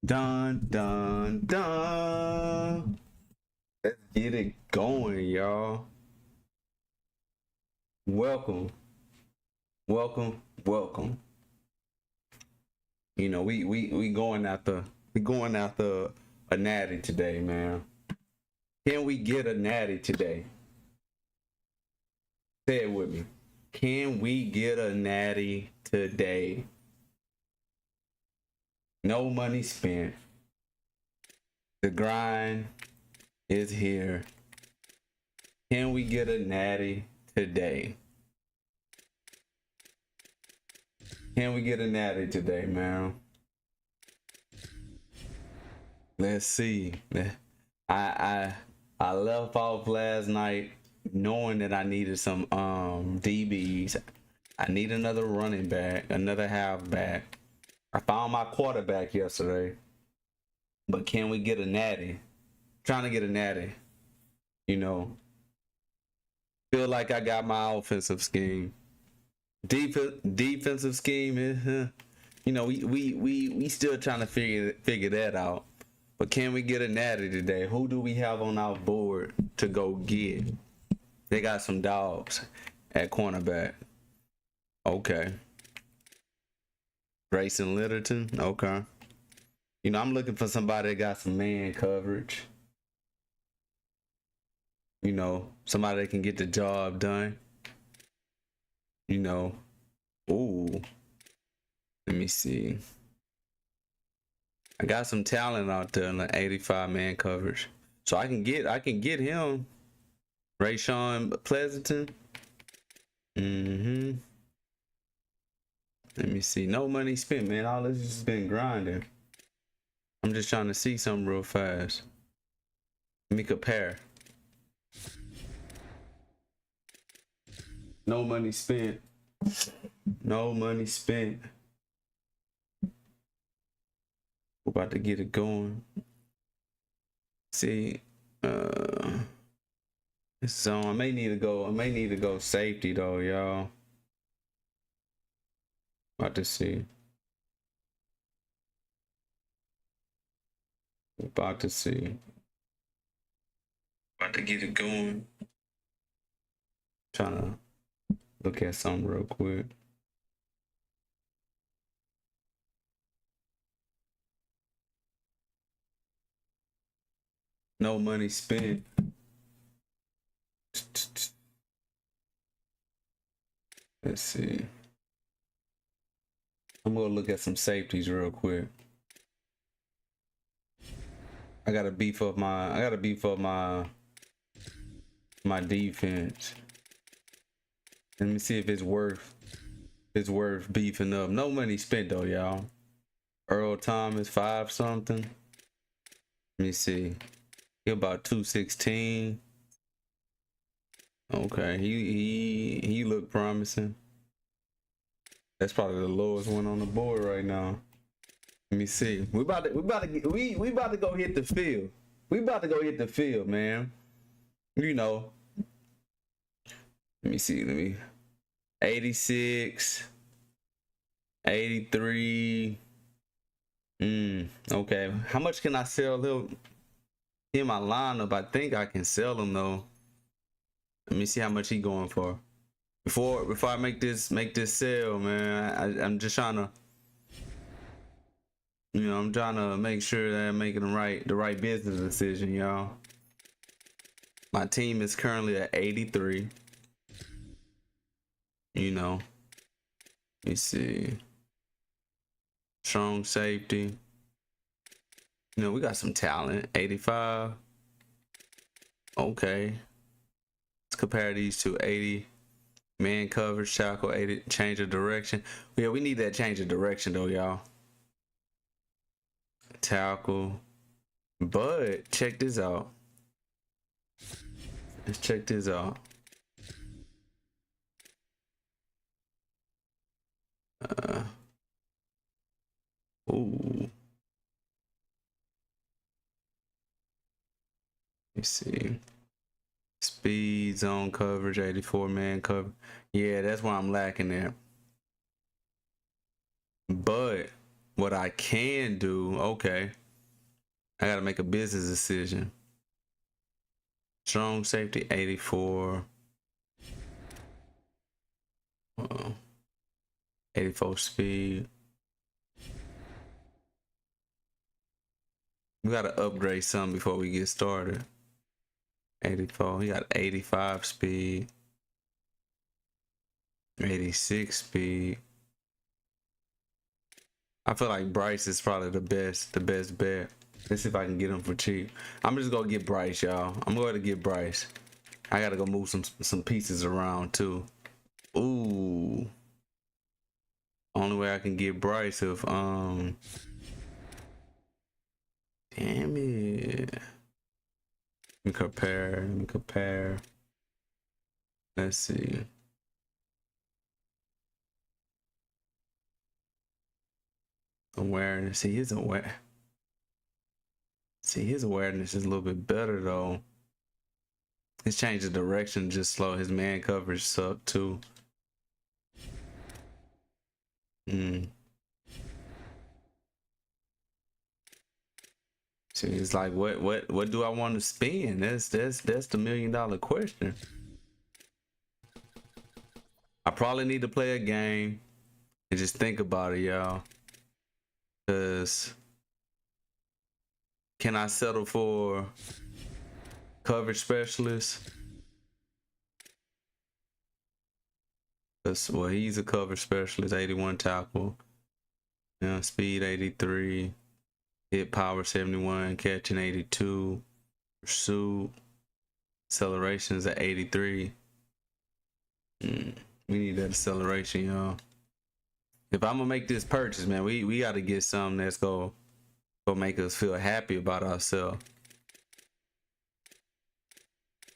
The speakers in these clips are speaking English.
Dun dun dun. Let's get it going, y'all. Welcome, welcome. You know, we going after a natty today, man. Can we get a natty today? Say it with me. Can we get a natty today? No money spent. The grind is here. Can we get a natty today? Can we get a natty today, man? Let's see. I left off last night knowing that I needed some DBs. I need another running back, another halfback. I found my quarterback yesterday. But can we get a natty? Trying to get a natty. You know. Feel like I got my offensive scheme. Defensive scheme is, you know, we still trying to figure that out. But can we get a natty today? Who do we have on our board to go get? They got some dogs at cornerback. Okay. Grayson Littleton. Okay. You know, I'm looking for somebody that got some man coverage. You know, somebody that can get the job done. You know, ooh, let me see. I got some talent out there in the 85 man coverage, so I can get him. Rayshawn Pleasanton. Let me see. No money spent, man. All this has been grinding. I'm just trying to see something real fast. Let me compare. No money spent. No money spent. We're about to get it going. See, so I may need to go safety though, y'all. About to see. About to see. About to get it going. Trying to look at something real quick. No money spent. Let's see. I'm gonna look at some safeties real quick. I gotta beef up my defense. Let me see if it's worth beefing up. No money spent though, y'all. Earl Thomas 5 something. Let me see. He about 216. Okay, he looked promising. That's probably the lowest one on the board right now. Let me see. We about to go hit the field. We about to go hit the field, man. You know. Let me see. 86, 83. Okay. How much can I sell him in my lineup? I think I can sell him though. Let me see how much he going for. Before I make this sale, man. I'm just trying to, you know, I'm trying to make sure that I'm making the right business decision, y'all. My team is currently at 83. You know, let me see. Strong safety. You know, we got some talent. 85. Okay. Let's compare these to 80. Man coverage, tackle, 80. Change of direction. Yeah, we need that change of direction though, y'all. Tackle. But check this out. Let's check this out. Ooh. Let's see. Speed, zone coverage, 84 man cover. Yeah, that's why I'm lacking there. But what I can do, okay. I gotta make a business decision. Strong safety 84. 84 speed. We gotta upgrade some before we get started. 84. He got 85 speed. 86 speed. I feel like Bryce is probably the best bet. Let's see if I can get him for cheap. I'm just gonna get Bryce, y'all. I'm going to get Bryce. I gotta go move some pieces around too. Ooh. Only way I can get Bryce if damn it. Let me compare. Let's see. Awareness. See his awareness is a little bit better though. His change of direction just slow. His man coverage sucked too. See, it's like what do I want to spend? That's the $1 million question. I probably need to play a game and just think about it, y'all. Cause can I settle for coverage specialist? Cause well, he's a coverage specialist, 81 tackle, speed 83, hit power 71, catching 82, pursuit, accelerations at 83. We need that acceleration, y'all. If I'm gonna make this purchase, man, we gotta get something that's gonna make us feel happy about ourselves.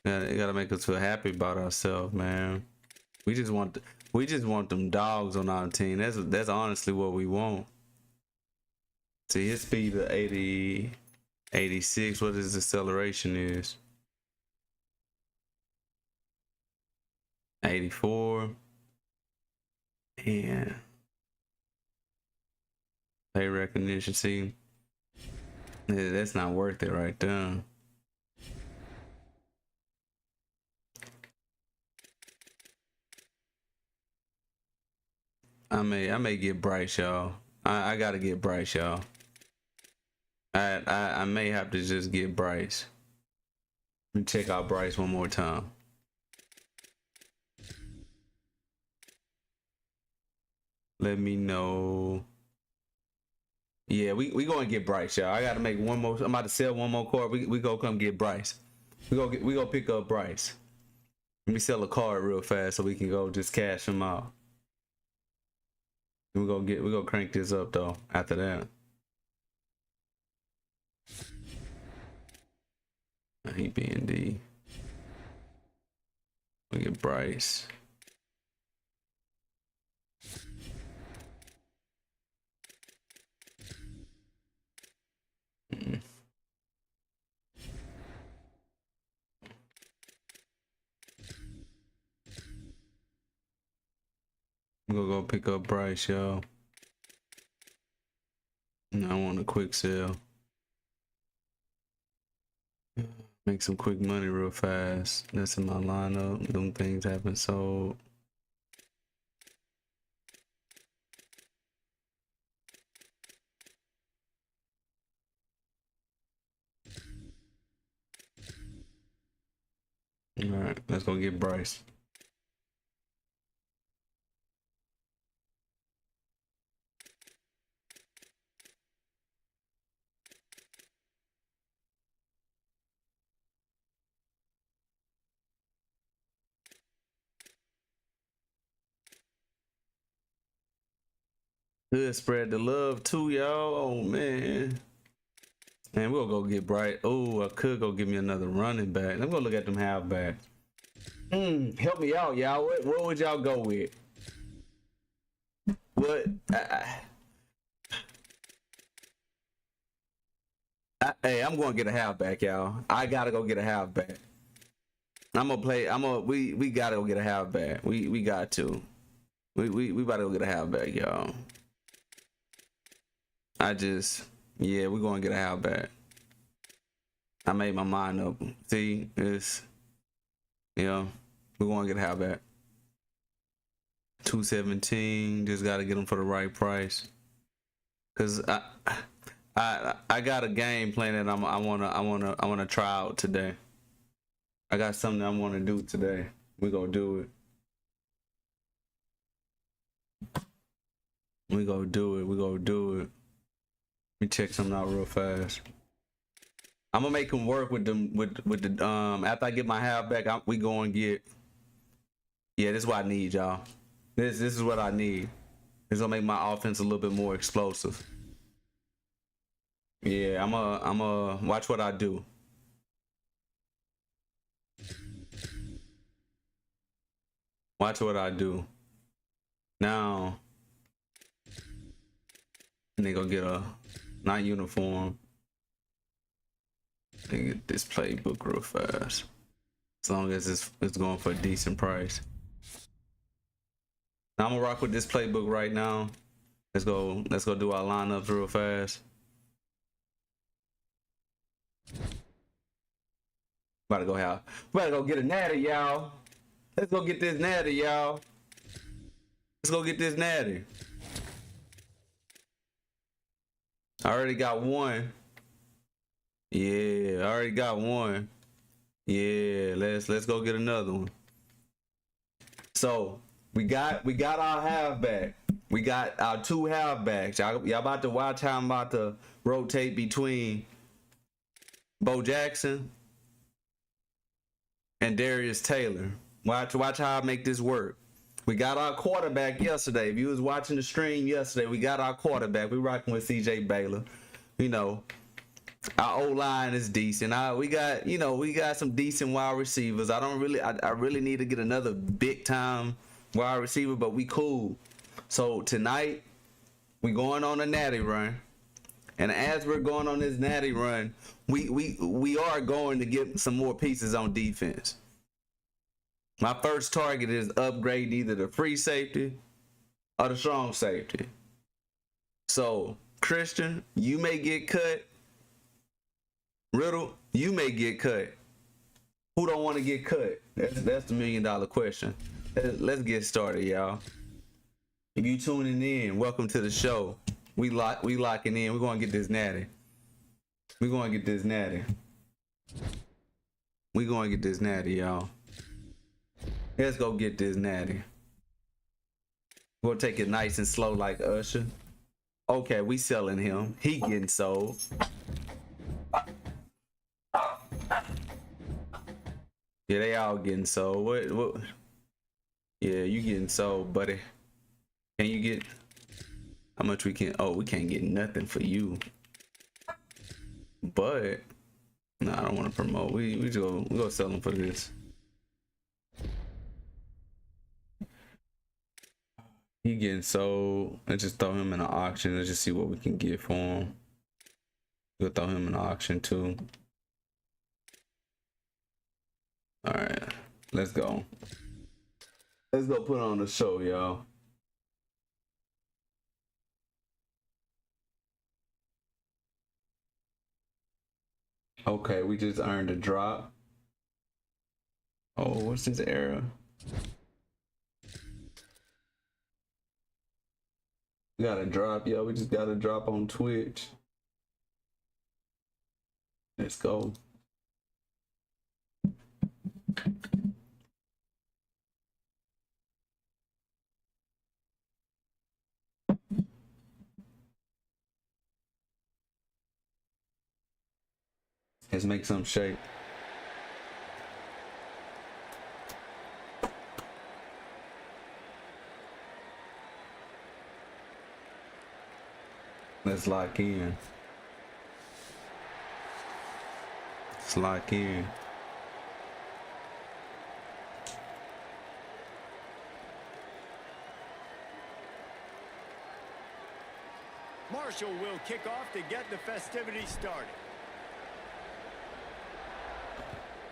It gotta make us feel happy about ourselves, man. We just want them dogs on our team. That's honestly what we want. See, his speed of 80, 86. What his acceleration is? 84. And pay recognition. See, that's not worth it right there. I may get Bryce, y'all. I gotta get Bryce, y'all. I may have to just get Bryce. Let me check out Bryce one more time. Let me know. Yeah, we gonna get Bryce, y'all. I gotta make one more. I'm about to sell one more card. We go come get Bryce. We go pick up Bryce. Let me sell a card real fast so we can go just cash him out. We go crank this up though after that. He being D. We get Bryce. I'm gonna go pick up Bryce, y'all. I want a quick sale. Make some quick money real fast. That's in my lineup. Them things haven't sold. All right, let's go get Bryce. Good, spread the love too, y'all. Oh man. Man, we'll go get Bright. Oh, I could go give me another running back. Let me go look at them halfback. Help me out, y'all. What would y'all go with? What? Hey, I'm going to get a halfback, y'all. I gotta go get a halfback. We gotta go get a halfback. We got to. We about to go get a halfback, y'all. Yeah, we're gonna get a halfback. I made my mind up. See, it's, you know, we're gonna get a halfback. 217. Just gotta get them for the right price. Cause I got a game plan that I wanna try out today. I got something I wanna do today. We gonna do it. We gonna do it. We gonna do it. Let me check something out real fast. I'm gonna make them work with them with the after I get my halfback, we go and get. Yeah, this is what I need, y'all. This is what I need. It's gonna make my offense a little bit more explosive. Yeah, I'm a watch what I do. Watch what I do. Now, they go get a not uniform. They get this playbook real fast. As long as it's going for a decent price. Now I'm gonna rock with this playbook right now. Let's go do our lineups real fast. About to go get a natty, y'all. Let's go get this natty, y'all. Let's go get this natty. I already got one. Yeah, I already got one. Yeah, let's go get another one. So we got our halfback. We got our two halfbacks. Y'all about to watch how I'm about to rotate between Bo Jackson and Darius Taylor. Watch how I make this work. We got our quarterback yesterday. If you was watching the stream yesterday, we got our quarterback. We rocking with CJ Baylor. You know, our O-line is decent. We got some decent wide receivers. I really need to get another big time wide receiver, but we cool. So tonight we going on a natty run. And as we're going on this natty run, we are going to get some more pieces on defense. My first target is upgrade either the free safety or the strong safety. So Christian, you may get cut. Riddle, you may get cut. Who don't want to get cut? That's the $1 million question. Let's get started, y'all. If you tuning in, welcome to the show. We locking in. We're gonna get this natty. We're gonna get this natty. We're gonna get this natty, y'all. Let's go get this natty. We'll take it nice and slow like Usher. Okay, we selling him. He getting sold. Yeah, they all getting sold. What? Yeah, you getting sold, buddy. Can you get how much we can? Oh, we can't get nothing for you. But no, I don't want to promote. We go sell them for this. He getting sold. Let's just throw him in an auction. Let's just see what we can get for him. We'll throw him in an auction too. All right, let's go. Let's go put on the show, y'all. Okay, we just earned a drop. Oh, what's this error? We got a drop, yo. We just got a drop on Twitch. Let's go. Let's make some shape. Let's lock in. Let's lock in. Marshall will kick off to get the festivities started.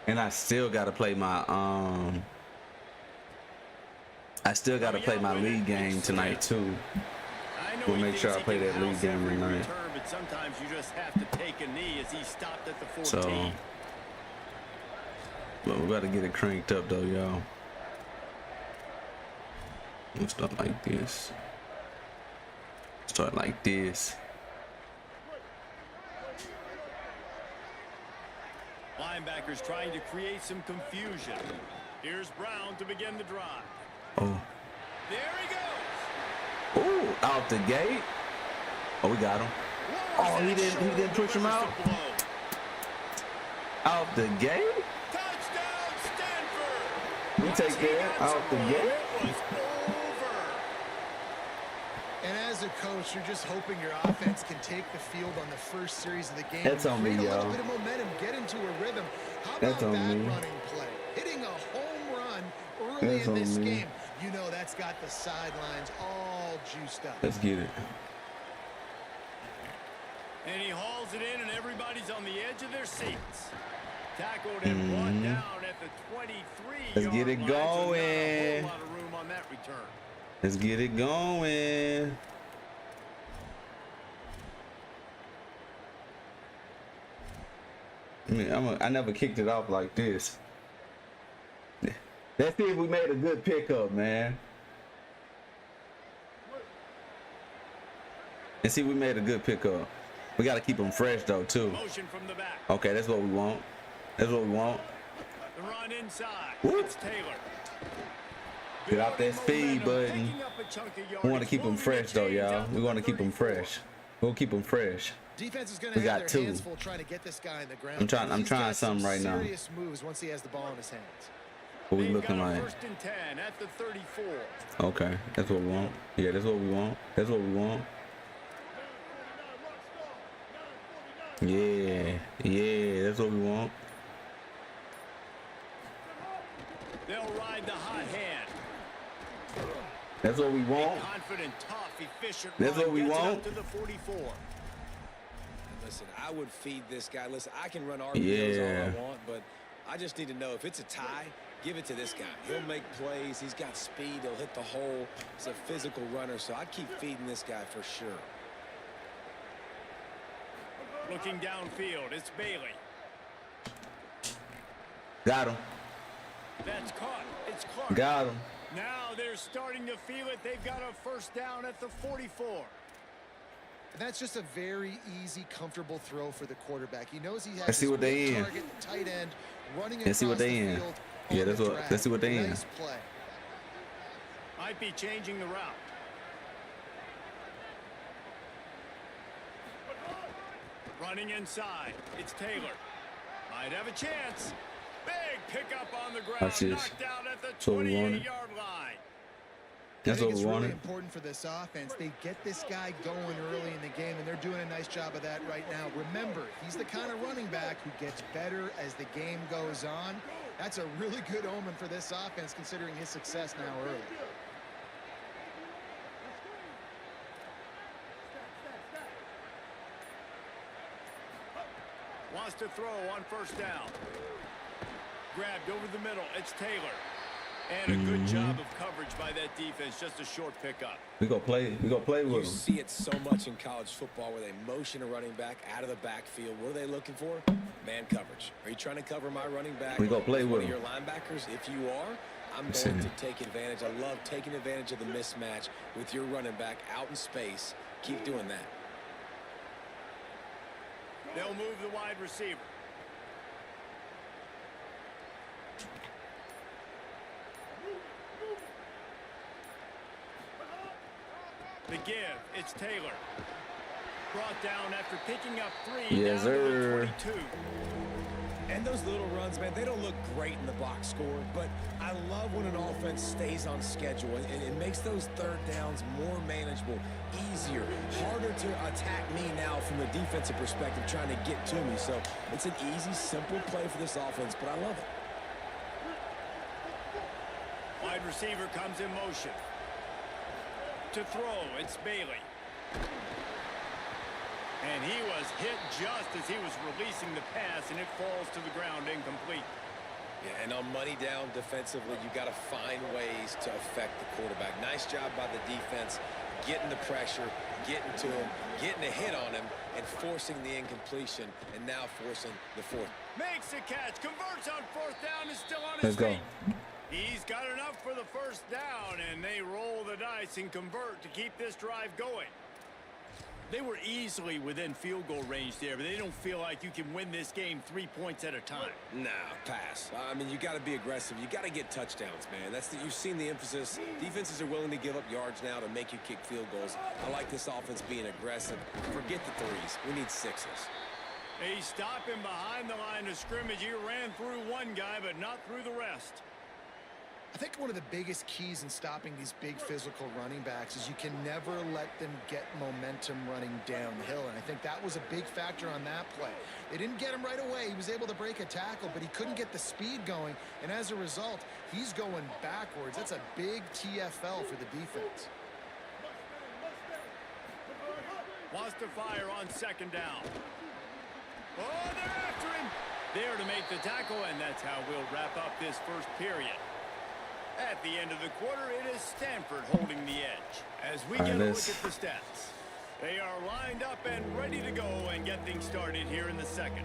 And I still gotta play my league game tonight too. We'll make sure I play that league game tonight. But sometimes you just have to take a knee as he stopped at the 14. So, but we got to get it cranked up though, y'all. We'll start like this. Start like this. Linebackers trying to create some confusion. Here's Brown to begin the drive. Oh. There he goes. Ooh, out the gate. Oh, we got him. Oh, he didn't push him out. Out the gate. Touchdown, Stanford. We take that out the gate. And as a coach, you're just hoping your offense can take the field on the first series of the game. That's on me, y'all. A little y'all. bit of momentum, get into a rhythm. How about That's on that me. running play? Hitting a home run early in this game. You know that's got the sidelines all juiced up. Let's get it. And he hauls it in, and everybody's on the edge of their seats. Tackled and brought down at the 23. Let's get it line, going. so not a whole lot of room on that return. Let's get it going. I mean, I never kicked it off like this. Let's see if we made a good pickup, man. Let's see if we made a good pickup. We got to keep them fresh, though, too. Motion from the back. Okay, that's what we want. That's what we want. The run inside. Woo. It's Taylor. Get out that speed button. We want to keep them fresh, though, y'all. We want to keep them fresh. We'll keep them fresh. Defense is going We to have got their two. hands full trying to get this guy in the ground. I'm trying something right now. Serious moves once he has the ball in his hands. What we looking like? First and 10 at the 34. Okay, that's what we want. Yeah, that's what we want. That's what we want. Yeah, that's what we want. They'll ride the hot hand. That's what we want. Confident, tough, efficient. That's what we want. To the 44. Listen, I would feed this guy. Listen, I can run RPOs all I want, but I just need to know if it's a tie, give it to this guy. He'll make plays. He's got speed. He'll hit the hole. He's a physical runner, so I'd keep feeding this guy for sure. Looking downfield, it's Bailey. Got him. That's caught. It's Clark. Got him. Now they're starting to feel it. They've got a first down at the 44. And that's just a very easy, comfortable throw for the quarterback. He knows he has Let's see what they in. target, tight end, running Let's see what they in. Yeah, that's what. Let's see what they in. Nice play. Might be changing the route. Running inside. It's Taylor. Might have a chance. Big pickup on the ground. Watch this. Knocked out at the That's what we wanted. 28-yard line. That's I what think we it's really wanted. important for this offense. They get this guy going early in the game, and they're doing a nice job of that right now. Remember, he's the kind of running back who gets better as the game goes on. That's a really good omen for this offense, considering his success now early. Wants to throw on first down. Grabbed over the middle. It's Taylor. And a good job of coverage by that defense. Just a short pickup. We gonna play with You him. see it so much in college football where they motion a running back out of the backfield. What are they looking for? Man coverage. Are you trying to cover my running back? We gonna play with one of him. your linebackers? If you are, I'm See. going to take advantage. I love taking advantage of the mismatch with your running back out in space. Keep doing that. They'll move the wide receiver. The give, it's Taylor. Brought down after picking up 3. Yes, down to the sir. 22. And those little runs, man, they don't look great in the box score, but I love when an offense stays on schedule, and it makes those third downs more manageable, easier, harder to attack me now from the defensive perspective trying to get to me. So it's an easy, simple play for this offense, but I love it. Wide receiver comes in motion. To throw, it's Bailey. And he was hit just as he was releasing the pass, and it falls to the ground incomplete. Yeah, and on money down defensively, you got to find ways to affect the quarterback. Nice job by the defense, getting the pressure, getting to him, getting a hit on him, and forcing the incompletion, and now forcing the fourth. Makes the catch, converts on fourth down, is still on his feet. He's got enough for the first down, and they roll the dice and convert to keep this drive going. They were easily within field goal range there, but they don't feel like you can win this game 3 points at a time. Nah, pass. I mean, you got to be aggressive. You got to get touchdowns, man. You've seen the emphasis. Defenses are willing to give up yards now to make you kick field goals. I like this offense being aggressive. Forget the threes. We need sixes. He's stopping behind the line of scrimmage. He ran through one guy, but not through the rest. I think one of the biggest keys in stopping these big physical running backs is you can never let them get momentum running downhill, and I think that was a big factor on that play. They didn't get him right away. He was able to break a tackle, but he couldn't get the speed going, and as a result, he's going backwards. That's a big TFL for the defense. Wants to fire on second down. Oh, they're after him. There to make the tackle, and that's how we'll wrap up this first period. At the end of the quarter, it is Stanford holding the edge. As we get a look at the stats, they are lined up and ready to go and get things started here in the second.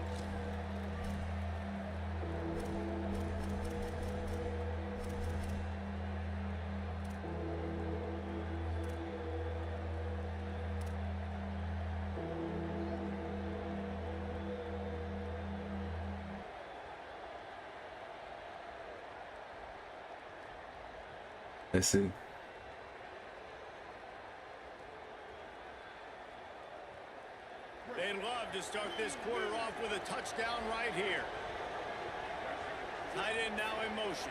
Let's see. They'd love to start this quarter off with a touchdown right here. Tight end now in motion.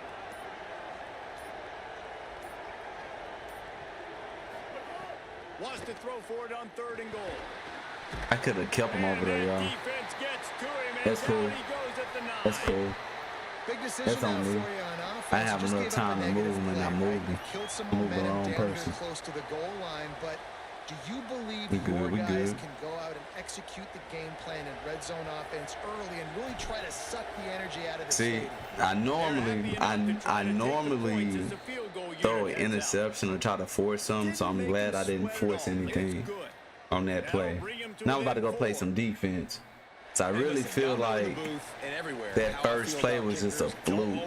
Wants to throw for it on third and goal. I could have kept him over there, y'all. Defense gets to him, and That's cool. down he goes at the 9. That's cool. Big decision That's on now me. for you on offense. I have Just enough gave up a time to negative move, and play, I'm right? moving. Killed some I'm moving the momentum wrong down here person. close to the goal line, but do you believe We good, your we guys good. can go out and execute the game plan and red zone offense early and really try to suck the energy out of the See, stadium? I normally throw an interception or try to force something, so I'm glad I didn't force anything on that play. Now I'm about to go play some defense. So I really feel like that first play was just a fluke,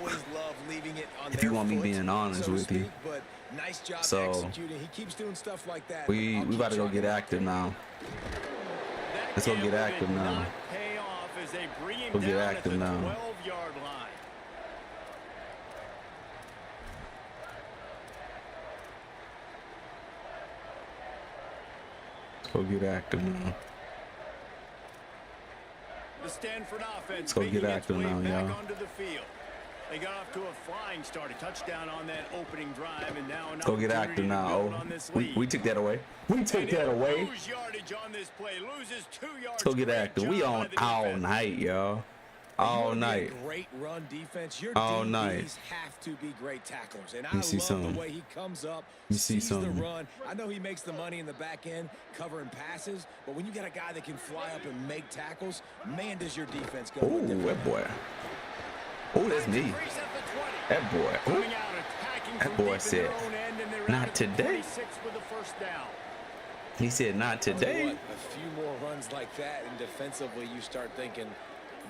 if you want me being honest with you. So we about to go get active now. Let's go get active now. Go get active now. 12-yard line. Let's go get active now. The Stanford offense Let's go get making its active way now, back y'all. onto the field. They got off to a flying start, a touchdown on that opening drive, and now an Let's go get active opportunity to now. build Oh, on this we lead. took that away. We took And that he'll away. lose yardage on this play. Loses 2 yards. Let's go get Great active. We job on by the all defense. night, y'all. All night. Great run defense. Your All DBs night. have to be great tacklers. And I You see love something. the way he comes up, You see sees something. the run. I know he makes the money in the back end covering passes, but when you got a guy that can fly up and make tackles, man, does your defense go Oh, with it. that boy. Oh, that's me. Increase at the 20. That boy. Ooh. Coming out, attacking That from boy deep in said, their own end, and they're "Not out at the today." 26 with the first down. He said, not Tell you today. what, a few more runs like that, and defensively you start thinking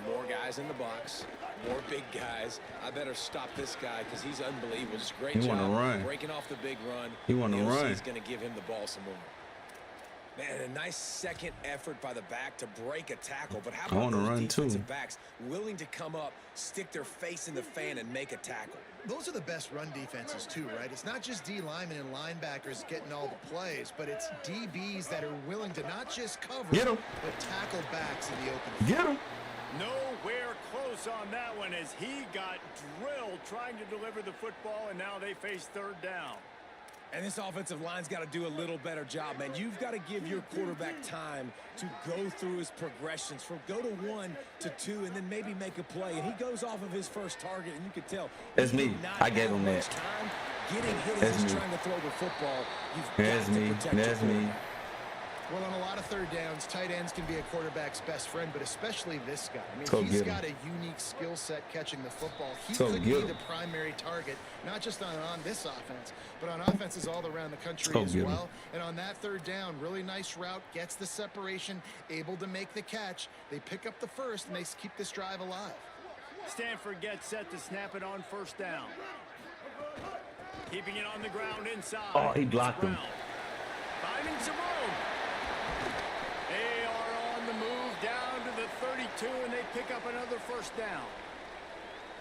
more guys in the box, more big guys. I better stop this guy because he's unbelievable. Just great He job wanna run. breaking off the big run. He wanna run. He's going to give him the ball some more. Man, a nice second effort by the back to break a tackle. But how I about wanna those run too. defensive backs willing to come up, stick their face in the fan, and make a tackle? Those are the best run defenses too, right? It's not just D linemen and linebackers getting all the plays, but it's DBs that are willing to not just cover, Get 'em. but tackle backs in the open field. Get him. Nowhere close on that one as he got drilled trying to deliver the football, and now they face third down. And this offensive line's got to do a little better job, man. You've got to give your quarterback time to go through his progressions from go to 1 to 2 and then maybe make a play. And he goes off of his first target, and you can tell. That's he me. did not I gave have him much that. time. Getting hit That's as he's me. trying to throw the football. You've That's got to me. protect That's your me. quarterback. Well, on a lot of third downs, tight ends can be a quarterback's best friend, but especially this guy. I mean, So he's got a unique skill set catching the football. He So could be the primary target, not just on this offense, but on offenses all around the country as well. And on that third down, really nice route, gets the separation, able to make the catch. They pick up the first, and they keep this drive alive. Stanford gets set to snap it on first down. Keeping it on the ground inside. Oh, he blocked him. Finding some room. They are on the move down to the 32, and they pick up another first down.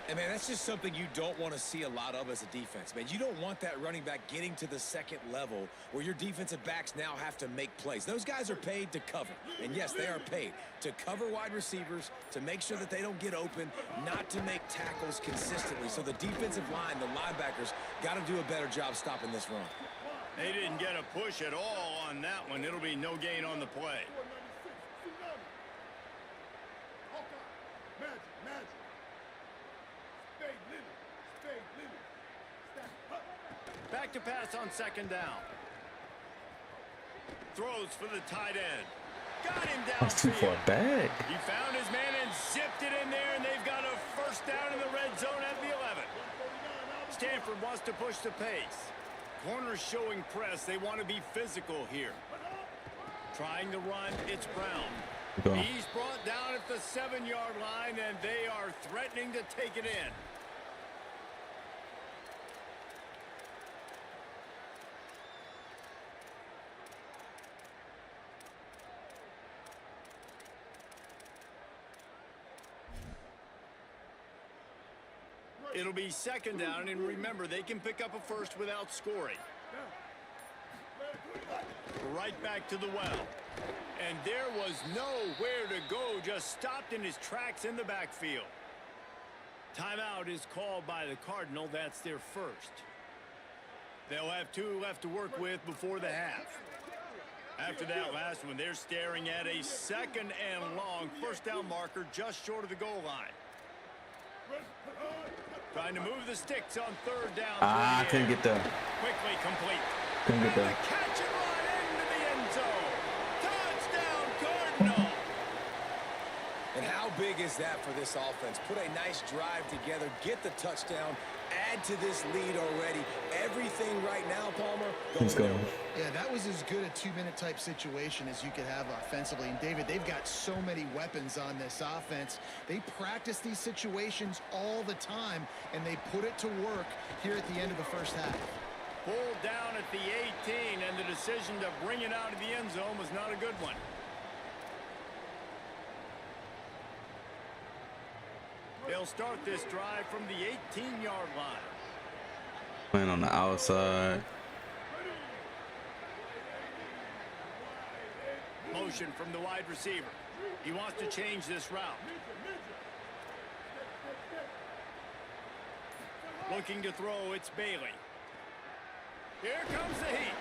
And, man, that's just something you don't want to see a lot of as a defense, man. You don't want that running back getting to the second level where your defensive backs now have to make plays. Those guys are paid to cover. And, yes, they are paid to cover wide receivers, to make sure that they don't get open, not to make tackles consistently. So the defensive line, the linebackers, got to do a better job stopping this run. They didn't get a push at all on that one. It'll be no gain on the play. Back to pass on second down. Throws for the tight end. Got him down. That's too far back. He found his man and zipped it in there, and they've got a first down in the red zone at the 11. Stanford wants to push the pace. Corners showing press. They want to be physical here. Trying to run, it's Brown. He's brought down at the 7-yard line, and they are threatening to take it in. It'll be second down, and remember, they can pick up a first without scoring. Right back to the well. And there was nowhere to go, just stopped in his tracks in the backfield. Timeout is called by the Cardinal. That's their first. They'll have 2 left to work with before the half. After that last one, they're staring at a second and long first down marker just short of the goal line. Trying to move the sticks on third down. I couldn't get there. Quickly complete. Couldn't get there. The catch and run into the end zone. Touchdown, Cardinal. And how big is that for this offense? Put a nice drive together, get the touchdown, add to this lead already. Everything right now, Palmer, Let's go. Yeah, that was as good a 2-minute type situation as you could have offensively. And, David, they've got so many weapons on this offense. They practice these situations all the time, and they put it to work here at the end of the first half. Pulled down at the 18, and the decision to bring it out of the end zone was not a good one. They'll start this drive from the 18-yard line. Playing on the outside. Motion from the wide receiver. He wants to change this route. Looking to throw, it's Bailey. Here comes the heat.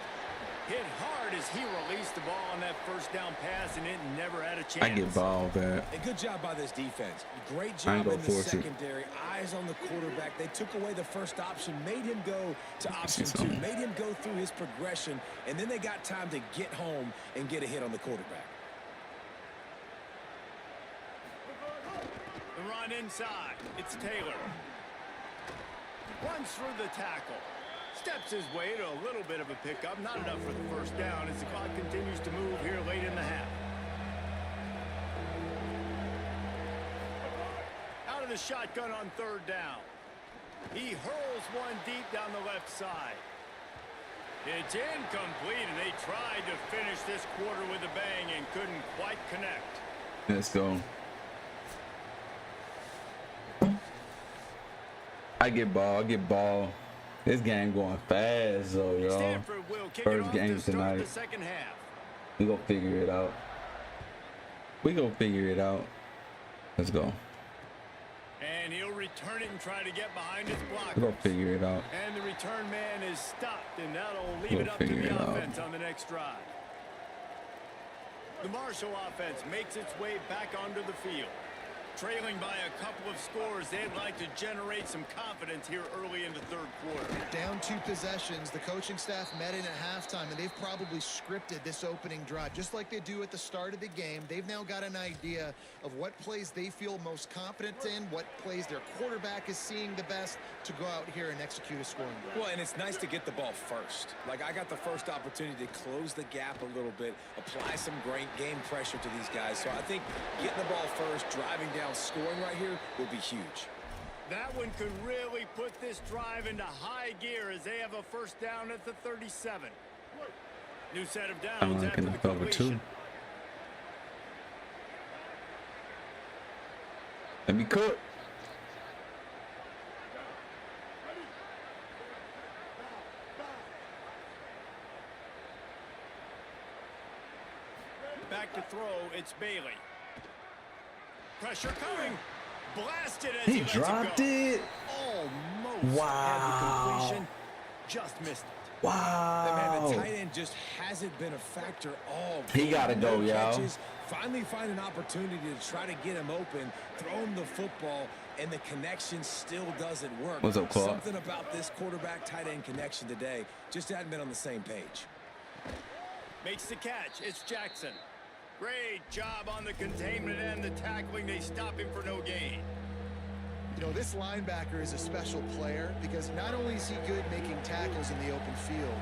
Hit hard as he released the ball on that first down pass, and it never had a chance. I get ball back. A good job by this defense. Great job in the secondary. Eyes on the quarterback. They took away the first option, made him go to option 2, made him go through his progression, and then they got time to get home and get a hit on the quarterback. The run inside. It's Taylor. Runs through the tackle. Steps his way to a little bit of a pickup. Not enough for the first down as the clock continues to move here late in the half. Out of the shotgun on third down. He hurls one deep down the left side. It's incomplete, and they tried to finish this quarter with a bang and couldn't quite connect. Let's go. I get ball. This game going fast, though, y'all. Stanford will kick First it off game to start tonight. the second half. We gonna figure it out. Let's go. And he'll return it and try to get behind his blockers. We gonna figure it out. And the return man is stopped, and that'll leave it up to the offense on the next drive. The Marshall offense makes its way back onto the field. Trailing by a couple of scores, they'd like to generate some confidence here early in the third quarter. Down 2 possessions, the coaching staff met in at halftime, and they've probably scripted this opening drive. Just like they do at the start of the game, they've now got an idea of what plays they feel most confident in, what plays their quarterback is seeing the best to go out here and execute a scoring drive. Well, and it's nice to get the ball first. Like, I got the first opportunity to close the gap a little bit, apply some great game pressure to these guys. So I think getting the ball first, driving down, scoring right here will be huge. That one could really put this drive into high gear as they have a first down at the 37. New set of downs after the completion. Let me cook. Back to throw, it's Bailey. Pressure coming. Blasted as He lets dropped it. it. Almost Wow. had the completion. Just missed it. Wow. Man, the tight end just hasn't been a factor all He game. gotta go, No y'all. catches. Finally find an opportunity to try to get him open, throw him the football, and the connection still doesn't work. What's up, Claude? Something about this quarterback tight end connection today just hadn't been on the same page. Makes the catch. It's Jackson. Great job on the containment and the tackling. They stop him for no gain. You know, this linebacker is a special player because not only is he good making tackles in the open field,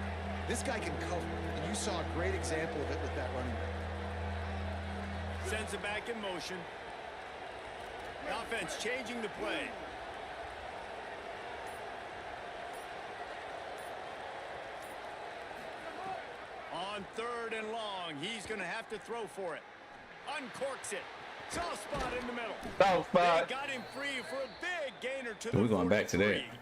this guy can cover. And you saw a great example of it with that running back. Sends it back in motion. Offense changing the play. On 3rd and long, he's going to have to throw for it. Uncorks it. Soft spot in the middle. Soft spot. They got him free for a big gainer to the We're going back to that. 43.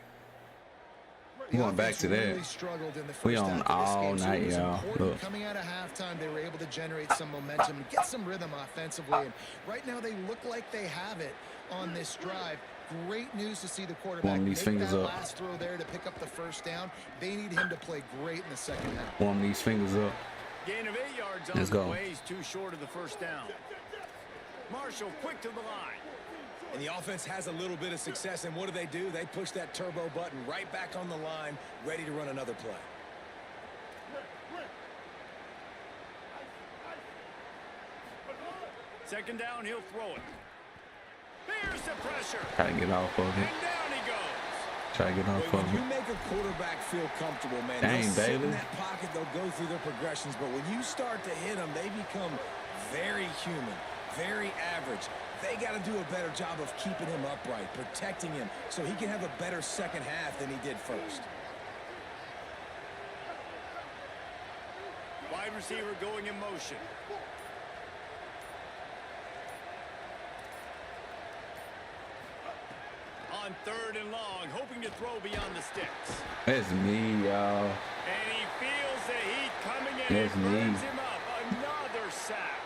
We're going back to that. Really struggled in the first We on half of this all game, so night, it was y'all. important. Look. Coming out of halftime, they were able to generate some momentum and get some rhythm offensively. And right now, they look like they have it on this drive. Great news to see the quarterback Warm make these fingers that up. last throw there to pick up the first down. They need him to play great in the second half. Warm these fingers up. Gain of 8 yards on Let's the go. way. He's too short of the first down. Marshall quick to the line. And the offense has a little bit of success, and what do? They push that turbo button right back on the line, ready to run another play. Second down, he'll throw it. Here's the pressure. Try to get off of it. And down he goes. Try to get off When of you it. make a quarterback feel comfortable, man, Dang, they'll sit in Bailey. that pocket, they'll go through their progressions, but when you start to hit them, they become very human, very average. They got to do a better job of keeping him upright, protecting him, so he can have a better second half than he did first. Wide receiver going in motion. On 3rd and long, hoping to throw beyond the sticks. That's me, y'all. And he feels the heat coming in. That's and me. burns him up. Another sack.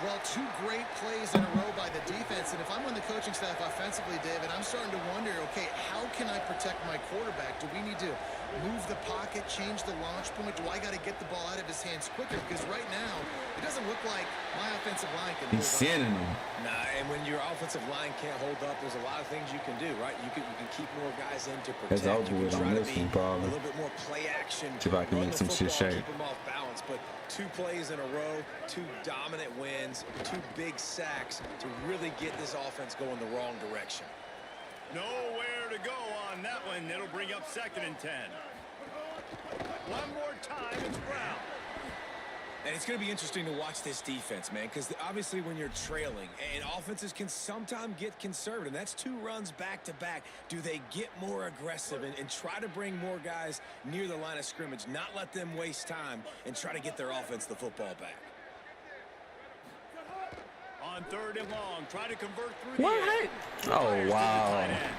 Well, 2 great plays in a row by the defense, and if I'm on the coaching staff offensively, David, I'm starting to wonder, okay, how can I protect my quarterback? Do we need to move the pocket, change the launch point? Do I got to get the ball out of his hands quicker? Because right now, it doesn't look like my offensive line can He's hold on. sending him. Nah, and when your offensive line can't hold up, there's a lot of things you can do, right? You can keep more guys in to protect. That's over You with can on try to this be one, probably. a little bit more play action. See if I can run make the some shit football, shake. Keep them off balance, but 2 plays in a row, 2 dominant wins, 2 big sacks to really get this offense going the wrong direction. Nowhere to go on that one. It'll bring up 2nd and 10. One more time, it's Brown. And it's going to be interesting to watch this defense, man, because obviously when you're trailing, and offenses can sometimes get conservative. That's 2 runs back-to-back. Do they get more aggressive and try to bring more guys near the line of scrimmage, not let them waste time, and try to get their offense the football back? On 3rd and long, try to convert through What? the air. Oh, Fires to the wow. tight end.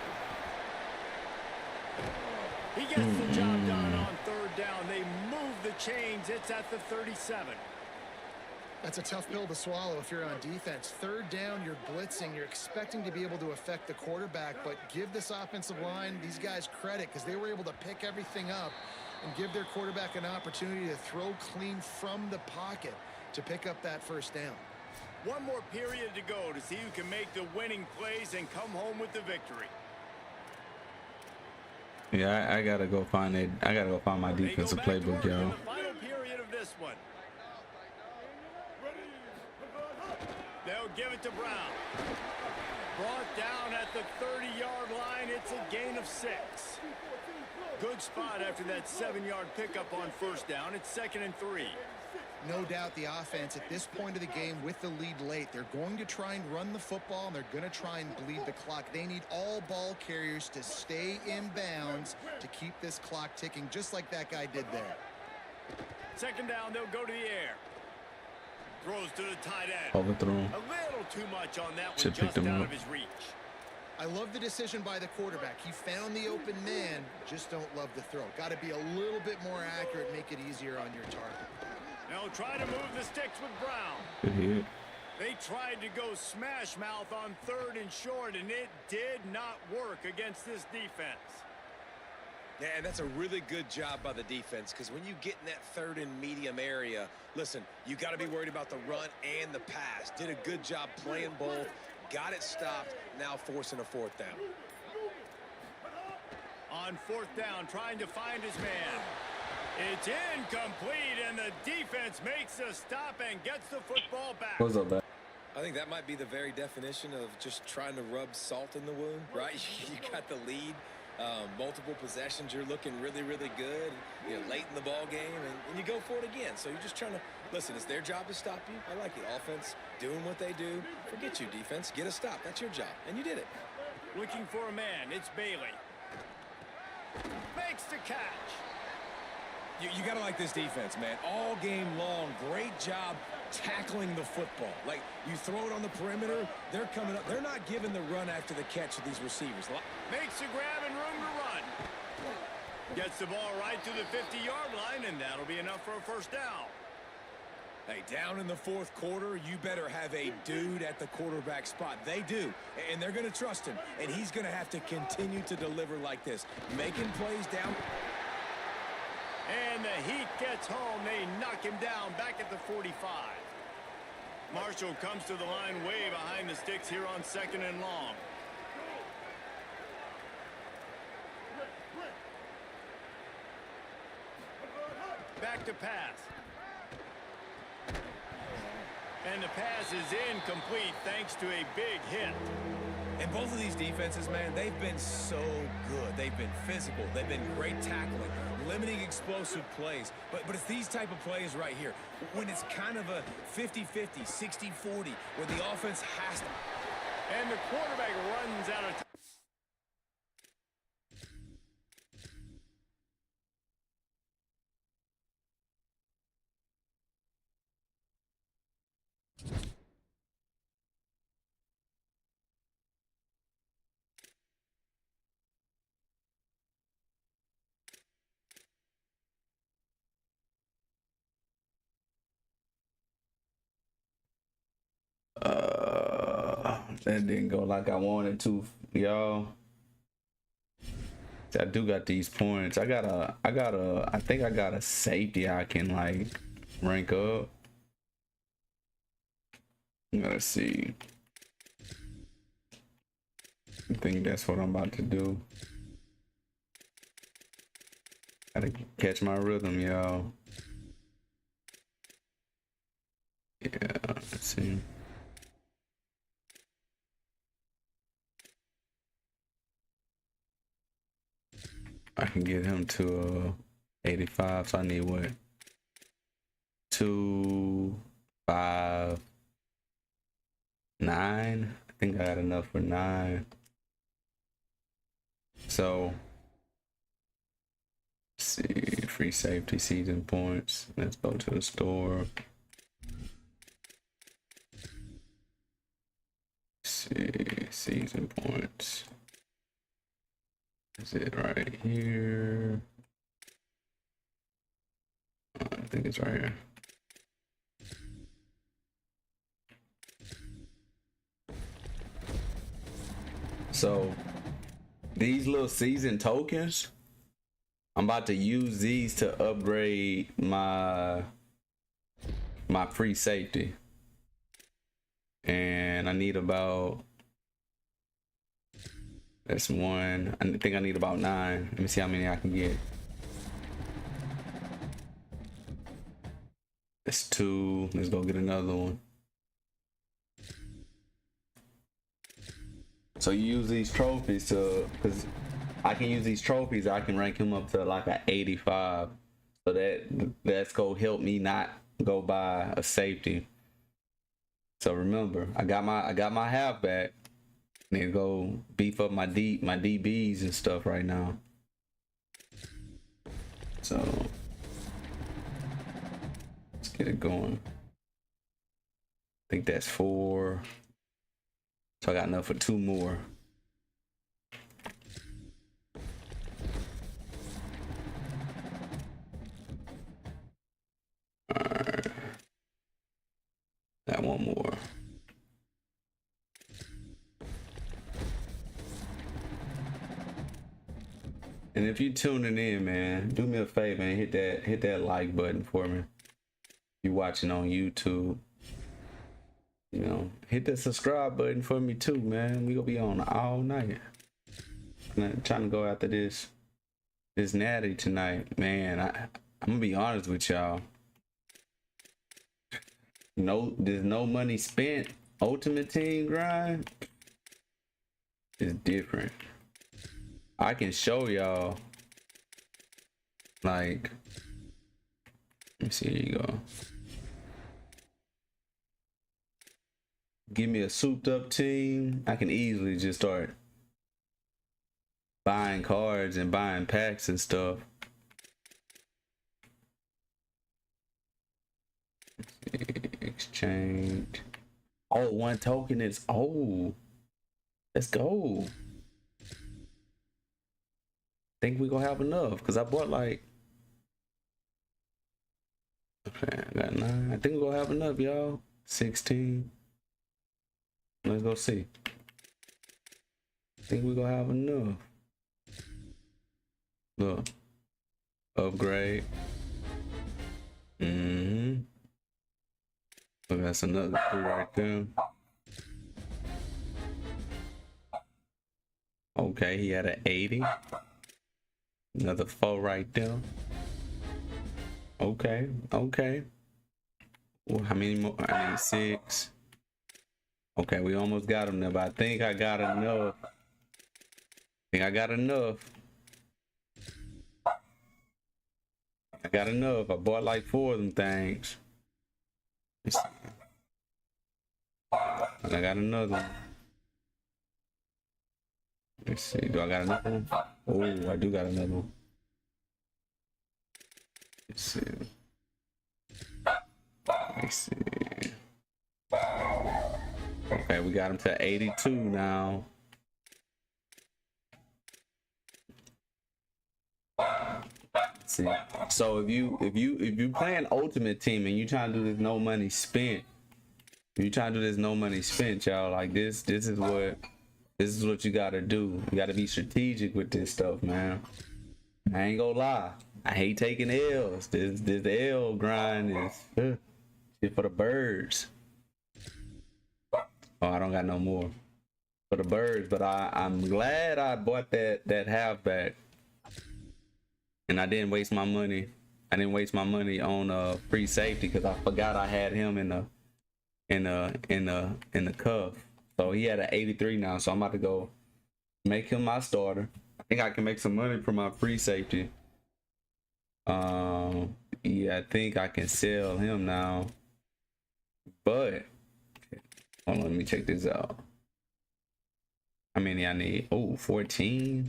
He gets the job done on 3rd down. They move the chains. It's at the 37. That's a tough pill to swallow if you're on defense. 3rd down, you're blitzing. You're expecting to be able to affect the quarterback, but give this offensive line, these guys, credit because they were able to pick everything up and give their quarterback an opportunity to throw clean from the pocket to pick up that first down. One more period to go to see who can make the winning plays and come home with the victory. Yeah, I gotta go find it. I gotta go find my defensive playbook, y'all. Final period of this one. They'll give it to Brown. Brought down at the 30-yard line. It's a gain of 6. Good spot after that 7-yard pickup on first down. It's 2nd and 3. No doubt the offense at this point of the game with the lead late, they're going to try and run the football, and they're going to try and bleed the clock. They need all ball carriers to stay in bounds to keep this clock ticking, just like that guy did there. 2nd down, they'll go to the air. Throws to the tight end. Overthrow. A little too much on that one, Should pick just them out up. of his reach. I love the decision by the quarterback. He found the open man, just don't love the throw. Got to be a little bit more accurate, make it easier on your target. Now try to move the sticks with Brown. Good hit. They tried to go smash mouth on 3rd and short, and it did not work against this defense. Yeah, and that's a really good job by the defense, because when you get in that 3rd and medium area, listen, you got to be worried about the run and the pass. Did a good job playing both, got it stopped, now forcing a 4th down. On 4th down, trying to find his man. It's incomplete, and the defense makes a stop and gets the football back. What's up, man? I think that might be the very definition of just trying to rub salt in the wound, right? You got the lead, multiple possessions, you're looking really, really good, you know, late in the ball game, and you go for it again. So you're just trying to, listen, it's their job to stop you. I like it. Offense doing what they do. Forget you, defense. Get a stop. That's your job, and you did it. Looking for a man. It's Bailey. Makes the catch. You got to like this defense, man. All game long, great job tackling the football. Like, you throw it on the perimeter, they're coming up. They're not giving the run after the catch to these receivers. Makes the grab and room to run. Gets the ball right to the 50-yard line, and that'll be enough for a 1st down. Hey, down in the 4th quarter, you better have a dude at the quarterback spot. They do, and they're going to trust him, and he's going to have to continue to deliver like this, making plays down. And the Heat gets home. They knock him down back at the 45. Marshall comes to the line way behind the sticks here on 2nd and long. Back to pass. And the pass is incomplete thanks to a big hit. And both of these defenses, man, they've been so good. They've been physical. They've been great tackling, limiting explosive plays. But it's these type of plays right here, when it's kind of a 50-50, 60-40, where the offense has to. And the quarterback runs out of time. That didn't go like I wanted to, y'all. I do got these points. I think I got a safety I can like rank up. Let's see. I think that's what I'm about to do. Gotta catch my rhythm, y'all. Yeah, let's see. I can get him to 85, so I need what? 2, 5, 9. I think I got enough for 9. So, let's see, free safety season points. Let's go to the store. Let's see, season points. Is it right here? I think it's right here. So these little season tokens, I'm about to use these to upgrade my free safety. And I need about, that's 1. I think I need about 9. Let me see how many I can get. That's 2. Let's go get another one. So you use these trophies to, because I can use these trophies, I can rank him up to like an 85. So that's gonna help me not go buy a safety. So remember, I got my halfback. Need to go beef up my DBs and stuff right now. So let's get it going. I think that's 4. So I got enough for 2 more. Alright. Got 1 more. And if you tuning in, man, do me a favor and hit that like button for me. If you're watching on YouTube, you know, hit the subscribe button for me too, man. We gonna be on all night. I'm trying to go after this natty tonight, man. I'm gonna be honest with y'all. There's no money spent. Ultimate Team grind is different. I can show y'all, like, let me see, here you go. Give me a souped up team. I can easily just start buying cards and buying packs and stuff. Exchange. Oh, 1 token is, oh, let's go. Think we gonna have enough, because I bought like, okay, I got 9. I think we're gonna have enough, y'all. 16. Let's go see. I think we're gonna have enough. Look. Upgrade. So that's another 3 right there. Okay, he had an 80. Another 4 right there. Okay. Well, how many more? I need 6. Okay, we almost got him there, but I think I got enough. I got enough. I bought like 4 of them things. And I got another one. Let's see. Do I got another one? Oh, I do got another one. Let's see. Okay, we got him to 82 now. Let's see. So if you playing Ultimate Team and you trying to do this no money spent, y'all, like this is what you gotta do. You gotta be strategic with this stuff, man. I ain't gonna lie. I hate taking L's. This L grind is shit for the birds. Oh, I don't got no more for the birds, but I'm glad I bought that halfback, and I didn't waste my money. I didn't waste my money on free safety because I forgot I had him in the cuff. So he had an 83 now, so I'm about to go make him my starter. I think I can make some money from my free safety. Yeah, I think I can sell him now. But hold on, let me check this out. How many I need? Oh, 14.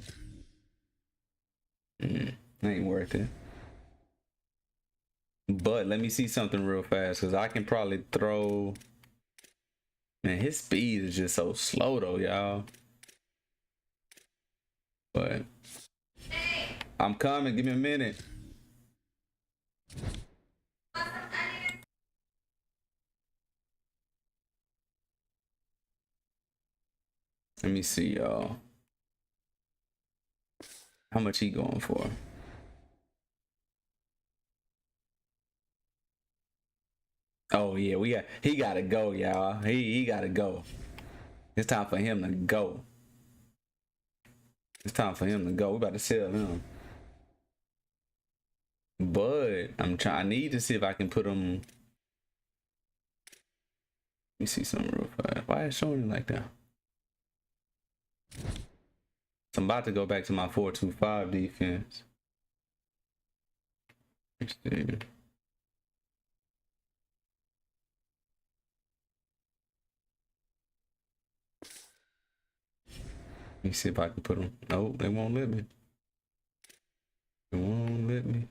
Ain't worth it. But let me see something real fast, because I can probably throw. Man, his speed is just so slow though, y'all. But I'm coming. Give me a minute. Let me see, y'all. How much he going for? . Oh yeah, he gotta go, y'all. He gotta go. It's time for him to go. It's time for him to go. We about to sell him. But I need to see if I can put him. Let me see something real fast. Why is it showing it like that? So I'm about to go back to my 4-2-5 defense. Let's see. Let me see if I can put them. No, they won't let me. They won't let me.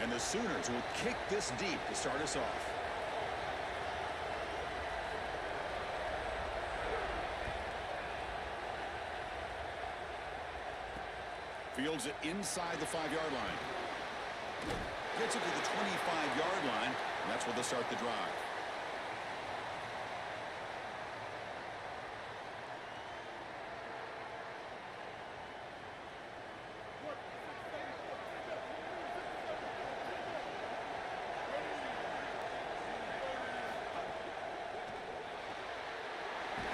And the Sooners will kick this deep to start us off. Fields it inside the 5-yard line. Gets it to the 25-yard line, and that's where they'll start the drive.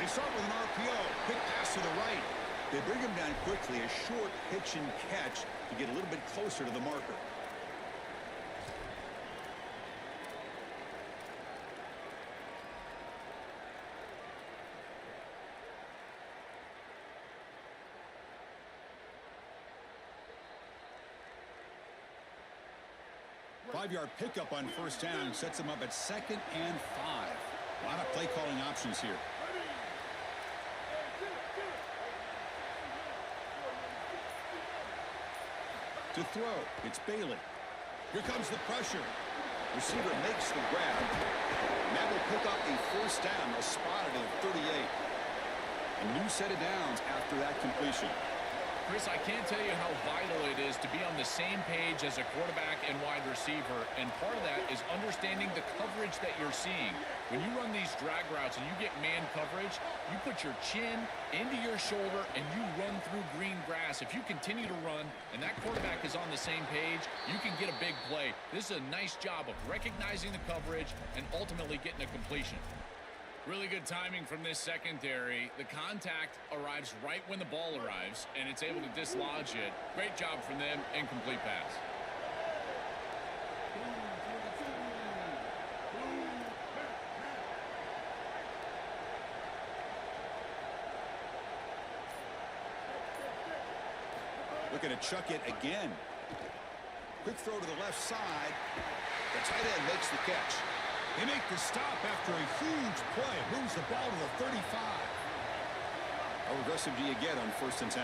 They start with an RPO. Quick pass to the right. They bring him down quickly, a short pitch and catch to get a little bit closer to the marker. Five-yard pickup on first down sets them up at 2nd and 5. A lot of play calling options here. To throw, it's Bailey. Here comes the pressure. Receiver makes the grab. And that will pick up a first down. They'll spot it at 38. A new set of downs after that completion. Chris, I can't tell you how vital it is to be on the same page as a quarterback and wide receiver, and part of that is understanding the coverage that you're seeing. When you run these drag routes and you get man coverage, you put your chin into your shoulder and you run through green grass. If you continue to run and that quarterback is on the same page, you can get a big play. This is a nice job of recognizing the coverage and ultimately getting a completion. Really good timing from this secondary. The contact arrives right when the ball arrives, and it's able to dislodge it. Great job from them. Incomplete pass. Looking to chuck it again. Quick throw to the left side. The tight end makes the catch. They make the stop after a huge play. Moves the ball to the 35. How aggressive do you get on 1st and 10?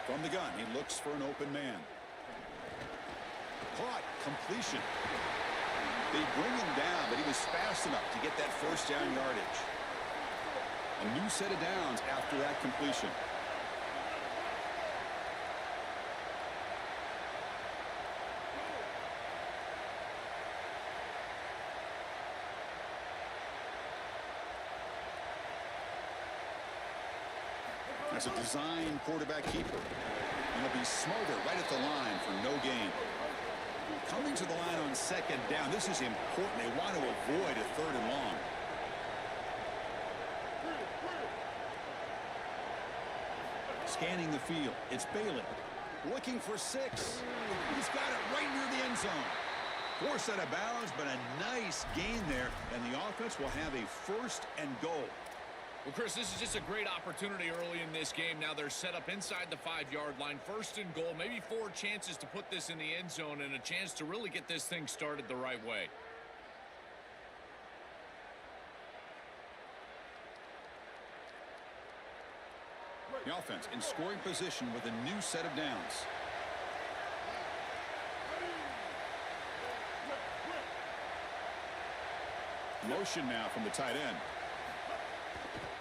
From the gun, he looks for an open man. Caught, completion. They bring him down, but he was fast enough to get that first down yardage. A new set of downs after that completion. That's a design quarterback keeper. And he'll be smarter right at the line for no gain. Coming to the line on 2nd down. This is important. They want to avoid a 3rd and long. Scanning the field. It's Bailey. Looking for 6. He's got it right near the end zone. Forced out of bounds, but a nice gain there. And the offense will have a 1st and goal. Well, Chris, this is just a great opportunity early in this game. Now they're set up inside the 5-yard line. 1st and goal. Maybe 4 chances to put this in the end zone and a chance to really get this thing started the right way. The offense in scoring position with a new set of downs. Motion now from the tight end.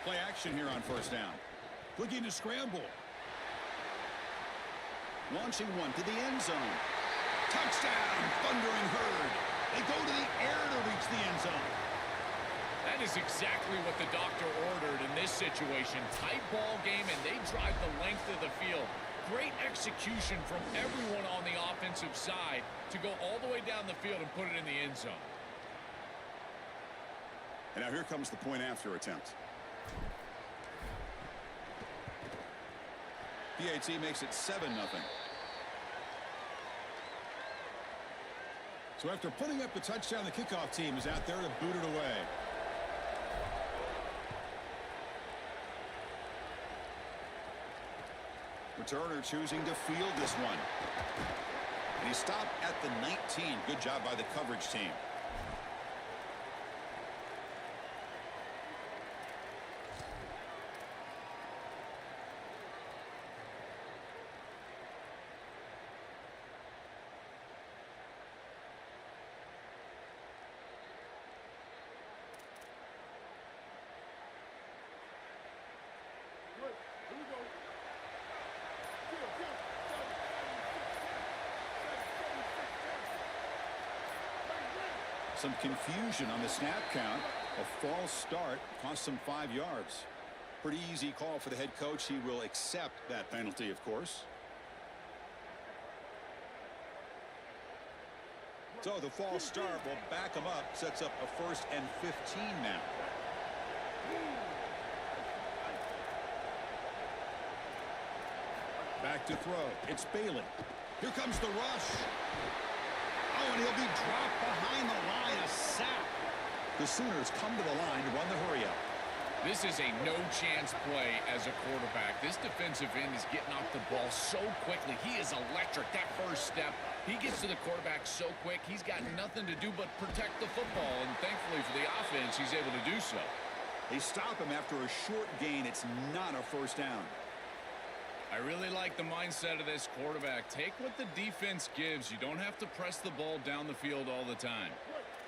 Play action here on 1st down. Looking to scramble. Launching one to the end zone. Touchdown, Thundering Herd. They go to the air to reach the end zone. That is exactly what the doctor ordered in this situation. Tight ball game, and they drive the length of the field. Great execution from everyone on the offensive side to go all the way down the field and put it in the end zone. And now here comes the point after attempt. PAT makes it 7-0. So after putting up the touchdown, the kickoff team is out there to boot it away. Returner choosing to field this one. And he stopped at the 19. Good job by the coverage team. Some confusion on the snap count. A false start cost him 5 yards. Pretty easy call for the head coach. He will accept that penalty, of course. So the false start will back him up. Sets up a 1st and 15 now. Back to throw. It's Bailey. Here comes the rush. Oh, and he'll be dropped behind the line. A sack. The Sooners come to the line to run the hurry up. This is a no-chance play as a quarterback. This defensive end is getting off the ball so quickly. He is electric. That first step, he gets to the quarterback so quick, he's got nothing to do but protect the football. And thankfully for the offense, he's able to do so. They stop him after a short gain. It's not a first down. I really like the mindset of this quarterback. Take what the defense gives. You don't have to press the ball down the field all the time.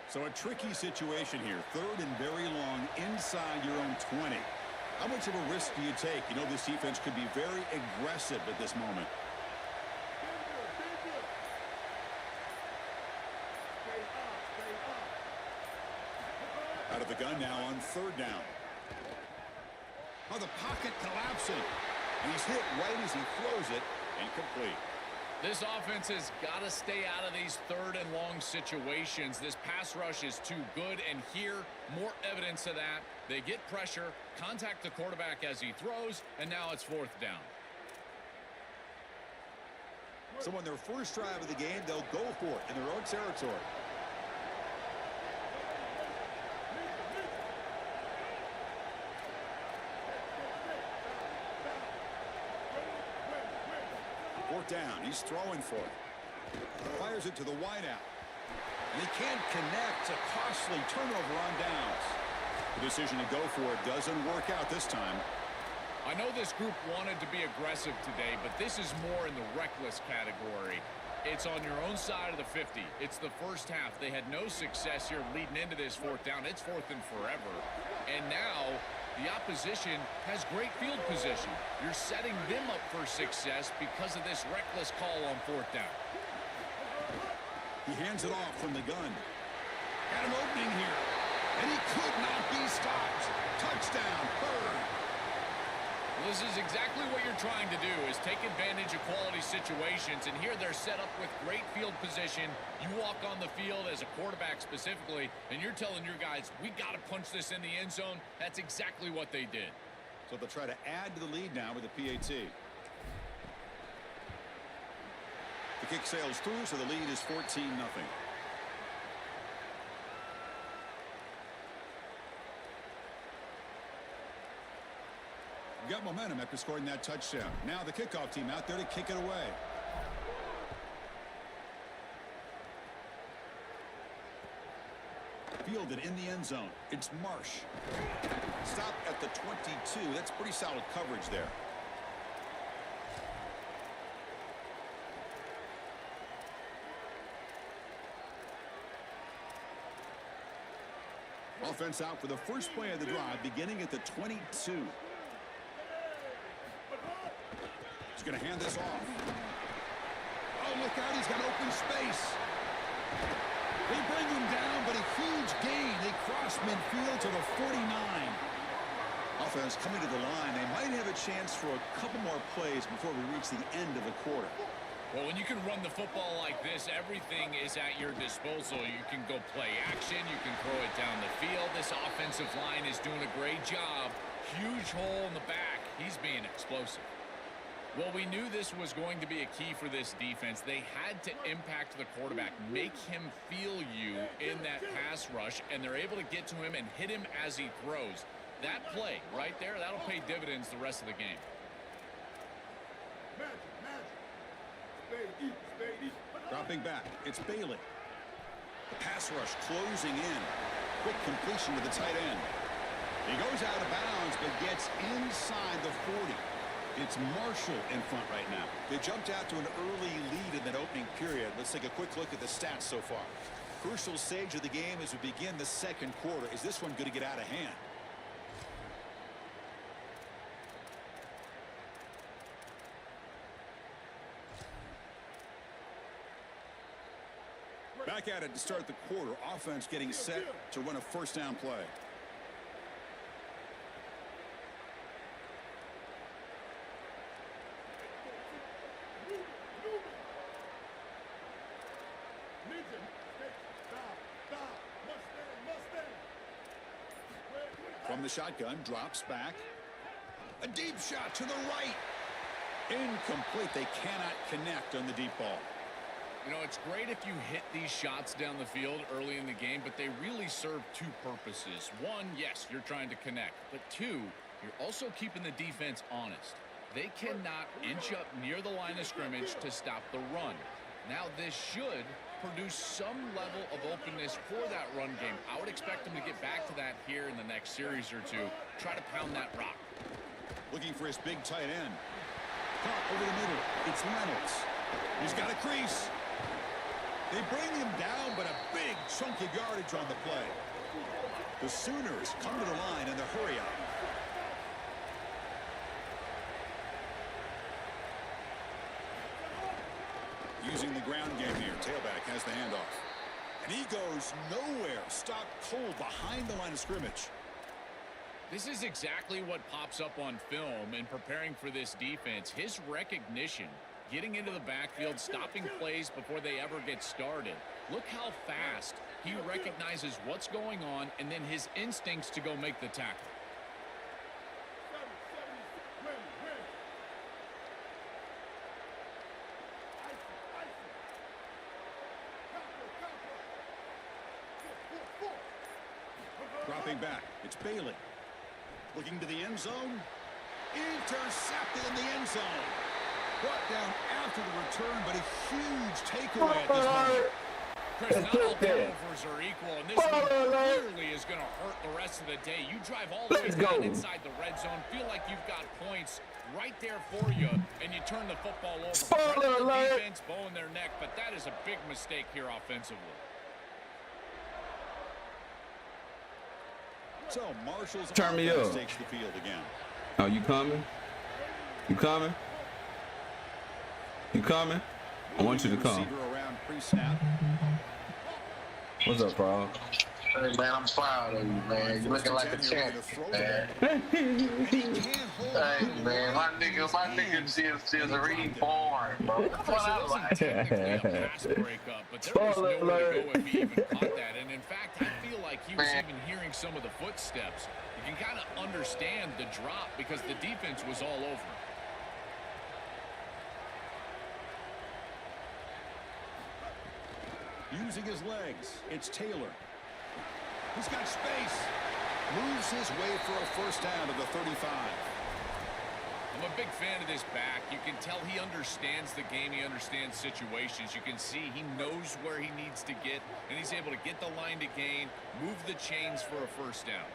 So a tricky situation here. 3rd and very long inside your own 20. How much of a risk do you take? You know, this defense could be very aggressive at this moment. Out of the gun now on 3rd down. Oh, the pocket collapsing. And he's hit right as he throws it. Incomplete. This offense has got to stay out of these 3rd and long situations. This pass rush is too good, and here, more evidence of that. They get pressure, contact the quarterback as he throws, and now it's 4th down. So on their first drive of the game, they'll go for it in their own territory. Down. He's throwing for it. Fires it to the wideout. And he can't connect. A costly turnover on downs. The decision to go for it doesn't work out this time. I know this group wanted to be aggressive today, but this is more in the reckless category. It's on your own side of the 50. It's the first half. They had no success here leading into this 4th down. It's 4th and forever. And now the opposition has great field position. You're setting them up for success because of this reckless call on 4th down. He hands it off from the gun. Got an opening here. And he could not be stopped. Touchdown, Bird. Well, this is exactly what you're trying to do, is take advantage of quality situations. And here they're set up with great field position. You walk on the field as a quarterback specifically, and you're telling your guys, we got to punch this in the end zone. That's exactly what they did. So they'll try to add to the lead now with the PAT. The kick sails through, so the lead is 14-0. Got momentum after scoring that touchdown. Now the kickoff team out there to kick it away. Fielded in the end zone. It's Marsh. Stopped at the 22. That's pretty solid coverage there. Offense out for the first play of the drive, beginning at the 22. He's going to hand this off. Oh, look out. He's got open space. They bring him down, but a huge gain. They cross midfield to the 49. Offense coming to the line. They might have a chance for a couple more plays before we reach the end of the quarter. Well, when you can run the football like this, everything is at your disposal. You can go play action. You can throw it down the field. This offensive line is doing a great job. Huge hole in the back. He's being explosive. Well, we knew this was going to be a key for this defense. They had to impact the quarterback, make him feel you in that pass rush, and they're able to get to him and hit him as he throws. That play right there, that'll pay dividends the rest of the game. Dropping back, it's Bailey. The pass rush closing in. Quick completion to the tight end. He goes out of bounds, but gets inside the 40. It's Marshall in front right now. They jumped out to an early lead in that opening period. Let's take a quick look at the stats so far. Crucial stage of the game as we begin the second quarter. Is this one going to get out of hand? Back at it to start the quarter. Offense getting set to run a first down play. From the shotgun, drops back. A deep shot to the right. Incomplete. They cannot connect on the deep ball. You know, it's great if you hit these shots down the field early in the game, but they really serve two purposes. One, yes, you're trying to connect. But two, you're also keeping the defense honest. They cannot inch up near the line of scrimmage to stop the run. Now, this should produce some level of openness for that run game. I would expect them to get back to that here in the next series or two. Try to pound that rock. Looking for his big tight end. Caught over the middle. It's Reynolds. He's got a crease. They bring him down, but a big chunk of yardage on the play. The Sooners come to the line in the hurry up. Using the ground game here. Tailback has the handoff. And he goes nowhere. Stopped cold behind the line of scrimmage. This is exactly what pops up on film in preparing for this defense. His recognition, getting into the backfield, stopping plays before they ever get started. Look how fast he recognizes what's going on and then his instincts to go make the tackle. Dropping back. It's Bailey. Looking to the end zone. Intercepted in the end zone. Brought down after the return, but a huge takeaway at this moment. Chris, not all turnovers are equal, and this one clearly is going to hurt the rest of the day. You drive all the way down inside the red zone, feel like you've got points right there for you, and you turn the football over. The defense bowing their neck, but that is a big mistake here offensively. So Marshall's Turn me up. takes the field again. Oh, you coming? You coming? You coming? I want you to come. Receiver around pre-snap. What's up, bro? Hey, man, I'm proud of you, man. You're looking like a champ, man. Hey, man, my nigga is reborn, bro. That's what I like. Technically a pass breakup, but there was nowhere to go if he even caught that. And in fact, I feel like he was even hearing some of the footsteps. You can kind of understand the drop because the defense was all over him. Using his legs, it's Taylor. He's got space. Moves his way for a first down to the 35. I'm a big fan of this back. You can tell he understands the game. He understands situations. You can see he knows where he needs to get, and he's able to get the line to gain, move the chains for a first down.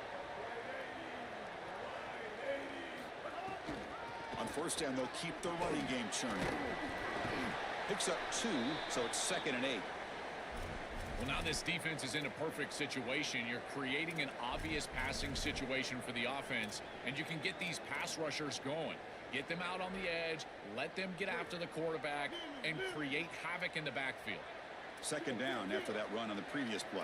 On first down, they'll keep the running game churning. Picks up 2, so it's 2nd and 8. Well, now this defense is in a perfect situation. You're creating an obvious passing situation for the offense, and you can get these pass rushers going. Get them out on the edge, let them get after the quarterback, and create havoc in the backfield. 2nd down after that run on the previous play.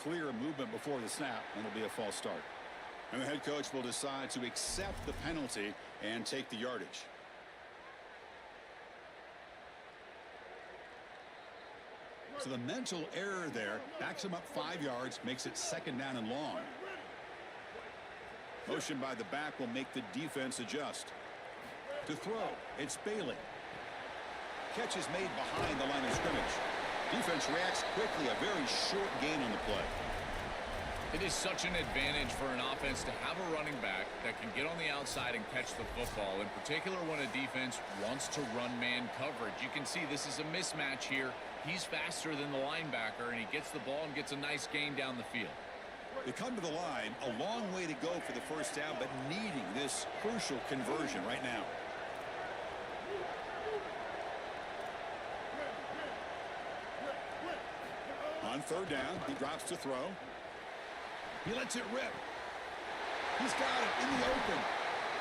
Clear movement before the snap, and it'll be a false start. And the head coach will decide to accept the penalty and take the yardage. So the mental error there backs him up 5 yards, makes it 2nd down and long. Motion by the back will make the defense adjust. To throw, it's Bailey. Catch is made behind the line of scrimmage. Defense reacts quickly, a very short gain on the play. It is such an advantage for an offense to have a running back that can get on the outside and catch the football, in particular when a defense wants to run man coverage. You can see this is a mismatch here. He's faster than the linebacker, and he gets the ball and gets a nice gain down the field. They come to the line, a long way to go for the first down, but needing this crucial conversion right now. On 3rd down, he drops to throw. He lets it rip. He's got it in the open.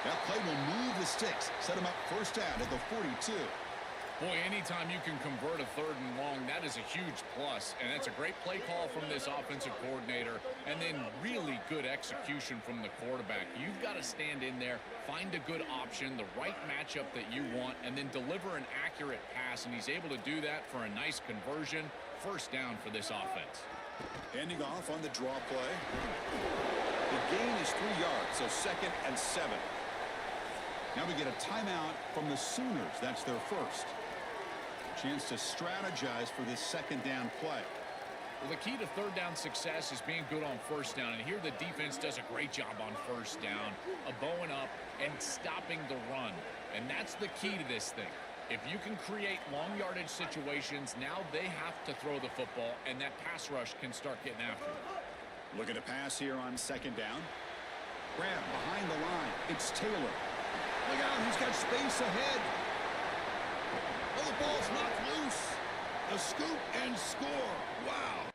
That play will move the sticks, set him up first down at the 42. Boy, anytime you can convert a 3rd and long, that is a huge plus. And that's a great play call from this offensive coordinator. And then really good execution from the quarterback. You've got to stand in there, find a good option, the right matchup that you want, and then deliver an accurate pass. And he's able to do that for a nice conversion. First down for this offense. Handing off on the draw play. The gain is 3 yards, so 2nd and 7. Now we get a timeout from the Sooners. That's their first. Chance to strategize for this 2nd down play. Well, the key to 3rd down success is being good on 1st down. And here the defense does a great job on 1st down, bowing up and stopping the run. And that's the key to this thing. If you can create long yardage situations, now they have to throw the football, and that pass rush can start getting after it. Look at a pass here on 2nd down. Grab behind the line. It's Taylor. Look out, he's got space ahead. Oh, the ball's knocked loose. The scoop and score. Wow.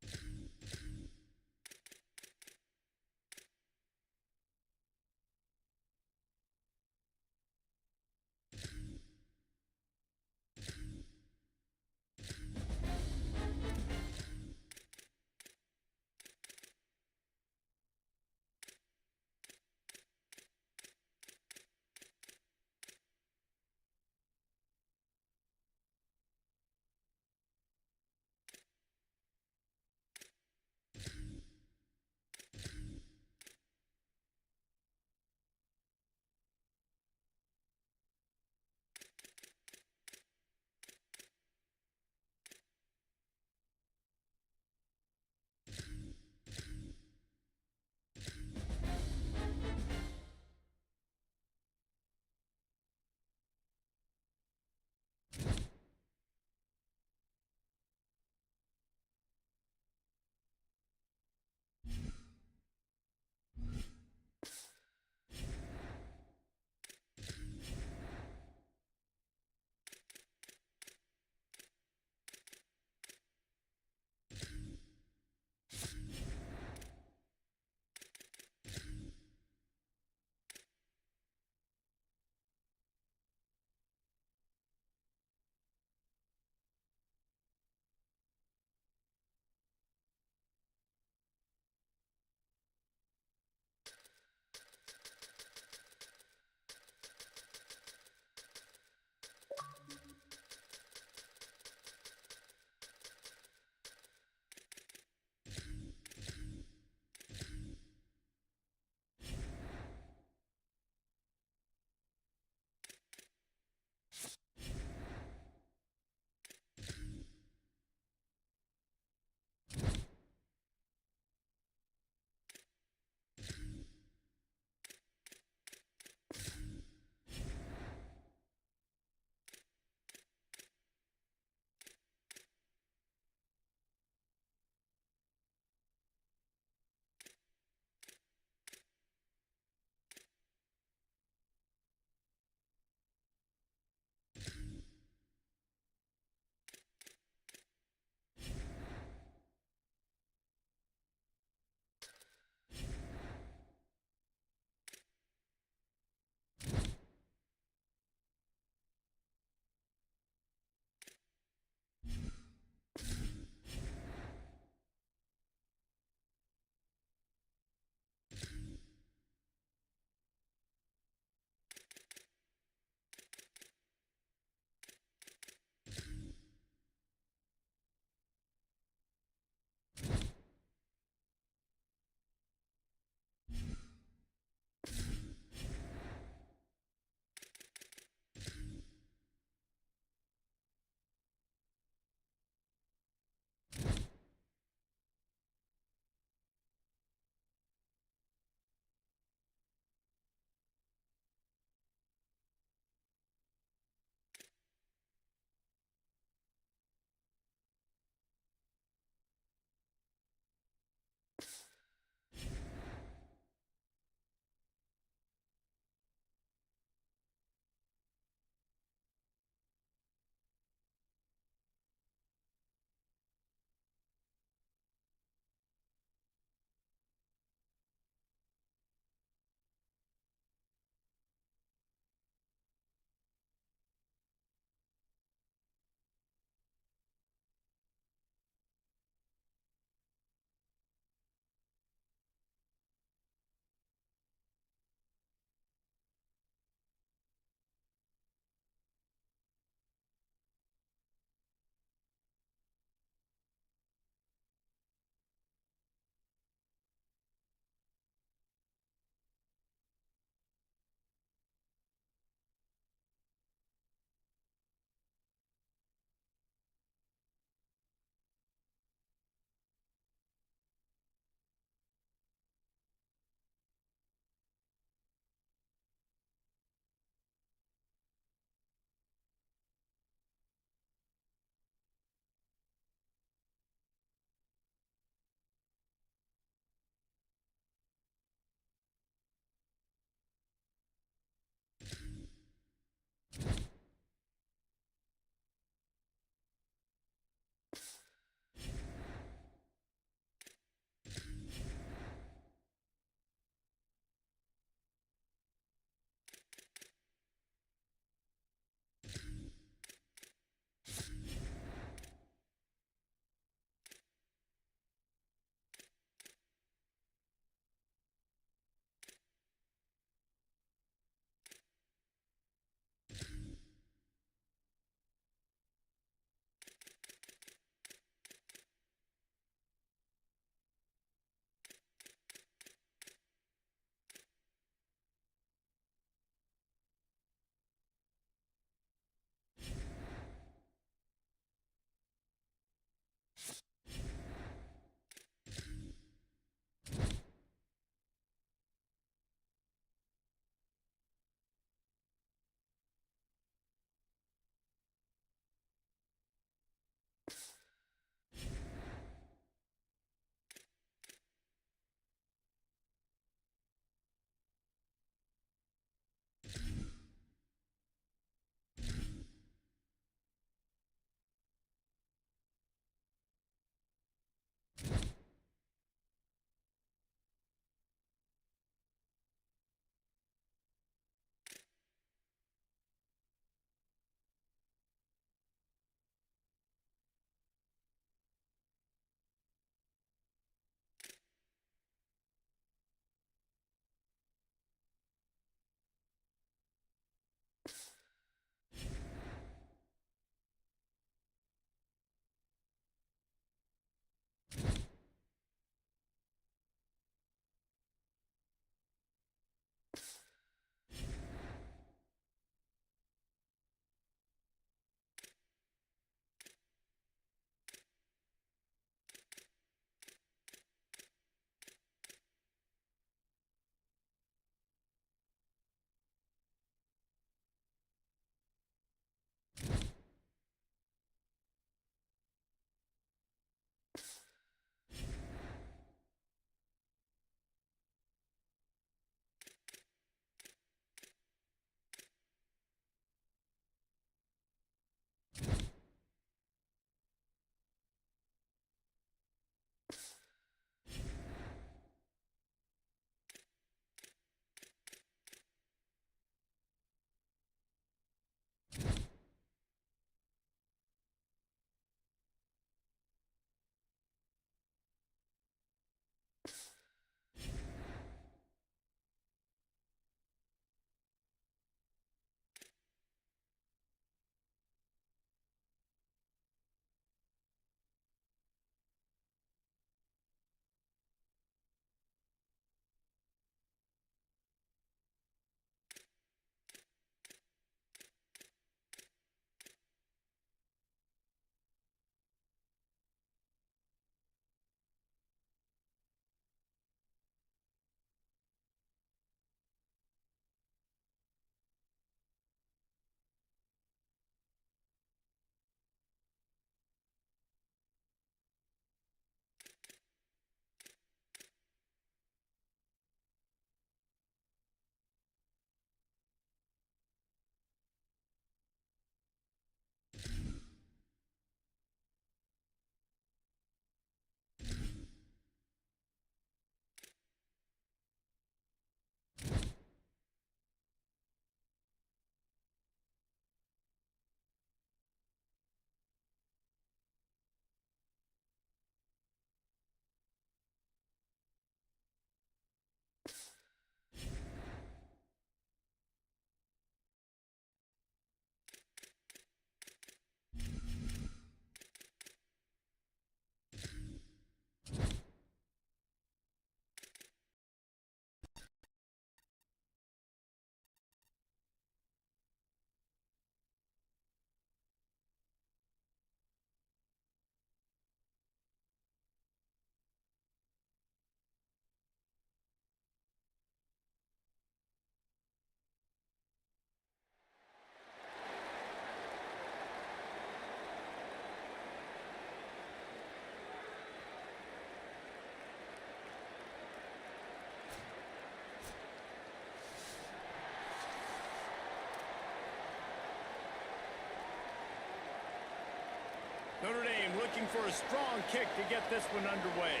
for a strong kick to get this one underway.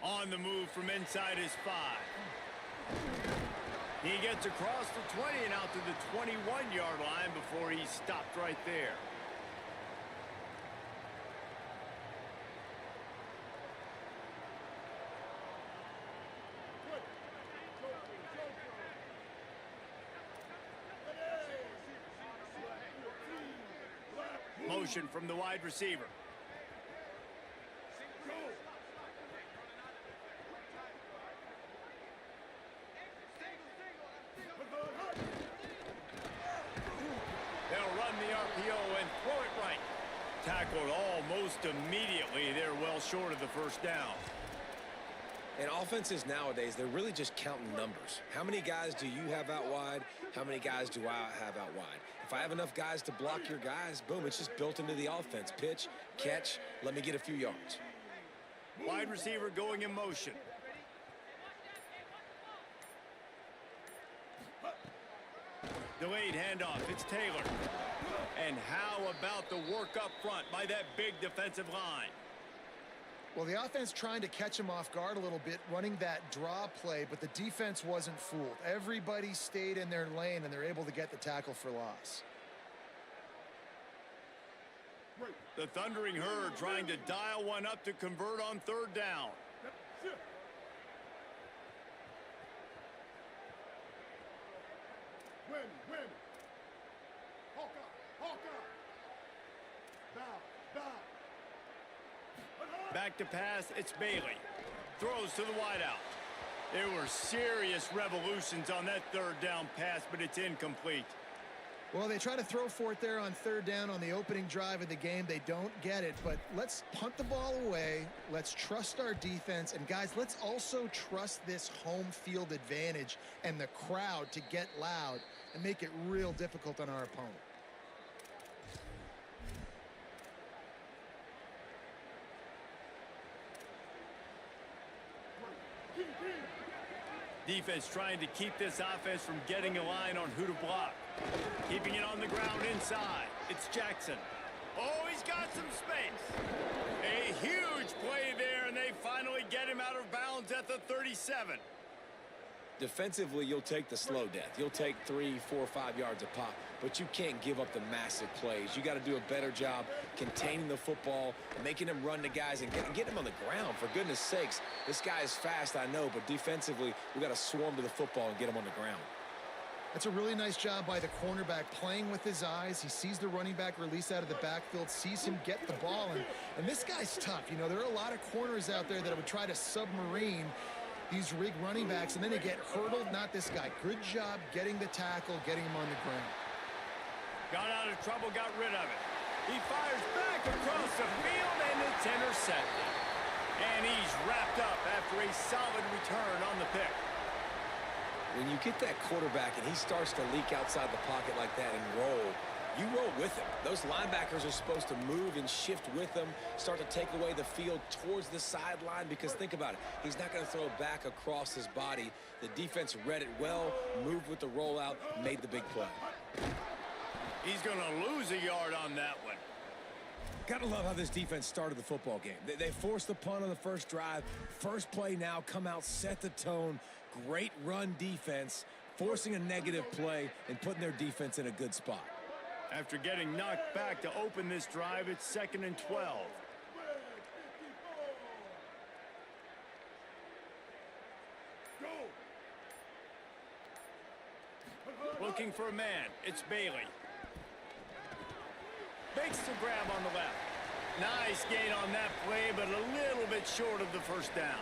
On the move from inside his 5. He gets across the 20 and out to the 21-yard line before he's stopped right there. Motion from the wide receiver. They'll run the RPO and throw it right. Tackled almost immediately. They're well short of the first down. And offenses nowadays, they're really just counting numbers. How many guys do you have out wide? How many guys do I have out wide? If I have enough guys to block your guys, boom, it's just built into the offense. Pitch, catch, let me get a few yards. Wide receiver going in motion. Delayed handoff. It's Taylor. And how about the work up front by that big defensive line? Well, the offense trying to catch him off guard a little bit, running that draw play, but the defense wasn't fooled. Everybody stayed in their lane, and they're able to get the tackle for loss. The Thundering Herd trying to dial one up to convert on third down. Back to pass, it's Bailey. Throws to the wideout. There were serious revolutions on that third down pass, but it's incomplete. Well, they try to throw for it there on third down on the opening drive of the game. They don't get it, but let's punt the ball away. Let's trust our defense. And, guys, let's also trust this home field advantage and the crowd to get loud and make it real difficult on our opponent. Defense trying to keep this offense from getting a line on who to block. Keeping it on the ground inside. It's Jackson. Oh, he's got some space. A huge play there, and they finally get him out of bounds at the 37. Defensively, you'll take the slow death. You'll take 3, 4, 5 yards a pop, but you can't give up the massive plays. You got to do a better job containing the football, making him run to guys, and get him on the ground. For goodness sakes, this guy is fast, I know, but defensively, we got to swarm to the football and get him on the ground. That's a really nice job by the cornerback, playing with his eyes. He sees the running back release out of the backfield, sees him get the ball, and this guy's tough. You know, there are a lot of corners out there that would try to submarine these rig running backs, and then they get hurdled. Not this guy. Good job getting the tackle, getting him on the ground. Got out of trouble, got rid of it. He fires back across the field, and it's intercepted. And he's wrapped up after a solid return on the pick. When you get that quarterback and he starts to leak outside the pocket like that and roll, you roll with him. Those linebackers are supposed to move and shift with him, start to take away the field towards the sideline, because think about it. He's not going to throw back across his body. The defense read it well, moved with the rollout, made the big play. He's going to lose a yard on that one. Gotta love how this defense started the football game. They forced the punt on the first drive. First play now, come out, set the tone. Great run defense, forcing a negative play and putting their defense in a good spot. After getting knocked back to open this drive, it's 2nd and 12. Looking for a man. It's Bailey. Makes the grab on the left. Nice gain on that play, but a little bit short of the first down.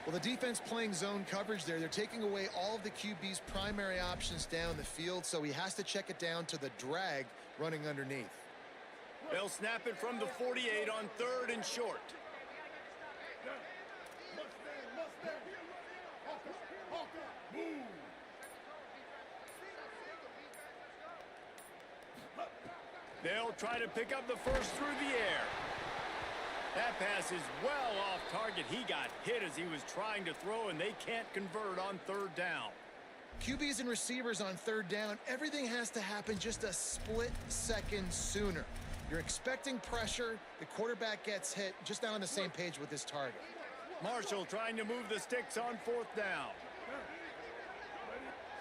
Well, the defense playing zone coverage there. They're taking away all of the QB's primary options down the field, so he has to check it down to the drag running underneath. They'll snap it from the 48 on 3rd and short. They'll try to pick up the first through the air. That pass is well off target. He got hit as he was trying to throw, and they can't convert on third down. QBs and receivers on third down, everything has to happen just a split second sooner. You're expecting pressure, the quarterback gets hit, just not on the same page with his target. Marshall trying to move the sticks on fourth down.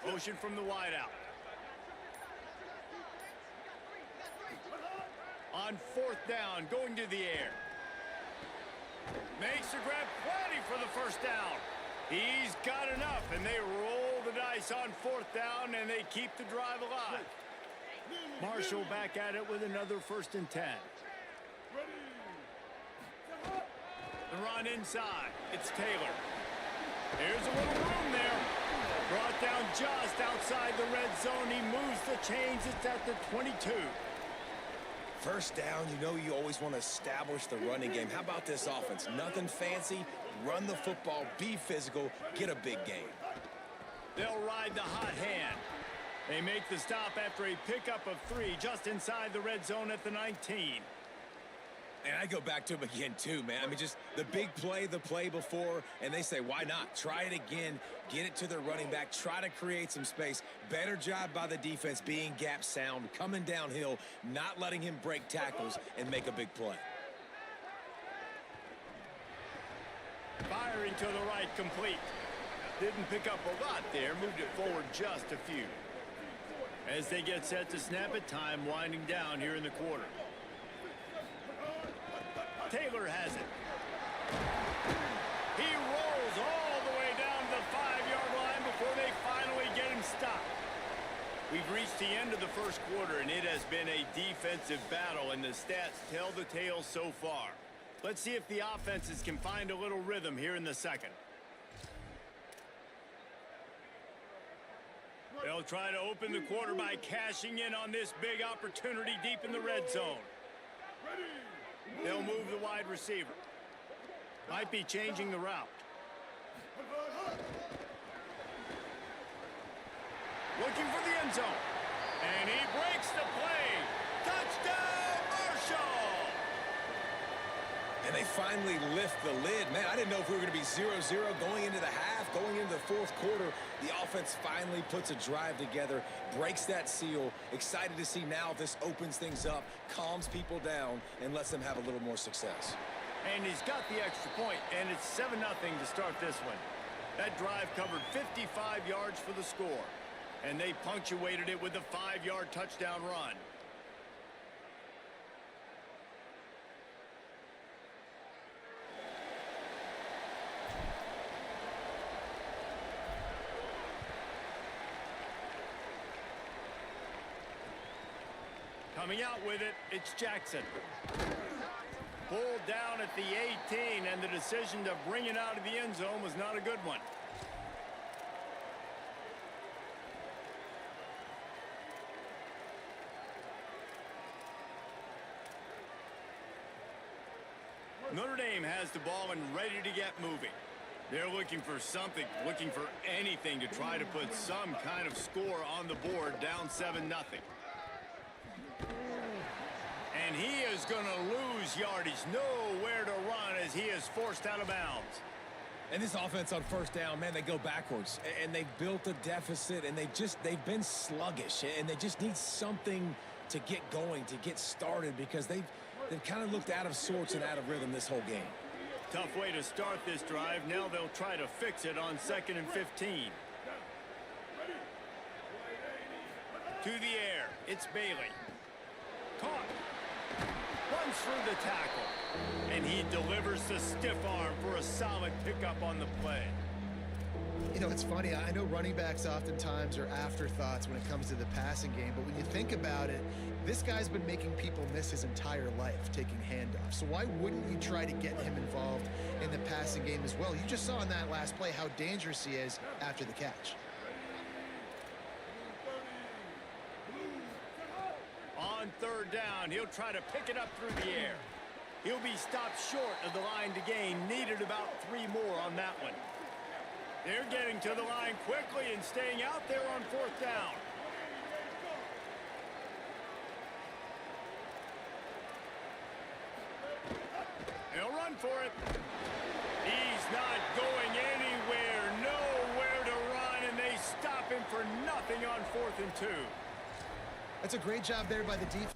Motion from the wideout. On fourth down, going to the air. Makes the grab, plenty for the first down. He's got enough, and they roll the dice on fourth down, and they keep the drive alive. Marshall back at it with another 1st and 10. The run inside. It's Taylor. There's a little room there. Brought down just outside the red zone. He moves the chains. It's at the 22. First down, you know you always want to establish the running game. How about this offense? Nothing fancy. Run the football, be physical, get a big game. They'll ride the hot hand. They make the stop after a pickup of 3 just inside the red zone at the 19. And I go back to him again, too, man. I mean, just the big play, the play before, and they say, why not? Try it again, get it to their running back, try to create some space. Better job by the defense being gap sound, coming downhill, not letting him break tackles and make a big play. Firing to the right, complete. Didn't pick up a lot there, moved it forward just a few. As they get set to snap it, time winding down here in the quarter. Taylor has it. He rolls all the way down to the 5-yard line before they finally get him stopped. We've reached the end of the first quarter, and it has been a defensive battle, and the stats tell the tale so far. Let's see if the offenses can find a little rhythm here in the second. They'll try to open the quarter by cashing in on this big opportunity deep in the red zone. They'll move the wide receiver. Might be changing the route. Looking for the end zone. And he breaks the play. Touchdown, Marshall! And they finally lift the lid. Man, I didn't know if we were going to be 0-0 going into the half, going into the fourth quarter. The offense finally puts a drive together, breaks that seal. Excited to see now if this opens things up, calms people down, and lets them have a little more success. And he's got the extra point, and it's 7-0 to start this one. That drive covered 55 yards for the score, and they punctuated it with a 5-yard touchdown run. Coming out with it, it's Jackson. Pulled down at the 18, and the decision to bring it out of the end zone was not a good one. Notre Dame has the ball and ready to get moving. They're looking for something, looking for anything to try to put some kind of score on the board, down 7-0. And he is going to lose yardage, nowhere to run as he is forced out of bounds. And this offense on first down, man, they go backwards. And they've built a deficit, and they've been sluggish. And they just need something to get going, to get started, because they've kind of looked out of sorts and out of rhythm this whole game. Tough way to start this drive. Now they'll try to fix it on 2nd and 15. To the air, it's Bailey. Caught. Runs through the tackle. And he delivers the stiff arm for a solid pickup on the play. You know, it's funny. I know running backs oftentimes are afterthoughts when it comes to the passing game, but when you think about it, this guy's been making people miss his entire life taking handoffs. So why wouldn't you try to get him involved in the passing game as well? You just saw in that last play how dangerous he is after the catch. On third down, he'll try to pick it up through the air. He'll be stopped short of the line to gain. Needed about 3 more on that one. They're getting to the line quickly and staying out there on fourth down. They'll run for it. He's not going anywhere, nowhere to run, and they stop him for nothing on 4th and 2. That's a great job there by the defense.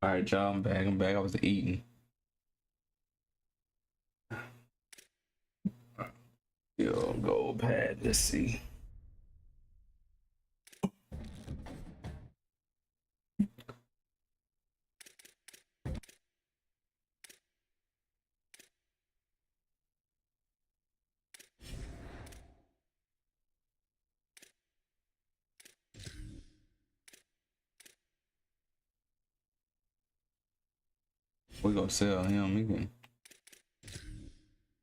All right, y'all, I'm back. I was eating. Yo, go pad. Let's see. We gonna sell him. He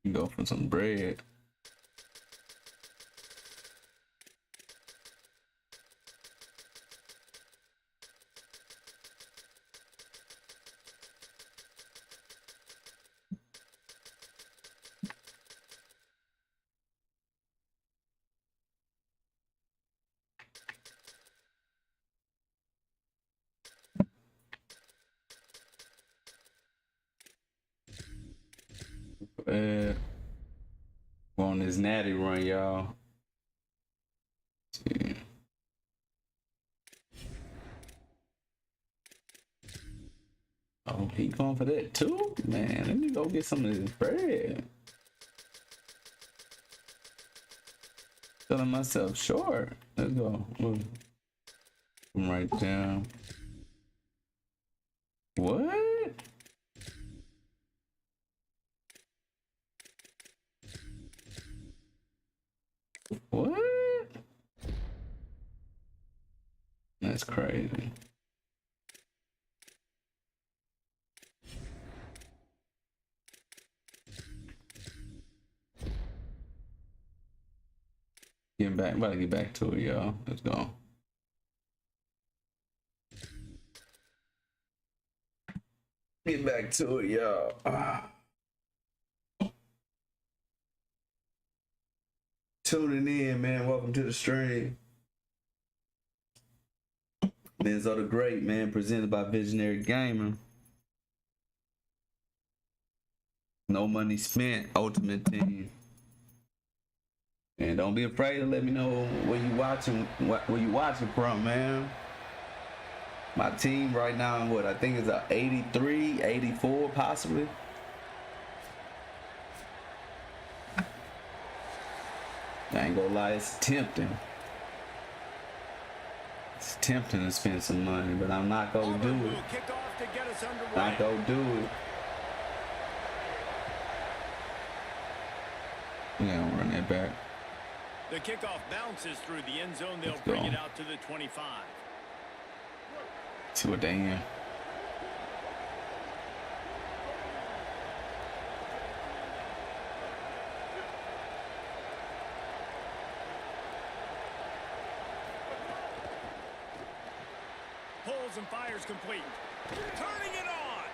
can go for some bread. We're on this natty run, y'all. See. Oh, he going for that too? Man, let me go get some of this bread. Selling myself short. Let's go. Move. Come right down. What? What? That's crazy. Getting back, about to get back to it, y'all. Let's go. Get back to it, y'all. Tuning in, man. Welcome to the stream. Benzo the Great, man, presented by Viisionary Gaming. No money spent, Ultimate Team. And don't be afraid to let me know where you watching from, man. My team right now, what I think is a 83, 84 possibly. I ain't gonna lie, it's tempting. It's tempting to spend some money, but I'm not gonna do it. Not gonna do it. We ain't gonna run that back. The kickoff bounces through the end zone. They'll bring it out to the 25. See what they in. Pulls and fires complete. Turning it on.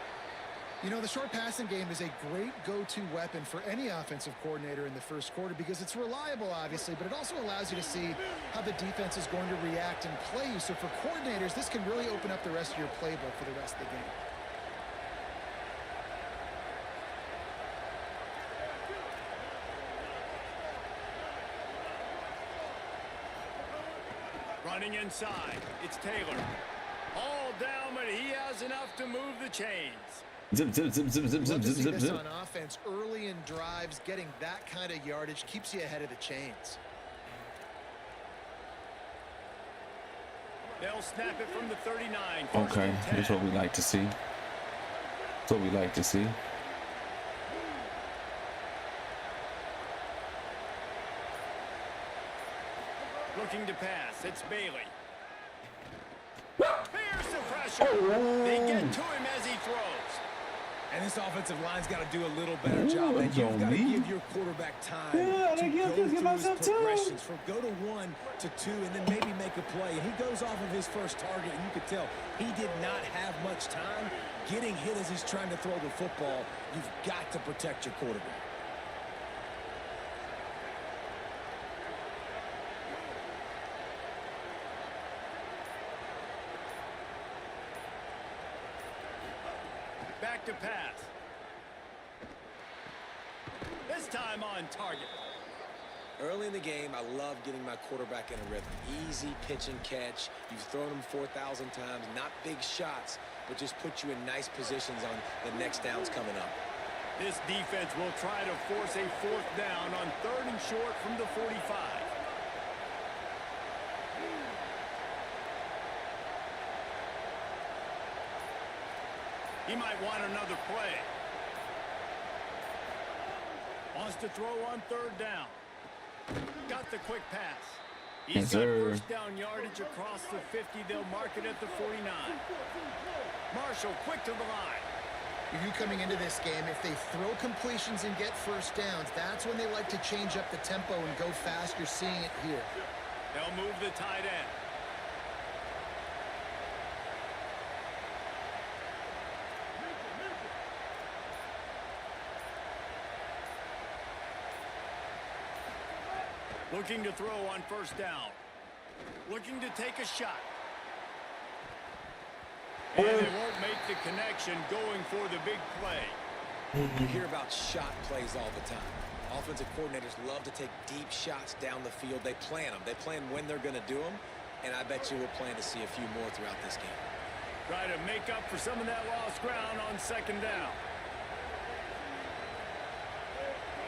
You know, the short passing game is a great go-to weapon for any offensive coordinator in the first quarter because it's reliable, obviously, but it also allows you to see how the defense is going to react and play you. So for coordinators, this can really open up the rest of your playbook for the rest of the game. Running inside, it's Taylor. All down, but he has enough to move the chains. Zip, zip, zip, zip, zip, zip, Love to zip, see zip, this zip. on offense early in drives. Getting that kind of yardage keeps you ahead of the chains. They'll snap it from the 39. Okay, that's what we like to see. That's what we like to see. Looking to pass, it's Bailey. Here's the pressure. They get to him as he throws. And this offensive line's got to do a little better job. And you've got to give your quarterback time to go through his progressions from go to 1 to 2 and then maybe make a play. And he goes off of his first target, and you could tell he did not have much time getting hit as he's trying to throw the football. You've got to protect your quarterback. Back to pass. This time on target. Early in the game, I love getting my quarterback in a rhythm. Easy pitch and catch. You've thrown him 4,000 times. Not big shots, but just put you in nice positions on the next downs coming up. This defense will try to force a 4th down on 3rd and short from the 45. He might want another play. Wants to throw on 3rd down. Got the quick pass. He's got first down yardage across the 50. They'll mark it at the 49. Marshall quick to the line. You coming into this game, if they throw completions and get first downs, that's when they like to change up the tempo and go fast. You're seeing it here. They'll move the tight end. Looking to throw on 1st down. Looking to take a shot. And they won't make the connection, going for the big play. You hear about shot plays all the time. Offensive coordinators love to take deep shots down the field. They plan them. They plan when they're going to do them. And I bet you we'll plan to see a few more throughout this game. Try to make up for some of that lost ground on 2nd down.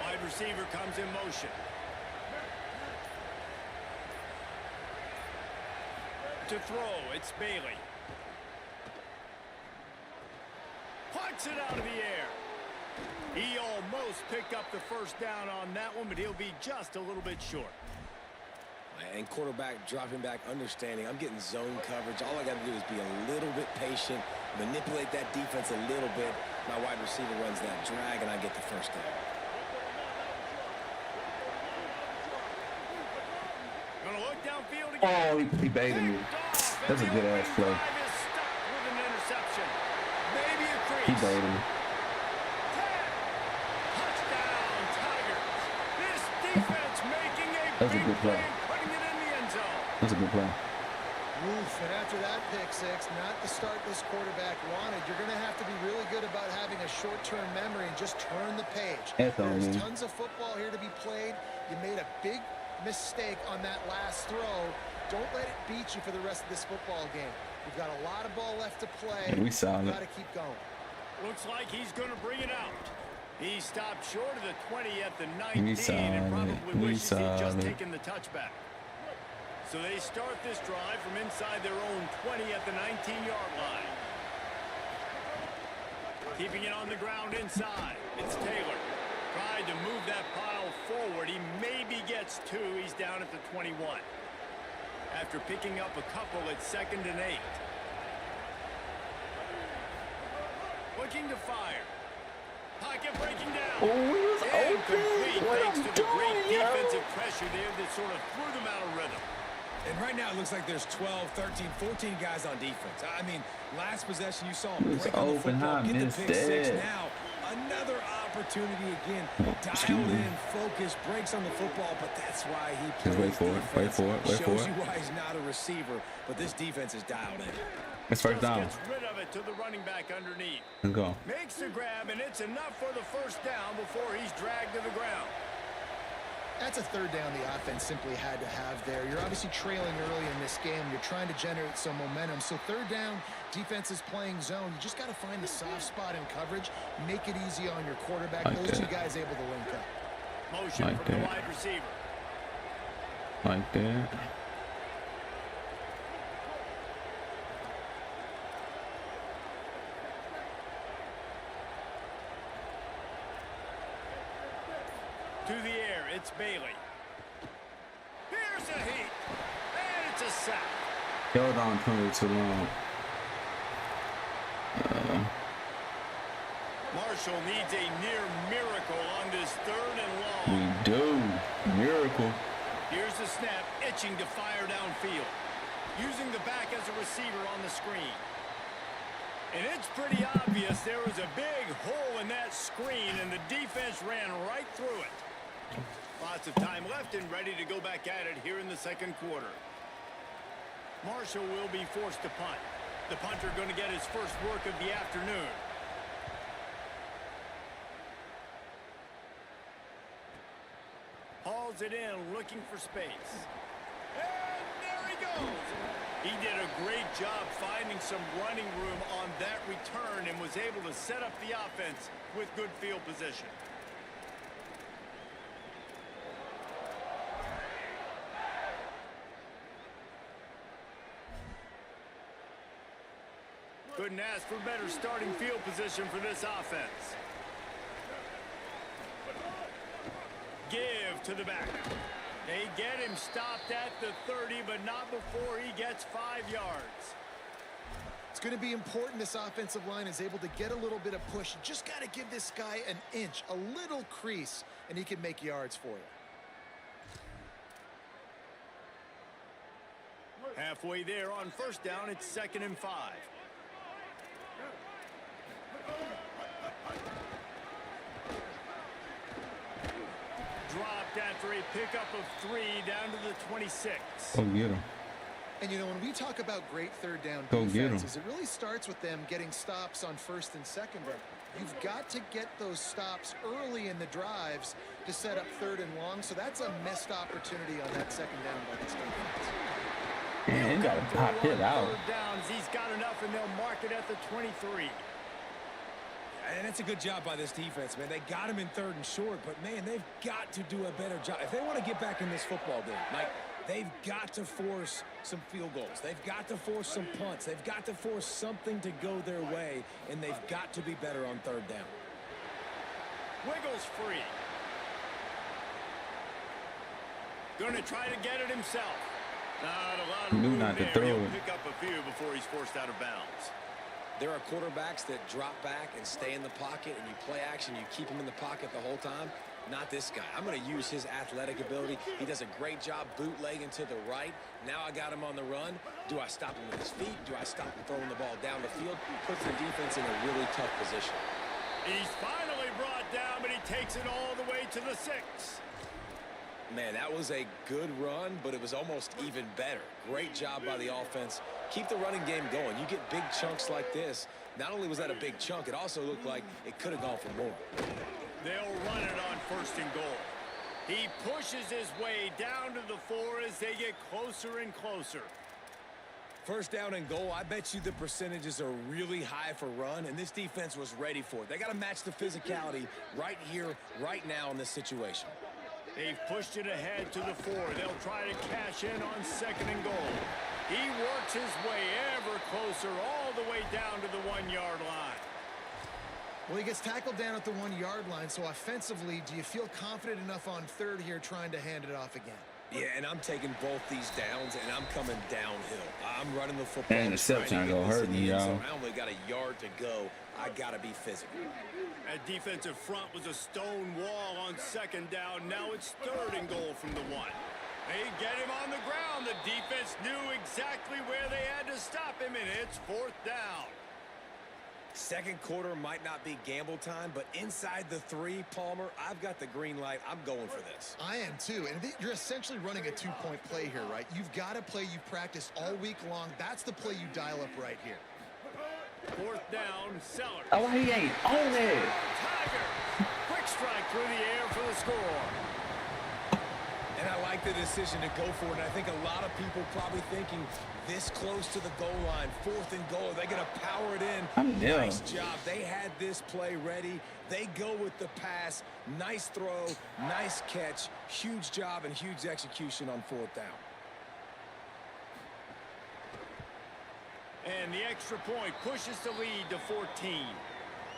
Wide receiver comes in motion. To throw, it's Bailey. Plucks it out of the air. He almost picked up the 1st down on that one, but he'll be just a little bit short. And quarterback dropping back, understanding I'm getting zone coverage. All I got to do is be a little bit patient, manipulate that defense a little bit. My wide receiver runs that drag, and I get the 1st down. Gonna look downfield again. Oh, he baited me. That's a good ass play. He baited me. Touchdown, Tigers. This defense making a That's a big good play. putting it in the end zone. That's a good play. Oof, and after that pick six, not the start this quarterback wanted. You're going to have to be really good about having a short-term memory and just turn the page. There's tons of football here to be played. You made a big mistake on that last throw. Don't let it beat you for the rest of this football game. We've got a lot of ball left to play. We saw it. Got to keep going. Looks like he's going to bring it out. He stopped short of the 20 at the 19 and probably wishes he'd just taken the touchback. So they start this drive from inside their own 20 at the 19-yard line. Keeping it on the ground inside. It's Taylor. Tried to move that pile forward. He maybe gets 2. He's down at the 21. After picking up a couple at 2nd and 8. Looking to fire. Pocket breaking down. Oh, he was open. What thanks I'm to the great doing, yo. defensive pressure there that sort of threw them out of rhythm. And right now it looks like there's 12, 13, 14 guys on defense. I mean, last possession you saw him break on the football, get the pick six. Now another opportunity again. Dialed in, focused, breaks on the football, but that's why he plays wait for it, wait for it, wait for it. Shows you why he's not a receiver, but this defense is dialed in. It's 1st down. Gets rid of it to the running back underneath. Let's go. Makes the grab, and it's enough for the 1st down before he's dragged to the ground. That's a third down the offense simply had to have there. You're obviously trailing early in this game. You're trying to generate some momentum. So third down, defense is playing zone. You just got to find the soft spot in coverage, make it easy on your quarterback. Like Those that. two guys able to link up. Motion Like from the that. wide receiver. Like that. To the air, it's Bailey. Here's a heat. And it's a sack. Held on too long. Marshall needs a near miracle on this third and long. We do. Miracle. Here's the snap, itching to fire downfield. Using the back as a receiver on the screen. And it's pretty obvious there was a big hole in that screen, and the defense ran right through it. Lots of time left and ready to go back at it here in the second quarter. Marshall will be forced to punt. The punter going to get his first work of the afternoon. Hauls it in, looking for space. And there he goes. He did a great job finding some running room on that return and was able to set up the offense with good field position. Couldn't ask for better starting field position for this offense. Give to the back. They get him stopped at the 30, but not before he gets 5 yards. It's going to be important this offensive line is able to get a little bit of push. Just got to give this guy an inch, a little crease, and he can make yards for you. Halfway there on first down, it's 2nd and 5. Dropped after a pickup of 3 down to the 26. Go get him. And, you know, when we talk about great third down Go get 'em. defenses, it really starts with them getting stops on first and second down. You've got to get those stops early in the drives to set up third and long. So that's a missed opportunity on that second down by this defense. Man, he got to pop it out. Third downs, he's got enough, and they'll mark it at the 23. And it's a good job by this defense, man. They got him in 3rd and short, but, man, they've got to do a better job. If they want to get back in this football game, like, they've got to force some field goals. They've got to force some punts. They've got to force something to go their way, and they've got to be better on 3rd down. Wiggles free. Going to try to get it himself. Not a lot of Knew room not to there. throw He'll it. pick up a few before he's forced out of bounds. There are quarterbacks that drop back and stay in the pocket, and you play action, you keep him in the pocket the whole time. Not this guy. I'm going to use his athletic ability. He does a great job bootlegging to the right. Now I got him on the run. Do I stop him with his feet? Do I stop him throwing the ball down the field? Puts the defense in a really tough position. He's finally brought down, but he takes it all the way to the 6. Man, that was a good run, but it was almost even better. Great job by the offense. Keep the running game going. You get big chunks like this. Not only was that a big chunk, it also looked like it could have gone for more. They'll run it on 1st and goal. He pushes his way down to the 4 as they get closer and closer. 1st down and goal, I bet you the percentages are really high for run, and this defense was ready for it. They got to match the physicality right here, right now in this situation. They've pushed it ahead to the 4. They'll try to cash in on 2nd and goal. He works his way ever closer all the way down to the 1-yard line. Well, he gets tackled down at the 1-yard line. So offensively, do you feel confident enough on 3rd here trying to hand it off again? Yeah, and I'm taking both these downs, and I'm coming downhill. I'm running the football. And interception ain't gonna hurt me, y'all. I only got a yard to go. I got to be physical. That defensive front was a stone wall on 2nd down. Now it's 3rd and goal from the 1. They get him on the ground. The defense knew exactly where they had to stop him, and it's 4th down. Second quarter might not be gamble time, but inside the 3, Palmer, I've got the green light. I'm going for this. I am too. And you're essentially running a 2-point play here, right? You've got a play you've practiced all week long. That's the play you dial up right here. 4th down, Sellers. Oh, he ain't on it. Tiger. Quick strike through the air for the score. like the decision to go for it. And I think a lot of people probably thinking this close to the goal line, 4th and goal, they're going to power it in. Nice job. They had this play ready. They go with the pass. Nice throw, nice catch. Huge job and huge execution on 4th down. And the extra point pushes the lead to 14.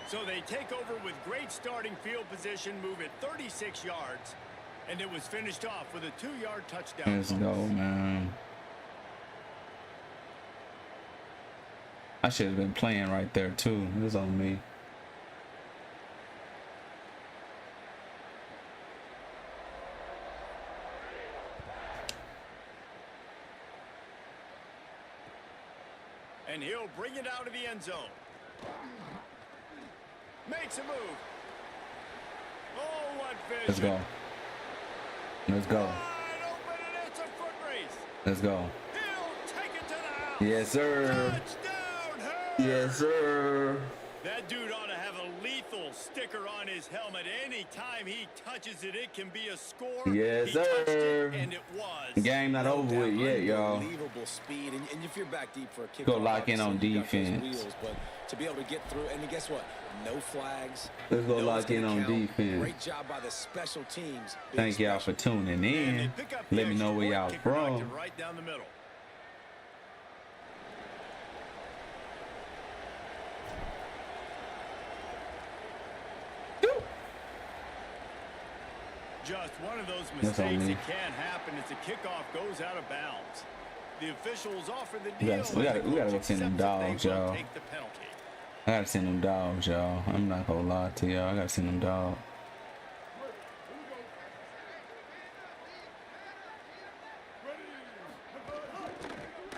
So they take over with great starting field position, move it 36 yards, and it was finished off with a 2-yard touchdown. Let's go, man. I should have been playing right there too. It was on me. And he'll bring it out of the end zone. Makes a move. Oh, what vision. Let's go. Let's go. Wide open, and it's a foot race. Let's go. He'll take it to the house. Yes, sir. Touchdown, Hurd. Yes, sir. That dude ought to have a lethal sticker on his helmet. Anytime he touches it, it can be a score. Yes, he touched sir. it, and it was. Game not over with yet, y'all. Unbelievable speed, and if you're back deep for a kick, Go lock in on defense. Wheels, but to be able to get through, and guess what? No flags. Let's go No lock in on defense. Great job by the special teams. Thank y'all for tuning in. Let me know where y'all from. Right down the middle. Just one of those mistakes that can happen as the kickoff goes out of bounds. The officials offer the deal. We gotta go send them dogs, y'all. Take the penalty. I gotta send them dogs, y'all. I'm not gonna lie to y'all. I gotta send them dogs.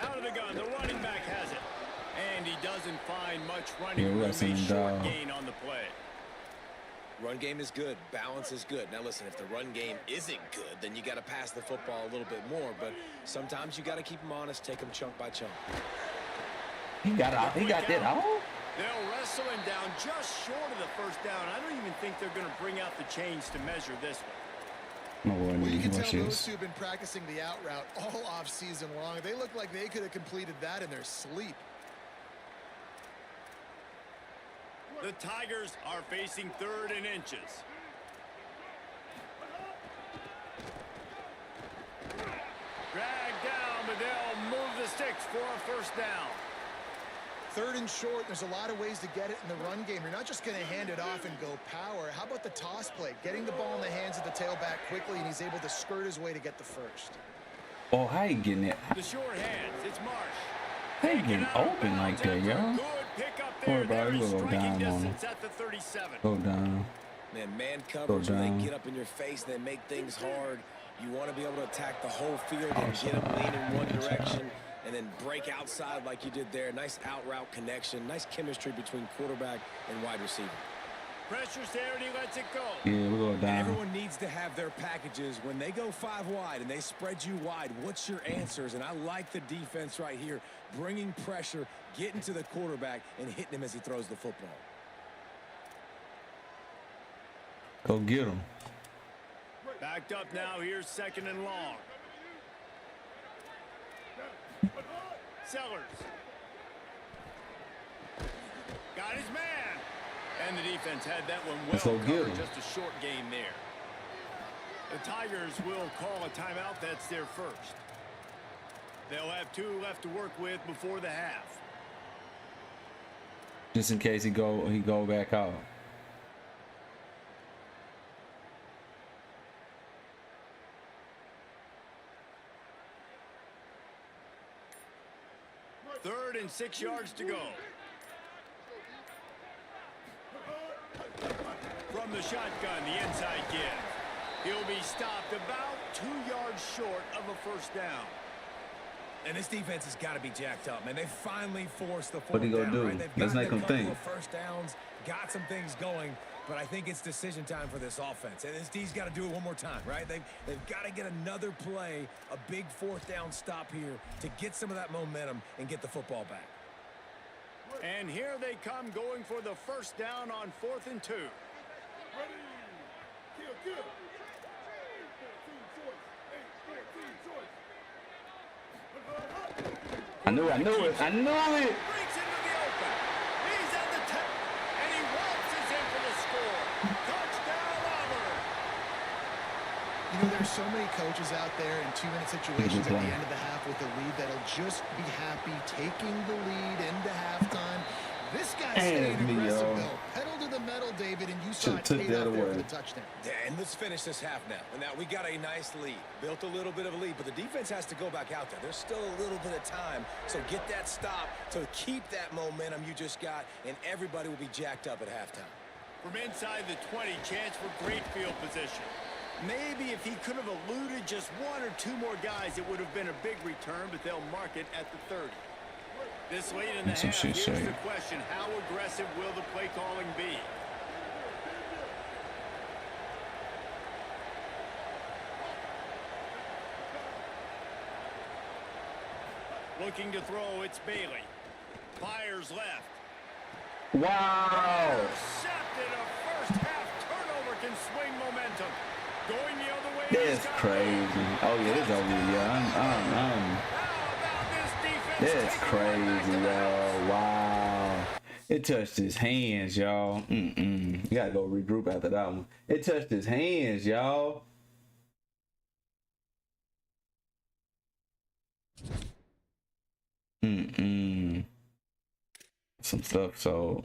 Out of the gun, the running back has it. And he doesn't find much running Yeah, we gotta room. send A them short dogs. gain on the play. Run game is good. Balance is good. Now, listen, if the run game isn't good, then you got to pass the football a little bit more. But sometimes you got to keep them honest, take them chunk by chunk. He got that out. They'll wrestle him down just short of the first down. I don't even think they're going to bring out the chains to measure this one. Well, you can tell those two have been practicing the out route all off season long. They look like they could have completed that in their sleep. The Tigers are facing 3rd and inches. Dragged down, but they'll move the sticks for a first down. 3rd and short, there's a lot of ways to get it in the run game. You're not just going to hand it off and go power. How about the toss play? Getting the ball in the hands of the tailback quickly, and he's able to skirt his way to get the first. Oh, how you getting it? The short hands, it's Marsh. How you getting open like that, y'all? Good pick up there. Bro, you go down on him. At the 37. Go down. Man coverage, when they get up in your face, they make things hard. You want to be able to attack the whole field and get them lean in one direction and then break outside like you did there. Nice out route connection, nice chemistry between quarterback and wide receiver. Pressure's there and he lets it go. Yeah, we're going down. Everyone needs to have their packages. When they go 5 wide and they spread you wide, what's your answers? And I like the defense right here, bringing pressure, getting to the quarterback, and hitting him as he throws the football. Go get him. Backed up now, here's 2nd and long. Sellers. Got his man. And the defense had that one well covered, just a short game there. The Tigers will call a timeout. That's their first. They'll have 2 left to work with before the half. Just in case he go back out. Third and 6 yards to go. From the shotgun, the inside give. He'll be stopped about 2 yards short of a first down. And this defense has got to be jacked up, man. They finally forced the 4th What he gonna down, do? right? They've Let's gotten make him a couple think. of first downs, got some things going, but I think it's decision time for this offense. And this D's got to do it one more time, right? They've got to get another play, a big 4th down stop here to get some of that momentum and get the football back. And here they come going for the first down on 4th and 2. I knew it. Breaks into the open. He's at the 10. And he waltzes in for the score. Touchdown, Auburn. You know, there's so many coaches out there in 2-minute situations at the end of the half with a lead that'll just be happy taking the lead into halftime. This guy's staying aggressive, though. Pedal to the metal, David, and you saw it paid out there for the touchdown. Yeah, and let's finish this half now. And now we got a nice lead. Built a little bit of a lead, but the defense has to go back out there. There's still a little bit of time. So get that stop to keep that momentum you just got, and everybody will be jacked up at halftime. From inside the 20, chance for great field position. Maybe if he could have eluded just one or two more guys, it would have been a big return, but they'll mark it at the 30. This late in the half, here's the question: how aggressive will the play calling be? Looking to throw, it's Bailey. Fires left. Wow. Intercepted. A first half turnover can swing momentum. Going the other way. That's crazy. Oh yeah, it's over. Yeah, that's crazy, y'all. Wow. It touched his hands, y'all. You gotta go regroup after that one. It touched his hands, y'all. Some stuff, so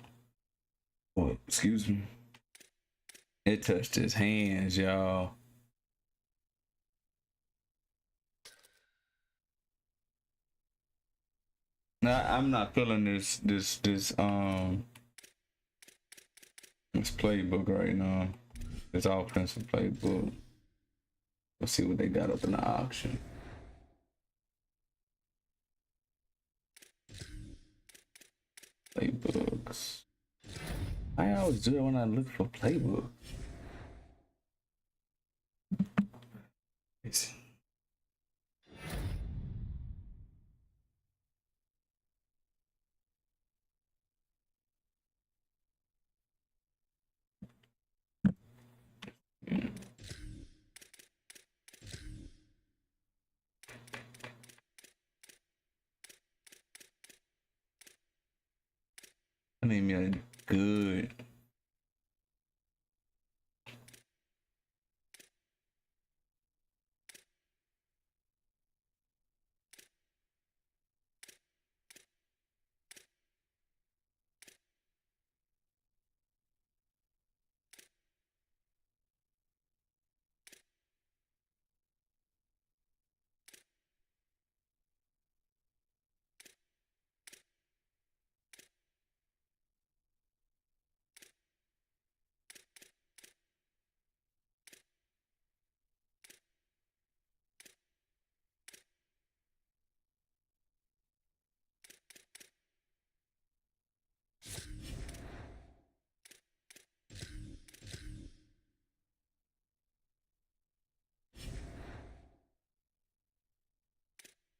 oh, excuse me. It touched his hands, y'all. Now I'm not feeling this playbook right now. This offensive playbook. Let's see what they got up in the auction. Playbooks. I always do it when I look for playbooks. Let's see. I need me a good.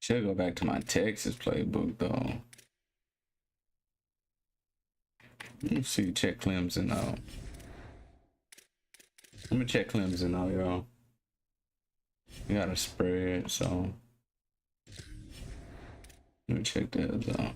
Should go back to my Texas playbook though. Let me see, check Clemson out. Let me check Clemson out, y'all. We got a spread, so let me check that out.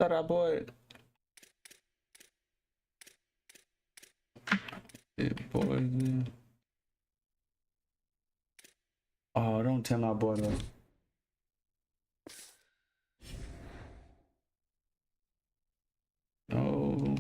Shut up, boy. Yeah, boy. Oh, don't tell my boy though. No.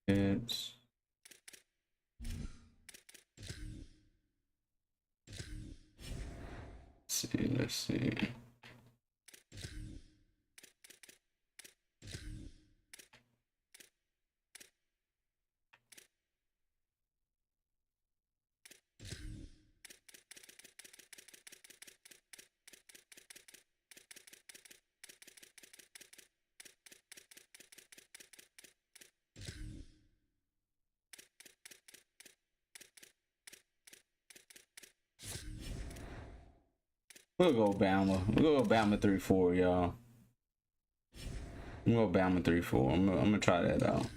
It's let's see. We'll go Bama. We'll go Bama 3-4, y'all. We'll go Bama 3-4. I'm gonna try that out.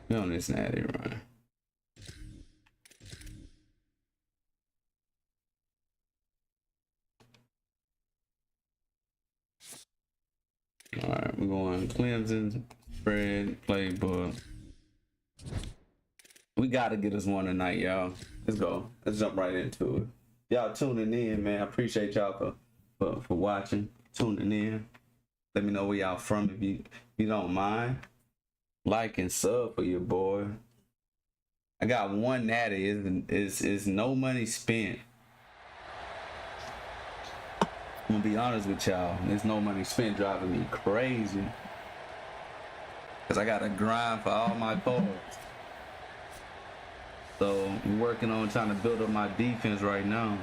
We on this natty run. All right, we're going Clemson spread playbook. We gotta get us one tonight, y'all. Let's go. Let's jump right into it. Y'all tuning in, man. I appreciate y'all for watching, tuning in. Let me know where y'all from if you don't mind. Like and sub for your boy. I got one natty. Is no money spent. I'm gonna be honest with y'all. There's no money spent driving me crazy. Cause I gotta grind for all my cards. So I'm working on trying to build up my defense right now.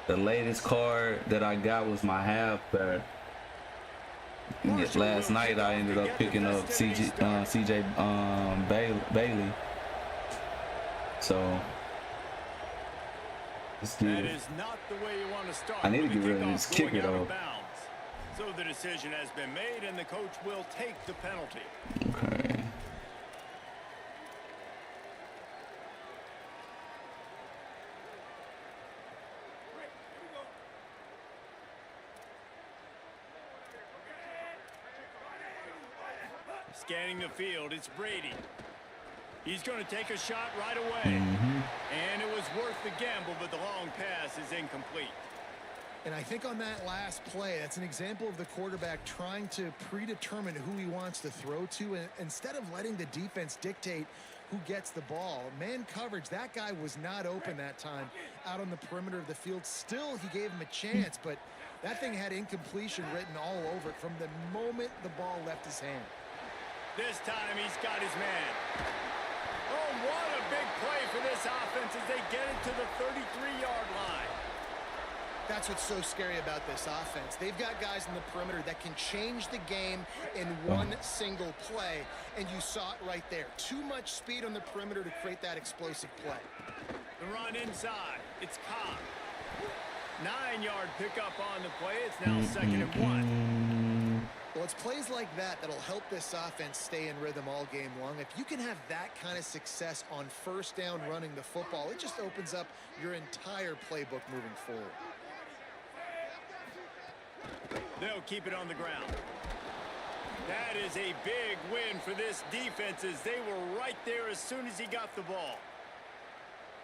The latest card that I got was my halfback. Last night I ended up picking up CJ Bailey. So that is not the way you want to start. I need to get rid of this kicker though. So the decision has been made and the coach will take the penalty. Okay. Scanning the field, it's Brady. He's going to take a shot right away. And it was worth the gamble, but the long pass is incomplete. And I think on that last play, that's an example of the quarterback trying to predetermine who he wants to throw to, and instead of letting the defense dictate who gets the ball. Man coverage, that guy was not open that time out on the perimeter of the field. Still, he gave him a chance, but that thing had incompletion written all over it from the moment the ball left his hand. This time he's got his man. Oh, what a big play for this offense as they get it to the 33-yard line. That's what's so scary about this offense. They've got guys in the perimeter that can change the game in one single play, and you saw it right there. Too much speed on the perimeter to create that explosive play. The run inside. It's Cobb. 9-yard pickup on the play. It's now 2nd and 1. Well, it's plays like that that'll help this offense stay in rhythm all game long. If you can have that kind of success on first down running the football, it just opens up your entire playbook moving forward. They'll keep it on the ground. That is a big win for this defense as they were right there as soon as he got the ball.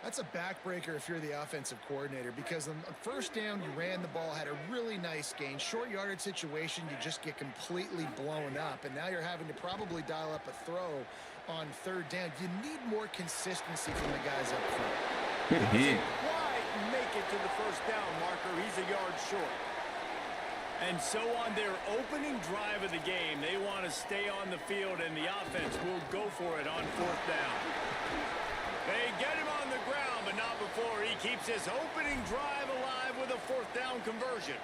That's a backbreaker if you're the offensive coordinator, because on first down, you ran the ball, had a really nice gain. Short yardage situation, you just get completely blown up, and now you're having to probably dial up a throw on third down. You need more consistency from the guys up front. Good hit. Quite make it to the first down marker. He's a yard short. And so on their opening drive of the game, they want to stay on the field, and the offense will go for it on fourth down. They get him on the ground, but not before he keeps his opening drive alive with a fourth down conversion.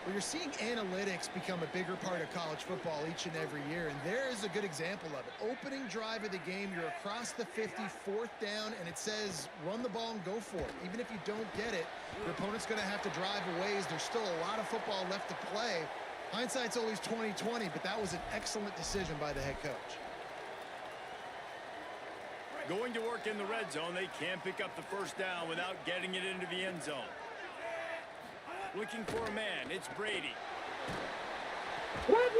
Well, you're seeing analytics become a bigger part of college football each and every year, and there is a good example of it. Opening drive of the game, you're across the 50, fourth down, and it says run the ball and go for it. Even if you don't get it, your opponent's going to have to drive a ways. There's still a lot of football left to play. Hindsight's always 20/20, but that was an excellent decision by the head coach. Going to work in the red zone, they can't pick up the first down without getting it into the end zone. Looking for a man, it's Brady. What?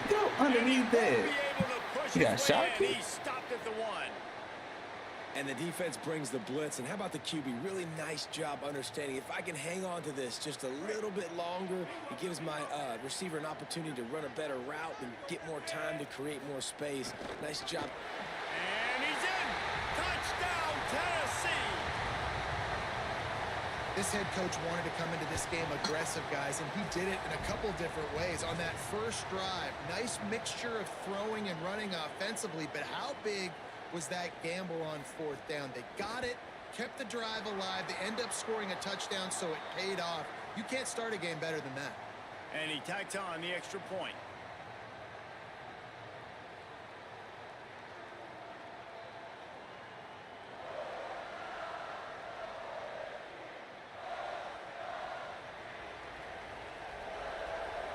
Go underneath that. Be able to push You got his shot way in. kick? He stopped at the 1. And the defense brings the blitz. And how about the QB? Really nice job understanding. If I can hang on to this just a little bit longer, it gives my receiver an opportunity to run a better route and get more time to create more space. Nice job. And he's in. Touchdown, Tennessee. This head coach wanted to come into this game aggressive, guys, and he did it in a couple different ways. On that first drive, nice mixture of throwing and running offensively, but how big was that gamble on 4th down? They got it, kept the drive alive. They end up scoring a touchdown, so it paid off. You can't start a game better than that. And he tacked on the extra point.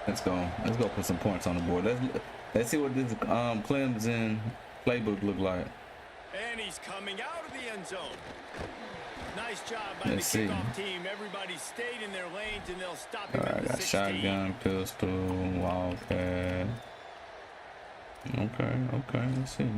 Let's go. Let's go put some points on the board. Let's see what this Clemson playbook look like. And he's coming out of the end zone. Nice job by Let's the see. kickoff team. Everybody stayed in their lanes, and they'll stop him All right, at the got 16. shotgun, pistol, wildcat. Okay. Let's see.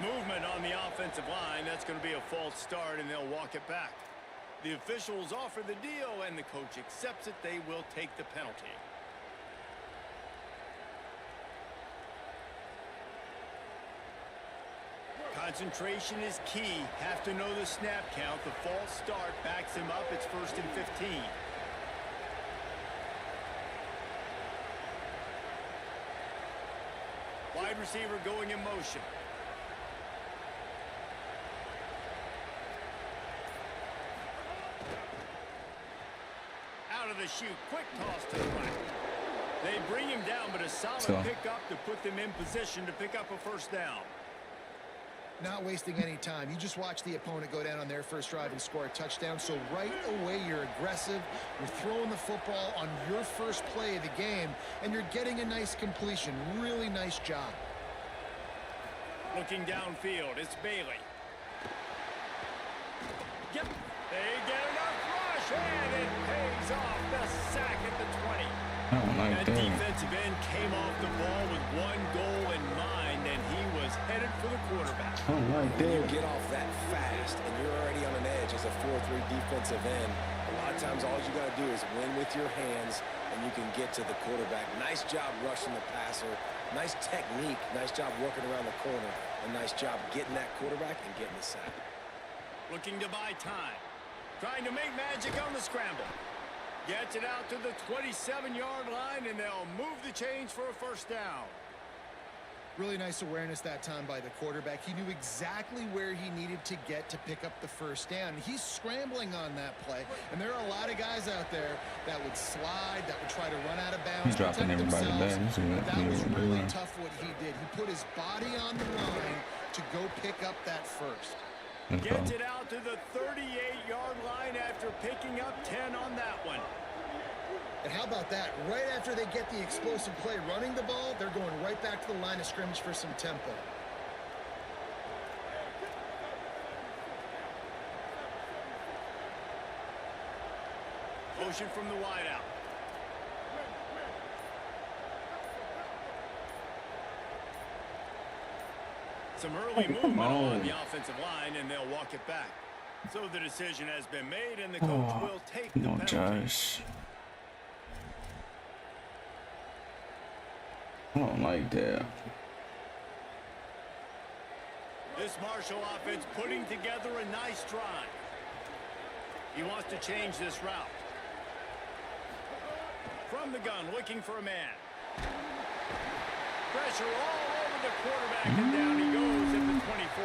Movement on the offensive line. That's going to be a false start, and they'll walk it back. The officials offer the deal, and the coach accepts it. They will take the penalty. Concentration is key. Have to know the snap count. The false start backs him up. It's 1st and 15. Wide receiver going in motion. Out of the chute, quick toss to the right. They bring him down, but a solid pickup to put them in position to pick up a 1st down. Not wasting any time. You just watch the opponent go down on their first drive and score a touchdown. So right away, you're aggressive. You're throwing the football on your first play of the game, and you're getting a nice completion. Really nice job. Looking downfield, it's Bailey. Yep, they get enough rush, and it pays off. The sack at the 20. I don't like That defensive end came off the ball with 1 goal in mind, and he was headed for the quarterback. I don't like When you that. get off that fast and you're already on an edge as a 4-3 defensive end, a lot of times all you got to do is win with your hands, and you can get to the quarterback. Nice job rushing the passer. Nice technique. Nice job working around the corner. A nice job getting that quarterback and getting the sack. Looking to buy time. Trying to make magic on the scramble. Gets it out to the 27-yard line, and they'll move the chains for a 1st down. Really nice awareness that time by the quarterback. He knew exactly where he needed to get to pick up the 1st down. He's scrambling on that play, and there are a lot of guys out there that would slide, that would try to run out of bounds. He's dropping protect everybody themselves, back. but that was really tough what he did. He put his body on the line to go pick up that 1st. Gets it out to the 38-yard line after picking up 10 on that one. And how about that? Right after they get the explosive play running the ball, they're going right back to the line of scrimmage for some tempo. Motion from the wideout. Some early movement on the offensive line, and they'll walk it back. So the decision has been made, and the coach will take the penalty. Josh. I don't like that. This Marshall offense putting together a nice drive. He wants to change this route. From the gun, looking for a man. Pressure all over the quarterback, and down he goes at the 24.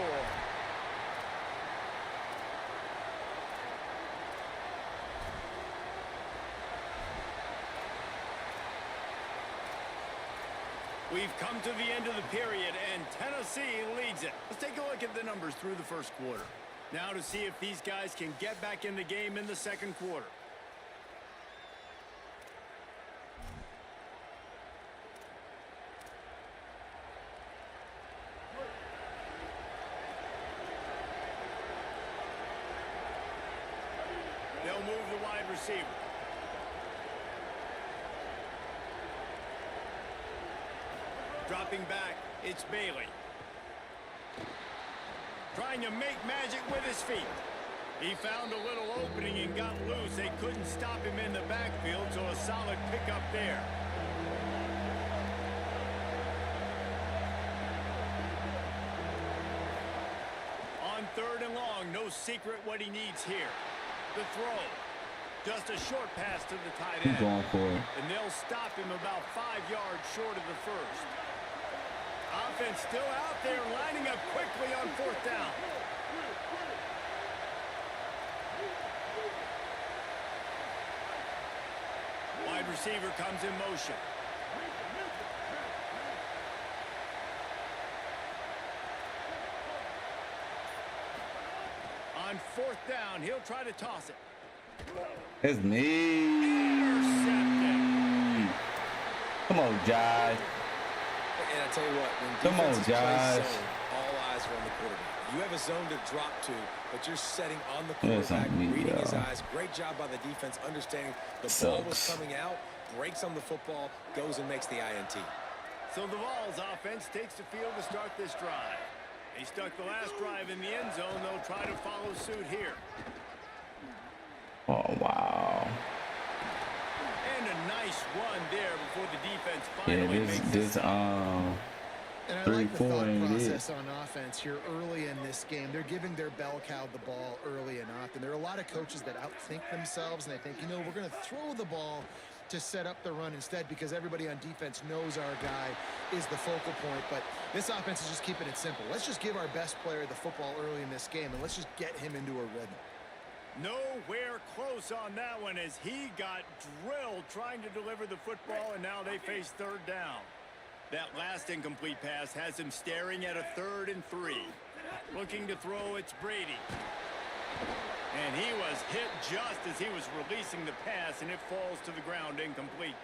We've come to the end of the period, and Tennessee leads it. Let's take a look at the numbers through the 1st quarter. Now to see if these guys can get back in the game in the 2nd quarter. receiver. Dropping back, it's Bailey. Trying to make magic with his feet. He found a little opening and got loose. They couldn't stop him in the backfield, so a solid pickup there. On 3rd and long, no secret what he needs here. The throw. Just a short pass to the tight end. Going for it. And they'll stop him about 5 yards short of the first. Offense still out there, lining up quickly on 4th down. Wide receiver comes in motion. On 4th down, he'll try to toss it. It's me. Intercepted. Come on, Josh. And I tell you what, when Come on, defenses play Josh. zone, all eyes are on the quarterback. You have a zone to drop to, but you're setting on the Yes, quarterback, on me, reading his y'all. eyes. Great job by the defense, understanding the ball was Sucks. coming out, breaks on the football, goes and makes the INT. So the Vols offense takes the field to start this drive. They stuck the last drive in the end zone. They'll try to follow suit here. Oh, wow. And a nice run there before the defense Yeah, finally makes this And I 3, like the 4 thought ain't it. process on offense here early in this game. They're giving their bell cow the ball early and often. There are a lot of coaches that outthink themselves, and they think, you know, we're going to throw the ball to set up the run instead because everybody on defense knows our guy is the focal point. But this offense is just keeping it simple. Let's just give our best player the football early in this game, and let's just get him into a rhythm. Nowhere close on that one as he got drilled trying to deliver the football, and now they face 3rd down. That last incomplete pass has him staring at a 3rd and 3. Looking to throw, it's Brady. And he was hit just as he was releasing the pass, and it falls to the ground incomplete.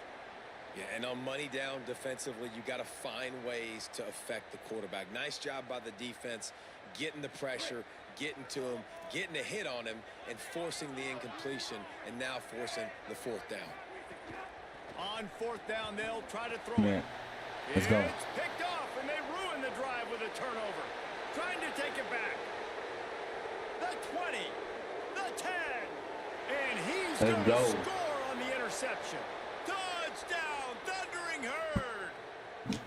Yeah, and on money down defensively, you got to find ways to affect the quarterback. Nice job by the defense, getting the pressure, getting to him, getting a hit on him, and forcing the incompletion, and now forcing the 4th down. On 4th down, they'll try to throw Yeah. it. Let's go. It's picked off, and they ruin the drive with a turnover. Trying to take it back. The 20, the 10, and he's Let's going go. to score on the interception. Touchdown, Thundering Herd.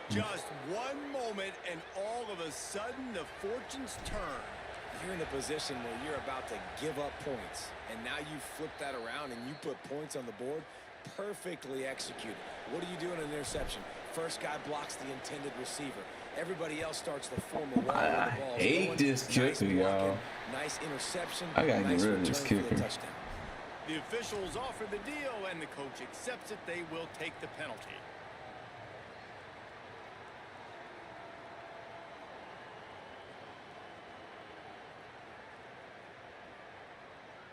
Just one moment, and all of a sudden, the fortunes turn. You're in a position where you're about to give up points, and now you flip that around and you put points on the board. Perfectly executed. What do you do in an interception? First guy blocks the intended receiver. Everybody else starts to form a wall with the ball. hate this kicker, y'all. Nice interception. I gotta get nice rid of this return for the kicker. touchdown. The officials offer the deal, and the coach accepts it. They will take the penalty.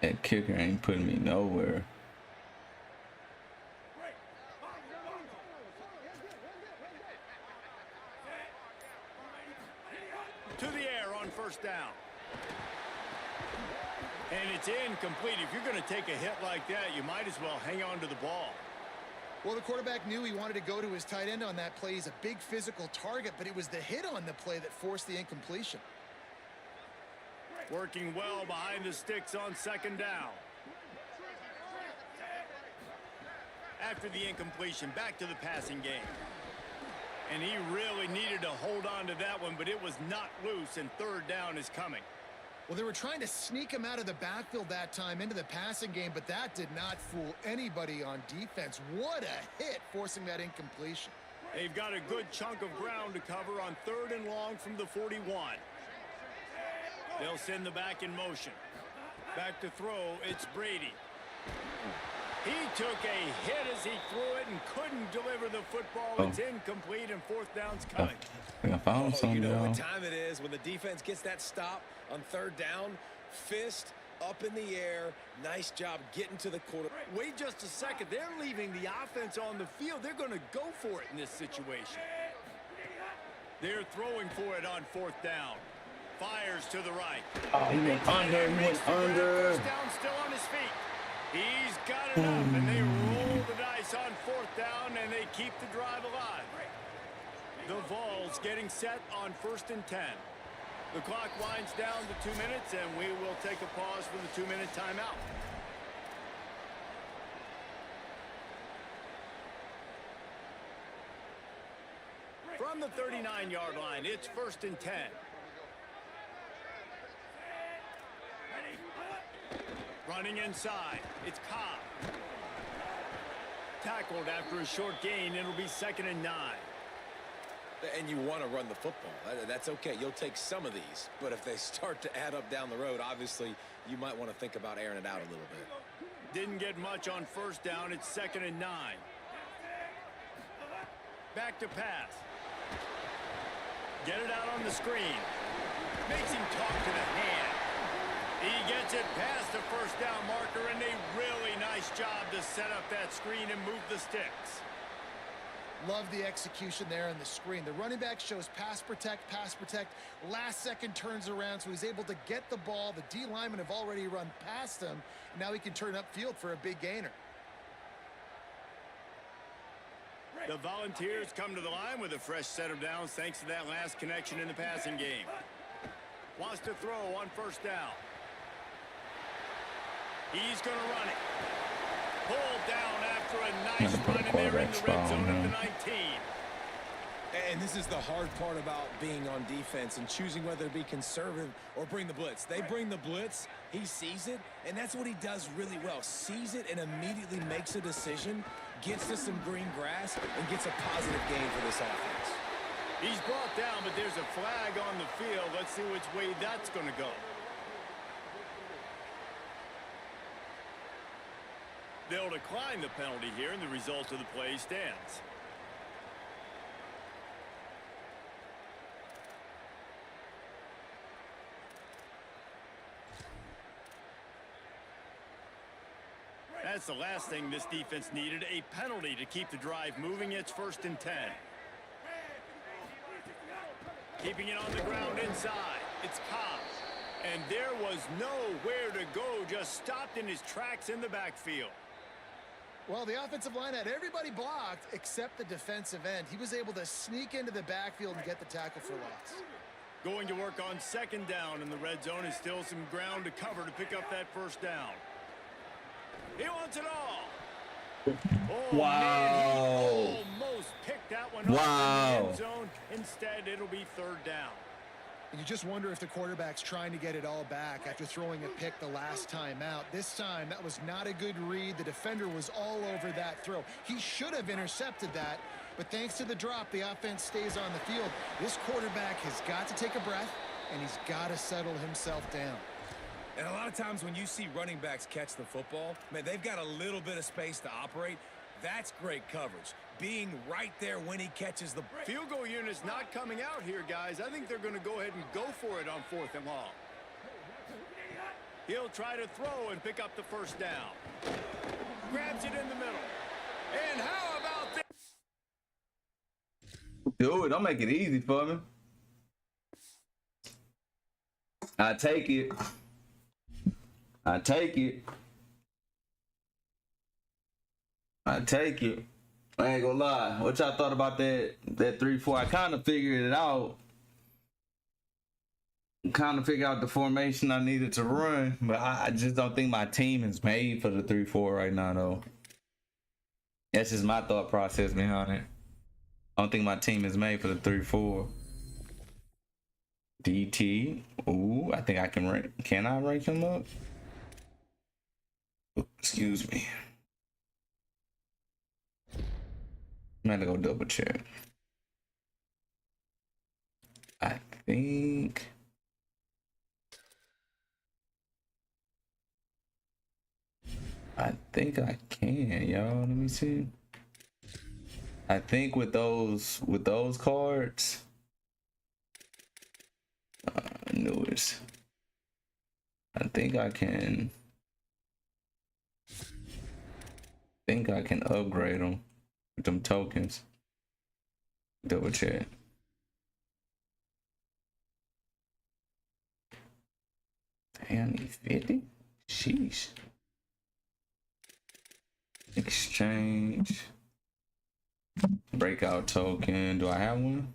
That kicker ain't putting me nowhere. To the air on 1st down. And it's incomplete. If you're going to take a hit like that, you might as well hang on to the ball. Well, the quarterback knew he wanted to go to his tight end on that play. He's a big physical target, but it was the hit on the play that forced the incompletion. Working well behind the sticks on 2nd down. After the incompletion, back to the passing game. And he really needed to hold on to that one, but it was not loose, and 3rd down is coming. Well, they were trying to sneak him out of the backfield that time into the passing game, but that did not fool anybody on defense. What a hit, forcing that incompletion. They've got a good chunk of ground to cover on 3rd and long from the 41. They'll send the back in motion. Back to throw, it's Brady. He took a hit as he threw it and couldn't deliver the football. It's incomplete, and 4th down's coming. I found You something, know y'all. what time it is when the defense gets that stop on 3rd down. Fist up in the air. Nice job getting to the quarter. Wait just a second. They're leaving the offense on the field. They're going to go for it in this situation. They're throwing for it on 4th down. Fires to the right. Oh, he went under. He went under. First down, still on his feet. He's got enough, and they roll the dice on 4th down, and they keep the drive alive. The Vols getting set on 1st and 10. The clock winds down to 2 minutes, and we will take a pause for the 2-minute timeout. From the 39-yard line, it's 1st and 10. Running inside, it's Cobb. Tackled after a short gain, it'll be 2nd and 9. And you want to run the football. That's okay. You'll take some of these. But if they start to add up down the road, obviously, you might want to think about airing it out a little bit. Didn't get much on 1st down. It's 2nd and 9. Back to pass. Get it out on the screen. Makes him talk to the hand. He gets it past the 1st down marker, and a really nice job to set up that screen and move the sticks. Love the execution there on the screen. The running back shows pass protect. Last second turns around, so he's able to get the ball. The D linemen have already run past him. Now he can turn upfield for a big gainer. The Volunteers come to the line with a fresh set of downs thanks to that last connection in the passing game. Wants to throw on 1st down. He's going to run it. Pulled down after a nice run, and they're in the red zone at the 19. And this is the hard part about being on defense and choosing whether to be conservative or bring the blitz. They bring the blitz, he sees it, and that's what he does really well. Sees it and immediately makes a decision, gets to some green grass, and gets a positive gain for this offense. He's brought down, but there's a flag on the field. Let's see which way that's going to go. They'll decline the penalty here, and the result of the play stands. That's the last thing this defense needed, a penalty to keep the drive moving. It's 1st and 10. Keeping it on the ground inside. It's Cobb. And there was nowhere to go, just stopped in his tracks in the backfield. Well, the offensive line had everybody blocked except the defensive end. He was able to sneak into the backfield and get the tackle for loss. Going to work on 2nd down in the red zone, is still some ground to cover to pick up that 1st down. He wants it all. Oh, Wow. Man, he almost picked that one off in the end zone. Instead, it'll be 3rd down. And you just wonder if the quarterback's trying to get it all back after throwing a pick the last time out. This time, that was not a good read. The defender was all over that throw. He should have intercepted that, but thanks to the drop, the offense stays on the field. This quarterback has got to take a breath, and he's got to settle himself down. And a lot of times when you see running backs catch the football, man, they've got a little bit of space to operate. That's great coverage. Being right there when he catches the field goal unit's not coming out here, guys. I think they're going to go ahead and go for it on 4th and long. He'll try to throw and pick up the 1st down. Grabs it in the middle. And how about this? Do it. Don't make it easy for me. I take it. I take it. I take it. I ain't gonna lie. What y'all thought about that 3-4? I kind of figured it out. Kind of figured out the formation I needed to run, but I just don't think my team is made for the 3-4 right now, though. That's just my thought process behind it. I don't think my team is made for the 3-4. DT. Ooh, I think I can rank. Can I rank him up? Excuse me. I'm gonna go double check. I think I can, y'all. Let me see. I think with those cards, newest. I think I can upgrade them with them tokens. Double check. Damn, I need 50? Sheesh. Exchange. Breakout token. Do I have one?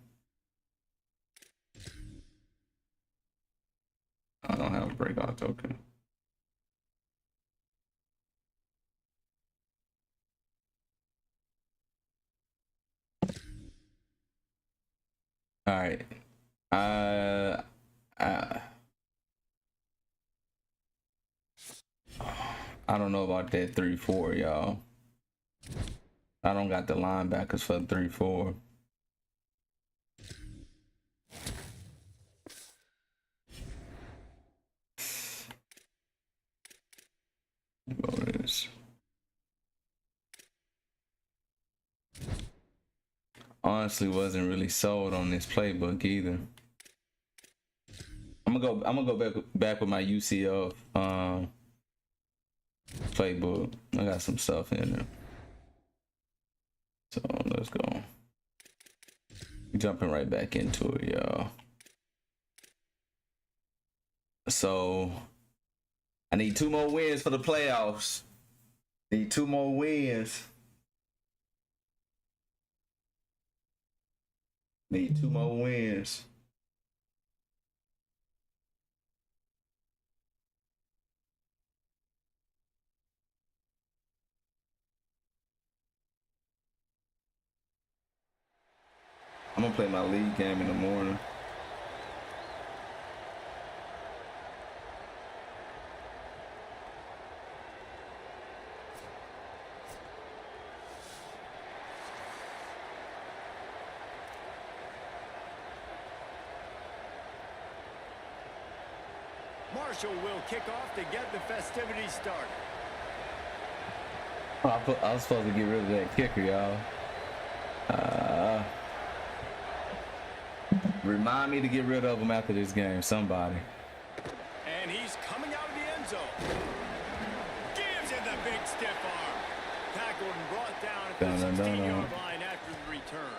I don't have a breakout token. All right. I don't know about that 3-4, y'all. I don't got the linebackers for 3-4. Go to this. Honestly, wasn't really sold on this playbook either. I'm gonna go back with my UCF playbook. I got some stuff in there. So let's go. Jumping right back into it, y'all. So I need 2 more wins for the playoffs. Need 2 more wins. Need 2 more wins. I'm gonna play my league game in the morning. Marshall will kick off to get the festivities started. Oh, I was supposed to get rid of that kicker, y'all. Remind me to get rid of him after this game, somebody. And he's coming out of the end zone. Gives it the big stiff arm. Tackled and brought down at the 16-yard line after the return.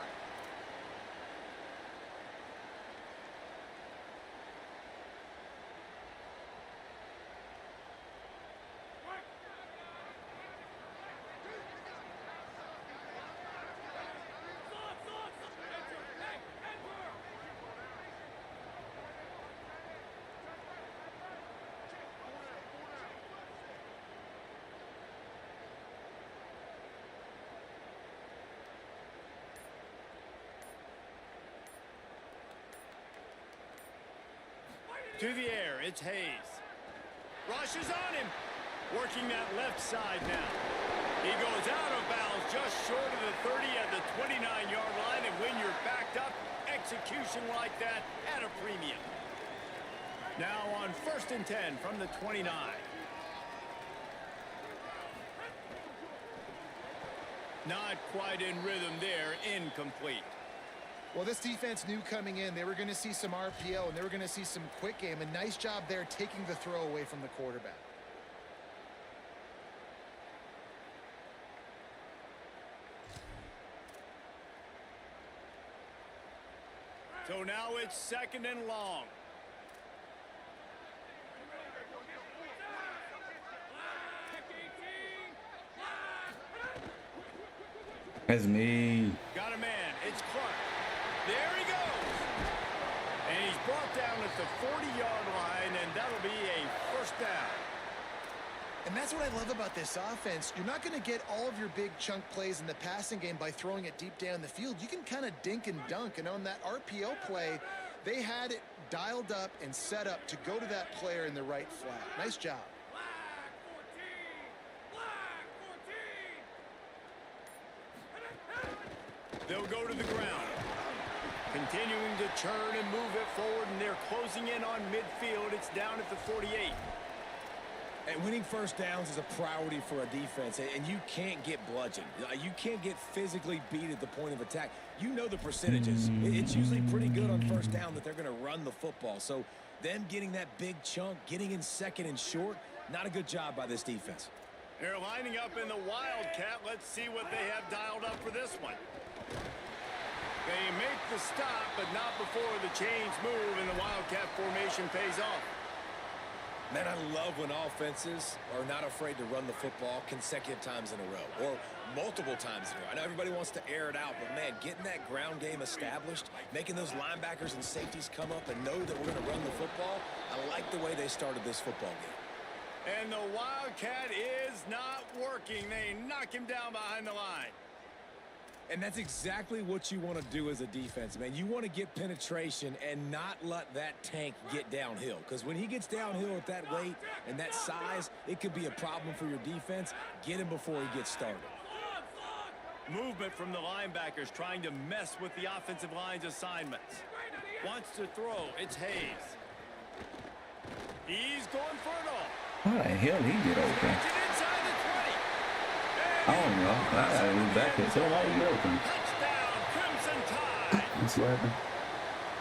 To the air, it's Hayes. Rushes on him. Working that left side now. He goes out of bounds just short of the 30 at the 29-yard line. And when you're backed up, execution like that at a premium. Now on 1st and 10 from the 29. Not quite in rhythm there, incomplete. Well, this defense knew coming in they were going to see some RPO and they were going to see some quick game. A nice job there taking the throw away from the quarterback. So now it's 2nd and long. That's me. Got a man. It's Clark. There he goes. And he's brought down at the 40-yard line, and that'll be a 1st down. And that's what I love about this offense. You're not going to get all of your big chunk plays in the passing game by throwing it deep down the field. You can kind of dink and dunk. And on that RPO play, they had it dialed up and set up to go to that player in the right flat. Nice job. They'll go to the ground. Continuing to churn and move it forward, and they're closing in on midfield. It's down at the 48. And winning 1st downs is a priority for a defense, and you can't get bludgeoned. You can't get physically beat at the point of attack. You know the percentages. It's usually pretty good on 1st down that they're going to run the football. So them getting that big chunk, getting in 2nd and short, not a good job by this defense. They're lining up in the Wildcat. Let's see what they have dialed up for this one. They make the stop, but not before the chains move and the Wildcat formation pays off. Man, I love when offenses are not afraid to run the football consecutive times in a row or multiple times in a row. I know everybody wants to air it out, but, man, getting that ground game established, making those linebackers and safeties come up and know that we're going to run the football, I like the way they started this football game. And the Wildcat is not working. They knock him down behind the line. And that's exactly what you want to do as a defense, man. You want to get penetration and not let that tank get downhill. Because when he gets downhill at that weight and that size, it could be a problem for your defense. Get him before he gets started. Movement from the linebackers trying to mess with the offensive line's assignments. Wants to throw. It's Hayes. He's going for it all. How the hell he get open? Inside the 20. I don't know. I gotta move back there. So why you open? Touchdown, Crimson Tide. What's happening?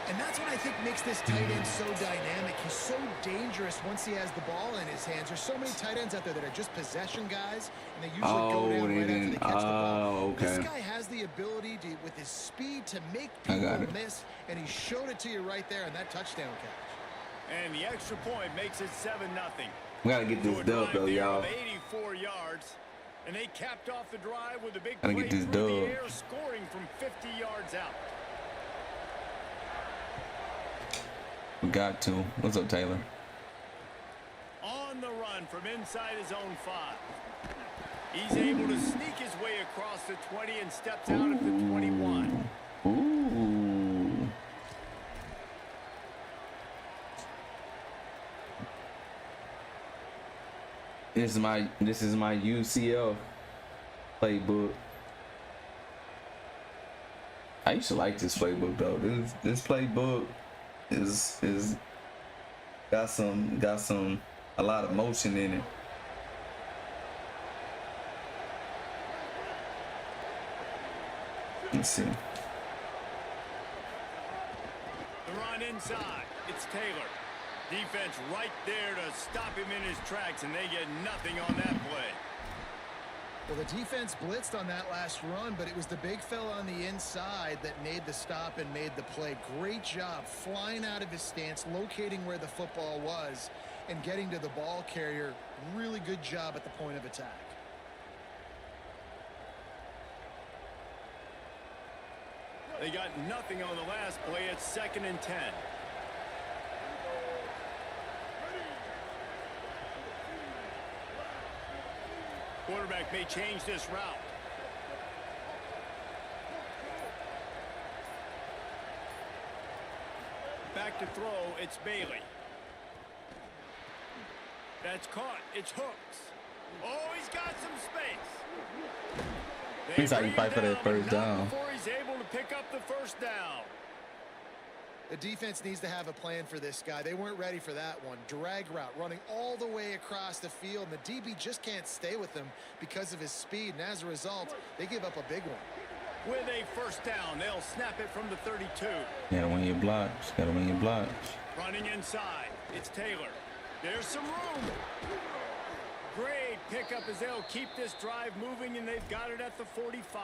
And that's what I think makes this tight end so dynamic. He's so dangerous once he has the ball in his hands. There's so many tight ends out there that are just possession guys, and they usually go down right after they catch the ball. Okay. This guy has the ability to, with his speed, to make people miss, and he showed it to you right there in that touchdown catch. And the extra point makes it 7-0. We gotta get this dub though, y'all. 84 yards. And they capped off the drive with a big Gotta play get this through the dub. air, scoring from 50 yards out. We got to. What's up, Taylor? On the run from inside his own 5. He's able to sneak his way across the 20 and steps out at the 21. Ooh. This is my UCF playbook. I used to like this playbook though. This playbook is got a lot of motion in it. Let's see. The run inside. It's Taylor. Defense right there to stop him in his tracks, and they get nothing on that play. Well, the defense blitzed on that last run, but it was the big fella on the inside that made the stop and made the play. Great job flying out of his stance, locating where the football was, and getting to the ball carrier. Really good job at the point of attack. They got nothing on the last play. It's 2nd and 10. Quarterback may change this route. Back to throw, it's Bailey. That's caught, it's Hooks. Oh, he's got some space. He's how you fight for that first down. Before he's able to pick up the first down. The defense needs to have a plan for this guy. They weren't ready for that one. Drag route, running all the way across the field, and the DB just can't stay with him because of his speed, and as a result, they give up a big one. With a first down, they'll snap it from the 32. Gotta win your blocks. Gotta win your blocks. Running inside, it's Taylor. There's some room. Great pickup as they'll keep this drive moving, and they've got it at the 45.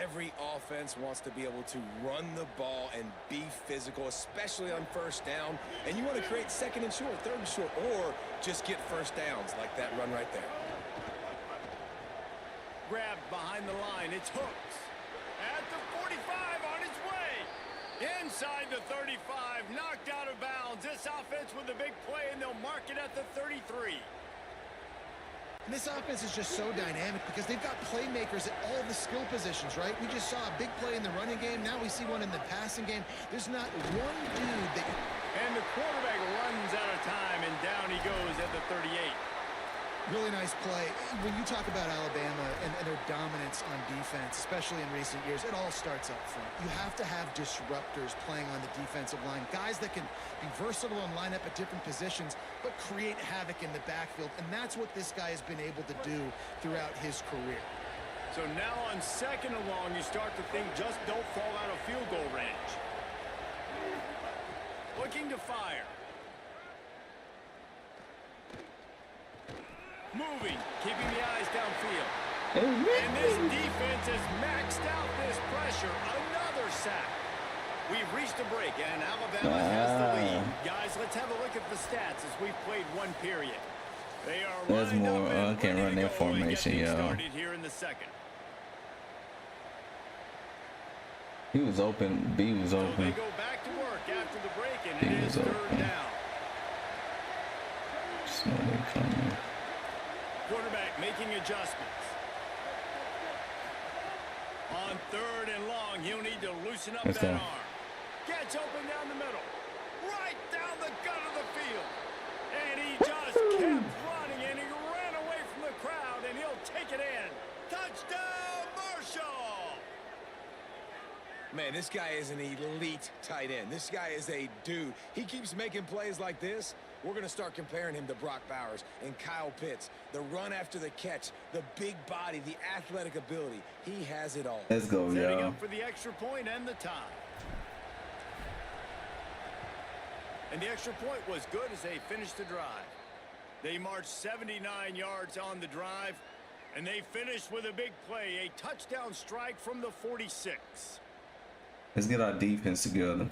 Every offense wants to be able to run the ball and be physical, especially on first down. And you want to create 2nd and short, 3rd and short, or just get first downs like that run right there. Grabbed behind the line, it's Hooks. At the 45 on his way. Inside the 35, knocked out of bounds. This offense with a big play, and they'll mark it at the 33. And this offense is just so dynamic because they've got playmakers at all the skill positions, right? We just saw a big play in the running game. Now we see one in the passing game. There's not one dude that... And the quarterback runs out of time, and down he goes at the 38. Really nice play. When you talk about Alabama and their dominance on defense, especially in recent years, it all starts up front. You have to have disruptors playing on the defensive line, guys that can be versatile and line up at different positions, but create havoc in the backfield. And that's what this guy has been able to do throughout his career. So now on 2nd and long, you start to think just don't fall out of field goal range. Looking to fire. Moving, keeping the eyes downfield. And this defense has maxed out this pressure. Another sack. We've reached a break, and Alabama has the lead. Guys, let's Let's have a look at the stats as we've played one period. They are There's lined more. up and Can't ready run to that go and get formation, things yo. started here in the second. He was open. B was So they open. go back to work after the break, and He it was is third open. down. Slowly coming. Quarterback making adjustments. On third and long, he'll need to loosen up Let's that go. arm. Gets open down the middle. Right down the gut of the field. And he just kept running, and he ran away from the crowd, and he'll take it in. Touchdown, Marshall! Man, this guy is an elite tight end. This guy is a dude. He keeps making plays like this. We're going to start comparing him to Brock Bowers and Kyle Pitts. The run after the catch, the big body, the athletic ability. He has it all. Let's go, Setting yo. up for the extra point and the tie. And the extra point was good as they finished the drive. They marched 79 yards on the drive, and they finished with a big play, a touchdown strike from the 46. Let's get our defense together.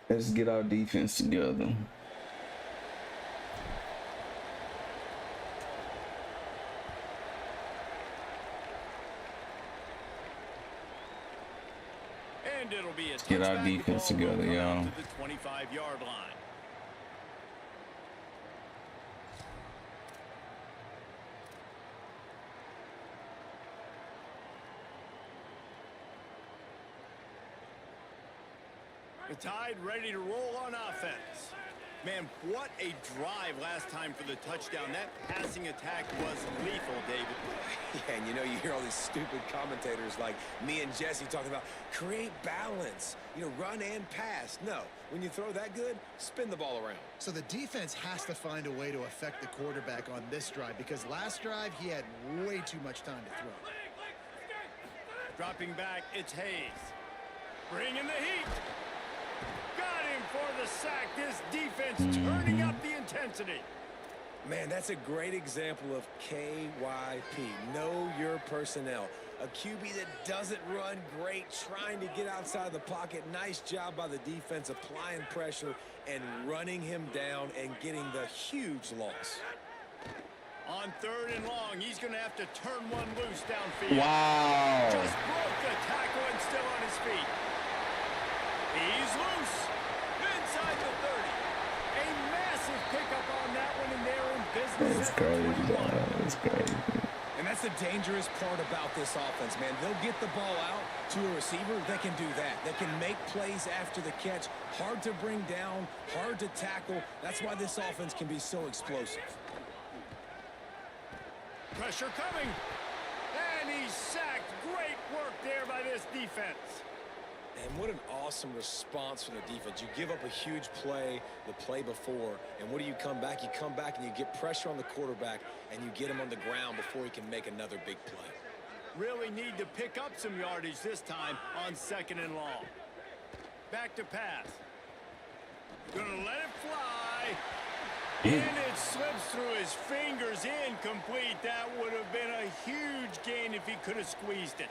Let's get our defense together. And it'll be a Get our touchback. defense The ball will together, come y'all. out to the 25-yard line. The Tide ready to roll on offense. Man, what a drive last time for the touchdown. That passing attack was lethal, David. Yeah, and you know, you hear all these stupid commentators like me and Jesse talking about create balance, you know, run and pass. No, when you throw that good, spin the ball around. So the defense has to find a way to affect the quarterback on this drive, because last drive he had way too much time to throw. Dropping back, it's Hayes. Bringing the heat. Got him for the sack. This defense turning up the intensity. Man, that's a great example of KYP. Know your personnel. A QB that doesn't run great, trying to get outside the pocket. Nice job by the defense applying pressure and running him down and getting the huge loss. On third and long, he's going to have to turn one loose downfield. Wow. Just broke the tackle and still on his feet. He's loose. Inside the 30. A massive pickup on that one, and they're in business. That's at the crazy, 21. dog. That's crazy. And that's the dangerous part about this offense, man. They'll get the ball out to a receiver. They can do that. They can make plays after the catch. Hard to bring down, hard to tackle. That's why this offense can be so explosive. Pressure coming. And he's sacked. Great work there by this defense. And what an awesome response from the defense. You give up a huge play the play before, and what do you come back? You come back and you get pressure on the quarterback, and you get him on the ground before he can make another big play. Really need to pick up some yardage this time on second and long. Back to pass. Gonna let it fly. And it slips through his fingers, incomplete. That would have been a huge gain if he could have squeezed it.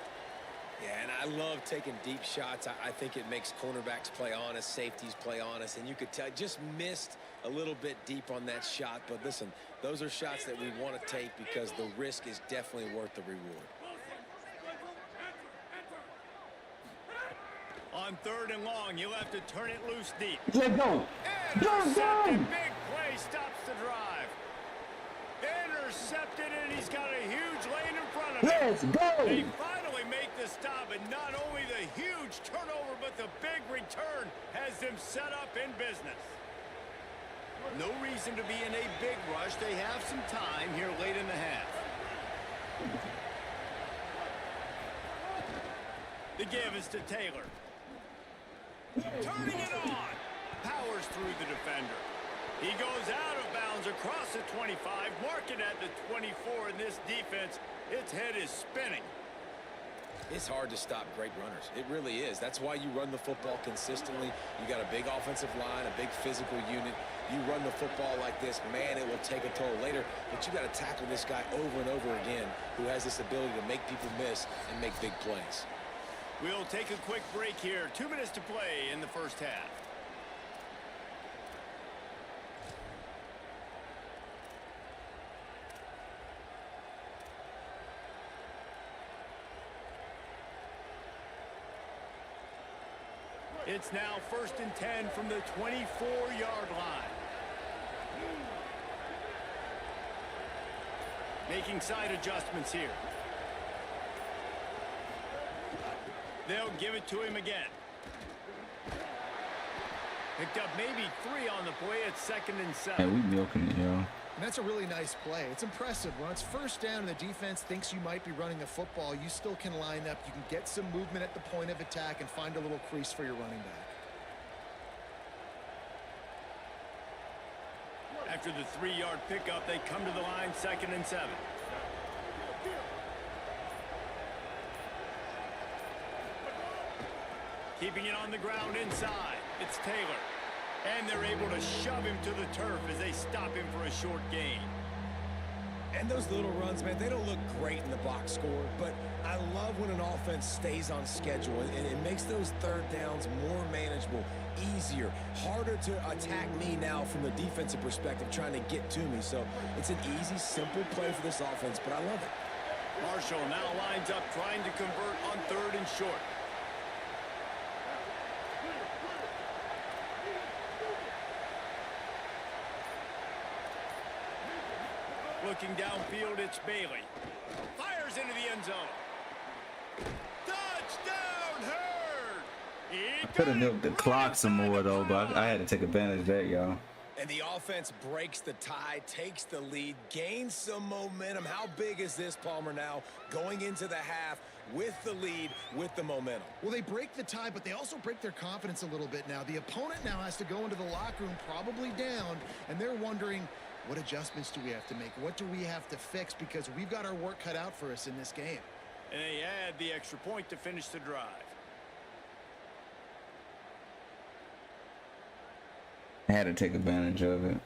Yeah, and I love taking deep shots. I think it makes cornerbacks play honest, safeties play honest, and you could tell just missed a little bit deep on that shot. But listen, those are shots that we want to take because the risk is definitely worth the reward. On third and long, you'll have to turn it loose deep. Let's go. Intercepted. Big play stops the drive. Intercepted, and he's got a huge lane in front of him. Let's go. They finally make the stop, and not only the huge turnover, but the big return has them set up in business. No reason to be in a big rush. They have some time here late in the half. The give is to Taylor. Turning it on. Powers through the defender. He goes out of bounds across the 25, marking at the 24 in this defense. Its head is spinning. It's hard to stop great runners. It really is. That's why you run the football consistently. You got a big offensive line, a big physical unit. You run the football like this, man, it will take a toll later. But you got to tackle this guy over and over again who has this ability to make people miss and make big plays. We'll take a quick break here. 2 minutes to play in the first half. It's now 1st and 10 from the 24-yard line. Making side adjustments here. They'll give it to him again. Picked up maybe 3 on the play at 2nd and 7. Hey, we milking it, yo. And that's a really nice play. It's impressive. When it's 1st down and the defense thinks you might be running the football, you still can line up. You can get some movement at the point of attack and find a little crease for your running back. After the 3-yard pickup, they come to the line 2nd and 7. Keeping it on the ground inside. It's Taylor. And they're able to shove him to the turf as they stop him for a short gain. And those little runs, man, they don't look great in the box score, but I love when an offense stays on schedule, and it makes those 3rd downs more manageable, easier, harder to attack me now from the defensive perspective trying to get to me. So it's an easy, simple play for this offense, but I love it. Marshall now lines up trying to convert on 3rd and short. Looking downfield, it's Bailey. Fires into the end zone. Touchdown, Hurd! I could have milked the clock some more, though, but I had to take advantage of that, y'all. And the offense breaks the tie, takes the lead, gains some momentum. How big is this, Palmer, now going into the half with the lead, with the momentum? Well, they break the tie, but they also break their confidence a little bit now. The opponent now has to go into the locker room probably down, and they're wondering, what adjustments do we have to make? What do we have to fix? Because we've got our work cut out for us in this game. And they add the extra point to finish the drive. I had to take advantage of it.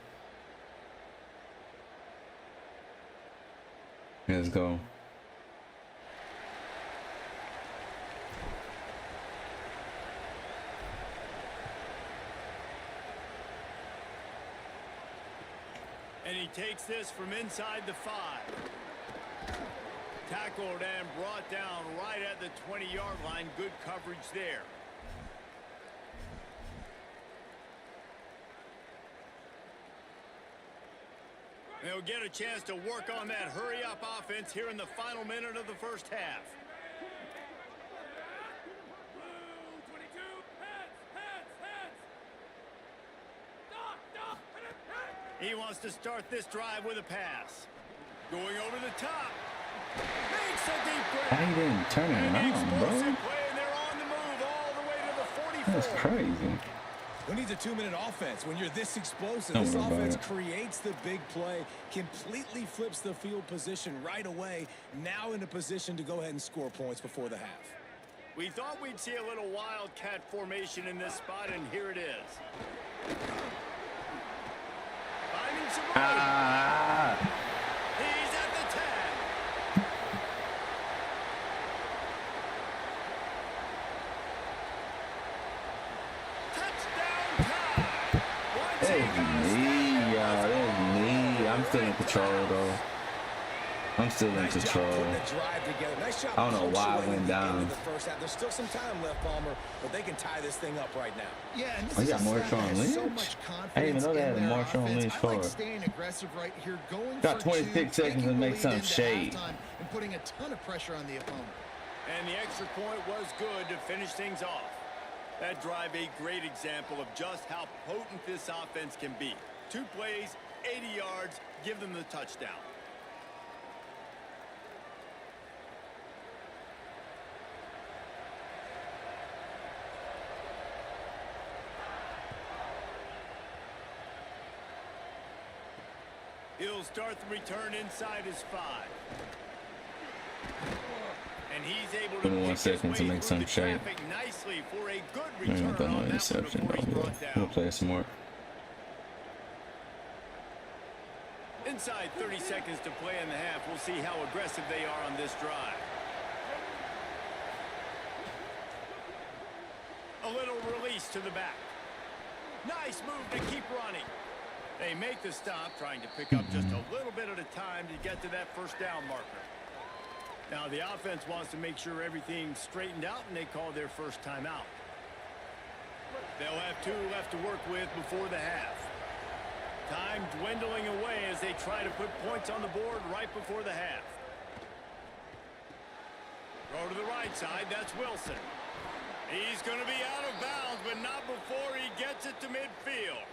Let's go. And he takes this from inside the 5. Tackled and brought down right at the 20-yard line. Good coverage there. They'll get a chance to work on that hurry-up offense here in the final minute of the 1st half. He wants to start this drive with a pass. Going over the top. Makes a deep grab. I didn't turn it around, bro. Play, and they're on the move all the way to the 44. That's crazy. Who needs a 2-minute offense when you're this explosive? This offense creates the big play, completely flips the field position right away, now in a position to go ahead and score points before the half. We thought we'd see a little wildcat formation in this spot, and here it is. Finding some room. He's at the 10. There's me, y'all. There's me. I'm still in control, though. I'm still in control. I don't know why I went down. There's still some time left, Palmer, but they can tie this thing up right now. Yeah, and this Oh, is you got Marshawn Lynch? so much I didn't even know they had a in their Marshawn offense. Lynch I for like it. staying aggressive right here, going Got for 26 two, seconds to taking make the some lead into shade. halftime and putting a ton of pressure on the opponent. And the extra point was good to finish things off. That drive a great example of just how potent this offense can be. 2 plays, 80 yards, give them the touchdown. He'll start the return inside his 5. And he's able to 21 seconds to make some shape. Nicely for a good I return ain't got no on that interception, one before he's though. brought I'm gonna down. play smart. Inside 30 seconds to play in the half. We'll see how aggressive they are on this drive. A little release to the back. Nice move to keep running. They make the stop, trying to pick up just a little bit at a time to get to that 1st down marker. Now the offense wants to make sure everything's straightened out, and they call their first timeout. They'll have 2 left to work with before the half. Time dwindling away as they try to put points on the board right before the half. Throw to the right side, that's Wilson. He's going to be out of bounds, but not before he gets it to midfield.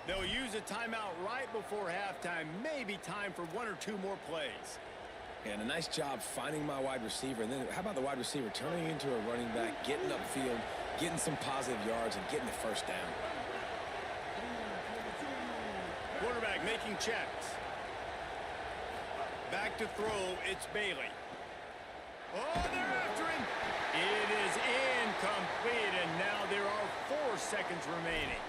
They'll use a timeout right before halftime. Maybe time for 1 or 2 more plays. And a nice job finding my wide receiver. And then how about the wide receiver turning into a running back, getting upfield, getting some positive yards, and getting the first down. Quarterback making checks. Back to throw, it's Bailey. Oh, they're after him. It is incomplete, and now there are 4 seconds remaining.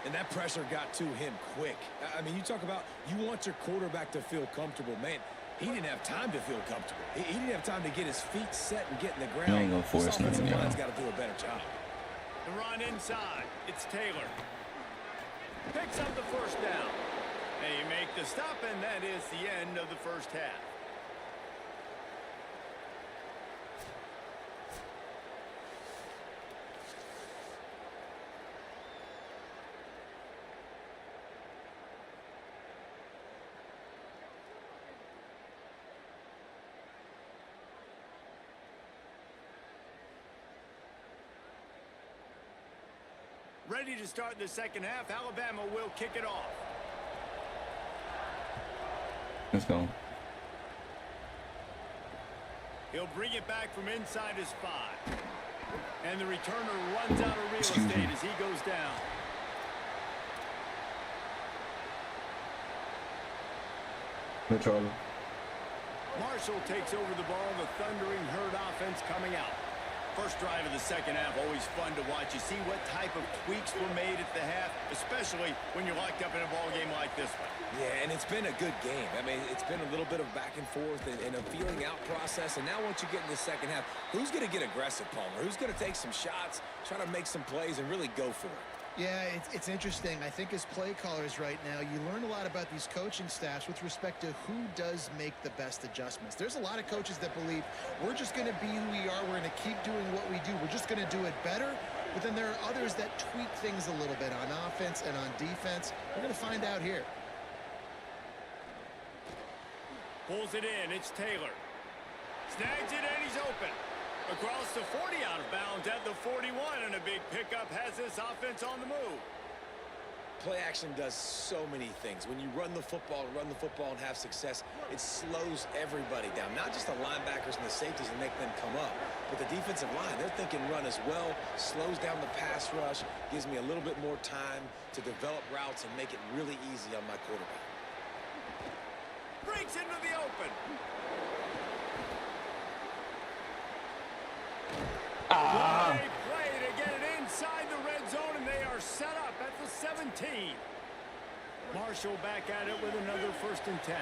And that pressure got to him quick. I mean, you talk about you want your quarterback to feel comfortable. Man, he didn't have time to feel comfortable. He didn't have time to get his feet set and get in the ground. You ain't gonna force nothing, This offensive y'all. line's got to do a better job. The run inside. It's Taylor. Picks up the first down. They make the stop, and that is the end of the first half. Ready to start the second half. Alabama will kick it off. Let's go. He'll bring it back from inside his 5. And the returner runs out of real estate as he goes down. No trouble. Marshall takes over the ball. The Thundering Herd offense coming out. First drive of the second half, always fun to watch. You see what type of tweaks were made at the half, especially when you're locked up in a ball game like this one. Yeah, and it's been a good game. I mean, it's been a little bit of back and forth and a feeling out process. And now once you get in the second half, who's going to get aggressive, Palmer? Who's going to take some shots, try to make some plays, and really go for it? Yeah, it's interesting. I think as play callers right now, you learn a lot about these coaching staffs with respect to who does make the best adjustments. There's a lot of coaches that believe we're just going to be who we are. We're going to keep doing what we do. We're just going to do it better. But then there are others that tweak things a little bit on offense and on defense. We're going to find out here. Pulls it in. It's Taylor. Snags it, and he's open. Across the 40, out of bounds at the 41, and a big pickup has this offense on the move. Play action does so many things. When you run the football and have success, it slows everybody down. Not just the linebackers and the safeties and make them come up, but the defensive line, they're thinking run as well, slows down the pass rush, gives me a little bit more time to develop routes and make it really easy on my quarterback. Breaks into the open. Great play to get it inside the red zone, and they are set up at the 17. Marshall back at it with another 1st and 10.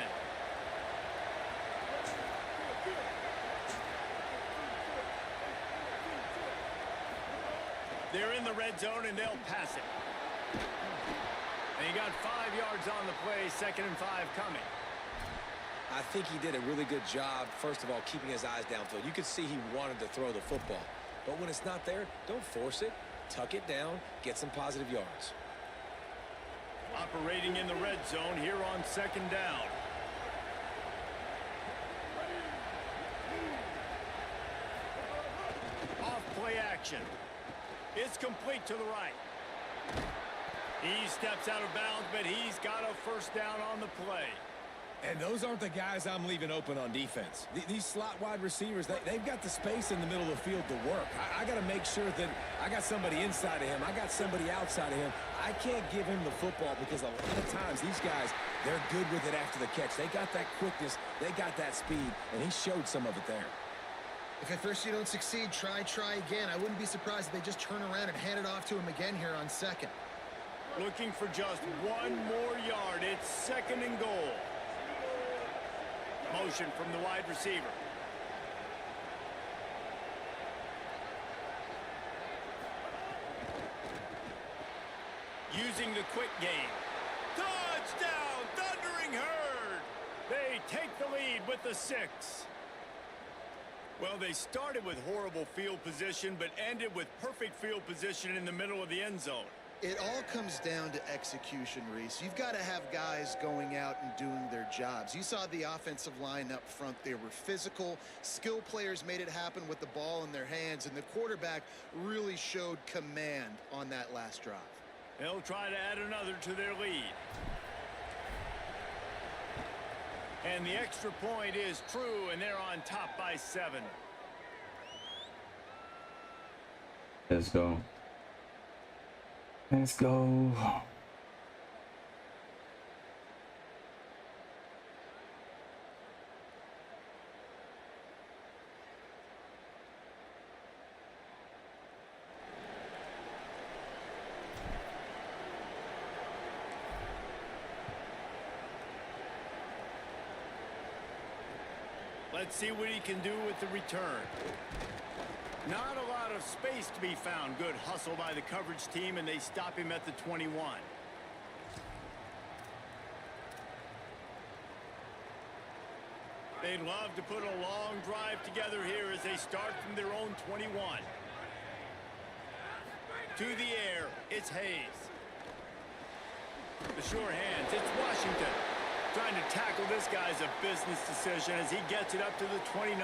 They're in the red zone, and they'll pass it. And he got 5 yards on the play, 2nd and 5 coming. I think he did a really good job, first of all, keeping his eyes downfield. You could see he wanted to throw the football. But when it's not there, don't force it. Tuck it down, get some positive yards. Operating in the red zone here on 2nd down. Off play action. It's complete to the right. He steps out of bounds, but he's got a 1st down on the play. And those aren't the guys I'm leaving open on defense. These slot wide receivers, they've got the space in the middle of the field to work. I got to make sure that I got somebody inside of him. I got somebody outside of him. I can't give him the football because a lot of times these guys, they're good with it after the catch. They got that quickness. They got that speed, and he showed some of it there. If at first you don't succeed, try again. I wouldn't be surprised if they just turn around and hand it off to him again here on 2nd. Looking for just 1 more yard. It's 2nd and goal. Motion from the wide receiver. Using the quick game. Touchdown, Thundering Herd! They take the lead with the 6. Well, they started with horrible field position, but ended with perfect field position in the middle of the end zone. It all comes down to execution, Reese. You've got to have guys going out and doing their jobs. You saw the offensive line up front. They were physical. Skill players made it happen with the ball in their hands, and the quarterback really showed command on that last drive. They'll try to add another to their lead. And the extra point is true, and they're on top by 7. Let's go. Let's go. Let's see what he can do with the return. Not a lot of space to be found. Good hustle by the coverage team, and they stop him at the 21. They'd love to put a long drive together here as they start from their own 21. To the air, it's Hayes. The sure hands, it's Washington. Trying to tackle this guy's a business decision as he gets it up to the 29.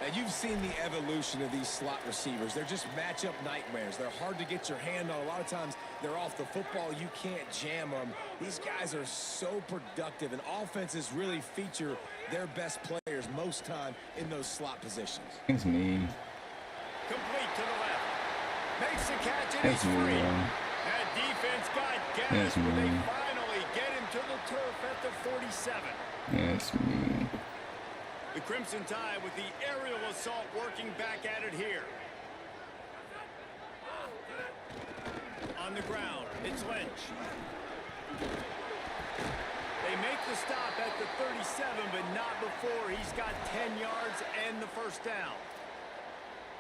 Now, you've seen the evolution of these slot receivers. They're just matchup nightmares. They're hard to get your hand on. A lot of times, they're off the football. You can't jam them. These guys are so productive, and offenses really feature their best players most time in those slot positions. It's me. Complete to the left. Makes the catch, and he's free. That defense got gas, but they finally get him to the turf at the 47. Yes, me. The Crimson Tide with the aerial assault working back at it here. On the ground, it's Lynch. They make the stop at the 37, but not before he's got 10 yards and the first down.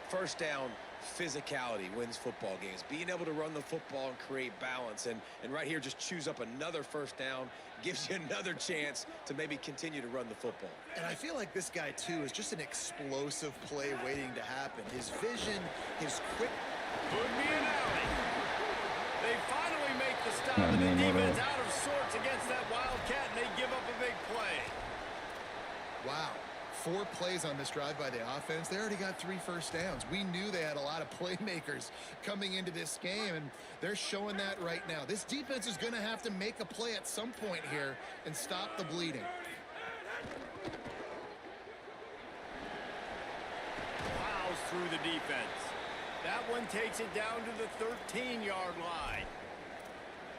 First down, physicality wins football games. Being able to run the football and create balance. And right here, just choose up another first down. Gives you another chance to maybe continue to run the football. And I feel like this guy, too, is just an explosive play waiting to happen. His vision, his quick... Could be an alley. They finally make the stop, and the defense out of sorts against that Wildcat, and they give up a big play. Wow. 4 plays on this drive by the offense. They already got 3 first downs. We knew they had a lot of playmakers coming into this game, and they're showing that right now. This defense is going to have to make a play at some point here and stop the bleeding. Plows through the defense. That one takes it down to the 13-yard line.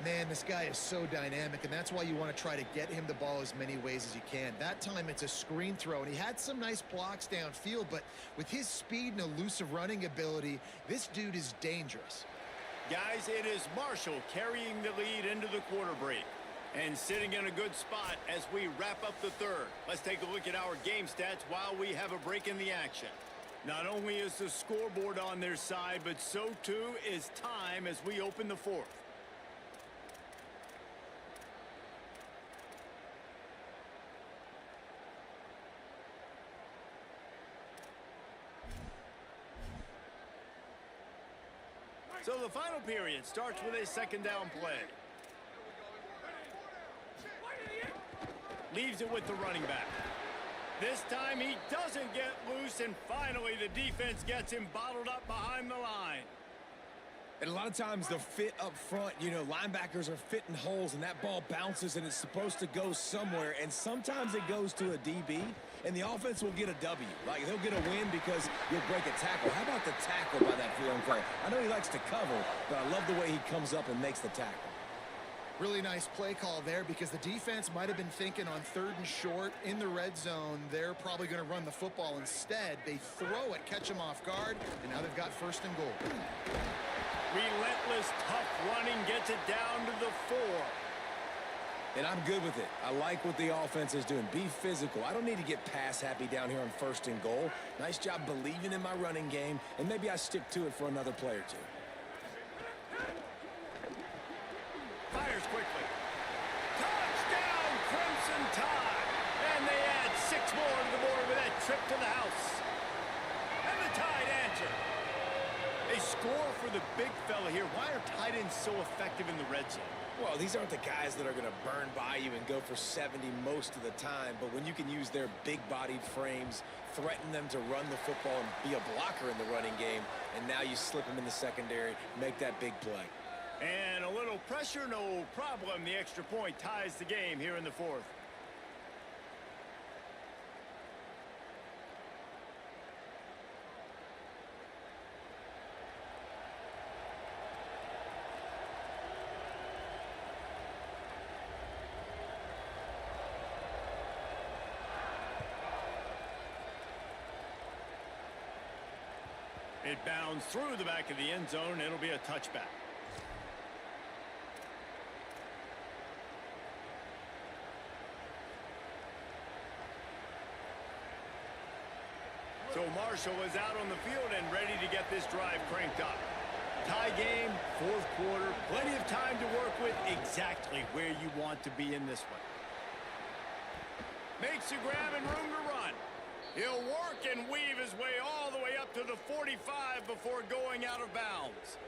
Man, this guy is so dynamic, and that's why you want to try to get him the ball as many ways as you can. That time it's a screen throw, and he had some nice blocks downfield, but with his speed and elusive running ability, this dude is dangerous. Guys, it is Marshall carrying the lead into the quarter break and sitting in a good spot as we wrap up the third. Let's take a look at our game stats while we have a break in the action. Not only is the scoreboard on their side, but so too is time as we open the fourth. So the final period starts with a second down play. Leaves it with the running back. This time he doesn't get loose, and finally the defense gets him bottled up behind the line. And a lot of times the fit up front, you know, linebackers are fitting holes, and that ball bounces, and it's supposed to go somewhere. And sometimes it goes to a DB, and the offense will get a W. Like, they'll get a win because you'll break a tackle. How about the tackle by that young player? I know he likes to cover, but I love the way he comes up and makes the tackle. Really nice play call there because the defense might have been thinking on 3rd and short in the red zone. They're probably going to run the football instead. They throw it, catch them off guard, and now they've got 1st and goal. Relentless, tough running gets it down to the 4. And I'm good with it. I like what the offense is doing. Be physical. I don't need to get pass happy down here on 1st and goal. Nice job believing in my running game, and maybe I stick to it for another play or two. Fires quickly. Touchdown, Crimson Tide. And they add 6 more to the board with that trip to the house. And the Tide answer. A score for the big fella here. Why are tight ends so effective in the red zone? Well, these aren't the guys that are going to burn by you and go for 70 most of the time, but when you can use their big-bodied frames, threaten them to run the football and be a blocker in the running game, and now you slip them in the secondary, make that big play. And a little pressure, no problem. The extra point ties the game here in the fourth. It bounds through the back of the end zone. It'll be a touchback. So Marshall is out on the field and ready to get this drive cranked up. Tie game, fourth quarter, plenty of time to work with, exactly where you want to be in this one. Makes a grab and room to run. He'll work and weave his way all the way up to the 45 before going out of bounds.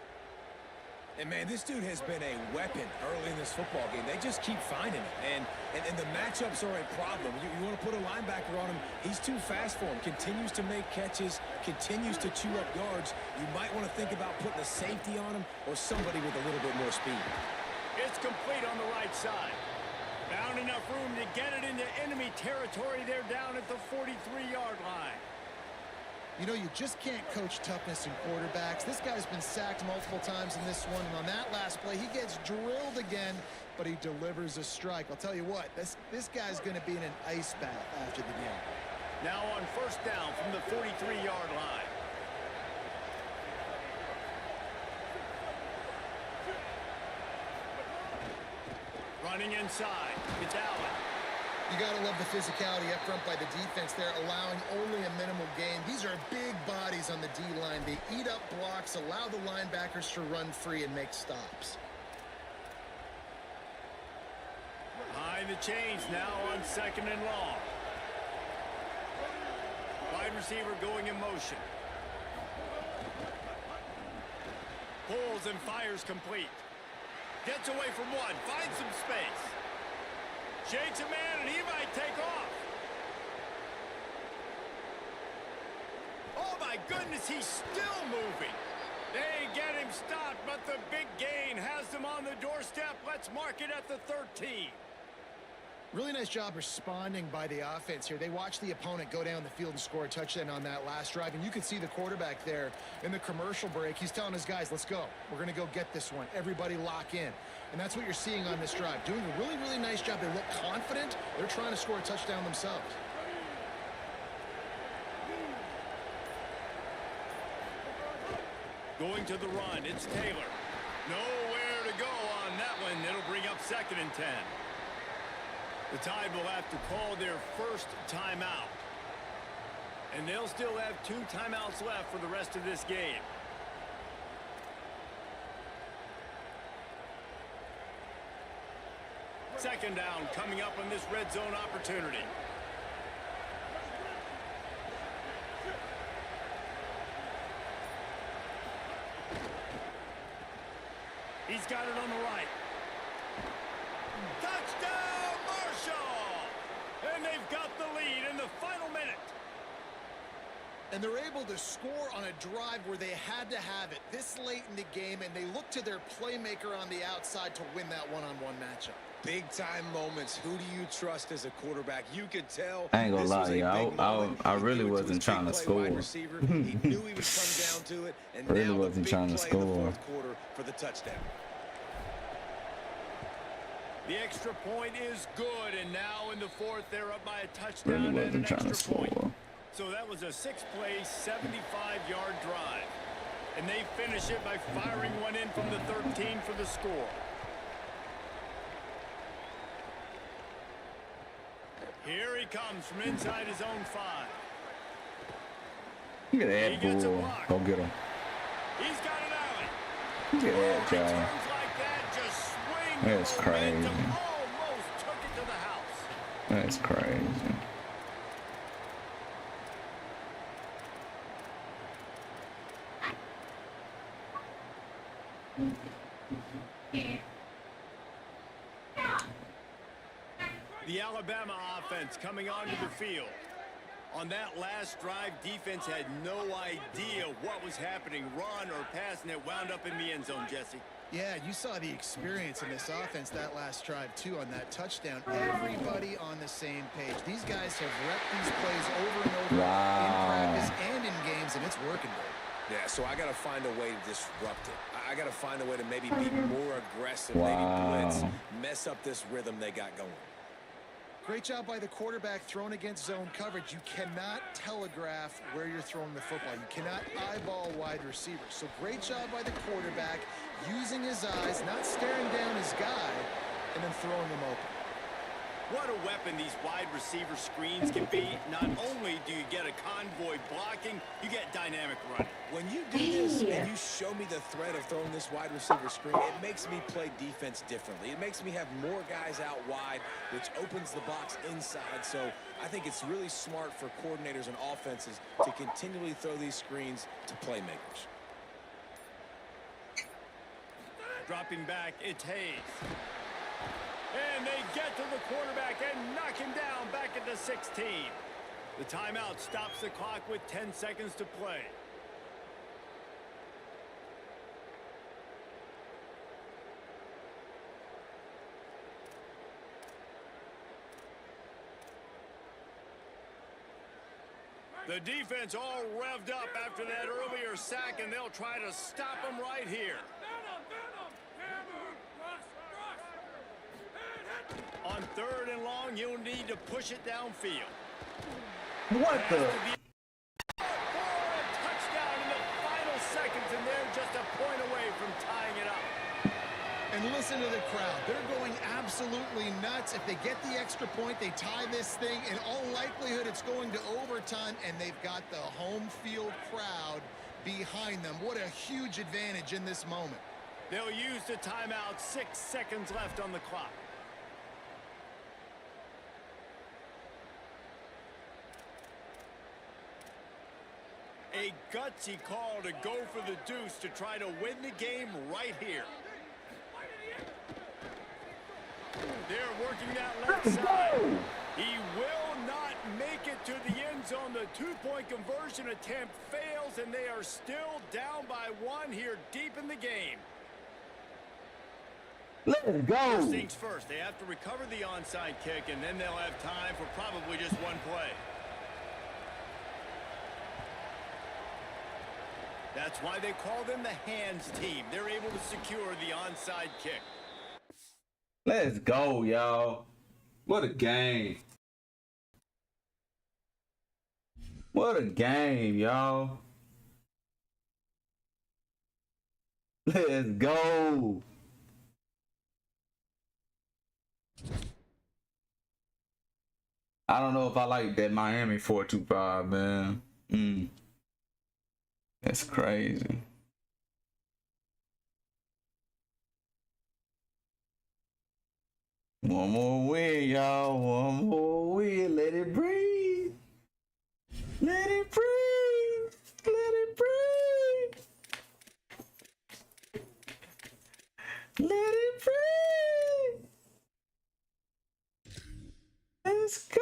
And, man, this dude has been a weapon early in this football game. They just keep finding it. And the matchups are a problem. You want to put a linebacker on him, he's too fast for him. Continues to make catches, continues to chew up yards. You might want to think about putting a safety on him or somebody with a little bit more speed. It's complete on the right side. Found enough room to get it into enemy territory. They're down at the 43-yard line. You know, you just can't coach toughness in quarterbacks. This guy's been sacked multiple times in this one, and on that last play, he gets drilled again, but he delivers a strike. I'll tell you what, this guy's going to be in an ice bath after the game. Now on first down from the 43-yard line. Running inside, it's Allen. You got to love the physicality up front by the defense there, allowing only a minimal gain. These are big bodies on the D-line. They eat up blocks, allow the linebackers to run free and make stops. Behind the chains now on second and long. Wide receiver going in motion. Pulls and fires complete. Gets away from one, finds some space. Shakes a man, and he might take off. Oh, my goodness, he's still moving. They get him stopped, but the big gain has them on the doorstep. Let's mark it at the 13. Really nice job responding by the offense here. They watched the opponent go down the field and score a touchdown on that last drive, and you could see the quarterback there in the commercial break. He's telling his guys, let's go. We're going to go get this one. Everybody lock in. And that's what you're seeing on this drive. Doing a really, really nice job. They look confident. They're trying to score a touchdown themselves. Going to the run, it's Taylor. Nowhere to go on that one. It'll bring up second and 10. The Tide will have to call their first timeout. And they'll still have 2 timeouts left for the rest of this game. Second down coming up on this red zone opportunity. He's got it on the right. Touchdown, Marshall! And they've got the lead in the final minute. And they're able to score on a drive where they had to have it this late in the game, and they look to their playmaker on the outside to win that one-on-one matchup. Big-time moments. Who do you trust as a quarterback? You could tell. I ain't gonna lie, y'all. I really wasn't trying to score. He knew he would come down to it, and really now wasn't trying to score. The fourth quarter for the touchdown. The extra point is good, and now in the fourth, they're up by a touchdown Really and an wasn't trying to extra point. score. So that was a 6-play, 75-yard drive. And they finish it by firing one in from the 13 for the score. Here he comes from inside his own 5. Look at that bull. Go get him. He's got an alley. Look at that guy. Returns like that, just swing. That's crazy. Almost took it to the house. That's crazy. The Alabama offense coming onto the field. On that last drive, defense had no idea what was happening. Run or pass, and it wound up in the end zone, Jesse. Yeah, you saw the experience in this offense that last drive, too, on that touchdown. Everybody on the same page. These guys have repped these plays over and over in practice and in games, and it's working great. Yeah, so I got to find a way to disrupt it. I got to find a way to maybe be more aggressive, maybe blitz, mess up this rhythm they got going. Great job by the quarterback thrown against zone coverage. You cannot telegraph where you're throwing the football. You cannot eyeball wide receivers. So great job by the quarterback using his eyes, not staring down his guy, and then throwing him open. What a weapon these wide receiver screens can be. Not only do you get a convoy blocking, you get dynamic running. When you do this and you show me the threat of throwing this wide receiver screen, it makes me play defense differently. It makes me have more guys out wide, which opens the box inside. So I think it's really smart for coordinators and offenses to continually throw these screens to playmakers. Dropping back, it's Hayes. And they get to the quarterback and knock him down back at the 16. The timeout stops the clock with 10 seconds to play. The defense all revved up after that earlier sack, and they'll try to stop him right here. On 3rd and long, you'll need to push it downfield. What the? For a touchdown in the final seconds, and they're just a point away from tying it up. And listen to the crowd. They're going absolutely nuts. If they get the extra point, they tie this thing. In all likelihood, it's going to overtime, and they've got the home field crowd behind them. What a huge advantage in this moment. They'll use the timeout. 6 seconds left on the clock. A gutsy call to go for the deuce to try to win the game right here. They're working that left side. He will not make it to the end zone. The two-point conversion attempt fails, and they are still down by 1 here deep in the game. Let's go. First things first, they have to recover the onside kick, and then they'll have time for probably just one play. That's why they call them the hands team. They're able to secure the onside kick. Let's go, y'all. What a game. What a game, y'all. Let's go. I don't know if I like that Miami 4-2-5, man. That's crazy. One more win, y'all. One more win. Let it breathe. Let it breathe. Let it breathe. Let it breathe. Let's go.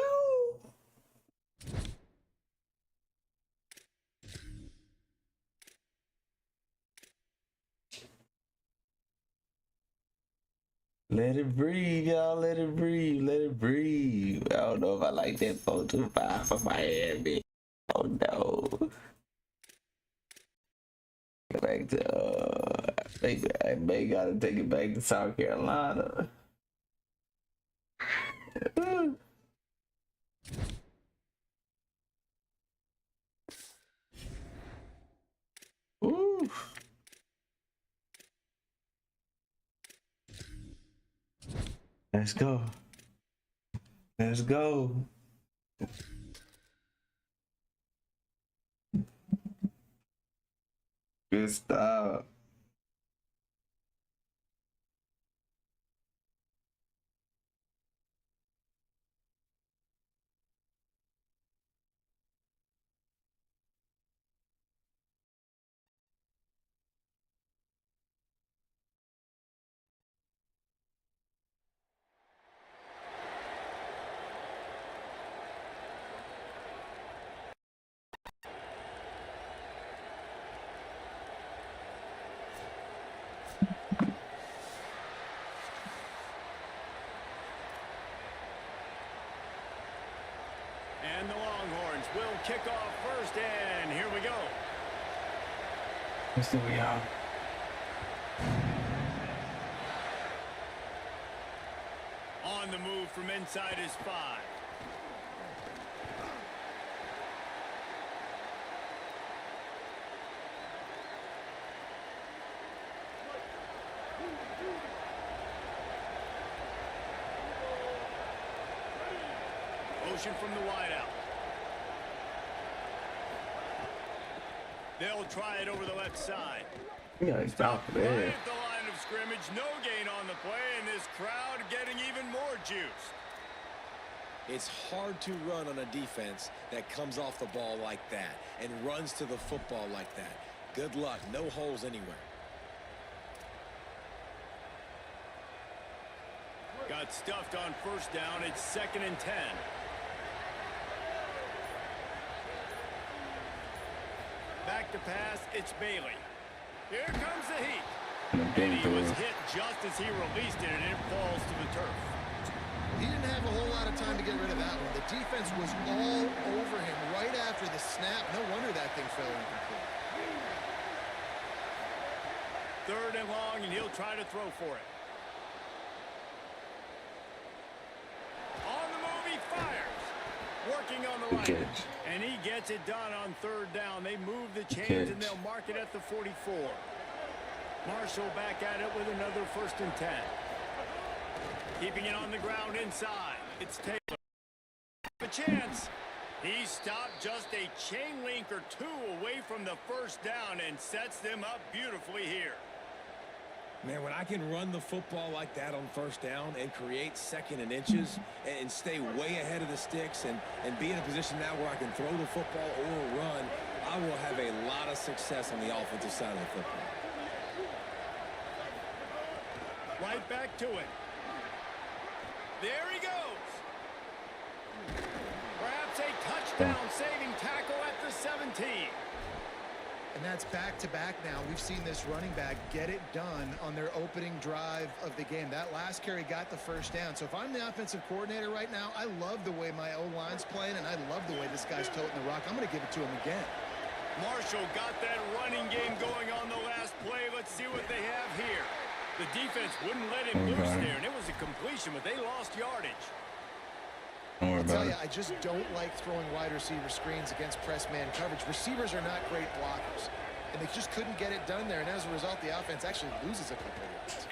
Let it breathe, y'all. Let it breathe. Let it breathe. I don't know if I like that 4-2-5 for Miami. Oh no. Back to I may gotta take it back to South Carolina. Ooh. Let's go. Let's go. Good stuff. kick off first, and here we go. Let's do it, y'all. On the move from inside his 5. Motion from the wideout. They'll try it over the left side. Yeah, he's out Right there. at the line of scrimmage, no gain on the play, and this crowd getting even more juice. It's hard to run on a defense that comes off the ball like that and runs to the football like that. Good luck. No holes anywhere. Got stuffed on first down. It's 2nd and 10. Back to pass. It's Bailey. Here comes the heat. And he was hit just as he released it, and it falls to the turf. He didn't have a whole lot of time to get rid of that one. The defense was all over him right after the snap. No wonder that thing fell incomplete. 3rd and long, and he'll try to throw for it. On the move, he fires. Working on the right. And he gets it done on 3rd down. They move the chains, and they'll mark it at the 44. Marshall back at it with another 1st and 10. Keeping it on the ground inside. It's Taylor. A chance. He stopped just a chain link or 2 away from the 1st down and sets them up beautifully here. Man, when I can run the football like that on 1st down and create 2nd and inches and stay way ahead of the sticks and be in a position now where I can throw the football or run, I will have a lot of success on the offensive side of the football. Right back to it. There he goes. Perhaps a touchdown-saving tackle at the 17. And that's back-to-back now. We've seen this running back get it done on their opening drive of the game. That last carry got the 1st down. So if I'm the offensive coordinator right now, I love the way my O-line's playing, and I love the way this guy's toting the rock. I'm going to give it to him again. Marshall got that running game going on the last play. Let's see what they have here. The defense wouldn't let him loose there, and it was a completion, but they lost yardage. I'll tell you, I just don't like throwing wide receiver screens against press man coverage. Receivers are not great blockers, and they just couldn't get it done there, and as a result, the offense actually loses a couple of yards.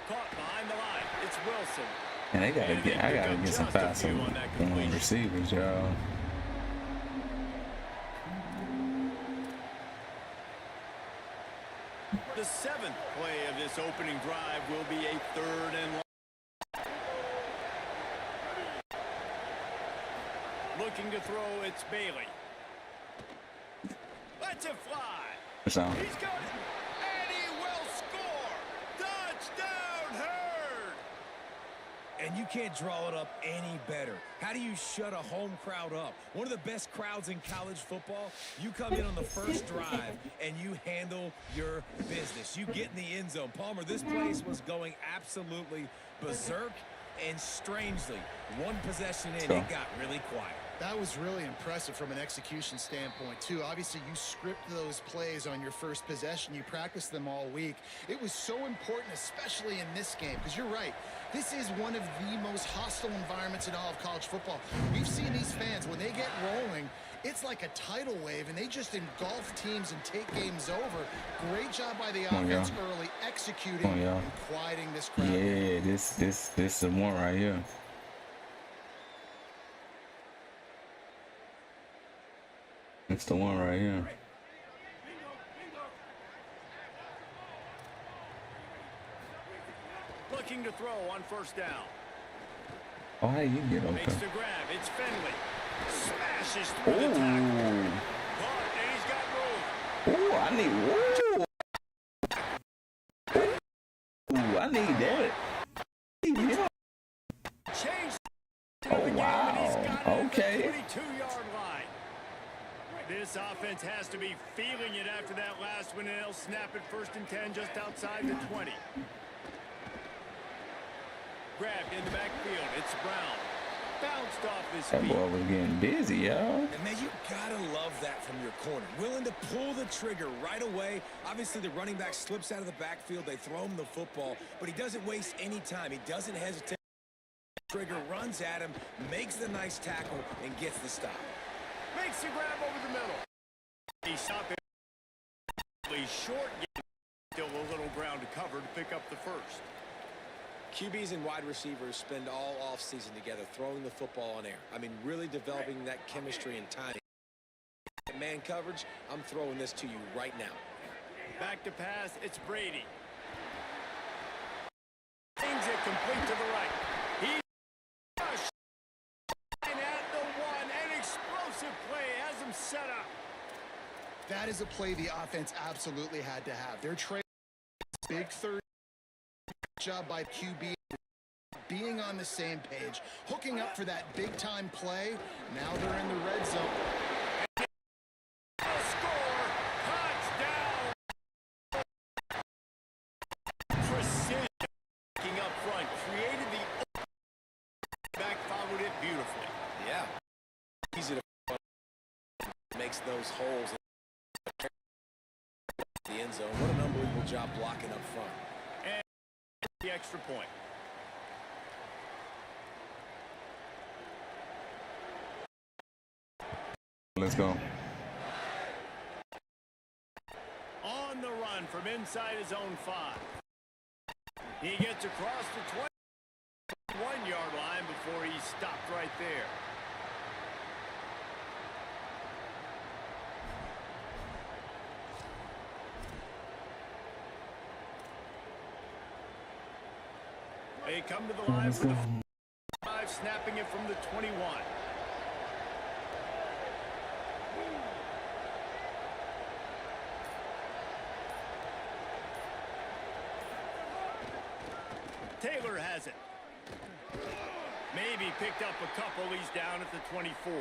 Caught behind the line. It's Wilson. And I gotta get some faster receivers, y'all. The 7th play of this opening drive will be a 3rd and long. Looking to throw, it's Bailey. Lets it fly. He's got it, and he will score. Touchdown, Herd. And you can't draw it up any better. How do you shut a home crowd up? One of the best crowds in college football. You come in on the 1st drive, and you handle your business. You get in the end zone. Palmer, this place was going absolutely berserk, and strangely, one possession in, it got really quiet. That was really impressive from an execution standpoint, too. Obviously, you script those plays on your 1st possession. You practice them all week. It was so important, especially in this game, because you're right. This is one of the most hostile environments in all of college football. We've seen these fans, when they get rolling, it's like a tidal wave, and they just engulf teams and take games over. Great job by the offense early, executing and quieting this crowd. Yeah, this is the one right here. It's the one right here. Looking to throw on 1st down. Oh, hey, you get Makes okay. the grab. It's Finley. Smashes through the tackle. Caught, and he's got room. Ooh, I need. Ooh, I need that. Change. Oh, wow. Okay. 22-yard line. This offense has to be feeling it after that last one, and they'll snap it 1st and 10 just outside the 20. Grabbed in the backfield. It's Brown. bounced off his That feet. boy was getting busy, y'all. And man, you gotta love that from your corner. Willing to pull the trigger right away. Obviously, the running back slips out of the backfield. They throw him the football, but he doesn't waste any time. He doesn't hesitate. Trigger runs at him, makes the nice tackle, and gets the stop. Makes the grab over the middle. He stopped it. Short game. Still a little ground to cover to pick up the first. QBs and wide receivers spend all offseason together throwing the football on air. I mean, really developing that chemistry and timing. Man coverage, I'm throwing this to you right now. Back to pass, it's Brady. Things it complete to the right. He's at the one. An explosive play has him set up. That is a play the offense absolutely had to have. They're trading big third job by QB, being on the same page, hooking up for that big-time play. Now they're in the red zone. Score! Touchdown! Precision up front, created the back, followed it beautifully. Yeah. Easy to makes those holes in the end zone. What an unbelievable job blocking up front. And the extra point. Let's go. On the run from inside his own 5. He gets across the 21-yard line before he stopped right there. They come to the line for the 5, snapping it from the 21. Taylor has it. Maybe picked up a couple. He's down at the 24.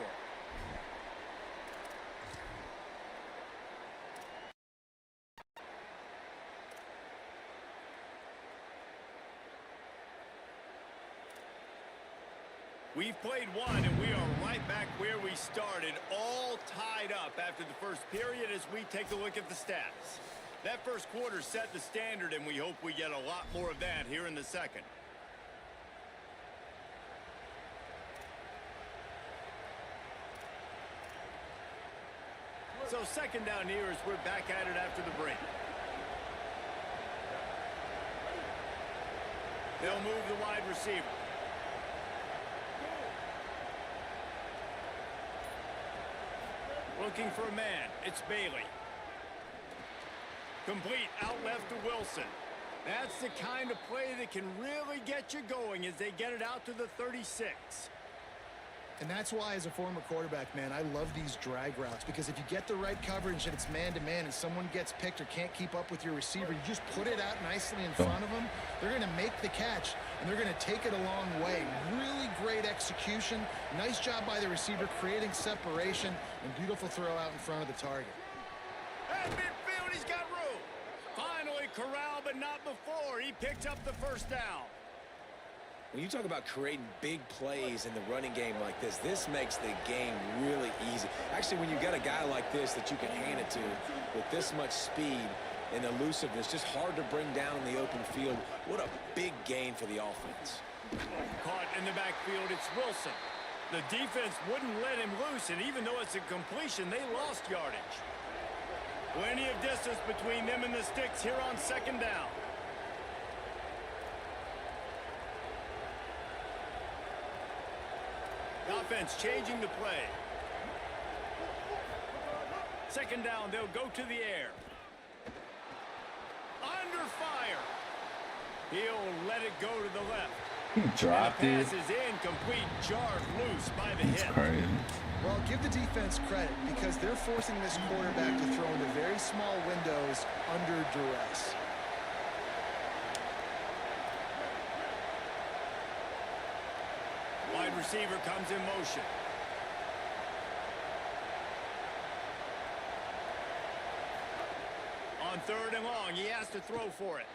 We've played one, and we are right back where we started, all tied up after the first period as we take a look at the stats. That first quarter set the standard, and we hope we get a lot more of that here in the second. So second down here as we're back at it after the break. They'll move the wide receiver. Looking for a man. It's Bailey. Complete out left to Wilson. That's the kind of play that can really get you going as they get it out to the 36. And that's why, as a former quarterback, man, I love these drag routes, because if you get the right coverage and it's man-to-man and someone gets picked or can't keep up with your receiver, you just put it out nicely in front of them. They're going to make the catch, and they're going to take it a long way. Really great execution. Nice job by the receiver creating separation, and beautiful throw out in front of the target. At midfield, he's got room. Finally corralled, but not before. He picked up the first down. When you talk about creating big plays in the running game like this, this makes the game really easy. Actually, when you've got a guy like this that you can hand it to with this much speed and elusiveness, just hard to bring down in the open field. What a big gain for the offense. Caught in the backfield, it's Wilson. The defense wouldn't let him loose, and even though it's a completion, they lost yardage. Plenty of distance between them and the sticks here on second down. Offense changing the play. Second down, they'll go to the air. Under fire. He'll let it go to the left. He dropped it. Pass is incomplete, jarred loose by the That's hit. crazy. Well, give the defense credit, because they're forcing this quarterback to throw into very small windows under duress. Wide receiver comes in motion. On third and long, he has to throw for it.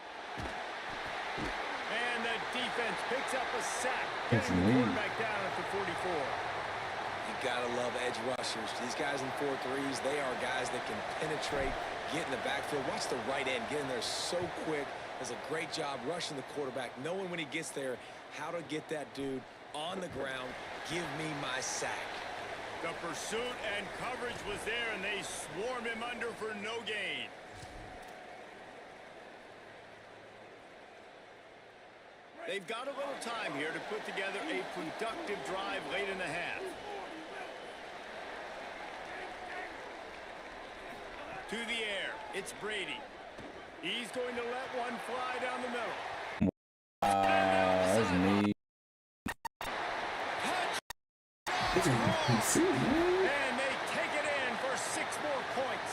And the defense picks up a sack, That's getting the neat. quarterback down at the 44. You gotta love edge rushers. These guys in 4-3s, they are guys that can penetrate, get in the backfield. Watch the right end get in there so quick. Does a great job rushing the quarterback, knowing when he gets there how to get that dude on the ground. Give me my sack. The pursuit and coverage was there, and they swarmed him under for no gain. They've got a little time here to put together a productive drive late in the half. To the air, it's Brady. He's going to let one fly down the middle. That's neat. And they take it in for 6 more points.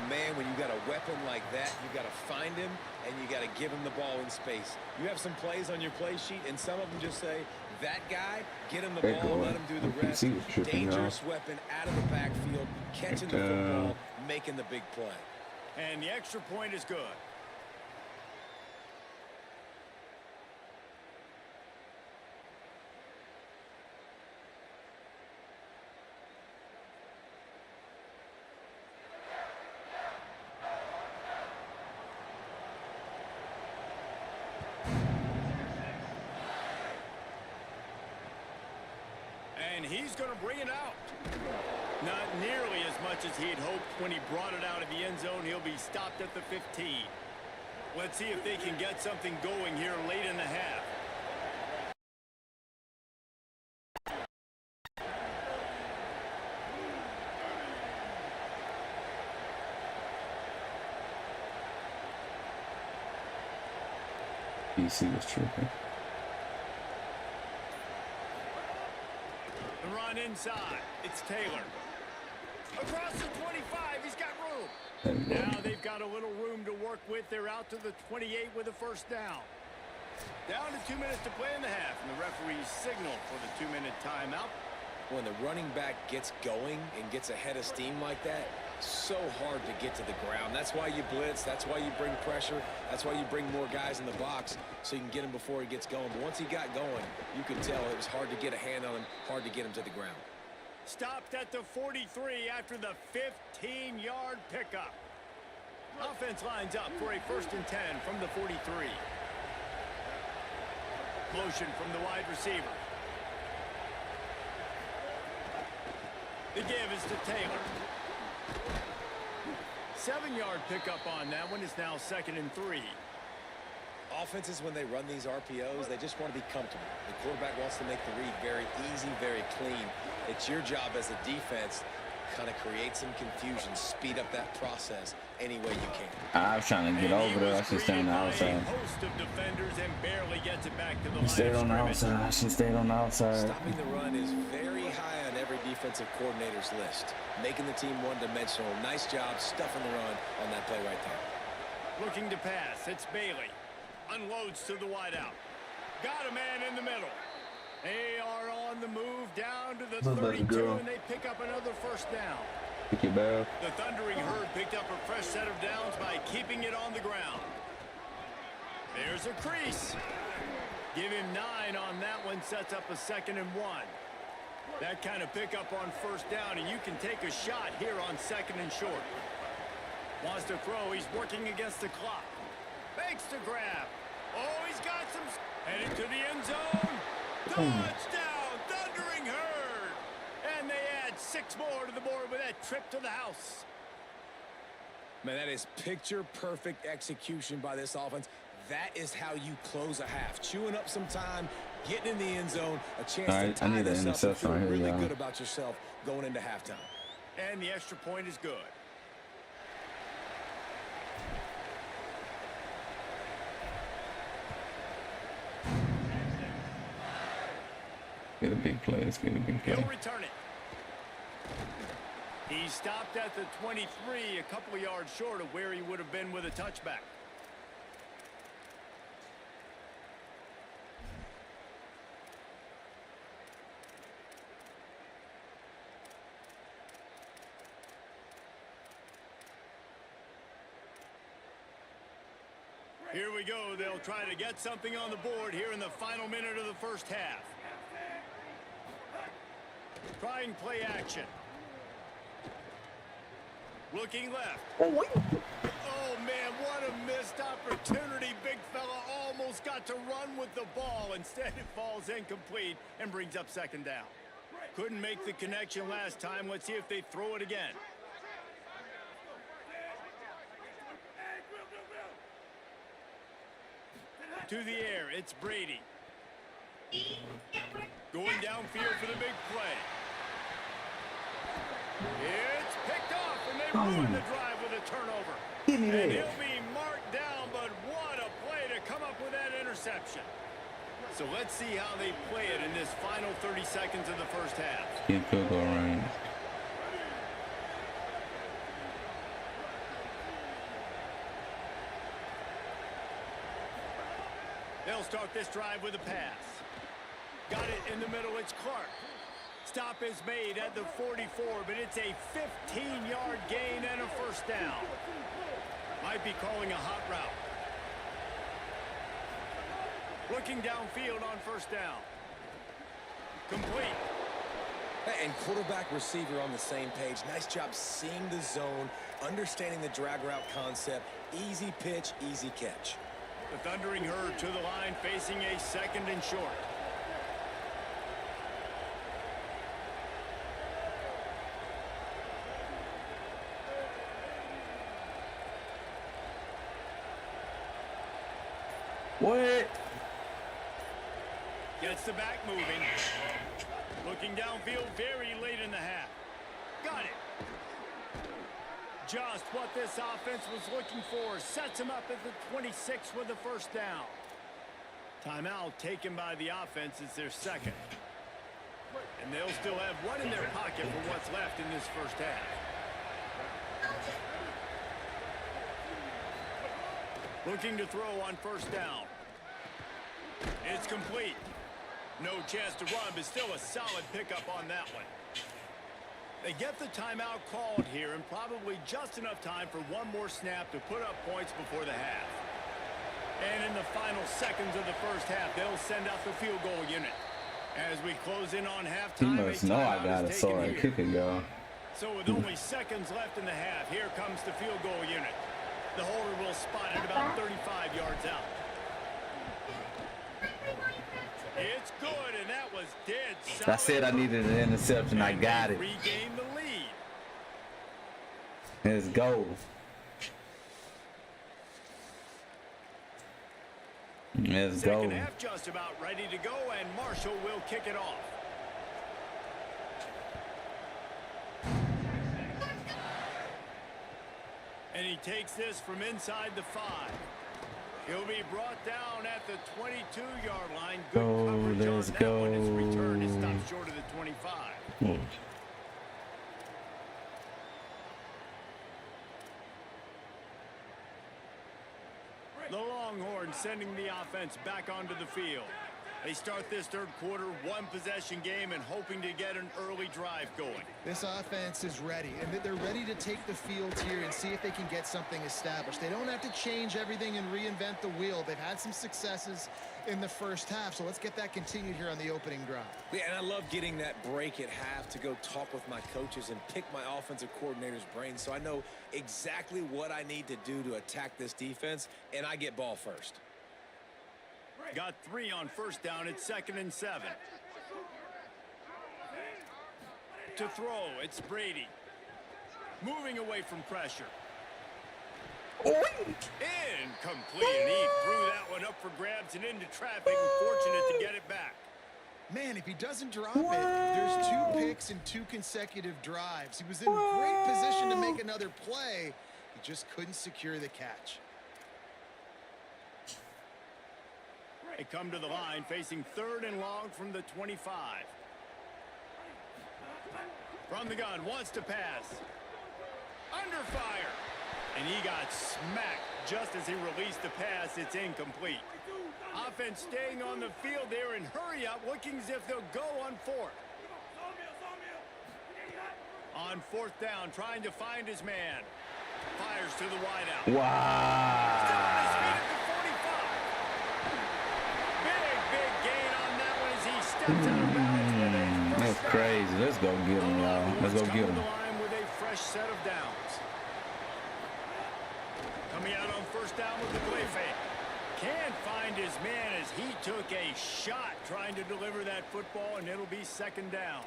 Man, when you got a weapon like that, you got to find him and you got to give him the ball in space. You have some plays on your play sheet, and some of them just say, that guy, get him the ball, let him do the rest. Dangerous weapon out of the backfield, catching the football, making the big play. And the extra point is good. And he's going to bring it out. Not nearly as much as he had hoped when he brought it out of the end zone. He'll be stopped at the 15. Let's see if they can get something going here late in the half. DC was tripping. The run inside. It's Taylor. Across the 25. He's got room. Now they've got a little room to work with. They're out to the 28 with a first down. Down to 2 minutes to play in the half, and the referees signal for the 2-minute timeout. When the running back gets going and gets ahead of steam like that, so hard to get to the ground. That's why you blitz. That's why you bring pressure. That's why you bring more guys in the box so you can get him before he gets going. But once he got going, you could tell it was hard to get a hand on him, hard to get him to the ground. Stopped at the 43 after the 15-yard pickup. Offense lines up for a 1st and 10 from the 43. Motion from the wide receiver. The give is to Taylor. 7-yard pickup on that one. Is now 2nd and 3. Offenses, when they run these RPOs, they just want to be comfortable. The quarterback wants to make the read very easy, very clean. It's your job as a defense kind of create some confusion, speed up that process any way you can. I was trying to get over there. I should stay on the outside. Host of defenders and barely gets it back to the He stayed on the outside. She stayed on the outside. Stopping the run is very high on every defensive coordinator's list. Making the team one-dimensional. Nice job stuffing the run on that play right there. Looking to pass. It's Bailey. Unloads to the wideout. Got a man in the middle. They are on the move down to the 32, and they pick up another first down. Pick your bell. The Thundering Herd picked up a fresh set of downs by keeping it on the ground. There's a crease. Give him 9 on that one. Sets up a 2nd and 1. That kind of pickup on first down, and you can take a shot here on 2nd and short. Wants to throw. He's working against the clock. Makes the grab. Oh, he's got some. Headed to the end zone. Touchdown, Thundering Herd. And they add 6 more to the board with that trip to the house. Man, that is picture-perfect execution by this offense. That is how you close a half. Chewing up some time, getting in the end zone, a chance to tie this up and feel really good about yourself going into halftime. And the extra point is good. Get a big play. Let's get a big play. He'll return it. He stopped at the 23, a couple of yards short of where he would have been with a touchback. Here we go. They'll try to get something on the board here in the final minute of the first half. Trying play action. Looking left. Oh, man, what a missed opportunity. Big fella almost got to run with the ball. Instead, it falls incomplete and brings up second down. Couldn't make the connection last time. Let's see if they throw it again. To the air, it's Brady. Going downfield for the big play. It's picked off, and they ruin the drive with a turnover. And he'll be marked down, but what a play to come up with that interception. So let's see how they play it in this final 30 seconds of the first half. Can't field goal range. They'll start this drive with a pass. Got it in the middle, it's Clark. Stop is made at the 44, but it's a 15-yard gain and a first down. Might be calling a hot route. Looking downfield on first down. Complete. And quarterback receiver on the same page. Nice job seeing the zone, understanding the drag route concept. Easy pitch, easy catch. The thundering herd to the line, facing a second and short. What? Gets the back moving. Looking downfield very late in the half. Got it. Just what this offense was looking for. Sets him up at the 26 with the first down. Timeout taken by the offense is their second. And they'll still have one in their pocket for what's left in this first half. Looking to throw on first down. It's complete. No chance to run, but still a solid pickup on that one. They get the timeout called here, and probably just enough time for one more snap to put up points before the half. And in the final seconds of the first half, they'll send out the field goal unit. As we close in on halftime, He must know I got a solid kick and go. So with only seconds left in the half, here comes the field goal unit. The holder will spot it about 35 yards out. It's good, and that was dead solid. I said I needed an interception. I got it. Regain the lead. Let's go. Let's go. Second half just about ready to go, and Marshall will kick it off. And he takes this from inside the 5. He'll be brought down at the 22-yard line. Good coverage let's on that go. one. His return is stopped short of the 25. Oh. The Longhorns sending the offense back onto the field. They start this third quarter, one-possession game, and hoping to get an early drive going. This offense is ready, and they're ready to take the field here and see if they can get something established. They don't have to change everything and reinvent the wheel. They've had some successes in the first half, so let's get that continued here on the opening drive. Yeah, and I love getting that break at half to go talk with my coaches and pick my offensive coordinator's brain so I know exactly what I need to do to attack this defense, and I get ball first. Got 3 on first down. It's 2nd and 7. To throw, it's Brady. Moving away from pressure. Incomplete. And he threw that one up for grabs and into traffic, and fortunate to get it back. Man, if he doesn't drop it, there's 2 picks in 2 consecutive drives. He was in great position to make another play. He just couldn't secure the catch. They come to the line, facing 3rd and long from the 25. From the gun, wants to pass. Under fire. And he got smacked just as he released the pass. It's incomplete. Offense staying on the field there and hurry up, looking as if they'll go on 4th. On 4th down, trying to find his man. Fires to the wideout. Wow. Still on his feet at the steps out of bounds with a That's first crazy. down. Let's go get him, y'all. Let's go get him. The line with a fresh set of downs. Coming out on first down with the play fake. Can't find his man as he took a shot trying to deliver that football, and it'll be second down.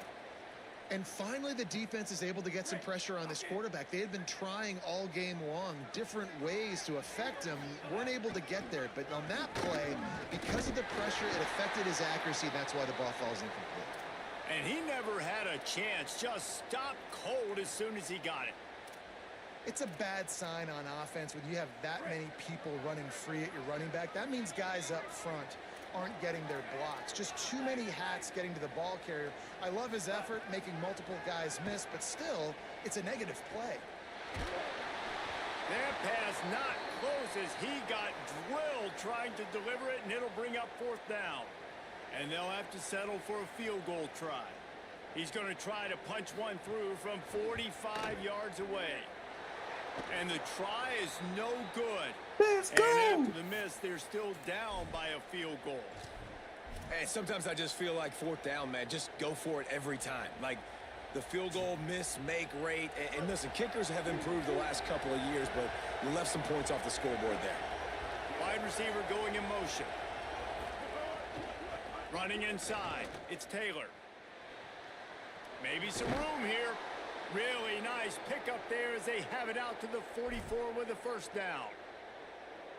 And finally, the defense is able to get some pressure on this quarterback. They had been trying all game long different ways to affect him. Weren't able to get there. But on that play, because of the pressure, it affected his accuracy. That's why the ball falls incomplete. And he never had a chance. Just stopped cold as soon as he got it. It's a bad sign on offense when you have that many people running free at your running back. That means guys up front aren't getting their blocks. Just too many hats getting to the ball carrier. I love his effort, making multiple guys miss, but still, it's a negative play. That pass not close as he got drilled trying to deliver it, and it'll bring up fourth down. And they'll have to settle for a field goal try. He's going to try to punch one through from 45 yards away. And the try is no good. Let's go. And after the miss, they're still down by a field goal. And sometimes I just feel like fourth down, man, just go for it every time. Like the field goal miss, make rate. And listen, kickers have improved the last couple of years, but we left some points off the scoreboard there. Wide receiver going in motion. Running inside. It's Taylor. Maybe some room here. Really nice pickup there as they have it out to the 44 with a first down.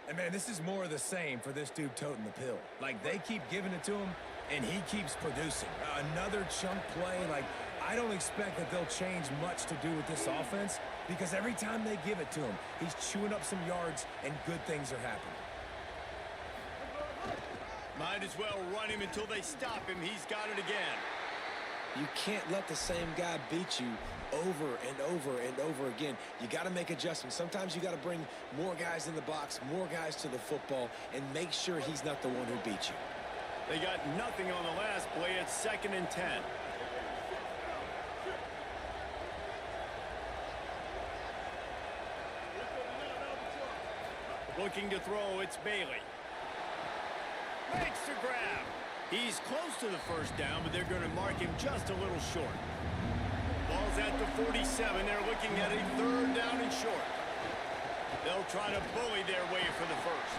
And, man, this is more of the same for this dude toting the pill. Like, they keep giving it to him, and he keeps producing. Another chunk play. Like, I don't expect that they'll change much to do with this offense because every time they give it to him, he's chewing up some yards, and good things are happening. Might as well run him until they stop him. He's got it again. You can't let the same guy beat you over and over and over again. You got to make adjustments. Sometimes you got to bring more guys in the box, more guys to the football, and make sure he's not the one who beat you. They got nothing on the last play. It's 2nd and 10. Looking to throw, it's Bailey. Makes the grab. He's close to the first down, but they're going to mark him just a little short. Ball's at the 47. They're looking at a 3rd down and short. They'll try to bully their way for the first.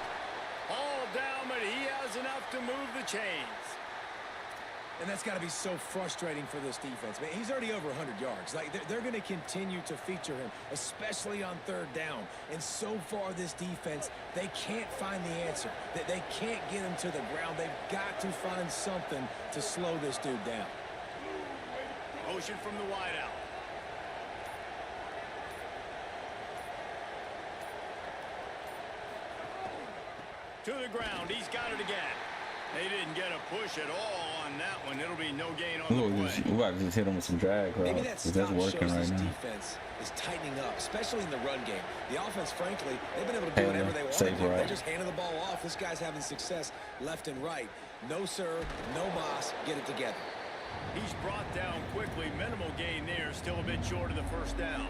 All down, but he has enough to move the chains. And that's got to be so frustrating for this defense. Man, he's already over 100 yards. Like, they're going to continue to feature him, especially on 3rd down. And so far, this defense, they can't find the answer. They can't get him to the ground. They've got to find something to slow this dude down. Motion from the wideout. To the ground. He's got it again. They didn't get a push at all on that one. It'll be no gain on the play. We about to just hit him with some drag. Maybe that stop that's working shows right this now. defense is tightening up, especially in the run game. The offense, frankly, they've been able to do whatever they want to Safe do. right. They're just handing the ball off. This guy's having success left and right. No, sir, no mas. Get it together. He's brought down quickly. Minimal gain there. Still a bit short of the first down.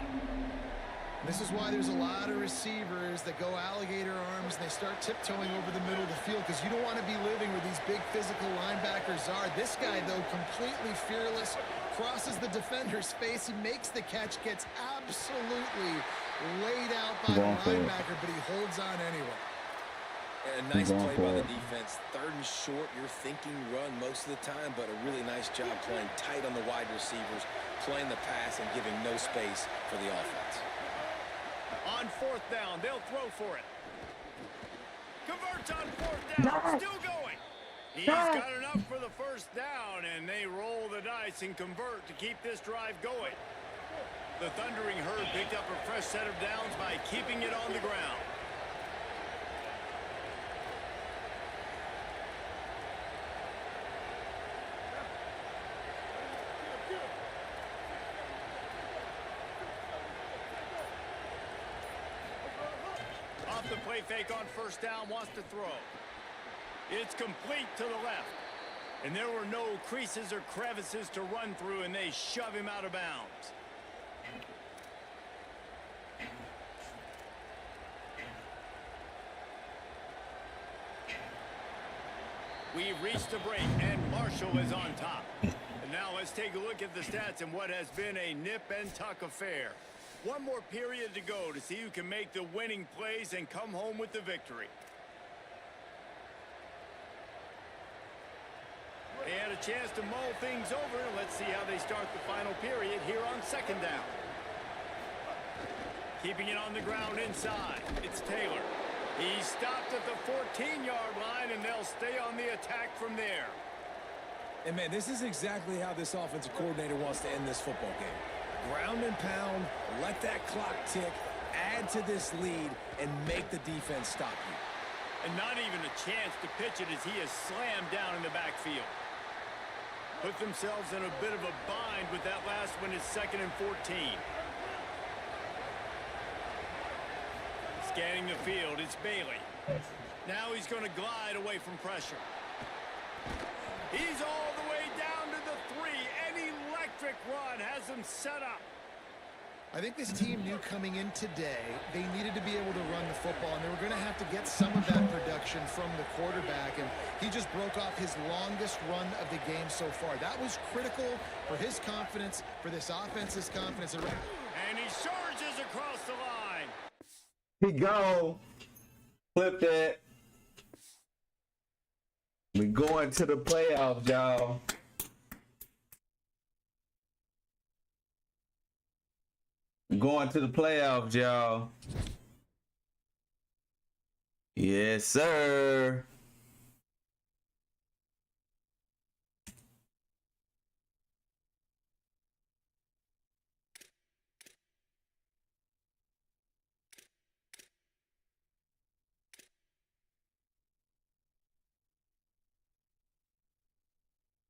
This is why there's a lot of receivers that go alligator arms and they start tiptoeing over the middle of the field because you don't want to be living where these big physical linebackers are. This guy, though, completely fearless, crosses the defender's face. He makes the catch, gets absolutely laid out by the linebacker, but he holds on anyway. And a nice play by the defense. 3rd and short, you're thinking run most of the time, but a really nice job playing tight on the wide receivers, playing the pass and giving no space for the offense. On 4th down, they'll throw for it. Converts on 4th down, still going. He's got enough for the first down, and they roll the dice and convert to keep this drive going. The Thundering Herd picked up a fresh set of downs by keeping it on the ground. Off the play fake on first down, wants to throw. It's complete to the left. And there were no creases or crevices to run through, and they shove him out of bounds. We've reached the break, and Marshall is on top. And now let's take a look at the stats in what has been a nip-and-tuck affair. One more period to go to see who can make the winning plays and come home with the victory. They had a chance to mull things over. Let's see how they start the final period here on second down. Keeping it on the ground inside. It's Taylor. He stopped at the 14-yard line, and they'll stay on the attack from there. And, man, this is exactly how this offensive coordinator wants to end this football game. Ground and pound, let that clock tick, add to this lead, and make the defense stop you. And not even a chance to pitch it as he is slammed down in the backfield. Put themselves in a bit of a bind with that last one. It's 2nd and 14. Scanning the field, it's Bailey. Now he's going to glide away from pressure. He's all the way down to the 3. An electric run has him set up. I think this team knew coming in today they needed to be able to run the football, and they were going to have to get some of that production from the quarterback, and he just broke off his longest run of the game so far. That was critical for his confidence, for this offense's confidence. And he charges across the line. He go. Flip that. We going to the playoffs, y'all. Going to the playoffs, y'all. Yes, sir.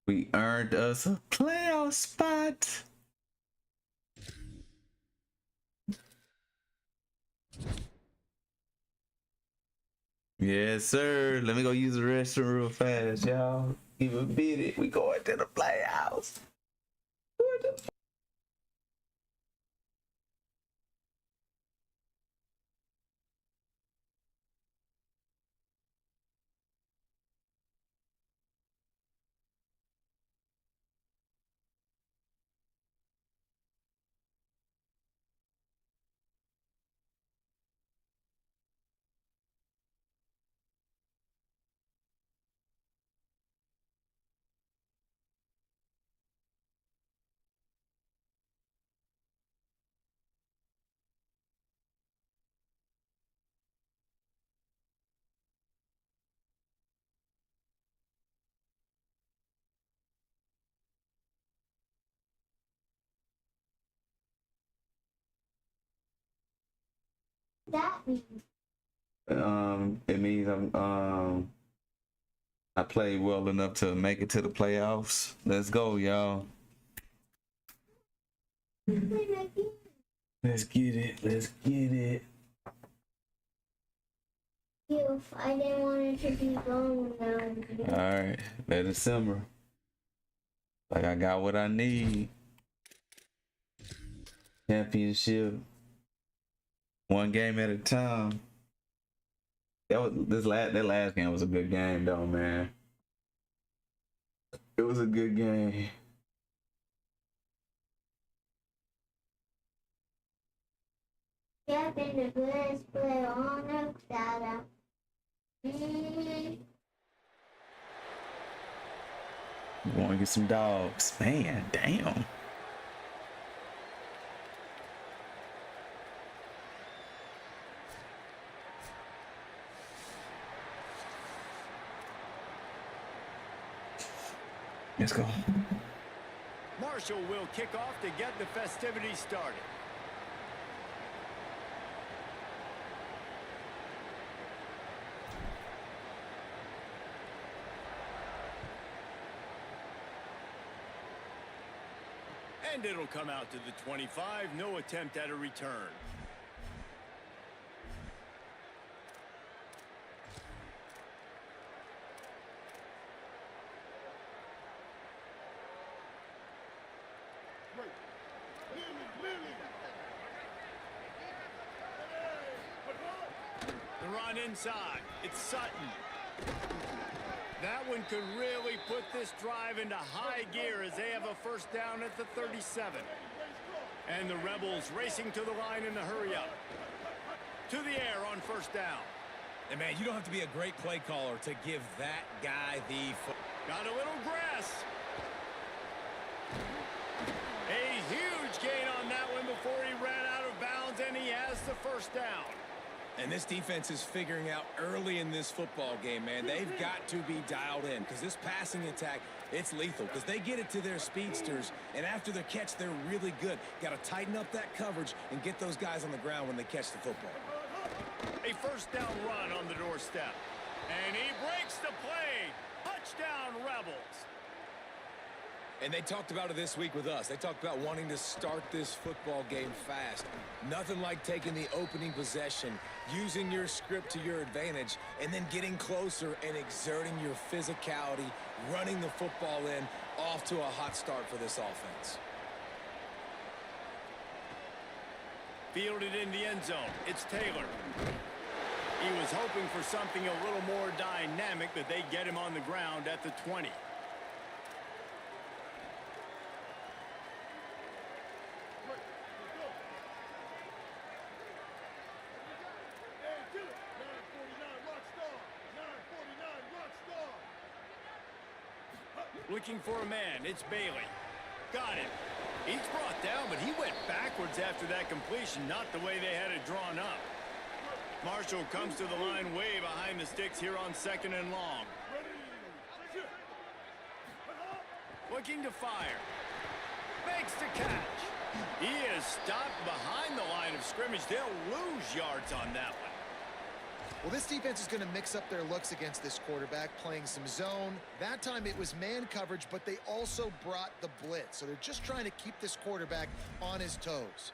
We earned us a playoff spot. Yes, sir. Let me go use the restroom real fast, y'all. Even beat it. We going to the playoffs. That means? It means I played well enough to make it to the playoffs. Let's go, y'all. Let's get it. Let's get it. If I didn't want it to be long now. All right, let it simmer. Like I got what I need. Championship. One game at a time. That last game was a good game though, man. It was a good game. Yeah, been the best player on the data. We're going to get some dogs. Man, damn. Let's go. Marshall will kick off to get the festivities started. And it'll come out to the 25. No attempt at a return. The run inside. It's Sutton. That one could really put this drive into high gear as they have a first down at the 37. And the Rebels racing to the line in the hurry-up. To the air on first down. And, man, you don't have to be a great play caller to give that guy the Got a little grass. A huge gain on that one before he ran out of bounds, and he has the first down. And this defense is figuring out early in this football game, man. They've got to be dialed in because this passing attack, it's lethal because they get it to their speedsters, and after the catch, they're really good. Got to tighten up that coverage and get those guys on the ground when they catch the football. A first down run on the doorstep. And he breaks the play. Touchdown, Rebels. And they talked about it this week with us. They talked about wanting to start this football game fast. Nothing like taking the opening possession, using your script to your advantage, and then getting closer and exerting your physicality, running the football in, off to a hot start for this offense. Fielded in the end zone. It's Taylor. He was hoping for something a little more dynamic, but they get him on the ground at the 20. Looking for a man. It's Bailey. Got him. He's brought down, but he went backwards after that completion, not the way they had it drawn up. Marshall comes to the line way behind the sticks here on 2nd and long. Looking to fire. Makes the catch. He is stopped behind the line of scrimmage. They'll lose yards on that one. Well, this defense is going to mix up their looks against this quarterback, playing some zone. That time it was man coverage, but they also brought the blitz. So they're just trying to keep this quarterback on his toes.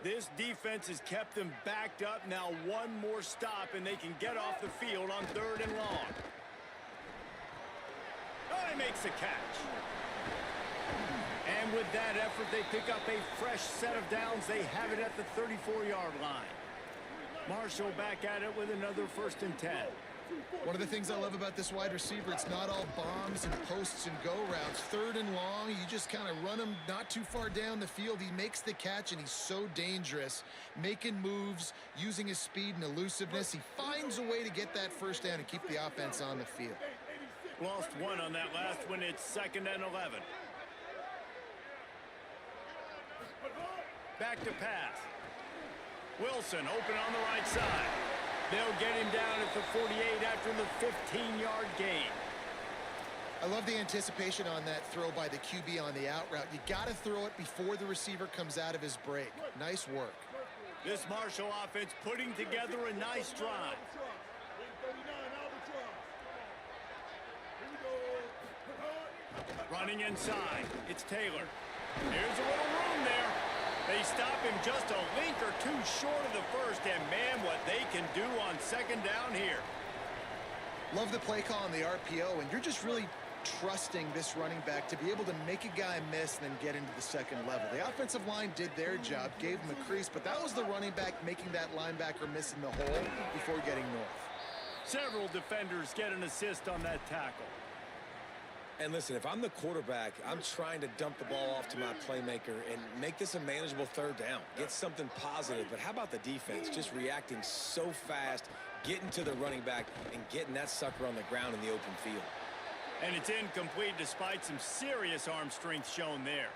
This defense has kept them backed up. Now one more stop, and they can get off the field on 3rd and long. Oh, he makes a catch. And with that effort, they pick up a fresh set of downs. They have it at the 34-yard line. Marshall back at it with another 1st and 10. One of the things I love about this wide receiver, it's not all bombs and posts and go routes. 3rd and long, you just kind of run him not too far down the field. He makes the catch, and he's so dangerous, making moves, using his speed and elusiveness. He finds a way to get that first down and keep the offense on the field. Lost one on that last one. It's 2nd and 11. Back to pass. Wilson open on the right side. They'll get him down at the 48 after the 15-yard gain. I love the anticipation on that throw by the QB on the out route. You got to throw it before the receiver comes out of his break. Nice work. This Marshall offense putting together a nice drive. Running inside. It's Taylor. Here's a little room there. They stop him just a link or two short of the first, and man, what they can do on 2nd down here. Love the play call on the RPO, and you're just really trusting this running back to be able to make a guy miss and then get into the 2nd level. The offensive line did their job, gave him a crease, but that was the running back making that linebacker miss in the hole before getting north. Several defenders get an assist on that tackle. And listen, if I'm the quarterback, I'm trying to dump the ball off to my playmaker and make this a manageable 3rd down. Get something positive. But how about the defense just reacting so fast, getting to the running back, and getting that sucker on the ground in the open field? And it's incomplete despite some serious arm strength shown there.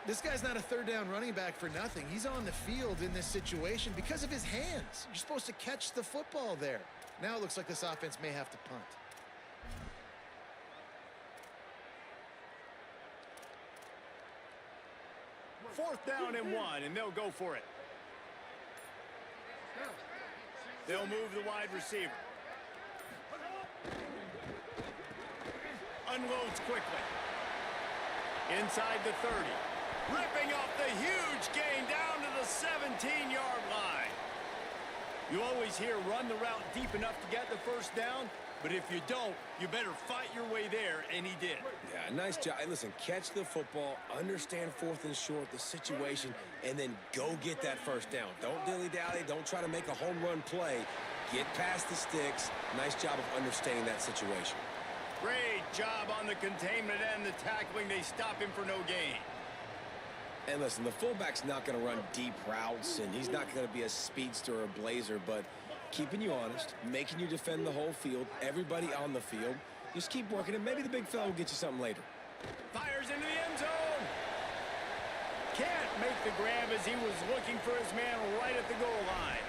This guy's not a 3rd down running back for nothing. He's on the field in this situation because of his hands. You're supposed to catch the football there. Now it looks like this offense may have to punt. Fourth down and 1, and they'll go for it. They'll move the wide receiver. Unloads quickly. Inside the 30. Ripping off the huge gain down to the 17-yard line. You always hear run the route deep enough to get the first down. But if you don't, you better fight your way there, and he did. Yeah, nice job. Hey, listen, catch the football, understand 4th and short, the situation, and then go get that first down. Don't dilly-dally. Don't try to make a home run play. Get past the sticks. Nice job of understanding that situation. Great job on the containment and the tackling. They stop him for no gain. And listen, the fullback's not going to run deep routes, and he's not going to be a speedster or a blazer, but keeping you honest, making you defend the whole field, everybody on the field. Just keep working, and maybe the big fella will get you something later. Fires into the end zone. Can't make the grab as he was looking for his man right at the goal line.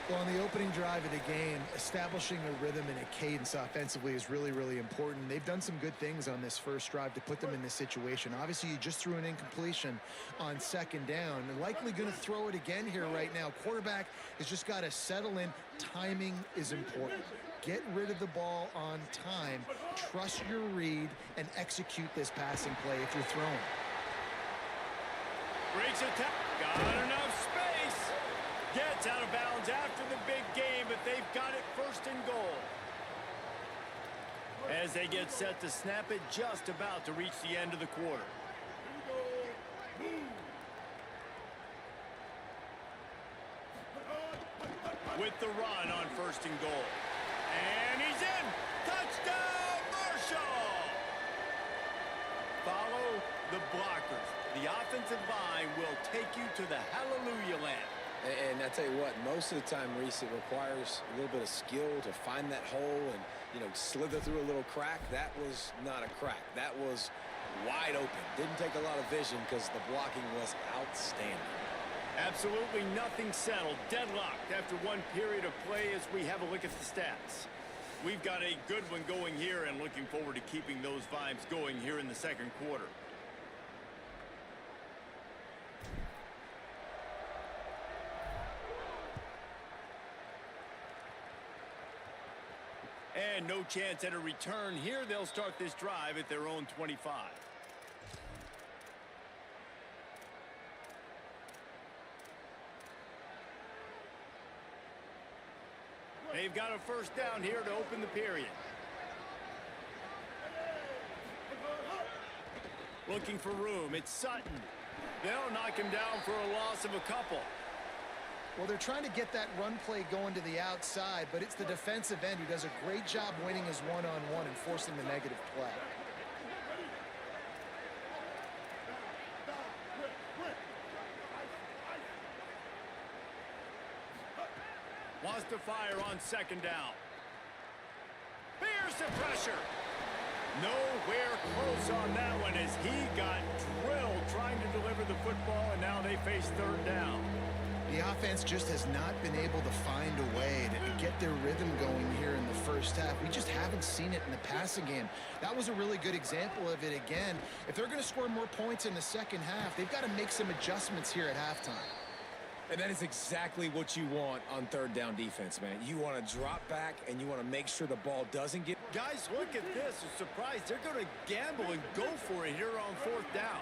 Well, on the opening drive of the game, establishing a rhythm and a cadence offensively is really, really important. They've done some good things on this first drive to put them in this situation. Obviously, you just threw an incompletion on 2nd down. They're likely going to throw it again here right now. Quarterback has just got to settle in. Timing is important. Get rid of the ball on time. Trust your read and execute this passing play if you're throwing. Breaks a tackle. Got enough space. Gets out of bounds after the big game, but they've got it 1st and goal. As they get set to snap it, just about to reach the end of the quarter. With the run on 1st and goal. And he's in. Touchdown, Marshall! Follow the blockers. The offensive line will take you to the hallelujah land. And I tell you what, most of the time, Reese, it requires a little bit of skill to find that hole and, slither through a little crack. That was not a crack. That was wide open. Didn't take a lot of vision because the blocking was outstanding. Absolutely nothing settled. Deadlocked after one period of play as we have a look at the stats. We've got a good one going here and looking forward to keeping those vibes going here in the 2nd quarter. And no chance at a return here. They'll start this drive at their own 25. They've got a 1st down here to open the period. Looking for room. It's Sutton. They'll knock him down for a loss of a couple. Well, they're trying to get that run play going to the outside, but it's the defensive end who does a great job winning his one-on-one and forcing the negative play. Wants to fire on 2nd down. Here's the pressure. Nowhere close on that one as he got drilled trying to deliver the football, and now they face 3rd down. The offense just has not been able to find a way to get their rhythm going here in the 1st half. We just haven't seen it in the passing game. That was a really good example of it again. If they're going to score more points in the 2nd half, they've got to make some adjustments here at halftime. And that is exactly what you want on 3rd down defense, man. You want to drop back, and you want to make sure the ball doesn't get... Guys, look at this. I'm surprised they're going to gamble and go for it here on 4th down.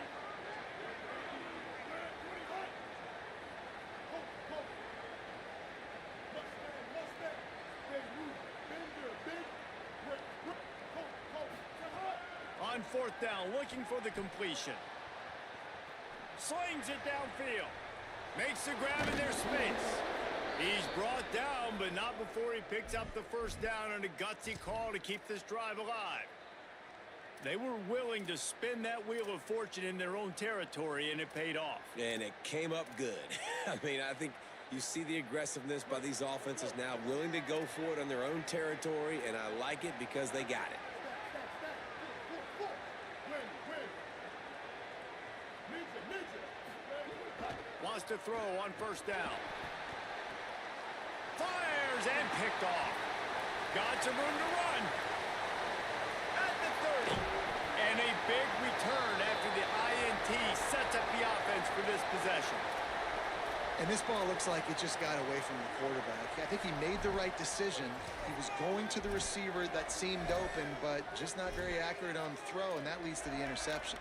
On 4th down, looking for the completion. Slings it downfield. Makes the grab in their space. He's brought down, but not before he picks up the 1st down on a gutsy call to keep this drive alive. They were willing to spin that wheel of fortune in their own territory, and it paid off. And it came up good. I mean, I think you see the aggressiveness by these offenses now, willing to go for it on their own territory, and I like it because they got it. Wants to throw on 1st down. Fires and picked off. Got some room to run. At the 30. And a big return after the INT sets up the offense for this possession. And this ball looks like it just got away from the quarterback. I think he made the right decision. He was going to the receiver that seemed open, but just not very accurate on the throw, and that leads to the interception.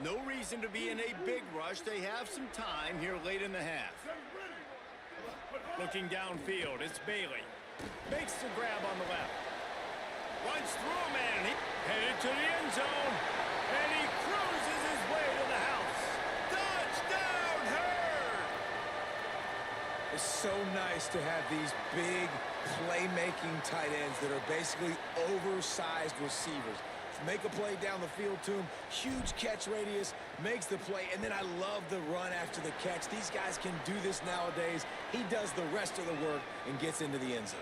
No reason to be in a big rush. They have some time here late in the half. Looking downfield, it's Bailey. Makes the grab on the left. Runs through a man. He headed to the end zone. And he cruises his way to the house. Touchdown, Hurd! It's so nice to have these big playmaking tight ends that are basically oversized receivers. Make a play down the field to him, huge catch radius, makes the play, and then I love the run after the catch. These guys can do this nowadays. He does the rest of the work and gets into the end zone.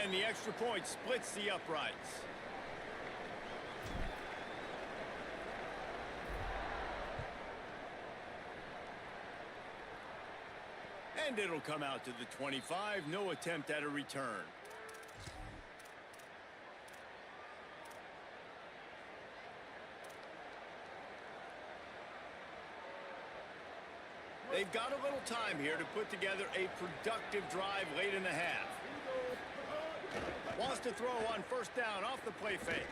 And the extra point splits the uprights. And it'll come out to the 25. No attempt at a return. They've got a little time here to put together a productive drive late in the half. Wants to throw on first down off the play fake.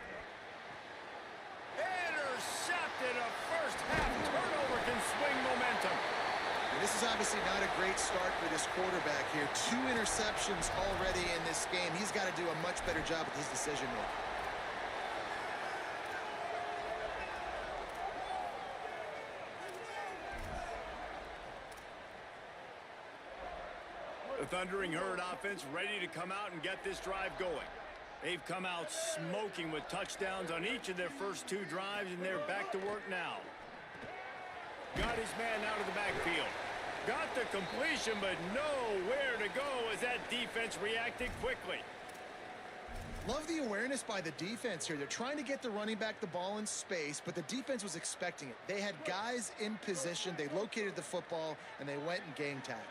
Intercepted. A first half turnover can swing momentum. And this is obviously not a great start for this quarterback here. 2 interceptions already in this game. He's got to do a much better job with his decision making. The Thundering Herd offense ready to come out and get this drive going. They've come out smoking with touchdowns on each of their first 2 drives, and they're back to work now. Got his man out of the backfield. Got the completion, but nowhere to go as that defense reacted quickly. Love the awareness by the defense here. They're trying to get the running back the ball in space, but the defense was expecting it. They had guys in position. They located the football, and they went and gang tackled.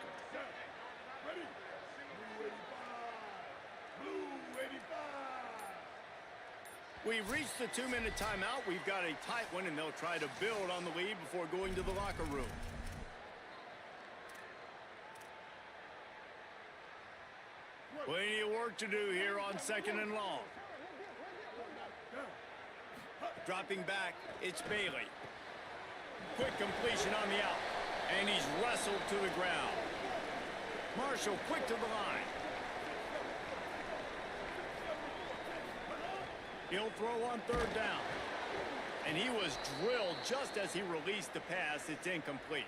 We've reached the 2-minute timeout. We've got a tight one, and they'll try to build on the lead before going to the locker room. Plenty of work to do here on 2nd and long. Dropping back, it's Bailey. Quick completion on the out, and he's wrestled to the ground. Marshall quick to the line. He'll throw on 3rd down. And he was drilled just as he released the pass. It's incomplete.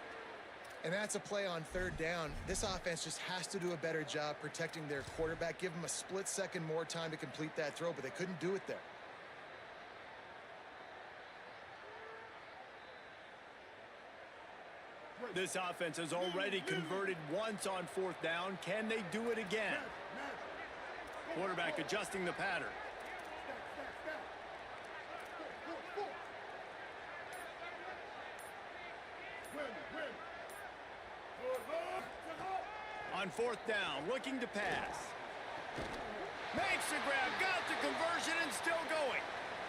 And that's a play on 3rd down. This offense just has to do a better job protecting their quarterback. Give them a split second more time to complete that throw, but they couldn't do it there. This offense has already converted once on 4th down. Can they do it again? Quarterback adjusting the pattern. On 4th down, looking to pass. Makes the grab, got the conversion, and still going.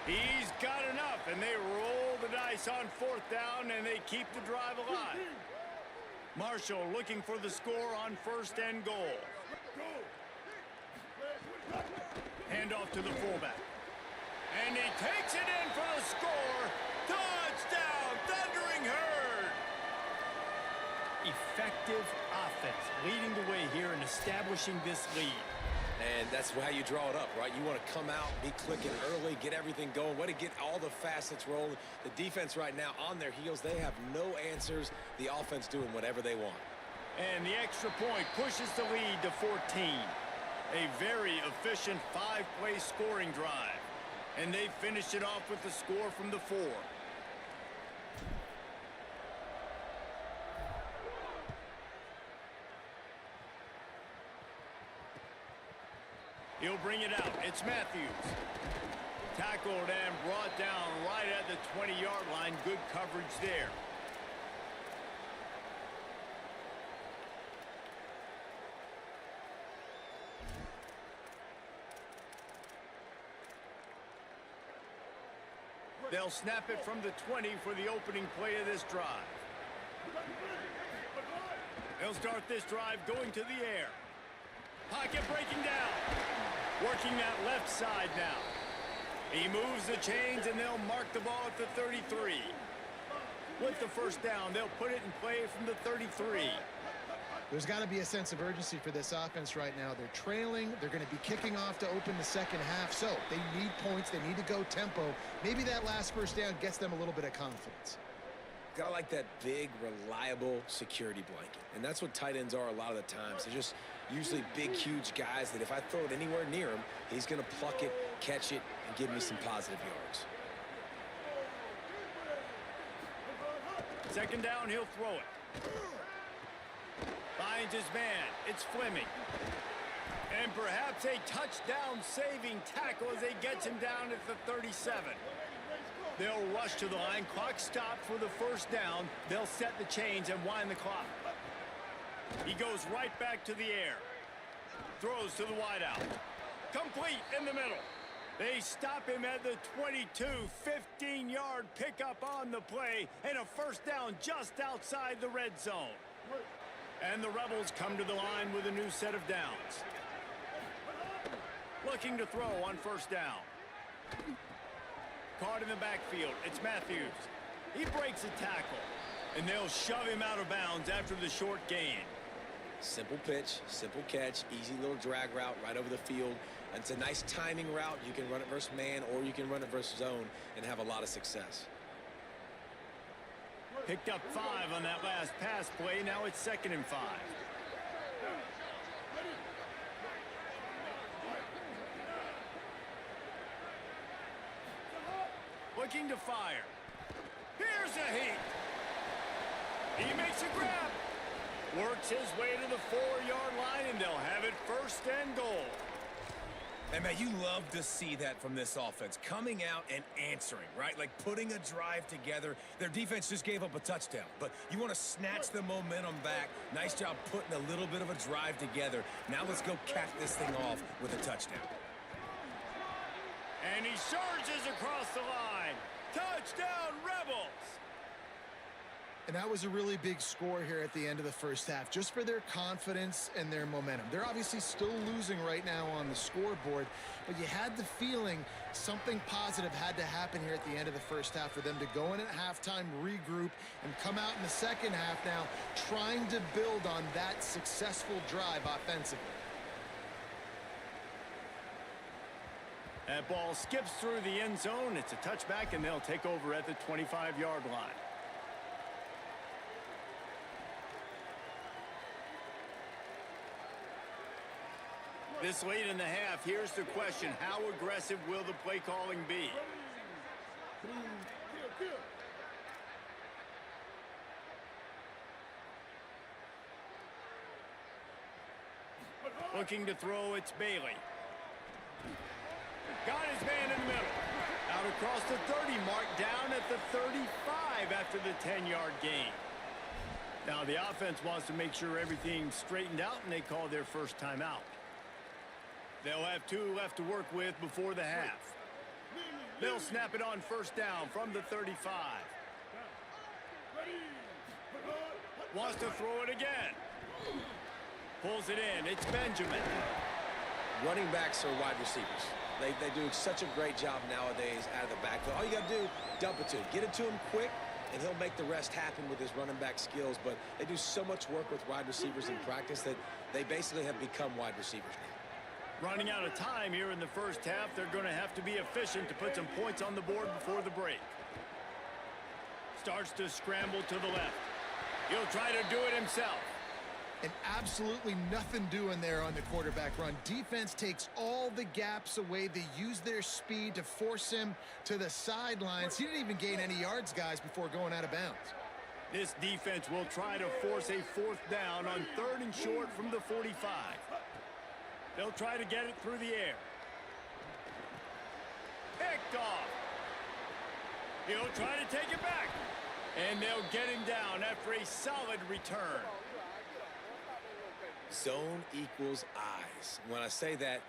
He's got enough, and they roll the dice on 4th down, and they keep the drive alive. Marshall looking for the score on 1st and goal. Handoff to the fullback. And he takes it in for the score. Touchdown, Thundering Herd! Effective offense leading the way here and establishing this lead. And that's how you draw it up, right? You want to come out, be clicking early, get everything going, way to get all the facets rolling. The defense right now on their heels, they have no answers. The offense doing whatever they want. And the extra point pushes the lead to 14. A very efficient 5-play scoring drive. And they finished it off with the score from the 4. He'll bring it out. It's Matthews. Tackled and brought down right at the 20-yard line. Good coverage there. They'll snap it from the 20 for the opening play of this drive. They'll start this drive going to the air. Pocket breaking down. Working that left side now. He moves the chains, and they'll mark the ball at the 33. With the 1st down, they'll put it in play from the 33. There's got to be a sense of urgency for this offense right now. They're trailing. They're going to be kicking off to open the second half. So they need points. They need to go tempo. Maybe that last first down gets them a little bit of confidence. Gotta like that big, reliable security blanket. And that's what tight ends are a lot of the times. They're just usually big, huge guys that if I throw it anywhere near him, he's going to pluck it, catch it, and give me some positive yards. Second down, he'll throw it. Finds his man. It's Fleming. And perhaps a touchdown-saving tackle as he gets him down at the 37. They'll rush to the line. Clock stopped for the first down. They'll set the chains and wind the clock. He goes right back to the air. Throws to the wideout. Complete in the middle. They stop him at the 22. 15-yard pickup on the play and a first down just outside the red zone. And the Rebels come to the line with a new set of downs. Looking to throw on first down. Caught in the backfield. It's Matthews. He breaks a tackle. And they'll shove him out of bounds after the short gain. Simple pitch, simple catch, easy little drag route right over the field. And it's a nice timing route. You can run it versus man or you can run it versus zone and have a lot of success. Picked up 5 on that last pass play. Now it's 2nd and 5. Looking to fire. Here's a heat. He makes a grab. Works his way to the 4-yard line, and they'll have it 1st and goal. And, man, you love to see that from this offense. Coming out and answering, right? Like putting a drive together. Their defense just gave up a touchdown. But you want to snatch the momentum back. Nice job putting a little bit of a drive together. Now let's go cap this thing off with a touchdown. And he surges across the line. Touchdown, Rebels! And that was a really big score here at the end of the first half, just for their confidence and their momentum. They're obviously still losing right now on the scoreboard, but you had the feeling something positive had to happen here at the end of the first half for them to go in at halftime, regroup, and come out in the second half now trying to build on that successful drive offensively. That ball skips through the end zone. It's a touchback, and they'll take over at the 25-yard line. This late in the half, here's the question. How aggressive will the play calling be? Looking to throw, it's Bailey. Got his man in the middle. Out across the 30 mark, down at the 35 after the 10-yard gain. Now the offense wants to make sure everything's straightened out, and they call their first timeout. They'll have 2 left to work with before the half. They'll snap it on first down from the 35. Wants to throw it again. Pulls it in. It's Benjamin. Running backs are wide receivers. They do such a great job nowadays out of the backfield. All you got to do, dump it to him. Get it to him quick, and he'll make the rest happen with his running back skills. But they do so much work with wide receivers in practice that they basically have become wide receivers now. Running out of time here in the first half. They're going to have to be efficient to put some points on the board before the break. Starts to scramble to the left. He'll try to do it himself. And absolutely nothing doing there on the quarterback run. Defense takes all the gaps away. They use their speed to force him to the sidelines. He didn't even gain any yards, guys, before going out of bounds. This defense will try to force a 4th down on 3rd and short from the 45. They'll try to get it through the air. Picked off. He'll try to take it back. And they'll get him down after a solid return. Zone equals eyes. When I say that,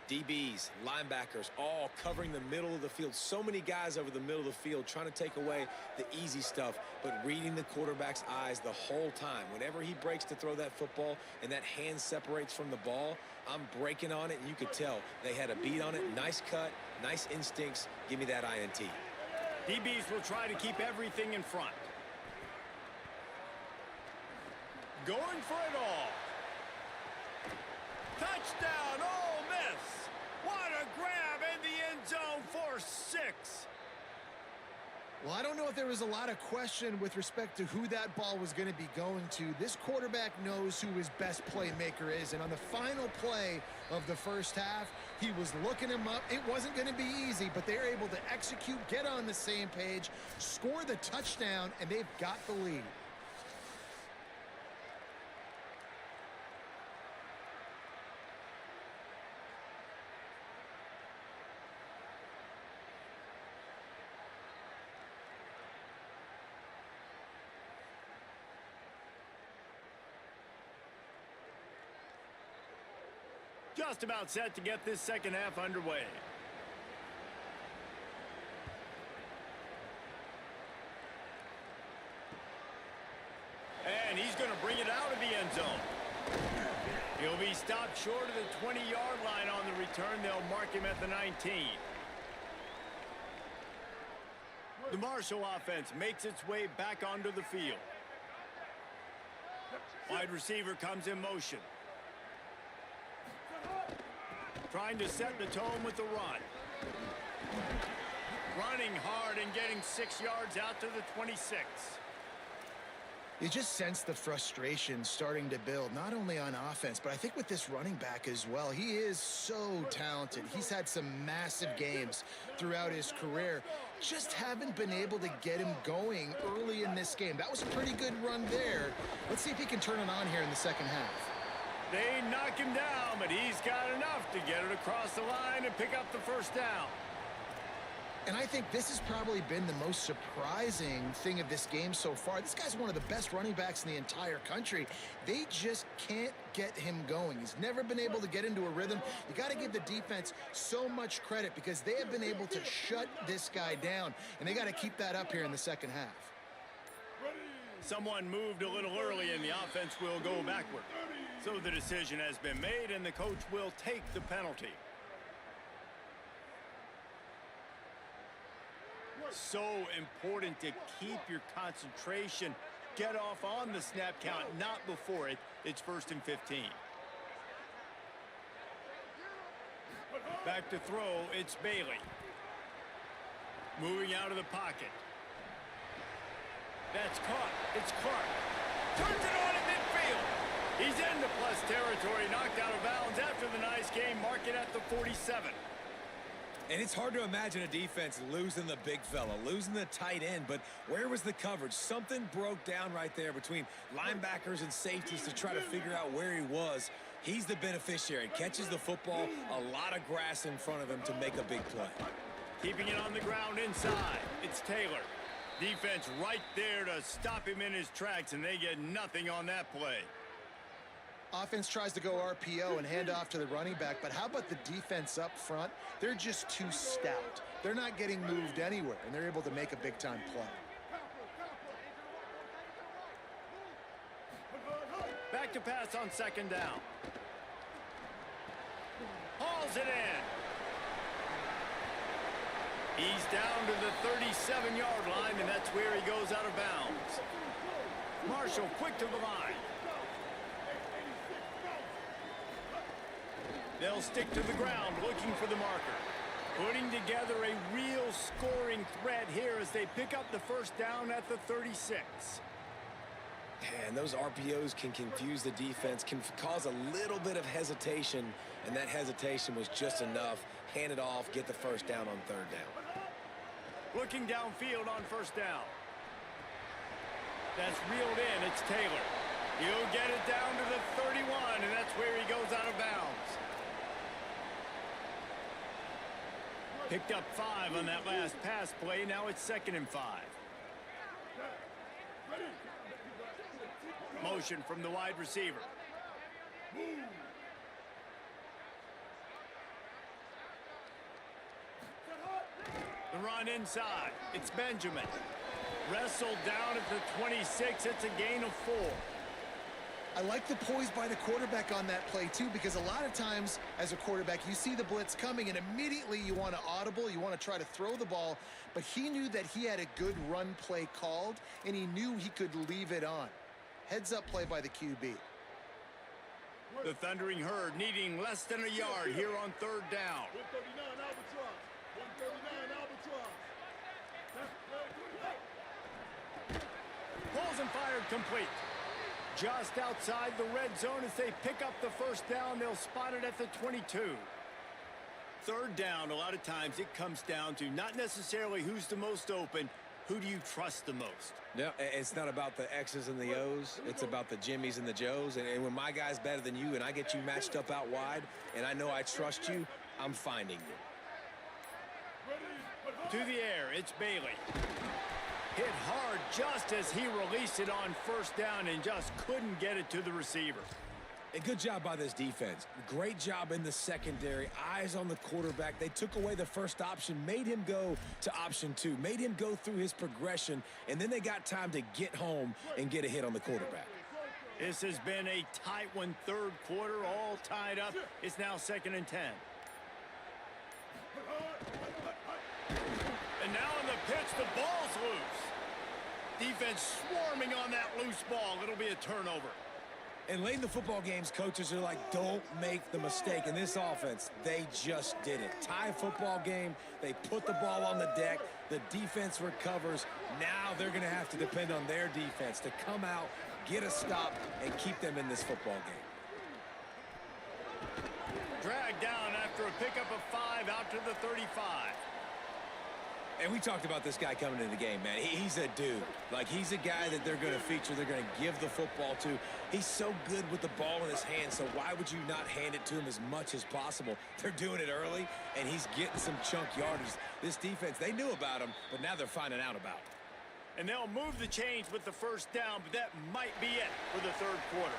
DBs, linebackers, all covering the middle of the field. So many guys over the middle of the field trying to take away the easy stuff, but reading the quarterback's eyes the whole time. Whenever he breaks to throw that football and that hand separates from the ball, I'm breaking on it, and you could tell they had a beat on it. Nice cut, nice instincts. Give me that INT. DBs will try to keep everything in front. going for it all. Touchdown, Ole Miss. What a grab in the end zone for 6. Well, I don't know if there was a lot of question with respect to who that ball was going to be going to. This quarterback knows who his best playmaker is, and on the final play of the first half, he was looking him up. It wasn't going to be easy, but they were able to execute, get on the same page, score the touchdown, and they've got the lead. Just about set to get this second half underway. And he's going to bring it out of the end zone. He'll be stopped short of the 20-yard line on the return. They'll mark him at the 19. The Marshall offense makes its way back onto the field. Wide receiver comes in motion. Trying to set the tone with the run. Running hard and getting 6 yards out to the 26. You just sense the frustration starting to build, not only on offense, but I think with this running back as well. He is so talented. He's had some massive games throughout his career. Just haven't been able to get him going early in this game. That was a pretty good run there. Let's see if he can turn it on here in the second half. They knock him down, but he's got enough to get it across the line and pick up the first down. And I think this has probably been the most surprising thing of this game so far. This guy's one of the best running backs in the entire country. They just can't get him going. He's never been able to get into a rhythm. You got to give the defense so much credit because they have been able to shut this guy down, and they got to keep that up here in the second half. Someone moved a little early, and the offense will go backward. So the decision has been made, and the coach will take the penalty. So important to keep your concentration. Get off on the snap count, not before it. It's 1st and 15. Back to throw, it's Bailey. Moving out of the pocket. That's caught. It's Clark. Turns it on in midfield. He's into plus territory, knocked out of bounds after the nice game, mark it at the 47. And it's hard to imagine a defense losing the big fella, losing the tight end, but where was the coverage? Something broke down right there between linebackers and safeties to try to figure out where he was. He's the beneficiary. Catches the football, a lot of grass in front of him to make a big play. Keeping it on the ground inside. It's Taylor. Defense right there to stop him in his tracks, and they get nothing on that play. Offense tries to go RPO and hand off to the running back, but how about the defense up front? They're just too stout. They're not getting moved anywhere, and they're able to make a big-time play. Back to pass on second down. Hauls it in. He's down to the 37-yard line, and that's where he goes out of bounds. Marshall quick to the line. They'll stick to the ground looking for the marker. Putting together a real scoring threat here as they pick up the first down at the 36. And those RPOs can confuse the defense, can cause a little bit of hesitation, and that hesitation was just enough. Hand it off, get the first down on third down. Looking downfield on first down. That's reeled in. It's Taylor. He'll get it down to the 31, and that's where he goes out of bounds. Picked up 5 on that last pass play. Now it's 2nd and 5. Motion from the wide receiver. The run inside. It's Benjamin. Wrestled down at the 26. It's a gain of 4. I like the poise by the quarterback on that play, too, because a lot of times as a quarterback, you see the blitz coming, and immediately you want to audible, you want to try to throw the ball, but he knew that he had a good run play called, and he knew he could leave it on. Heads-up play by the QB. The Thundering Herd needing less than a yard here on third down. 139 Albatross. 139 Albatross. Balls and fired complete. Just outside the red zone as they pick up the first down. They'll spot it at the 22. Third down, a lot of times it comes down to not necessarily who's the most open, who do you trust the most? Yeah, it's not about the X's and the O's. It's about the Jimmies and the Joes. And when my guy's better than you and I get you matched up out wide and I know I trust you, I'm finding you. To the air, it's Bailey. Hit hard just as he released it on first down and just couldn't get it to the receiver. A good job by this defense. Great job in the secondary. Eyes on the quarterback. They took away the first option, made him go to option 2, made him go through his progression, and then they got time to get home and get a hit on the quarterback. This has been a tight one, third quarter, all tied up. It's now 2nd and 10. And now on the pitch, the ball's loose. Defense swarming on that loose ball. It'll be a turnover. And late in the football games, coaches are like, don't make the mistake. In this offense, they just did it. Tie football game, they put the ball on the deck, the defense recovers. Now they're going to have to depend on their defense to come out, get a stop, and keep them in this football game. Dragged down after a pickup of 5 out to the 35. And we talked about this guy coming into the game, man. He's a dude. Like, he's a guy that they're going to feature, they're going to give the football to. He's so good with the ball in his hands, so why would you not hand it to him as much as possible? They're doing it early, and he's getting some chunk yardage. This defense, they knew about him, but now they're finding out about him. And they'll move the chains with the first down, but that might be it for the third quarter.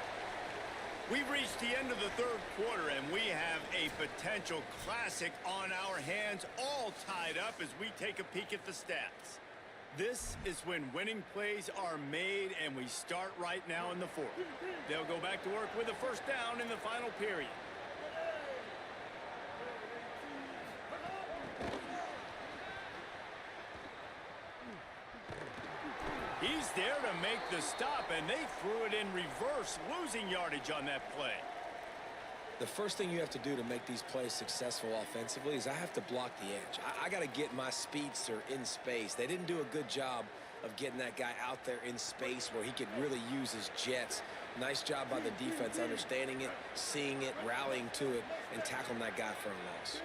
We've reached the end of the third quarter, and we have a potential classic on our hands, all tied up as we take a peek at the stats. This is when winning plays are made, and we start right now in the fourth. They'll go back to work with a first down in the final period. He's there to make the stop, and they threw it in reverse, losing yardage on that play. The first thing you have to do to make these plays successful offensively is I have to block the edge. I got to get my speedster in space. They didn't do a good job of getting that guy out there in space where he could really use his jets. Nice job by the defense understanding it, seeing it, rallying to it, and tackling that guy for a loss.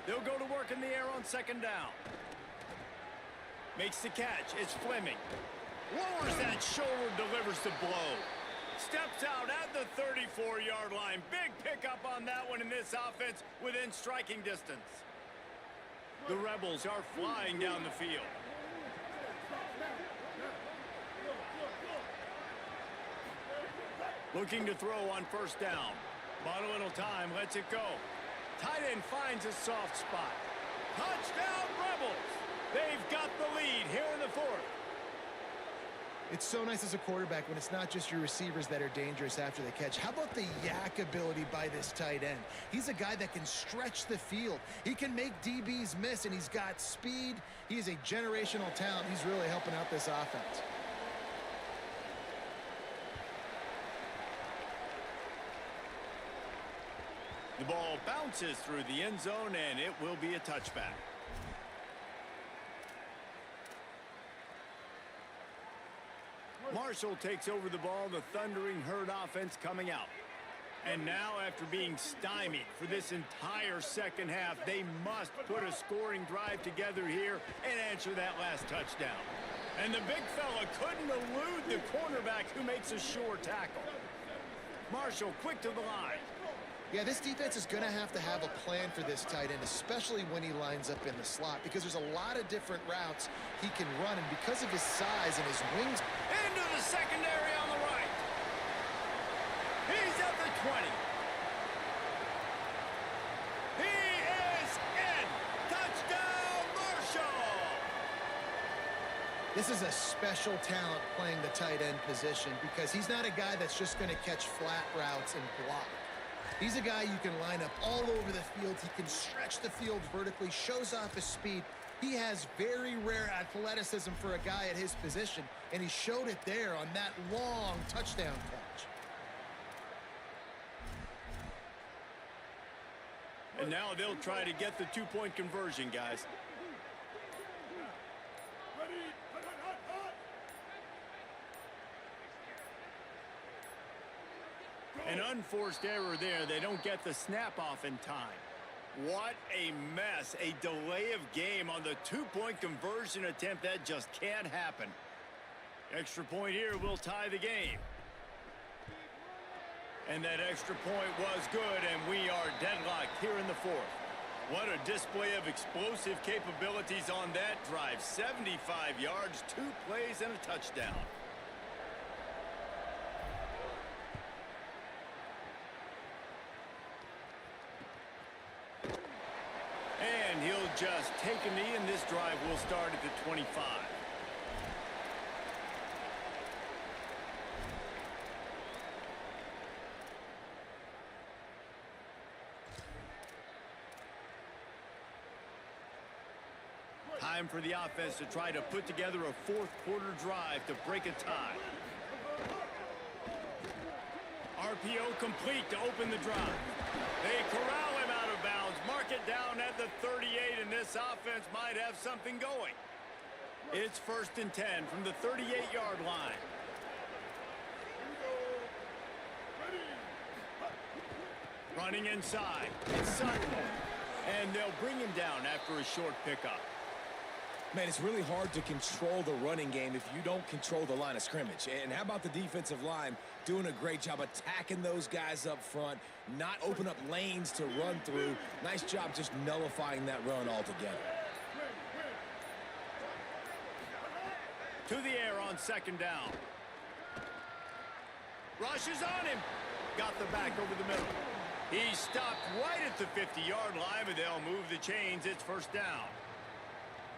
They'll go to work in the air on second down. Makes the catch. It's Fleming. Lowers that shoulder, delivers the blow. Steps out at the 34-yard line. Big pickup on that one in this offense within striking distance. The Rebels are flying down the field. Looking to throw on first down. Bought a little time, lets it go. Tight end finds a soft spot. Touchdown, Rebels! They've got the lead here in the fourth. It's so nice as a quarterback when it's not just your receivers that are dangerous after the catch. How about the yak ability by this tight end? He's a guy that can stretch the field. He can make DBs miss, and he's got speed. He's a generational talent. He's really helping out this offense. The ball bounces through the end zone, and it will be a touchback. Marshall takes over the ball, the Thundering Herd offense coming out. And now, after being stymied for this entire second half, they must put a scoring drive together here and answer that last touchdown. And the big fella couldn't elude the cornerback who makes a sure tackle. Marshall quick to the line. Yeah, this defense is going to have a plan for this tight end, especially when he lines up in the slot, because there's a lot of different routes he can run, and because of his size and his wings. Into the secondary on the right. He's at the 20. He is in. Touchdown, Marshall. This is a special talent playing the tight end position, because he's not a guy that's just going to catch flat routes and block. He's a guy you can line up all over the field. He can stretch the field vertically, shows off his speed, He has very rare athleticism for a guy at his position, and he showed it there on that long touchdown catch. And now they'll try to get the two-point conversion, guys. An unforced error there. They don't get the snap off in time. What a mess. A delay of game on the two-point conversion attempt. That just can't happen. Extra point here will tie the game. And that extra point was good, and we are deadlocked here in the fourth. What a display of explosive capabilities on that drive. 75 yards, 2 plays, and a touchdown. And he'll just take a knee, and this drive will start at the 25. Time for the offense to try to put together a fourth-quarter drive to break a tie. RPO complete to open the drive. They corral him out of bounds, mark it down at the 38, and this offense might have something going. It's 1st and 10 from the 38-yard line. Running inside, it's Sutton, and they'll bring him down after a short pickup. Man, it's really hard to control the running game if you don't control the line of scrimmage. And how about the defensive line doing a great job attacking those guys up front, not open up lanes to run through. Nice job just nullifying that run altogether. To the air on 2nd down. Rushes on him. Got the back over the middle. He stopped right at the 50-yard line, but they'll move the chains. It's 1st down.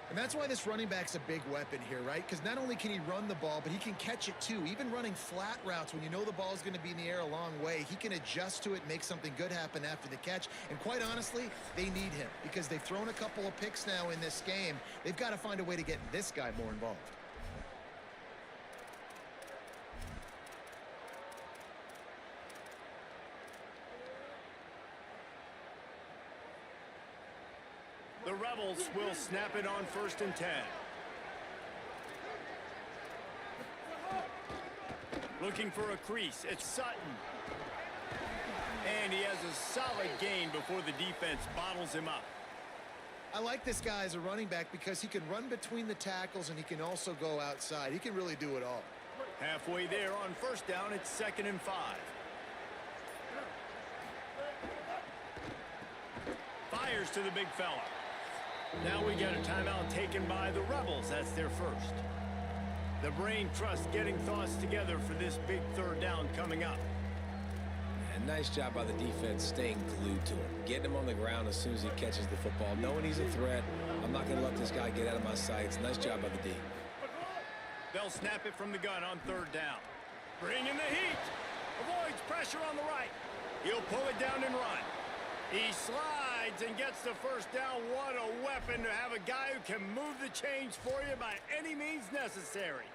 And that's why this running back's a big weapon here, right? Because not only can he run the ball, but he can catch it too. Even running flat routes when you know the ball's going to be in the air a long way, he can adjust to it, make something good happen after the catch. And quite honestly, they need him because they've thrown a couple of picks now in this game. They've got to find a way to get this guy more involved. The Rebels will snap it on 1st and 10. Looking for a crease. It's Sutton. And he has a solid gain before the defense bottles him up. I like this guy as a running back because he can run between the tackles and he can also go outside. He can really do it all. Halfway there on 1st down, it's 2nd and 5. Fires to the big fella. Now we get a timeout taken by the Rebels. That's their first. The brain trust getting thoughts together for this big 3rd down coming up. And nice job by the defense staying glued to him. Getting him on the ground as soon as he catches the football. Knowing he's a threat, I'm not going to let this guy get out of my sights. Nice job by the D. They'll snap it from the gun on 3rd down. Bring in the heat. Avoids pressure on the right. He'll pull it down and run. He slides and gets the 1st down. What a weapon to have a guy who can move the chains for you by any means necessary.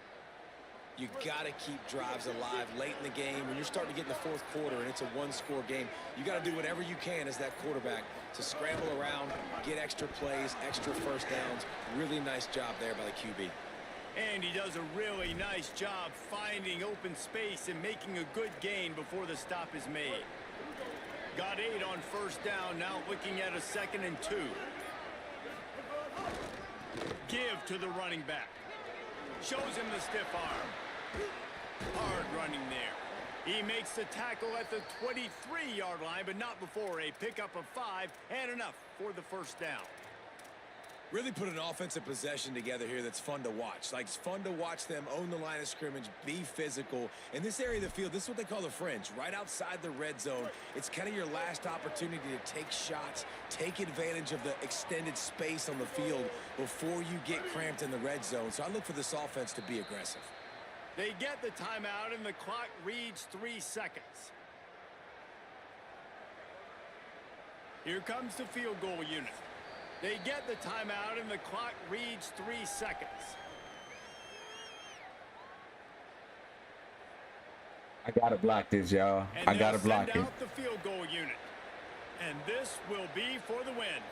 You got to keep drives alive late in the game. When you're starting to get in the 4th quarter and it's a one-score game, you got to do whatever you can as that quarterback to scramble around, get extra plays, extra 1st downs. Really nice job there by the QB. And he does a really nice job finding open space and making a good gain before the stop is made. Got 8 on 1st down, now looking at a 2nd and 2. Give to the running back. Shows him the stiff arm. Hard running there. He makes the tackle at the 23-yard line, but not before a pickup of 5 and enough for the 1st down. Really put an offensive possession together here that's fun to watch. Like, it's fun to watch them own the line of scrimmage, be physical. In this area of the field, this is what they call the fringe, right outside the red zone. It's kind of your last opportunity to take shots, take advantage of the extended space on the field before you get cramped in the red zone. So I look for this offense to be aggressive. They get the timeout, and the clock reads 3 seconds. Here comes the field goal unit. They get the timeout, and the clock reads 3 seconds. I gotta block this, y'all. I gotta block it. Send out the field goal unit. And this will be for the win.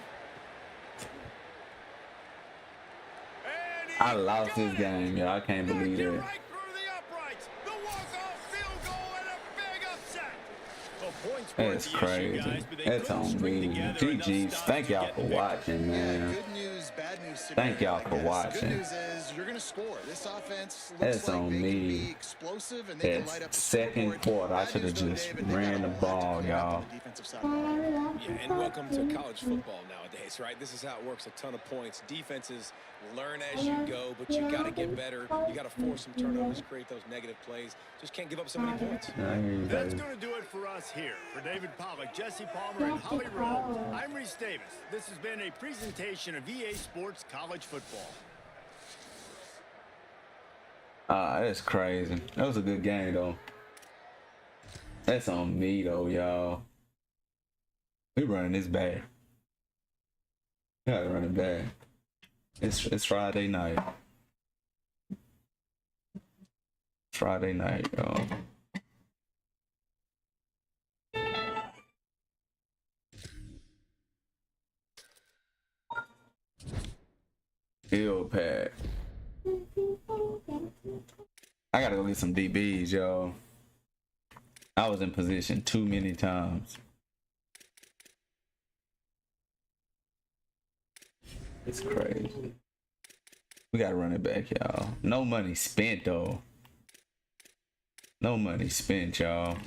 I lost this game, y'all. I can't believe that. Right through the uprights. The walk-off field goal and a big upset. The points That's crazy. That's on me. GG's. Thank y'all for watching, man. Good news, bad news. Thank y'all for watching. Good news is you're going to score. This offense looks That's like on they can be me. explosive and they can light up the Second scoreboard. quarter, I Bad should have news, though, just David, they ran the got a lot ball, to clean up y'all. on the defensive side. Yeah, and welcome to college football nowadays, right? This is how it works. A ton of points. Defenses learn as you go, but you got to get better. You got to force some turnovers, create those negative plays. Just can't give up so many points. That's going to do it for us here. For David Pollack, Jesse Palmer, and Holly Rose, I'm Reese Davis. This has been a presentation of EA Sports College Football. That's crazy. That was a good game, though. That's on me, though, y'all. We running this back. We gotta run it back. It's Friday night. Friday night, y'all. Field pack. I gotta go get some DBs, y'all. I was in position too many times. It's crazy. We gotta run it back, y'all. No money spent, though. No money spent, y'all.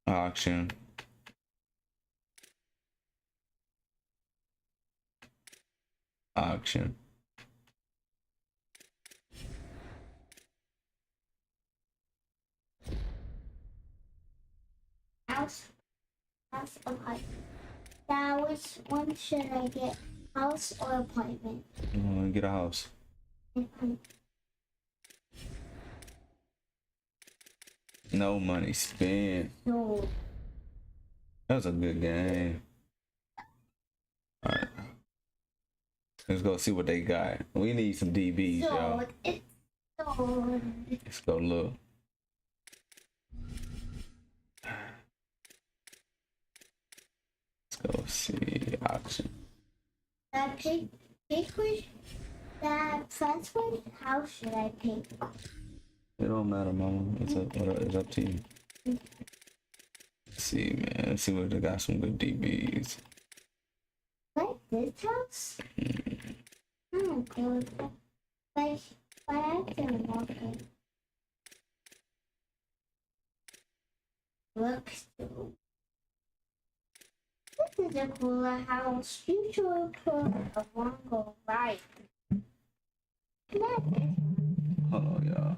Auction. Auction. House apartment. Now, which one should I get? House or apartment? Get a house. No money spent. No. That was a good game. Alright. Let's go see what they got. We need some DBs, y'all. Let's go look. Let's go see auction. That that first one, how should I pick? It don't matter, mama. It's up to you. Let's see, man. Let's see what they got. Some good DBs. Like this house? I don't go with that. But I can walk it. Looks cool. This is a cooler house. You should put a one go right. Not this one. Hold on, y'all.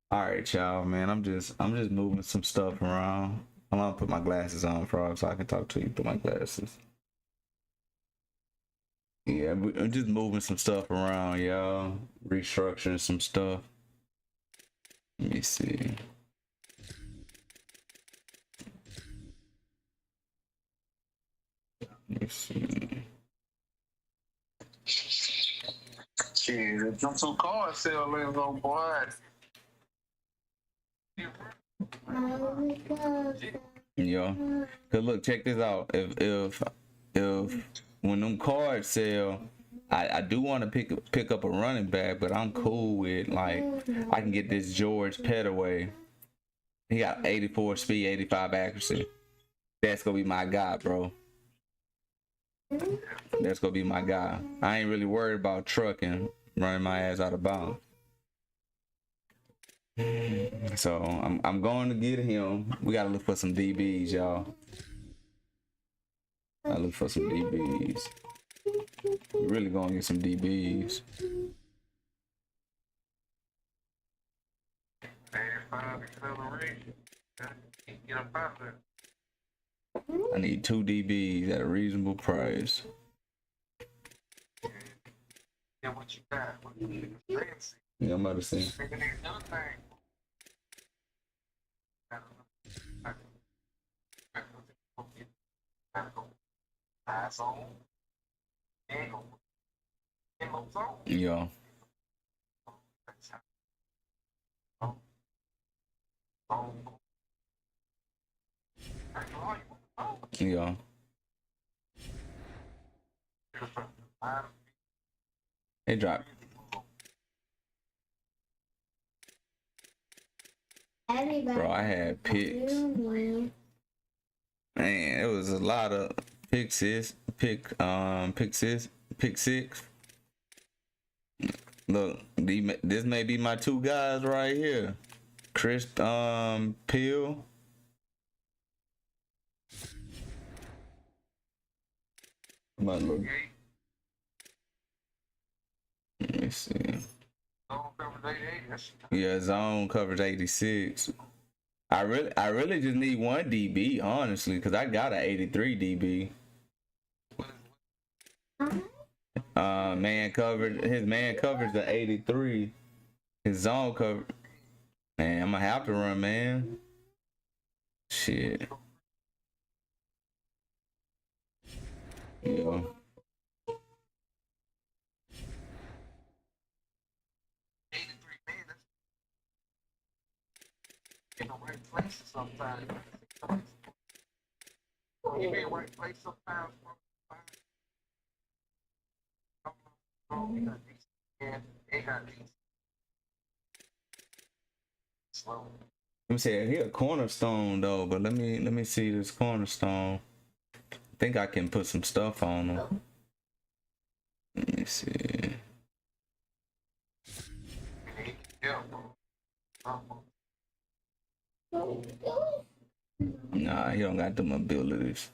All right, y'all, man. I'm just moving some stuff around. I'm gonna put my glasses on, Frog, so I can talk to you through my glasses. Yeah, I'm just moving some stuff around, y'all. Restructuring some stuff. Let me see. Let me see. Shit, them two cars sell in on boy. Yeah. Cause look, check this out. If when them cards sell, I do want to pick up a running back, but I'm cool with like I can get this George Pettaway. He got 84 speed, 85 accuracy. That's gonna be my guy, bro. That's gonna be my guy. I ain't really worried about trucking, running my ass out of bounds. So I'm going to get him. We gotta look for some DBs, y'all. I look for some DBs. We're really gonna get some DBs. 85 acceleration. Get up out there. I need 2 DBs at a reasonable price. Yeah, what you got? What you need? Fancy. Yeah, I'm about to say. Nigga need another thing. Pass on. Yeah. Yeah. It dropped. Bro, I had picks. Man, it was a lot of pick six. Look, this may be my 2 guys right here. Chris Peel. Let me see. Yeah, zone covers 86. I really just need 1 DB, honestly, because I got an 83 DB. His man covers the 83. His zone cover. Man, I'm gonna have to run, man. Shit. Yeah. In the right place sometimes. You be in the right place sometimes. Let me say he a cornerstone though, but let me see this cornerstone. I think I can put some stuff on him. Let me see. Nah, he don't got them abilities.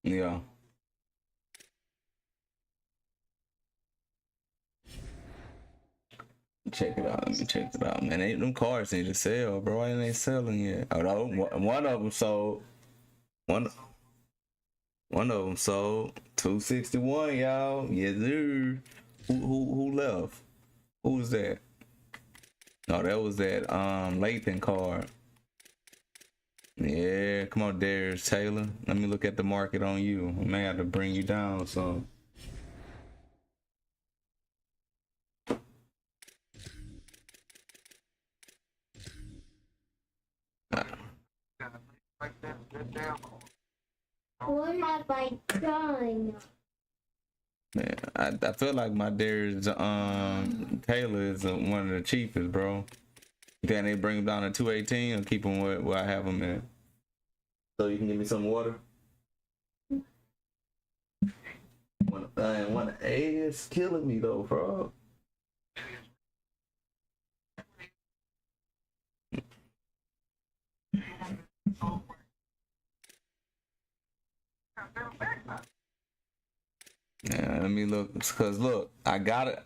Yeah. Check it out. Let me check it out, man. Them cars need to sell, bro. Why ain't they selling yet? Oh, no, one of them sold. One of them sold. 261, y'all. Yes, sir. Who left? Who was that? No, that was that Lathan card. Yeah, come on, Darius Taylor. Let me look at the market on you. I may have to bring you down some. What have I done? Man, I feel like my Darius Taylor is one of the cheapest, bro. Can they bring him down to 218 or keep him where I have him at? So you can give me some water? One ass killing me though, bro. Yeah, let me look. Cause look, I got it.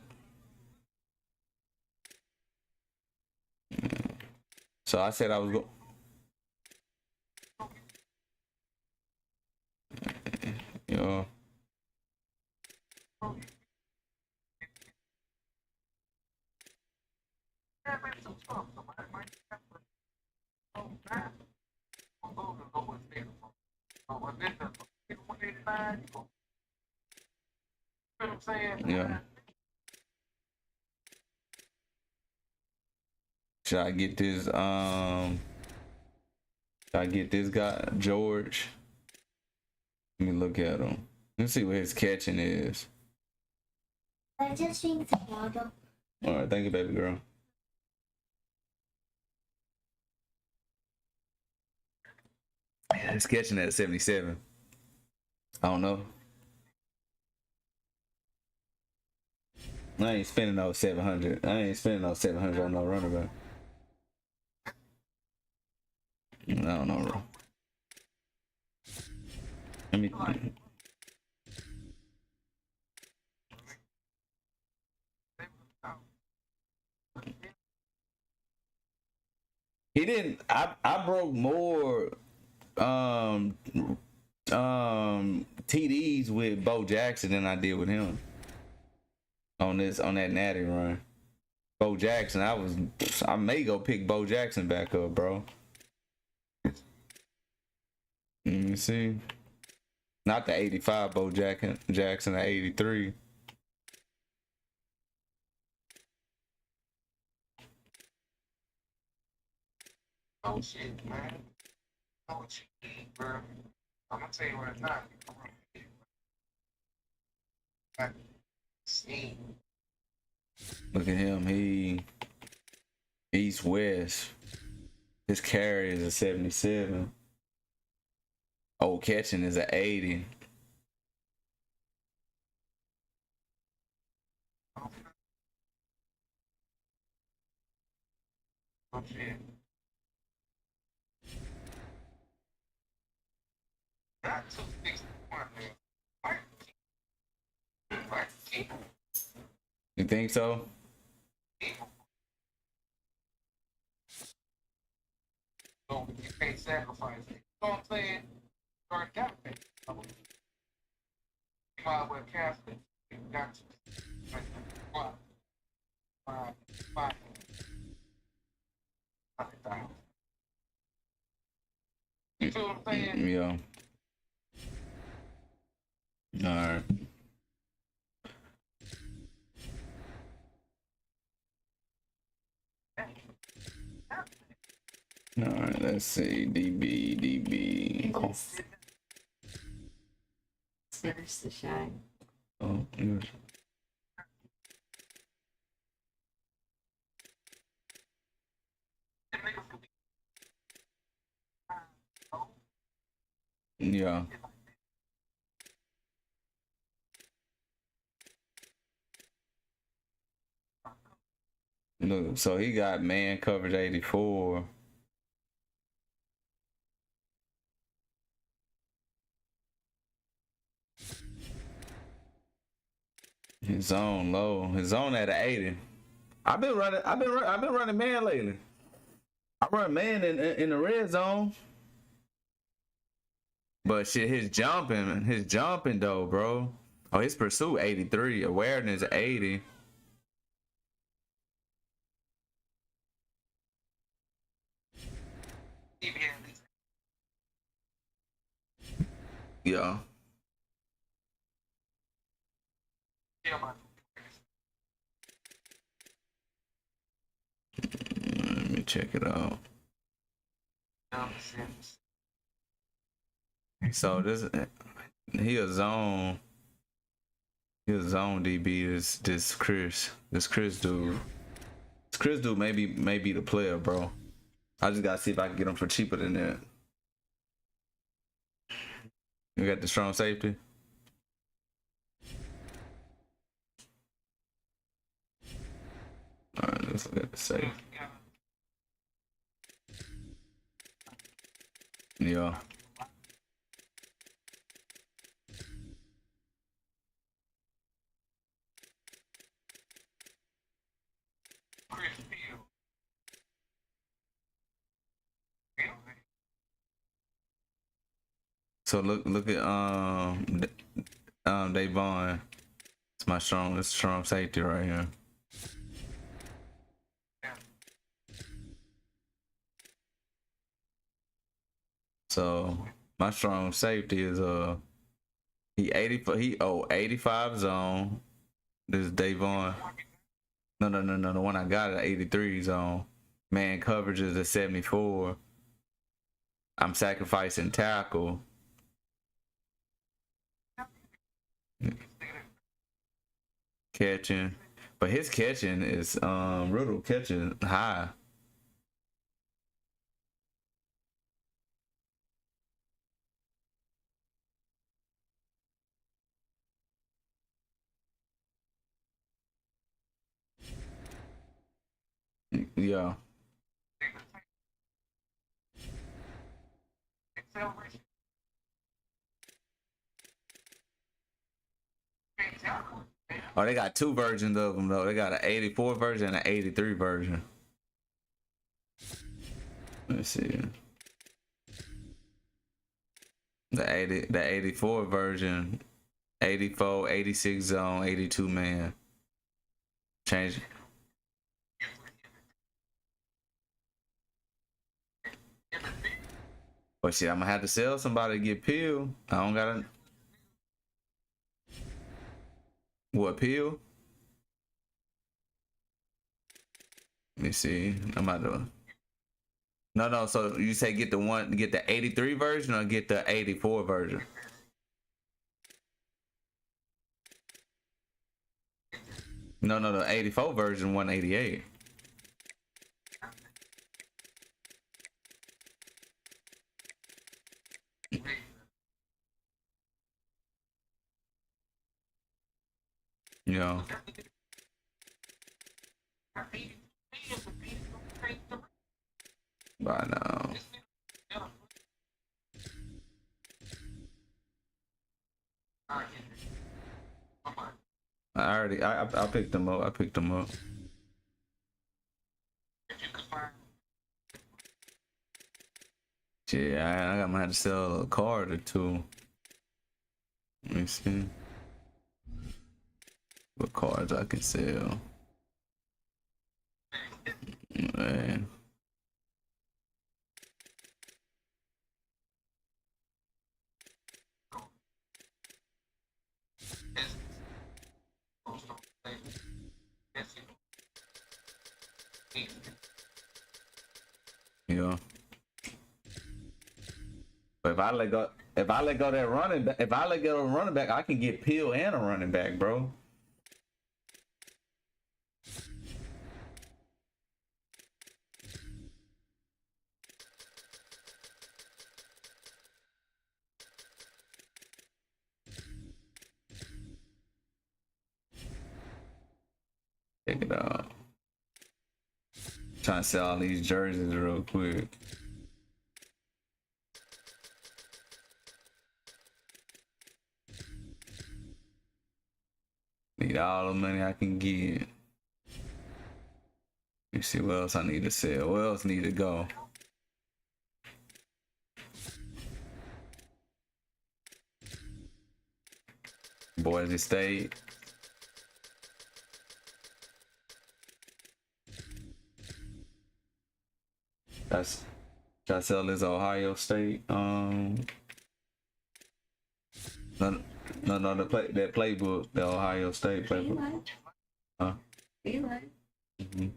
So I said I was going. You know. Yeah. Should I get this? Should I get this guy George? Let me look at him. Let's see what his catching is. I just drink the water. All right, thank you, baby girl. Yeah, his catching at 77. I don't know. I ain't spending no 700. I ain't spending no 700 on no running back. I don't know, bro. Let me. He didn't. I broke more TDs with Bo Jackson than I did with him on that natty run. Bo Jackson, I may go pick Bo Jackson back up, bro. Let me see. Not the 85 Bo Jackson, the 83. Oh shit, man. Know what you need, bro. I'm gonna tell you right now. Look at him. East West. His carry is a 77. Old catching is a 80. Oh shit. Not 261, man. You think so? So you can't sacrifice it. You know what I'm saying? Start that thing. You might as well cancel it. You got to. Five. You feel what I'm saying? Yeah. All right. All right, let's see. DB. There's the shine. Oh, yes. Yeah. Look, so he got man coverage 84. His zone low. His zone at 80. I've been running man lately. I run man in the red zone. But shit, his jumping though, bro. Oh, his pursuit 83, awareness 80. Yeah. Let me check it out. So he a zone DB. This Chris dude. This Chris dude may be the player, bro. I just gotta see if I can get him for cheaper than that. You got the strong safety. All right, let's look at the safety. Yeah. So look at Davon. It's my strong safety right here. So my strong safety is he 85 zone. This is Davon. No, the one I got at 83 zone. Man coverage is at 74. I'm sacrificing tackle. Catching. But his catching is Riddle catching high. Yeah. Oh, they got two versions of them though. They got an 84 version and an 83 version. Let's see. The 84 version, 84, 86 zone, 82 man. Change. But shit, I'm gonna have to sell somebody to get Peel. I don't gotta. What, Peel? Let me see. I'm about to. No. So you say get the 83 version or get the 84 version? No, the 84 version 188. Yeah. By now. I picked them up. Yeah, I'm gonna have to sell a card or two. Let me see what cards I can sell. Man. Yeah. But if I let go that running back, if I let go of a running back, I can get Peel and a running back, bro. Check it out. Trying to sell all these jerseys real quick. Need all the money I can get. Let me see what else I need to sell. What else need to go? Boise State. Should I sell this Ohio State? No, that playbook, the Ohio State playbook. Huh? Mm-hmm.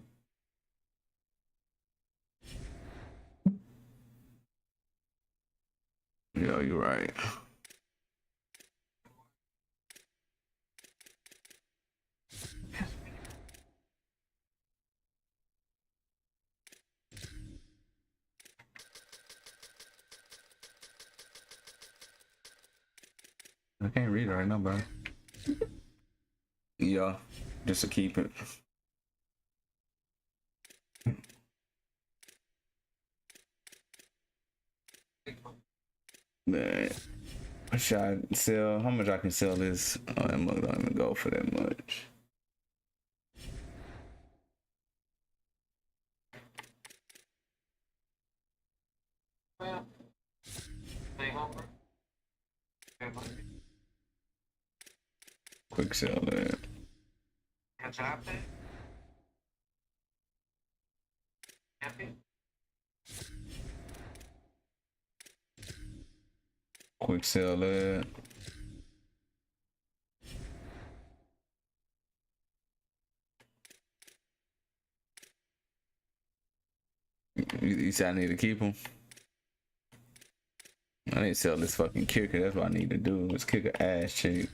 Yeah, you're right. I can't read it right now, bro. Yeah, just to keep it. Man, should I sell? How much I can sell this? Oh, that mug don't even go for that much. Quick sell that. Quick sell that. You said I need to keep him? I need to sell this fucking kicker. That's what I need to do. Let's kick an ass cheek.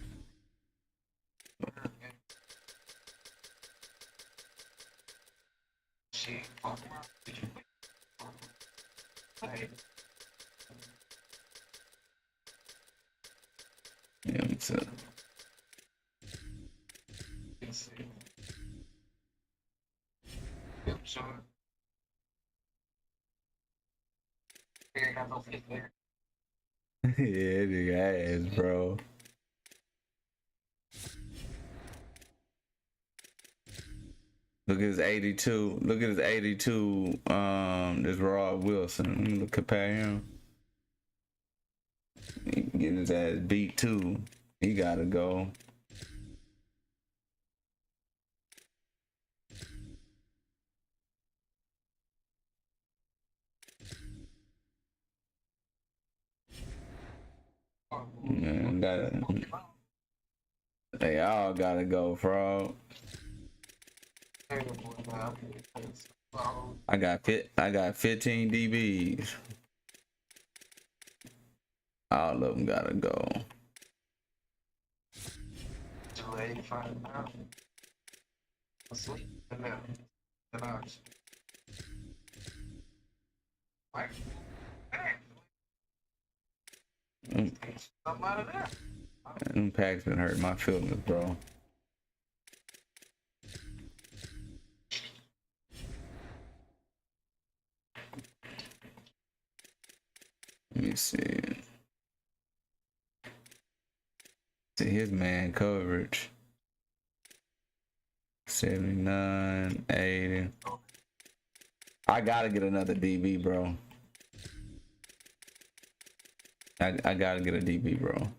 Yeah, what's up? Yeah, nigga ass, bro. Look at his 82. Look at his 82. This Rod Wilson. Let me compare him. He getting his ass beat too. He gotta go. Man, they all gotta go, bro. I got 15 DBs. All of them gotta go. 285 now. Asleep. Them packs been hurting my feelings, bro. Let me see. See his man coverage. 79, 80. I gotta get another DB, bro. I gotta get a DB, bro.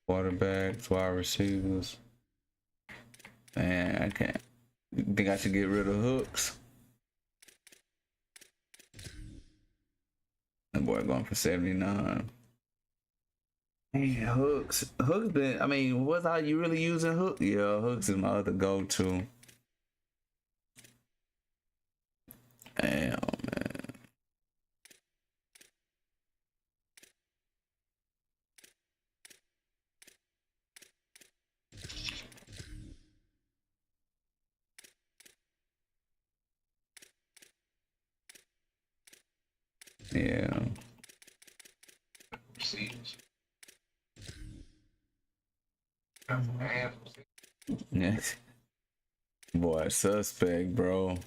Quarterbacks, wide receivers. Man, I can't. Think I should get rid of Hooks? That boy going for 79. Hey, Hooks been, I mean, was I you really using Hook? Yeah, Hooks is my other go-to. Damn, man. Yeah. Yes. Boy, suspect, bro.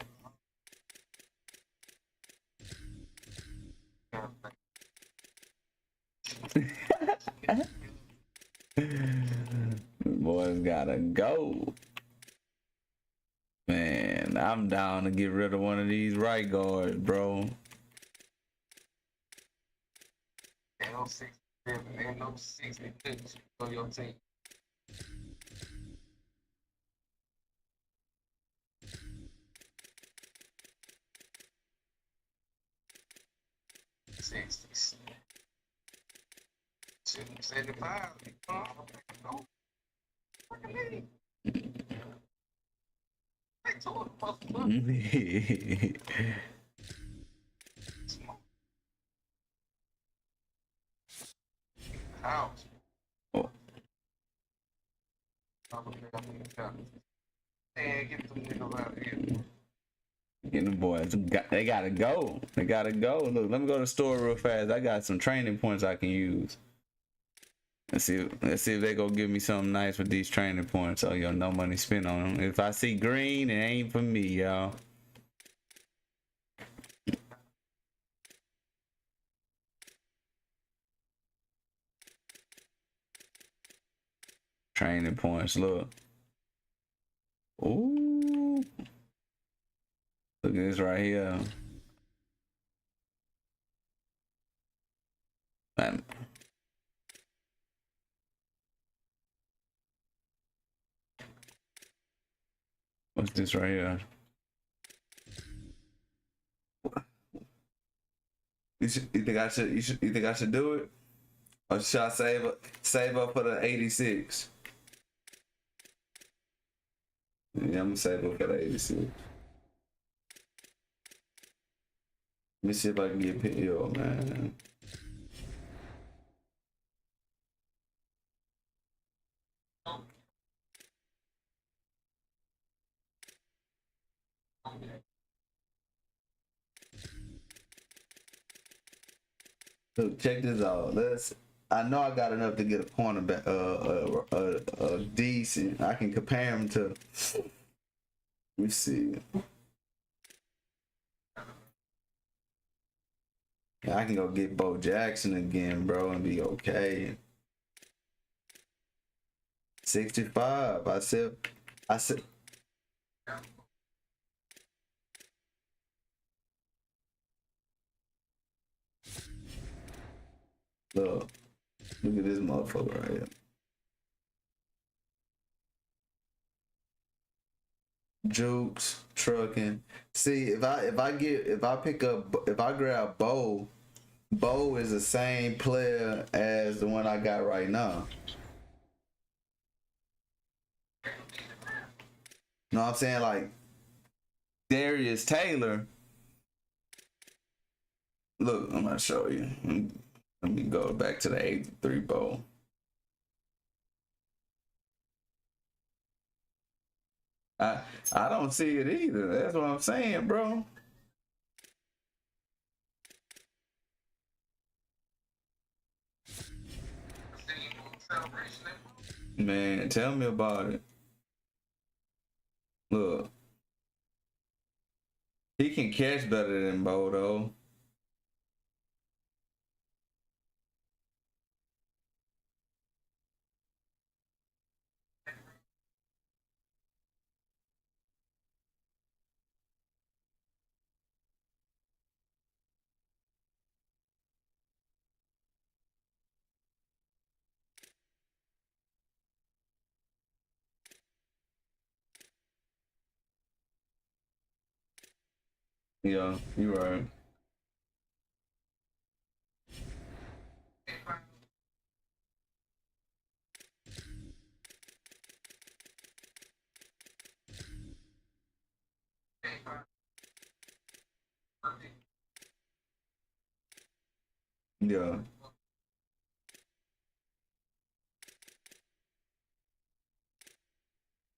Boys gotta go. Man, I'm down to get rid of one of these right guards, bro. Ain't no 67, ain't no 66 for your team. Sixties. 75. Oh, look at me. I told him, house. Oh. Hey, get them niggas out of here. Get them boys. They gotta go. They gotta go. Look, let me go to the store real fast. I got some training points I can use. Let's see if they gonna give me something nice with these training points. Oh, yo, no money spent on them. If I see green, it ain't for me, y'all. Training points, look. Ooh. Look at this right here. Man. What's this right here? You think I should? You think I should do it, or should I save up for the 86? Yeah, I'm gonna save up for the 86. Let me see if I can get PO, man. Look, check this out. I know I got enough to get a cornerback, decent. I can compare him to. Let me see. Yeah, I can go get Bo Jackson again, bro, and be okay. 65. I said. Look at this motherfucker right here. Jukes, trucking. See, if I grab Bo is the same player as the one I got right now. You know what I'm saying? Like Darius Taylor. Look, I'm gonna show you. Let me go back to the 83 Bo. I don't see it either. That's what I'm saying, bro. Man, tell me about it. Look. He can catch better than Bo, though. Yeah, you're right. Yeah.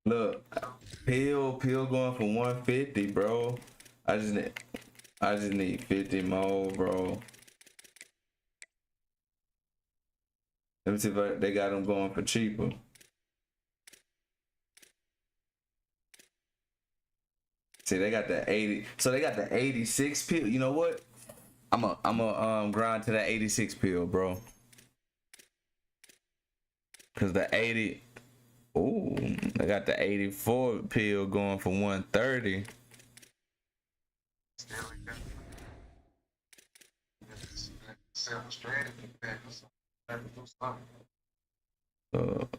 Look, Pill going for 150, bro. I just need 50 more, bro. Let me see if they got them going for cheaper. See, they got the 80. So they got the 86 pill. You know what? I'm a grind to that 86 pill, bro. Cause the 80. Ooh, they got the 84 pill going for 130.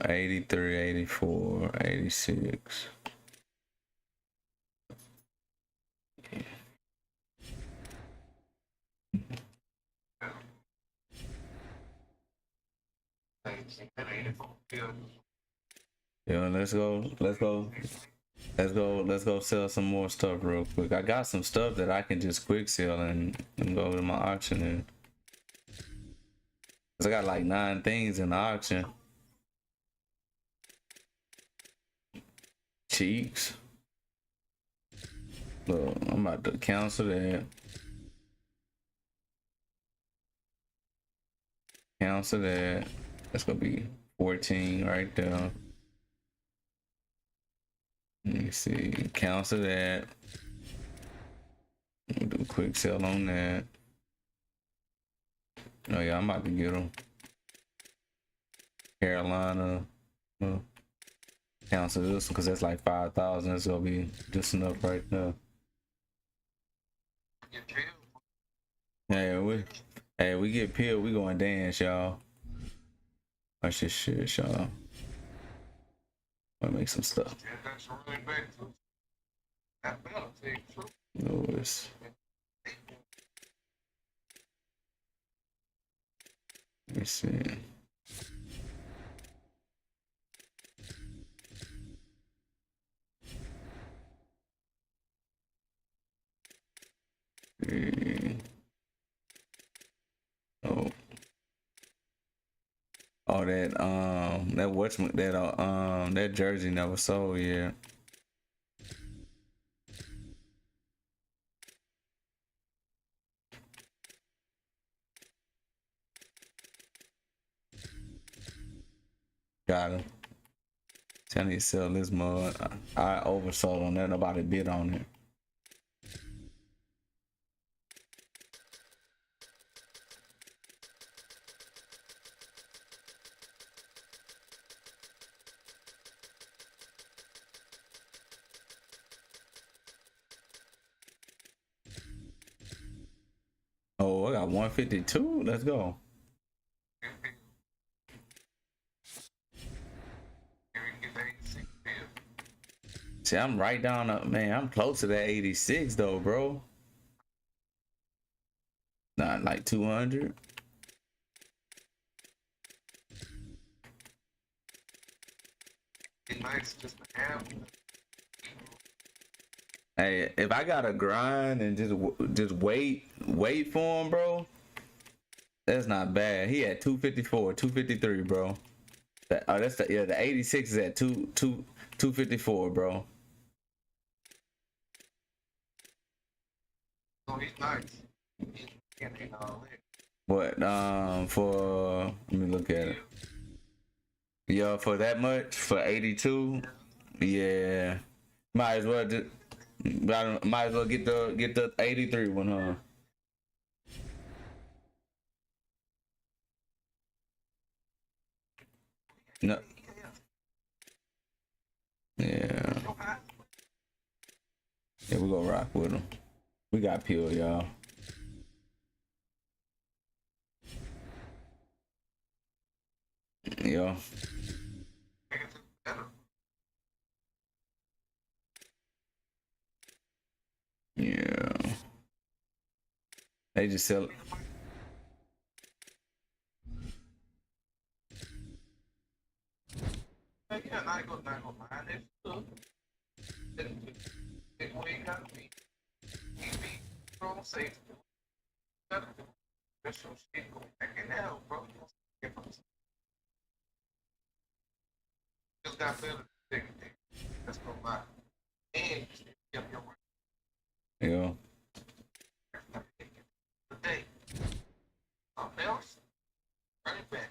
83, 84, 86. Yeah, let's go sell some more stuff real quick. I got some stuff that I can just quick sell and go to my auction and I got like 9 things in the auction. Cheeks. Look, I'm about to cancel that. Cancel that. That's gonna be 14 right there. Let me see. Cancel that. We'll do a quick sell on that. Oh yeah, I'm about to get them. Carolina. Cancel this because that's like 5,000. It's gonna be just enough right now. Hey, we get peeled, we going dance, y'all. Watch this shit, y'all. Wanna make some stuff. Lewis. Let me see. Oh, that jersey never sold yet. Got him. I need to sell this mud. I oversold on that. Nobody bid on it. Oh, I got 152. Let's go. See, I'm right down up, man. I'm close to that 86 though, bro. Not like 200. Nice just to have. Hey, if I gotta grind and just wait for him, bro, that's not bad. He had 254, 253, bro. That's the 86 is at 254, bro. Oh, he's nice. He's getting all in. What for? Let me look at it. Yo, for that much for 82, yeah, might as well get the 83 one, huh? No. Yeah. Yeah, we gonna rock with him. We got Peel, y'all. Yeah. Yeah. They just sell it. Yeah, not gonna mind it. It way gotta be. He be strong safe. Gotta do. There's some shit going back in there, bro. Just got better. That's no lie. And your work. Yeah. Today. Else, running back.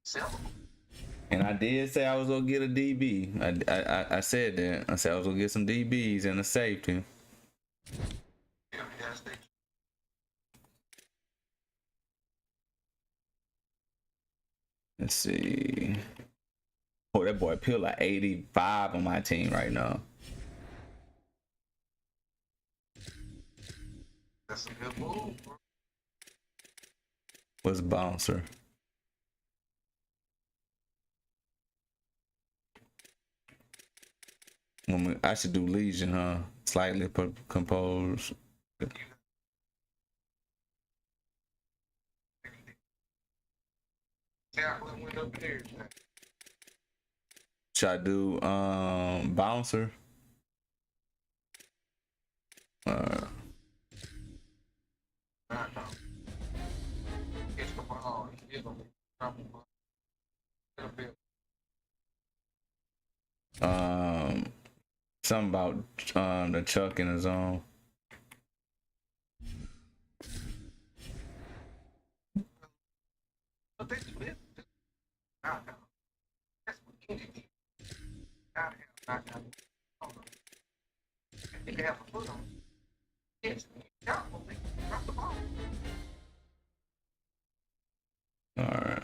Sell them. And I did say I was gonna get a DB. I said that. I said I was gonna get some DBs and a safety. Let's see. Oh, that boy Peel like 85 on my team right now. That's a good move, bro. What's bouncer? I should do Legion, huh? Slightly composed. Should I do bouncer? Something about the Chuck in his own. knockout. That's what Kennedy gotta have knockout. If they have a foot on it, it's drop the ball. All right.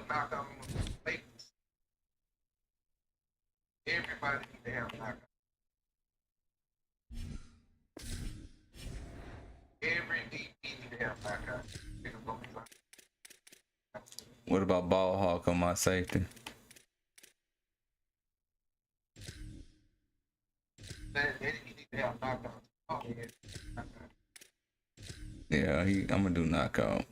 Knockout on the Lakers. Everybody needs to have knockout. Every DP need to have knockout. What about ball hawk on my safety? Yeah, I'm gonna do knockout.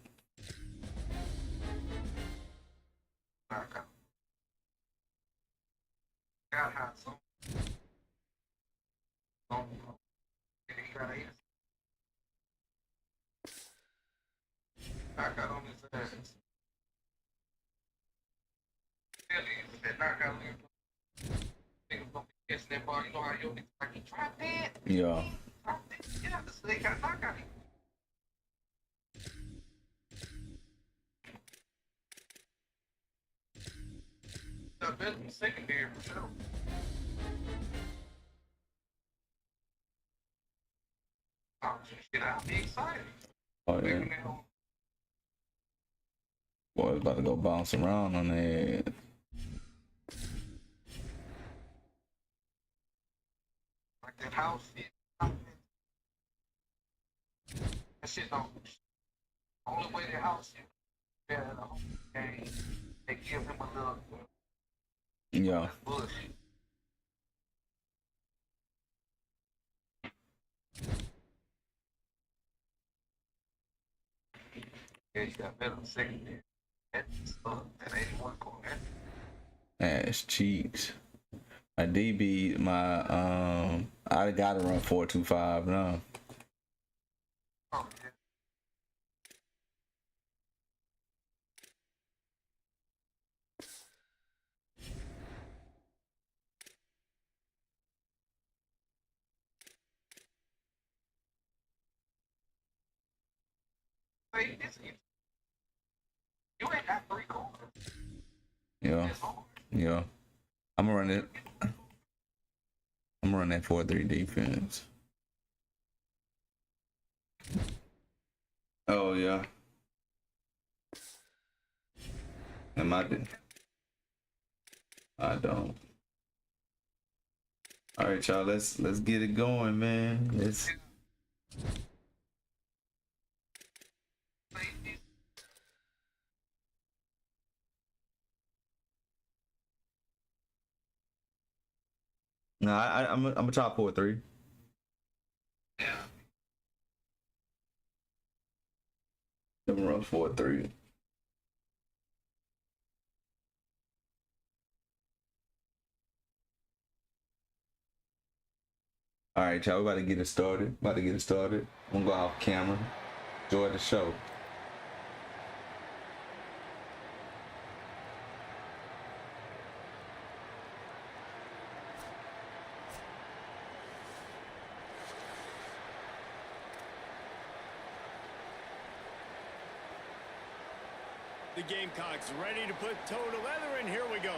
Got hot so. Knockout on his ass. Knockout on his niggas gonna be catching that ball. You know how your niggas like he dropped that? Yeah. Yeah, they got knockout. Better than secondary for sure. Oh shit, I'll be excited. Oh yeah. Boy, it's about to go bounce around on that. Like that house shit. That shit don't. Only way the house shit. Yeah, the whole game. They give him a little. Yeah. Bullshit. Yeah, you got better than secondary. That's that 81 corner. Ass cheeks. My DB, I gotta run 4.25 now. Oh, yeah. Hey, you ain't got 3 corners. Yeah. Yeah. I'm gonna run it. I'm gonna run that 4-3 defense. Oh yeah. Am I? I don't. All right, y'all. Let's get it going, man. Let's. No, I'm a top 4-3. Yeah. I'm gonna run 4-3. All right, y'all. We about to get it started. I'm gonna go off camera. Enjoy the show. The Gamecocks ready to put toe to leather, and here we go.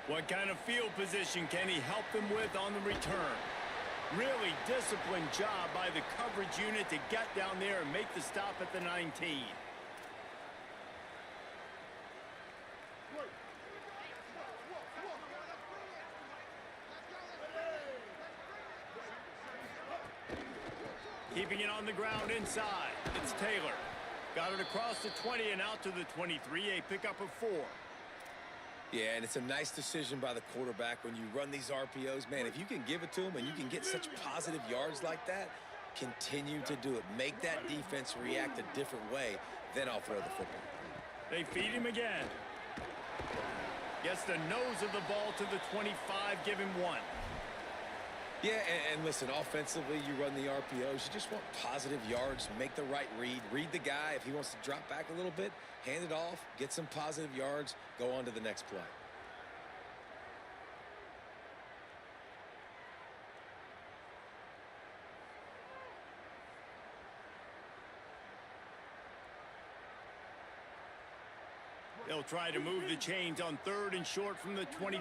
What kind of field position can he help them with on the return? Really disciplined job by the coverage unit to get down there and make the stop at the 19. Keeping it on the ground inside. It's Taylor. Got it across the 20 and out to the 23. A pickup of 4. Yeah, and it's a nice decision by the quarterback when you run these RPOs. Man, if you can give it to them and you can get such positive yards like that, continue to do it. Make that defense react a different way, then I'll throw the football. They feed him again. Gets the nose of the ball to the 25, give him 1. Yeah, and listen, offensively, you run the RPOs. You just want positive yards, make the right read. Read the guy. If he wants to drop back a little bit, hand it off, get some positive yards, go on to the next play. They'll try to move the chains on 3rd and short from the 25.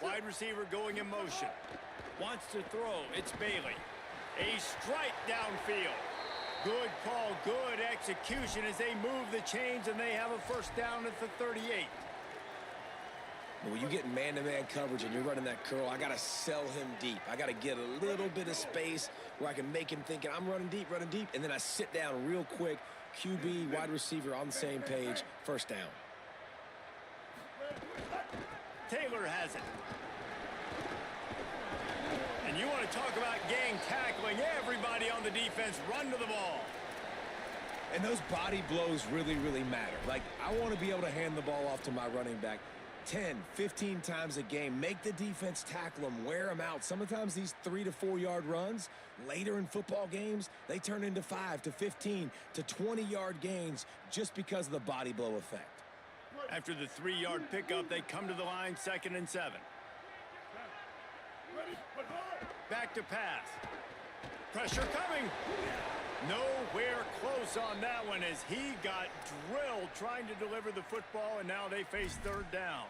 Wide receiver going in motion. Wants to throw. It's Bailey. A strike downfield. Good call, good execution as they move the chains, and they have a first down at the 38. When you get man-to-man coverage and you're running that curl, I got to sell him deep. I got to get a little bit of space where I can make him thinking I'm running deep, and then I sit down real quick. QB, wide receiver on the same page, first down. Taylor has it. And you want to talk about gang tackling. Everybody on the defense run to the ball. And those body blows really, really matter. Like, I want to be able to hand the ball off to my running back 10, 15 times a game. Make the defense tackle them, wear them out. Sometimes these 3 to 4 yard runs, later in football games, they turn into 5 to 15 to 20 yard gains just because of the body blow effect. After the 3-yard pickup, they come to the line, 2nd and 7. Back to pass. Pressure coming. Nowhere close on that one as he got drilled trying to deliver the football, and now they face 3rd down.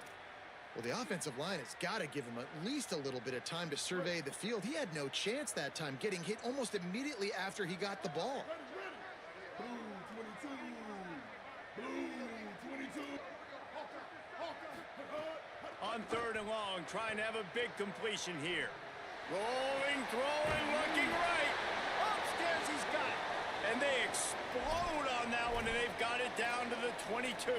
Well, the offensive line has got to give him at least a little bit of time to survey the field. He had no chance that time, getting hit almost immediately after he got the ball. Blue 22. Blue 22. On 3rd and long, trying to have a big completion here. Rolling, throwing, looking right. Upstairs he's got it. And they explode on that one, and they've got it down to the 22.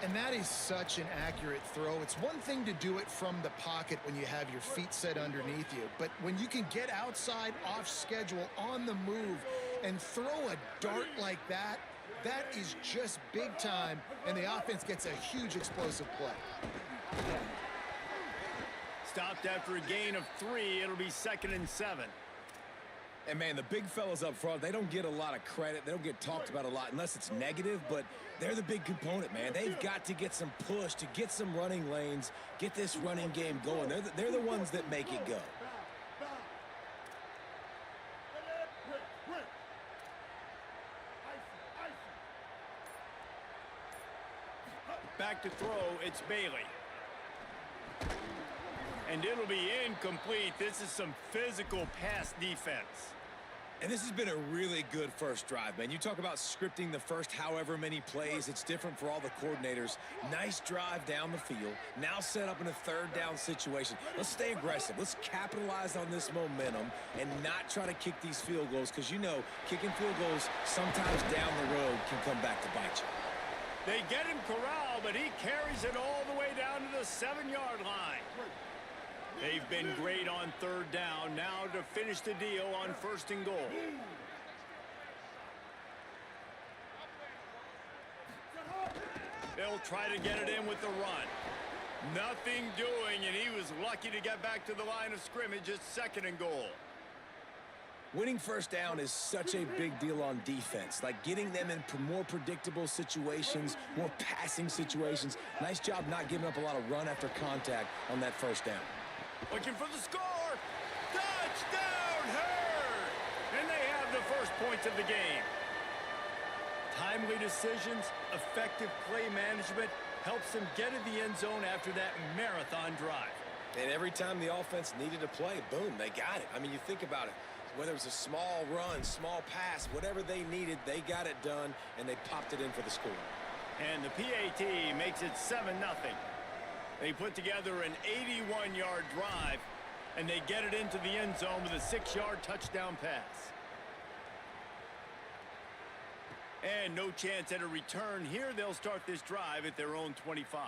And that is such an accurate throw. It's one thing to do it from the pocket when you have your feet set underneath you, but when you can get outside, off schedule, on the move, and throw a dart like that, that is just big time, and the offense gets a huge explosive play. Stopped after a gain of 3. It'll be 2nd and 7. And, man, the big fellas up front, they don't get a lot of credit. They don't get talked about a lot unless it's negative, but they're the big component, man. They've got to get some push, to get some running lanes, get this running game going. They're the ones that make it go. Back to throw, it's Bailey. And it'll be incomplete. This is some physical pass defense. And this has been a really good first drive, man. You talk about scripting the first however many plays. It's different for all the coordinators. Nice drive down the field. Now set up in a 3rd down situation. Let's stay aggressive. Let's capitalize on this momentum and not try to kick these field goals, because, you know, kicking field goals sometimes down the road can come back to bite you. They get him corralled, but he carries it all the way down to the 7-yard line. They've been great on 3rd down. Now to finish the deal on 1st and goal. They'll try to get it in with the run. Nothing doing, and he was lucky to get back to the line of scrimmage. It's 2nd and goal. Winning first down is such a big deal on defense, like getting them in more predictable situations, more passing situations. Nice job not giving up a lot of run after contact on that first down. Looking for the score. Touchdown, Hurd! And they have the first points of the game. Timely decisions, effective play management helps them get in the end zone after that marathon drive. And every time the offense needed a play, boom, they got it. I mean, you think about it. Whether it was a small run, small pass, whatever they needed, they got it done, and they popped it in for the score. And the PAT makes it 7-0. They put together an 81-yard drive, and they get it into the end zone with a 6-yard touchdown pass. And no chance at a return here. They'll start this drive at their own 25.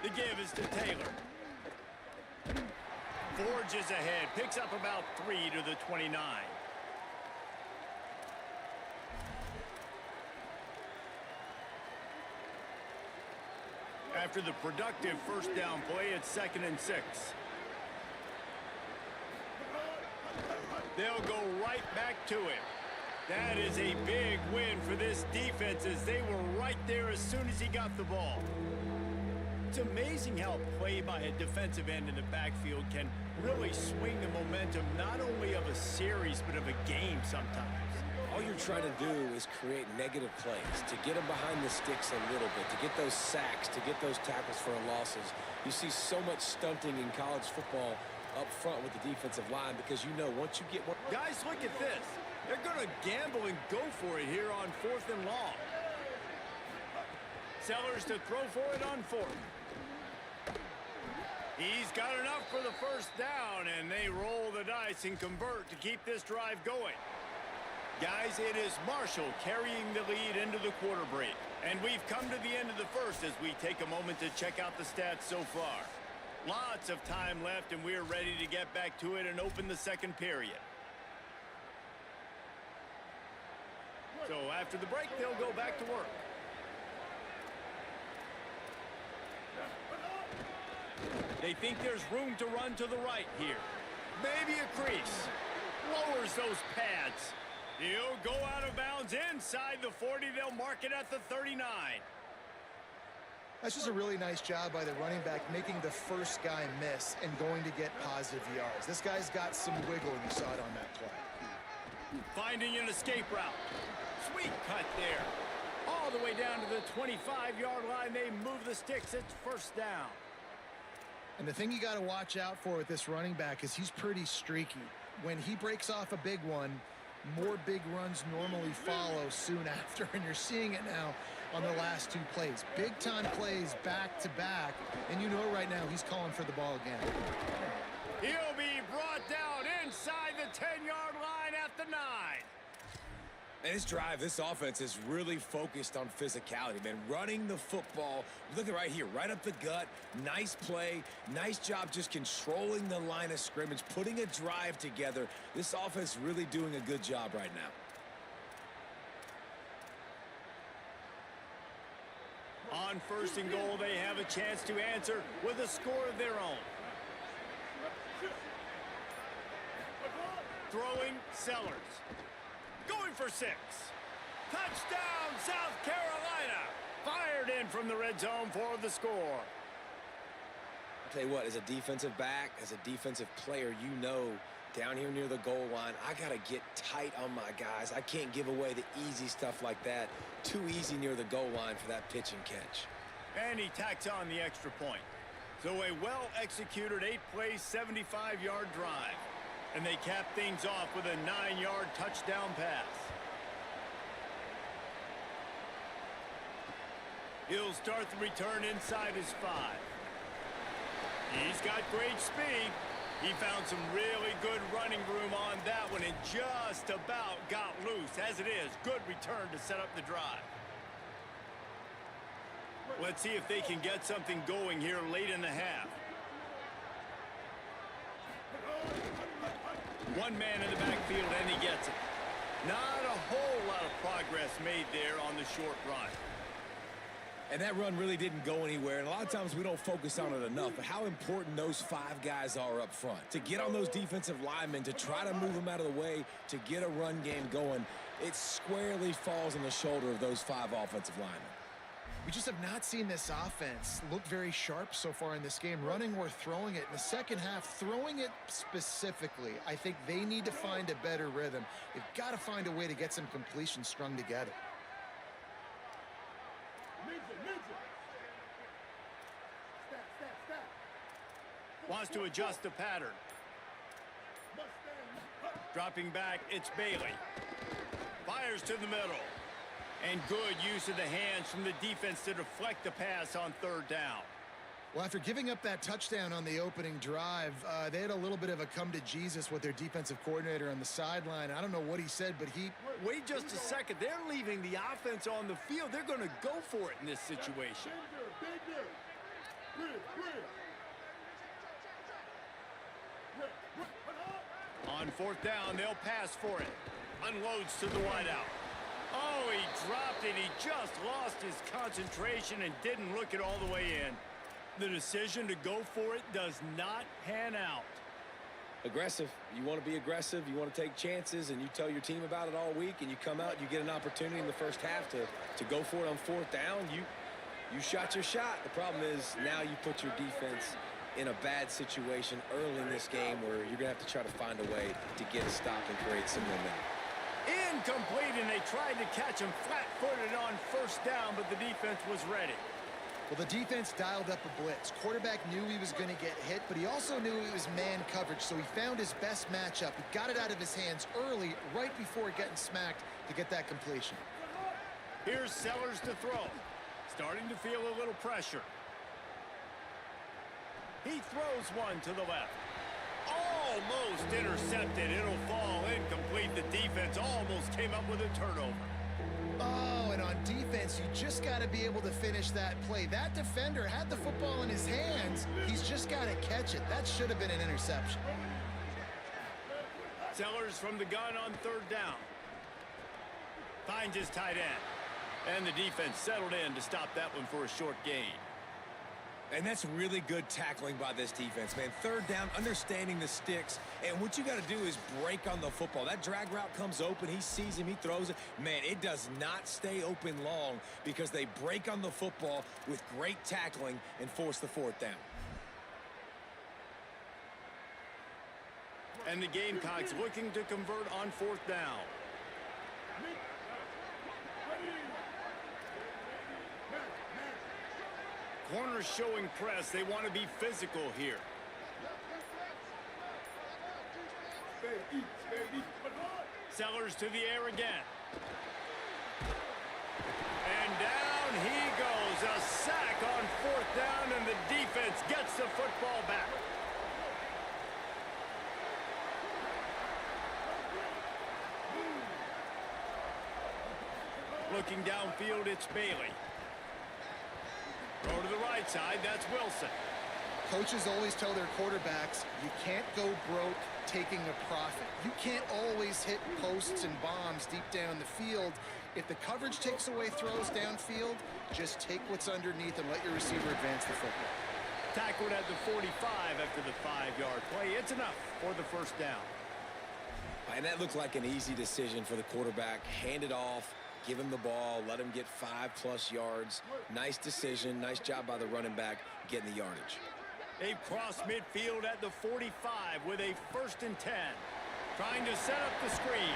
The give is to Taylor. Forges ahead, picks up about 3 to the 29. After the productive first down play, it's 2nd and 6. They'll go right back to him. That is a big win for this defense as they were right there as soon as he got the ball. It's amazing how play by a defensive end in the backfield can really swing the momentum not only of a series but of a game sometimes. All you're trying to do is create negative plays, to get them behind the sticks a little bit, to get those sacks, to get those tackles for losses. You see so much stunting in college football up front with the defensive line because you know once you get one... Guys, look at this. They're going to gamble and go for it here on 4th and long. Sellers to throw for it on 4th. He's got enough for the first down, and they roll the dice and convert to keep this drive going. Guys, it is Marshall carrying the lead into the quarter break. And we've come to the end of the first as we take a moment to check out the stats so far. Lots of time left, and we're ready to get back to it and open the second period. So after the break, they'll go back to work. They think there's room to run to the right here. Maybe a crease. Lowers those pads. He'll go out of bounds inside the 40. They'll mark it at the 39. That's just a really nice job by the running back, making the first guy miss and going to get positive yards. This guy's got some wiggle, and you saw it on that play. Finding an escape route. Sweet cut there. All the way down to the 25-yard line. They move the sticks. It's first down. And the thing you got to watch out for with this running back is he's pretty streaky. When he breaks off a big one, more big runs normally follow soon after, and you're seeing it now on the last two plays. Big-time plays back-to-back, and you know right now he's calling for the ball again. He'll be brought down inside the 10-yard line at the 9. And this drive, this offense is really focused on physicality, man. Running the football, look at right here, right up the gut. Nice play, nice job just controlling the line of scrimmage, putting a drive together. This offense really doing a good job right now. On 1st and goal, they have a chance to answer with a score of their own. Throwing, Sellers. Going for 6. Touchdown, South Carolina. Fired in from the red zone for the score. I'll tell you what, as a defensive back, as a defensive player, you know down here near the goal line, I got to get tight on my guys. I can't give away the easy stuff like that. Too easy near the goal line for that pitch and catch. And he tacks on the extra point. So a well-executed 8-play, 75-yard drive. And they cap things off with a 9-yard touchdown pass. He'll start the return inside his 5. He's got great speed. He found some really good running room on that one and just about got loose. As it is, good return to set up the drive. Let's see if they can get something going here late in the half. One man in the backfield, and he gets it. Not a whole lot of progress made there on the short run. And that run really didn't go anywhere, and a lot of times we don't focus on it enough, but how important those 5 guys are up front. To get on those defensive linemen, to try to move them out of the way, to get a run game going, it squarely falls on the shoulder of those 5 offensive linemen. We just have not seen this offense look very sharp so far in this game, running or throwing it. In the second half, throwing it specifically, I think they need to find a better rhythm. They've got to find a way to get some completions strung together. Wants to adjust the pattern. Dropping back, it's Bailey. Fires to the middle. And good use of the hands from the defense to deflect the pass on 3rd down. Well, after giving up that touchdown on the opening drive, they had a little bit of a come to Jesus with their defensive coordinator on the sideline. I don't know what he said, but he... Wait just a second. They're leaving the offense on the field. They're going to go for it in this situation. On 4th down, they'll pass for it. Unloads to the wideout. Oh, he dropped it. He just lost his concentration and didn't look it all the way in. The decision to go for it does not pan out. Aggressive. You want to be aggressive. You want to take chances, and you tell your team about it all week, and you come out, you get an opportunity in the first half to go for it on fourth down. You shot your shot. The problem is now you put your defense in a bad situation early in this game where you're going to have to try to find a way to get a stop and create some momentum. Incomplete, and they tried to catch him flat-footed on first down, but the defense was ready. Well, the defense dialed up a blitz. Quarterback knew he was going to get hit, but he also knew it was man coverage, so he found his best matchup. He got it out of his hands early, right before getting smacked to get that completion. Here's Sellers to throw. Starting to feel a little pressure. He throws one to the left. Almost intercepted. It'll fall incomplete. The defense almost came up with a turnover. Oh, and on defense, you just got to be able to finish that play. That defender had the football in his hands. He's just got to catch it. That should have been an interception. Sellers from the gun on third down. Finds his tight end. And the defense settled in to stop that one for a short gain. And that's really good tackling by this defense, man. Third down, understanding the sticks. And what you got to do is break on the football. That drag route comes open. He sees him. He throws it. Man, it does not stay open long because they break on the football with great tackling and force the fourth down. And the Gamecocks looking to convert on fourth down. Corners showing press. They want to be physical here. Sellers to the air again. And down he goes. A sack on fourth down, and the defense gets the football back. Looking downfield, it's Bailey. Throw to the right side, that's Wilson. Coaches always tell their quarterbacks, you can't go broke taking a profit. You can't always hit posts and bombs deep down the field. If the coverage takes away throws downfield, just take what's underneath and let your receiver advance the football. Tackled at the 45 after the 5-yard play. It's enough for the first down. And that looked like an easy decision for the quarterback. Hand it off. Give him the ball, let him get 5+ yards. Nice decision, nice job by the running back getting the yardage. They've crossed midfield at the 45 with a 1st and 10. Trying to set up the screen.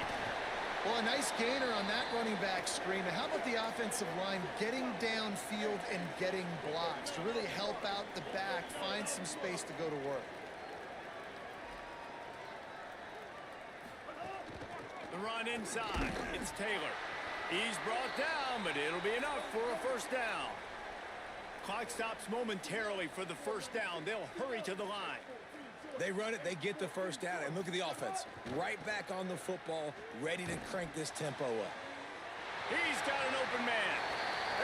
Well, a nice gainer on that running back screen. Now, how about the offensive line getting downfield and getting blocks to really help out the back, find some space to go to work. The run inside, it's Taylor. He's brought down, but it'll be enough for a first down. Clock stops momentarily for the first down. They'll hurry to the line. They run it, they get the first down, and look at the offense. Right back on the football, ready to crank this tempo up. He's got an open man,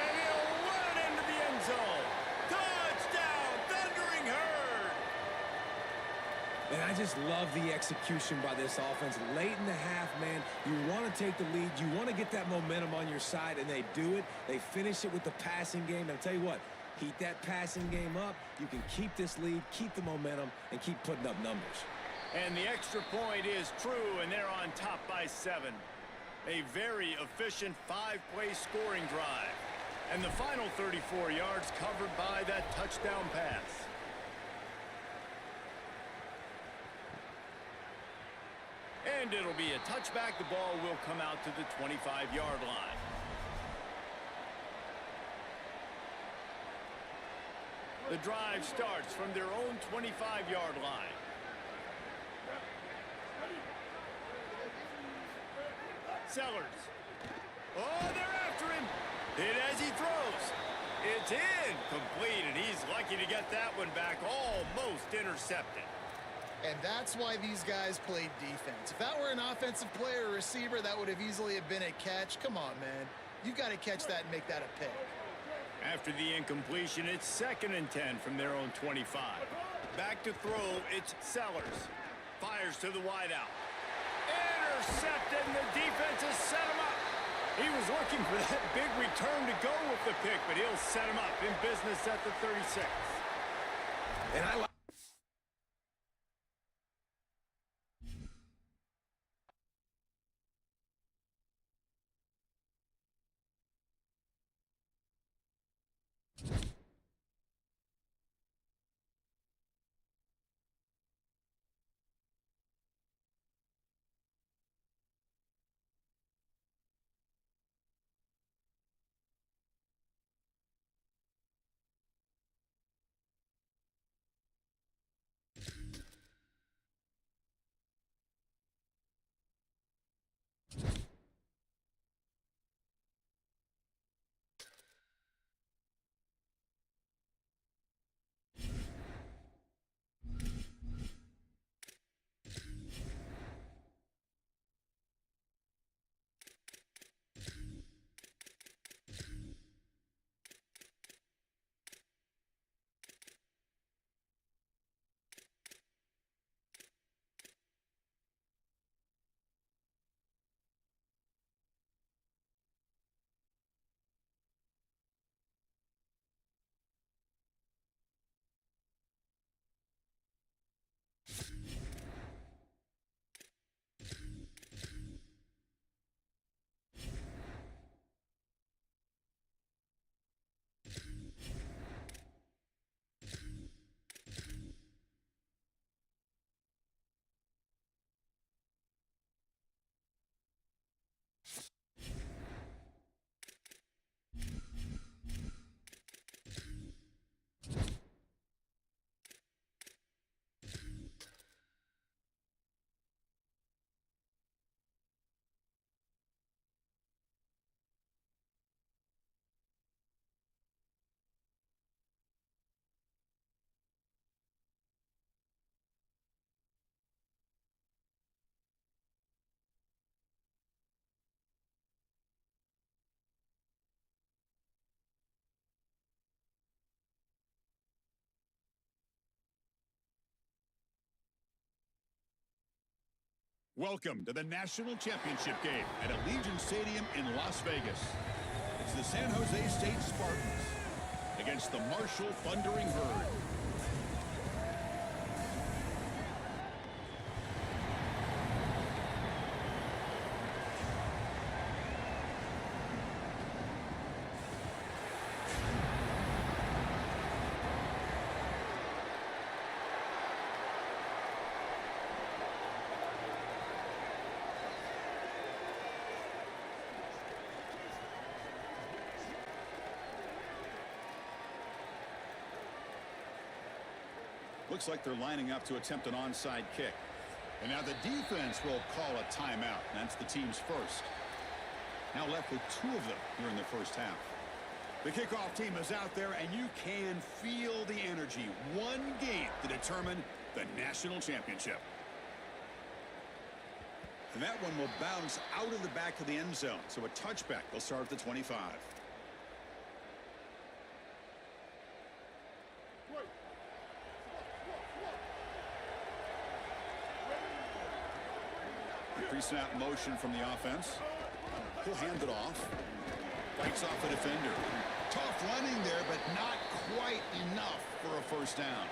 and he'll run it into the end zone. Touchdown, Thundering Herd! And I just love the execution by this offense. Late in the half, man, you want to take the lead. You want to get that momentum on your side, and they do it. They finish it with the passing game. And I'll tell you what, heat that passing game up. You can keep this lead, keep the momentum, and keep putting up numbers. And the extra point is true, and they're on top by 7. A very efficient 5-play scoring drive. And the final 34 yards covered by that touchdown pass. And it'll be a touchback. The ball will come out to the 25-yard line. The drive starts from their own 25-yard line. Sellers. Oh, they're after him. Hit as he throws. It's incomplete, and he's lucky to get that one back. Almost intercepted. And that's why these guys played defense. If that were an offensive player or receiver, that would have easily have been a catch. Come on, man. You've got to catch that and make that a pick. After the incompletion, it's 2nd and 10 from their own 25. Back to throw, it's Sellers. Fires to the wideout. Intercepted, and the defense has set him up. He was looking for that big return to go with the pick, but he'll set him up in business at the 36. And I like Welcome to the National Championship game at Allegiant Stadium in Las Vegas. It's the San Jose State Spartans against the Marshall Thundering Herd. Looks like they're lining up to attempt an onside kick. And now the defense will call a timeout. That's the team's first. Now left with 2 of them here in the first half. The kickoff team is out there, and you can feel the energy. One game to determine the national championship. And that one will bounce out of the back of the end zone. So a touchback will start at the 25. Pre-snap motion from the offense. He'll hand it off. Fights off a defender. Tough running there, but not quite enough for a first down.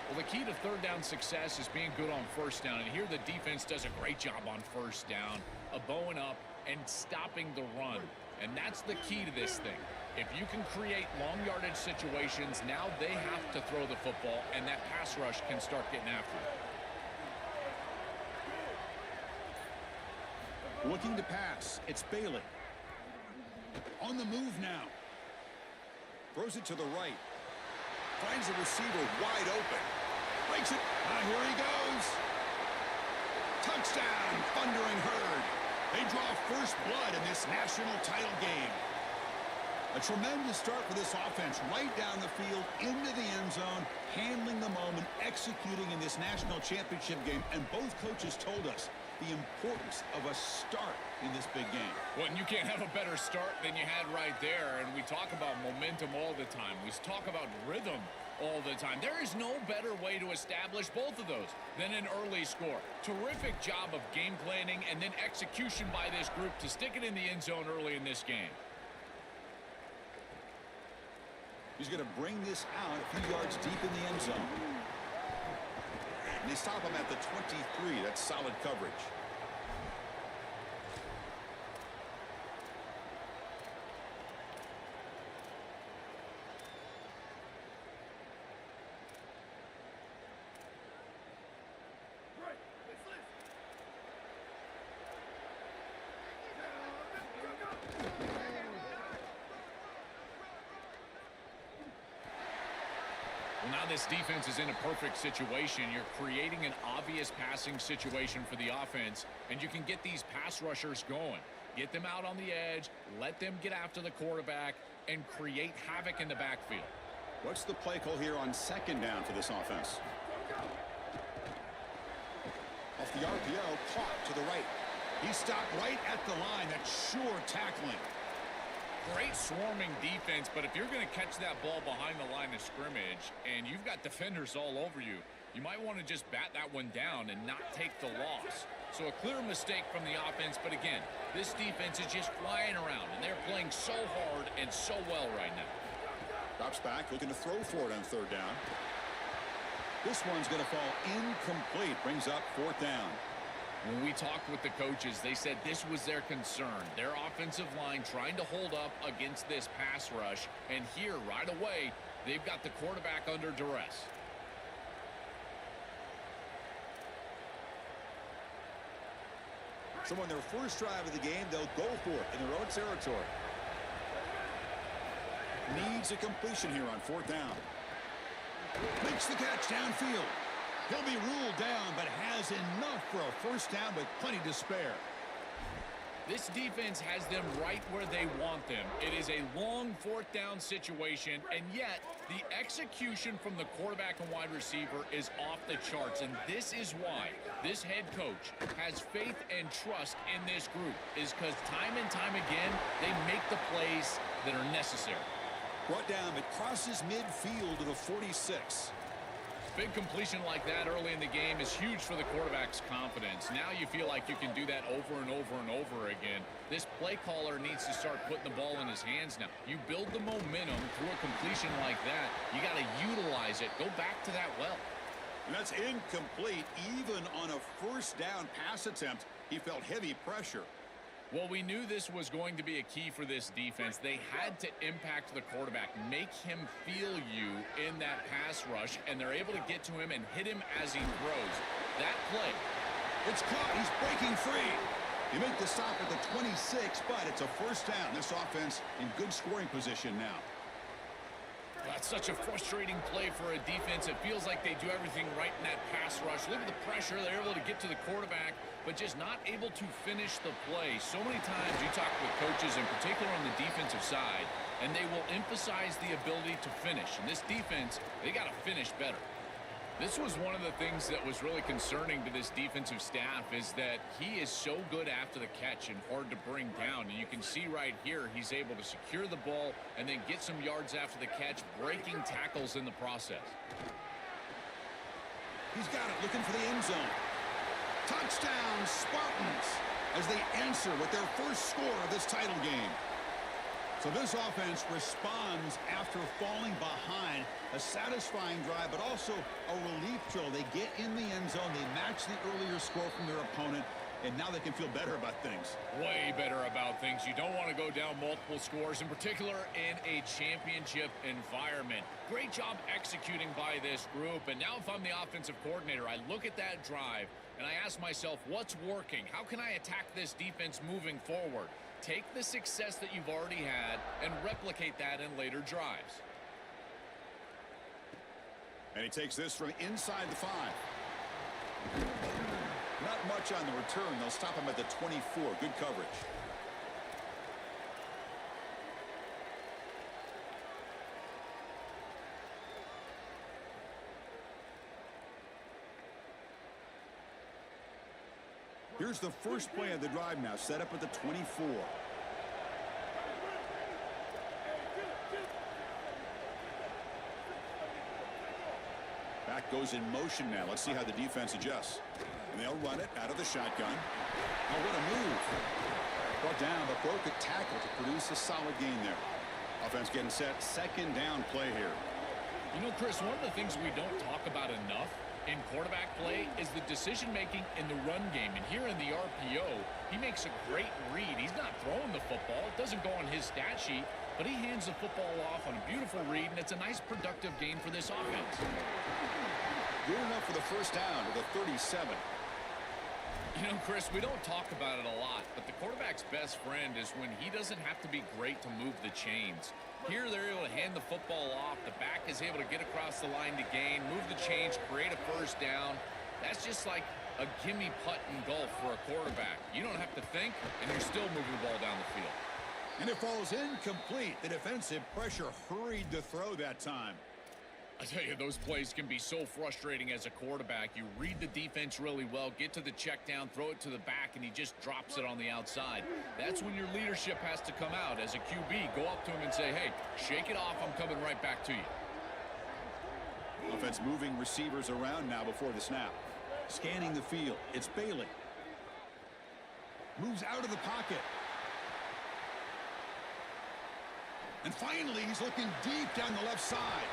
Well, the key to third down success is being good on first down. And here the defense does a great job on first down, bowing up and stopping the run. And that's the key to this thing. If you can create long yardage situations, now they have to throw the football, and that pass rush can start getting after it. Looking to pass. It's Bailey. On the move now. Throws it to the right. Finds the receiver wide open. Breaks it. Here he goes. Touchdown, Thundering Herd. They draw first blood in this national title game. A tremendous start for this offense. Right down the field, into the end zone, handling the moment, executing in this national championship game. And both coaches told us the importance of a start in this big game. Well, and you can't have a better start than you had right there. And we talk about momentum all the time. We talk about rhythm all the time. There is no better way to establish both of those than an early score. Terrific job of game planning and then execution by this group to stick it in the end zone early in this game. He's going to bring this out a few yards deep in the end zone. And they stop him at the 23. That's solid coverage. Well, now this defense is in a perfect situation. You're creating an obvious passing situation for the offense, and you can get these pass rushers going. Get them out on the edge, let them get after the quarterback, and create havoc in the backfield. What's the play call here on second down for this offense? Off the RPO, caught to the right. He stopped right at the line. That's sure tackling. Great swarming defense, but if you're going to catch that ball behind the line of scrimmage and you've got defenders all over you, you might want to just bat that one down and not take the loss. So a clear mistake from the offense, but again, this defense is just flying around, and they're playing so hard and so well right now. Drops back, looking to throw for it on third down. This one's going to fall incomplete. Brings up fourth down. When we talked with the coaches, they said this was their concern. Their offensive line trying to hold up against this pass rush. And here, right away, they've got the quarterback under duress. So on their first drive of the game, they'll go for it in their own territory. Needs a completion here on fourth down. Makes the catch downfield. He'll be ruled down, but has enough for a first down with plenty to spare. This defense has them right where they want them. It is a long fourth down situation, and yet the execution from the quarterback and wide receiver is off the charts, and this is why this head coach has faith and trust in this group, is because time and time again, they make the plays that are necessary. Brought down, it crosses midfield to the 46. big completion like that early in the game is huge for the quarterback's confidence. Now you feel like you can do that over and over and over again. This play caller needs to start putting the ball in his hands now. You build the momentum through a completion like that. You got to utilize it. Go back to that well. And that's incomplete. Even on a first down pass attempt, he felt heavy pressure. Well, we knew this was going to be a key for this defense. They had to impact the quarterback, make him feel you in that pass rush, and they're able to get to him and hit him as he throws. That play. It's caught. He's breaking free. He made the stop at the 26, but it's a first down. This offense in good scoring position now. That's such a frustrating play for a defense. It feels like they do everything right in that pass rush. Look at the pressure. They're able to get to the quarterback, but just not able to finish the play. So many times you talk with coaches, in particular on the defensive side, and they will emphasize the ability to finish. And this defense, they got to finish better. This was one of the things that was really concerning to this defensive staff, is that he is so good after the catch and hard to bring down. And you can see right here, he's able to secure the ball and then get some yards after the catch, breaking tackles in the process. He's got it, looking for the end zone. Touchdown, Spartans, as they answer with their first score of this title game. So this offense responds after falling behind. A satisfying drive, but also a relief drill. They get in the end zone. They match the earlier score from their opponent, and now they can feel better about things. Way better about things. You don't want to go down multiple scores, in particular in a championship environment. Great job executing by this group. And now if I'm the offensive coordinator, I look at that drive, and I ask myself, what's working? How can I attack this defense moving forward? Take the success that you've already had and replicate that in later drives. And he takes this from inside the 5. Not much on the return. They'll stop him at the 24. Good coverage. Here's the first play of the drive now, set up at the 24. Back goes in motion now. Let's see how the defense adjusts. And they'll run it out of the shotgun. Oh, what a move. Brought down, but broke a tackle to produce a solid gain there. Offense getting set. Second down play here. You know, Chris, one of the things we don't talk about enough in quarterback play is the decision-making in the run game. And here in the RPO, he makes a great read. He's not throwing the football. It doesn't go on his stat sheet, but he hands the football off on a beautiful read, and it's a nice productive gain for this offense. Good enough for the first down to the 37. You know, Chris, we don't talk about it a lot, but the quarterback's best friend is when he doesn't have to be great to move the chains. Here, they're able to hand the football off. The back is able to get across the line to gain, move the chains, create a first down. That's just like a gimme putt in golf for a quarterback. You don't have to think, and you're still moving the ball down the field. And it falls incomplete. The defensive pressure hurried to throw that time. I tell you, those plays can be so frustrating as a quarterback. You read the defense really well, get to the check down, throw it to the back, and he just drops it on the outside. That's when your leadership has to come out. As a QB, go up to him and say, hey, shake it off, I'm coming right back to you. Offense moving receivers around now before the snap. Scanning the field, it's Bailey. Moves out of the pocket. And finally, he's looking deep down the left side.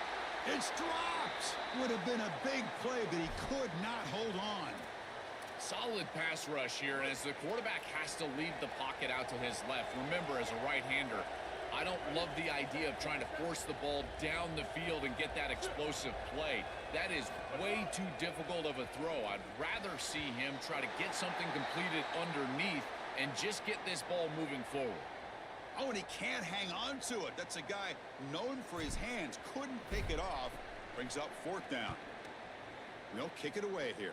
It's dropped. Would have been a big play, but he could not hold on. Solid pass rush here as the quarterback has to leave the pocket out to his left. Remember, as a right-hander, I don't love the idea of trying to force the ball down the field and get that explosive play. That is way too difficult of a throw. I'd rather see him try to get something completed underneath and just get this ball moving forward. Oh, and he can't hang on to it. That's a guy known for his hands. Couldn't pick it off. Brings up fourth down. They'll kick it away here.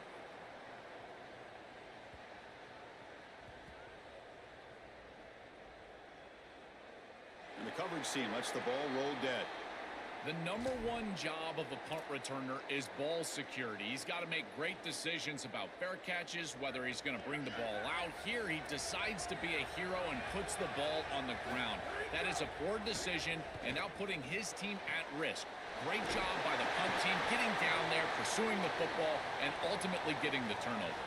And the coverage team lets the ball roll dead. The number one job of a punt returner is ball security. He's got to make great decisions about fair catches, whether he's going to bring the ball out. Here, he decides to be a hero and puts the ball on the ground. That is a poor decision, and now putting his team at risk. great job by the punt team getting down there, pursuing the football, and ultimately getting the turnover.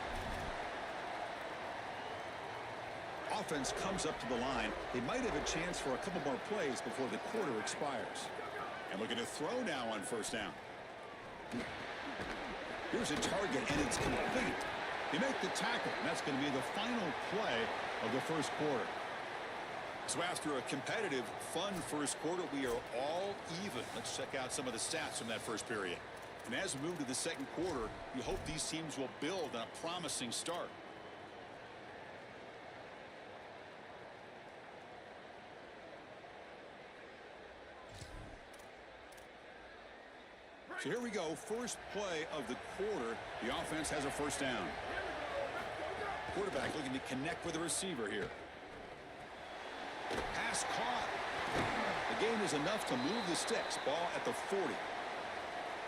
Offense comes up to the line. They might have a chance for a couple more plays before the quarter expires. And looking to throw now on first down. Here's a target, and it's complete. They make the tackle, and that's going to be the final play of the first quarter. So after a competitive, fun first quarter, we are all even. Let's check out some of the stats from that first period. And as we move to the second quarter, you hope these teams will build on a promising start. So here we go, first play of the quarter. The offense has a first down. Quarterback looking to connect with the receiver here. Pass caught. The game is enough to move the sticks. Ball at the 40.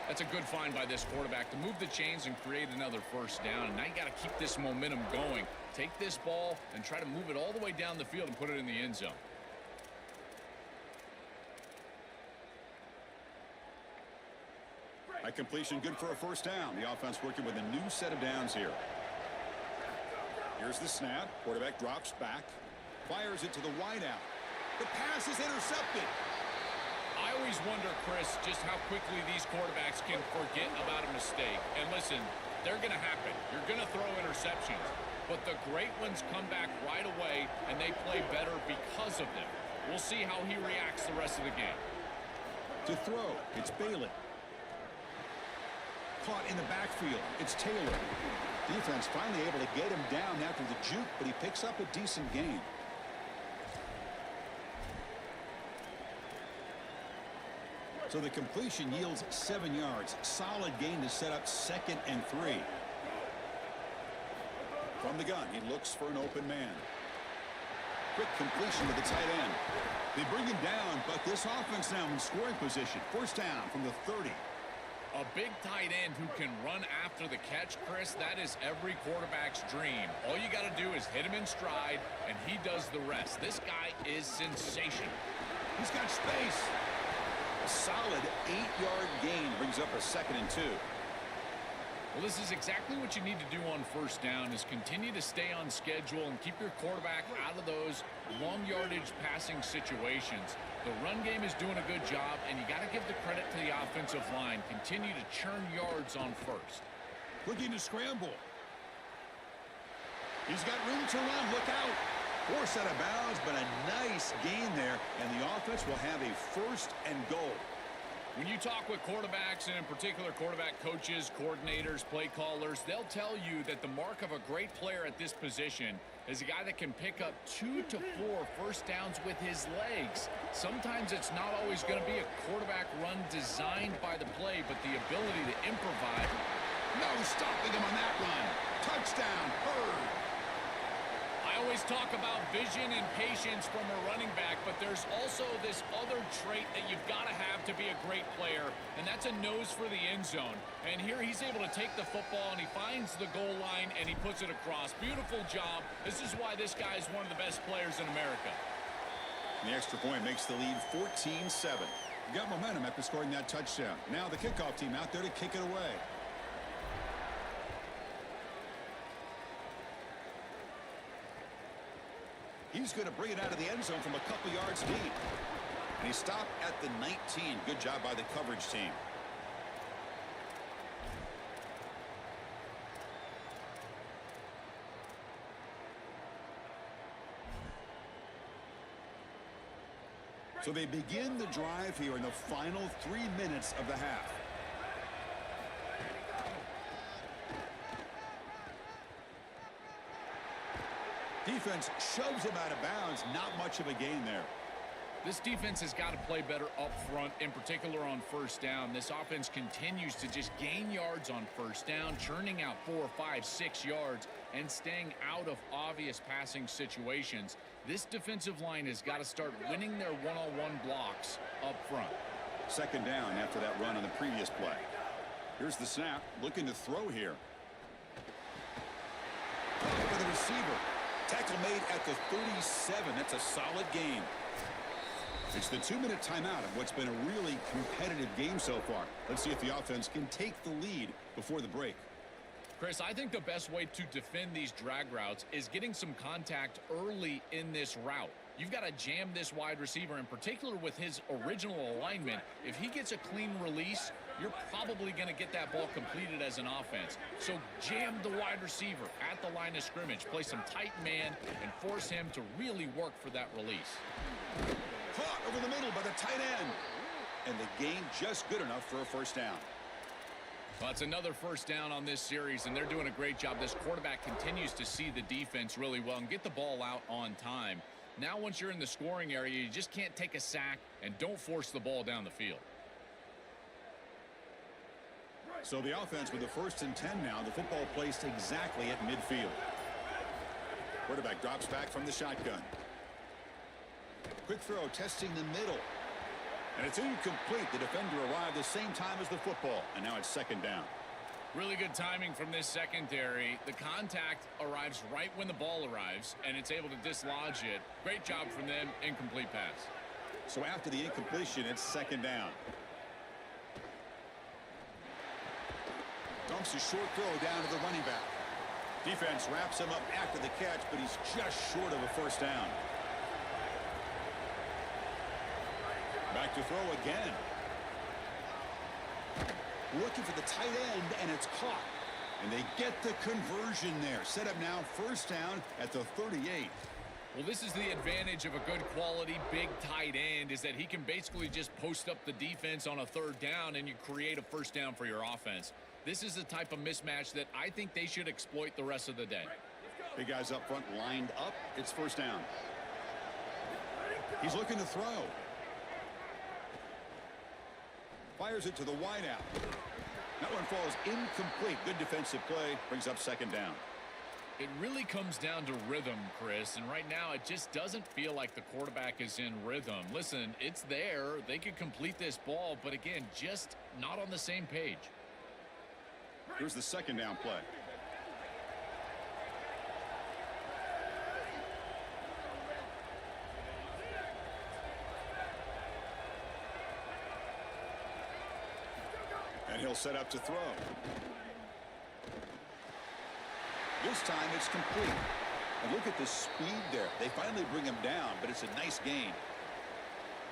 That's a good find by this quarterback to move the chains and create another first down. And now you got to keep this momentum going. Take this ball and try to move it all the way down the field and put it in the end zone. By completion, good for a first down. The offense working with a new set of downs here. Here's the snap. Quarterback drops back. Fires it to the wideout. The pass is intercepted. I always wonder, Chris, just how quickly these quarterbacks can forget about a mistake. And listen, they're going to happen. You're going to throw interceptions. But the great ones come back right away, and they play better because of them. We'll see how he reacts the rest of the game. To throw, it's Bailey. Caught in the backfield. It's Taylor. Defense finally able to get him down after the juke, but he picks up a decent gain. So the completion yields 7 yards. Solid gain to set up 2nd and 3. From the gun, he looks for an open man. Quick completion to the tight end. They bring him down, but this offense now in scoring position. First down from the 30. A big tight end who can run after the catch, Chris, that is every quarterback's dream. All you got to do is hit him in stride, and he does the rest. This guy is sensational. He's got space. A solid 8-yard gain brings up a 2nd and 2. Well, this is exactly what you need to do on first down is continue to stay on schedule and keep your quarterback out of those long yardage passing situations. The run game is doing a good job, and you got to give the credit to the offensive line. Continue to churn yards on first. Looking to scramble. He's got room to run. Look out. Forced out of bounds, but a nice gain there, and the offense will have a 1st and goal. When you talk with quarterbacks, and in particular quarterback coaches, coordinators, play callers, they'll tell you that the mark of a great player at this position is a guy that can pick up 2 to 4 first downs with his legs. Sometimes it's not always going to be a quarterback run designed by the play, but the ability to improvise. No stopping him on that run. Touchdown, Bird. I always talk about vision and patience from a running back, but there's also this other trait that you've got to have to be a great player, and that's a nose for the end zone. And here he's able to take the football, and he finds the goal line, and he puts it across. Beautiful job. This is why this guy is one of the best players in America. The extra point makes the lead 14-7. Got momentum after scoring that touchdown. Now the kickoff team out there to kick it away. He's going to bring it out of the end zone from a couple yards deep. And he stopped at the 19. Good job by the coverage team. So they begin the drive here in the final 3 minutes of the half. Defense shoves him out of bounds. Not much of a gain there. This defense has got to play better up front, in particular on first down. This offense continues to just gain yards on first down, churning out 4, 5, 6 yards, and staying out of obvious passing situations. This defensive line has got to start winning their one-on-one blocks up front. 2nd down after that run on the previous play. Here's the snap. Looking to throw here. For the receiver. Tackle made at the 37. That's a solid gain. It's the 2-minute timeout of what's been a really competitive game so far. Let's see if the offense can take the lead before the break. Chris, I think the best way to defend these drag routes is getting some contact early in this route. You've got to jam this wide receiver, in particular with his original alignment. If he gets a clean release, you're probably going to get that ball completed as an offense. So jam the wide receiver at the line of scrimmage, play some tight man, and force him to really work for that release. Caught over the middle by the tight end. And the gain just good enough for a first down. Well, it's another first down on this series, and they're doing a great job. This quarterback continues to see the defense really well and get the ball out on time. Now, once you're in the scoring area, you just can't take a sack and don't force the ball down the field. So the offense with the 1st and 10 now. The football placed exactly at midfield. Quarterback drops back from the shotgun. Quick throw testing the middle. And it's incomplete. The defender arrived the same time as the football. And now it's 2nd down. Really good timing from this secondary. The contact arrives right when the ball arrives, and it's able to dislodge it. Great job from them. Incomplete pass. So after the incompletion, it's 2nd down. Dumps a short throw down to the running back. Defense wraps him up after the catch, but he's just short of a first down. Back to throw again. Looking for the tight end, and it's caught. And they get the conversion there. Set up now 1st down at the 38. Well, this is the advantage of a good quality big tight end, is that he can basically just post up the defense on a 3rd down, and you create a first down for your offense. This is the type of mismatch that I think they should exploit the rest of the day. Big guys up front lined up. It's 1st down. He's looking to throw. Fires it to the wideout. That one falls incomplete. Good defensive play. Brings up 2nd down. It really comes down to rhythm, Chris, and right now it just doesn't feel like the quarterback is in rhythm. Listen, it's there. They could complete this ball, but again, just not on the same page. Here's the 2nd down play. And he'll set up to throw. This time it's complete. And look at the speed there. They finally bring him down, but it's a nice gain.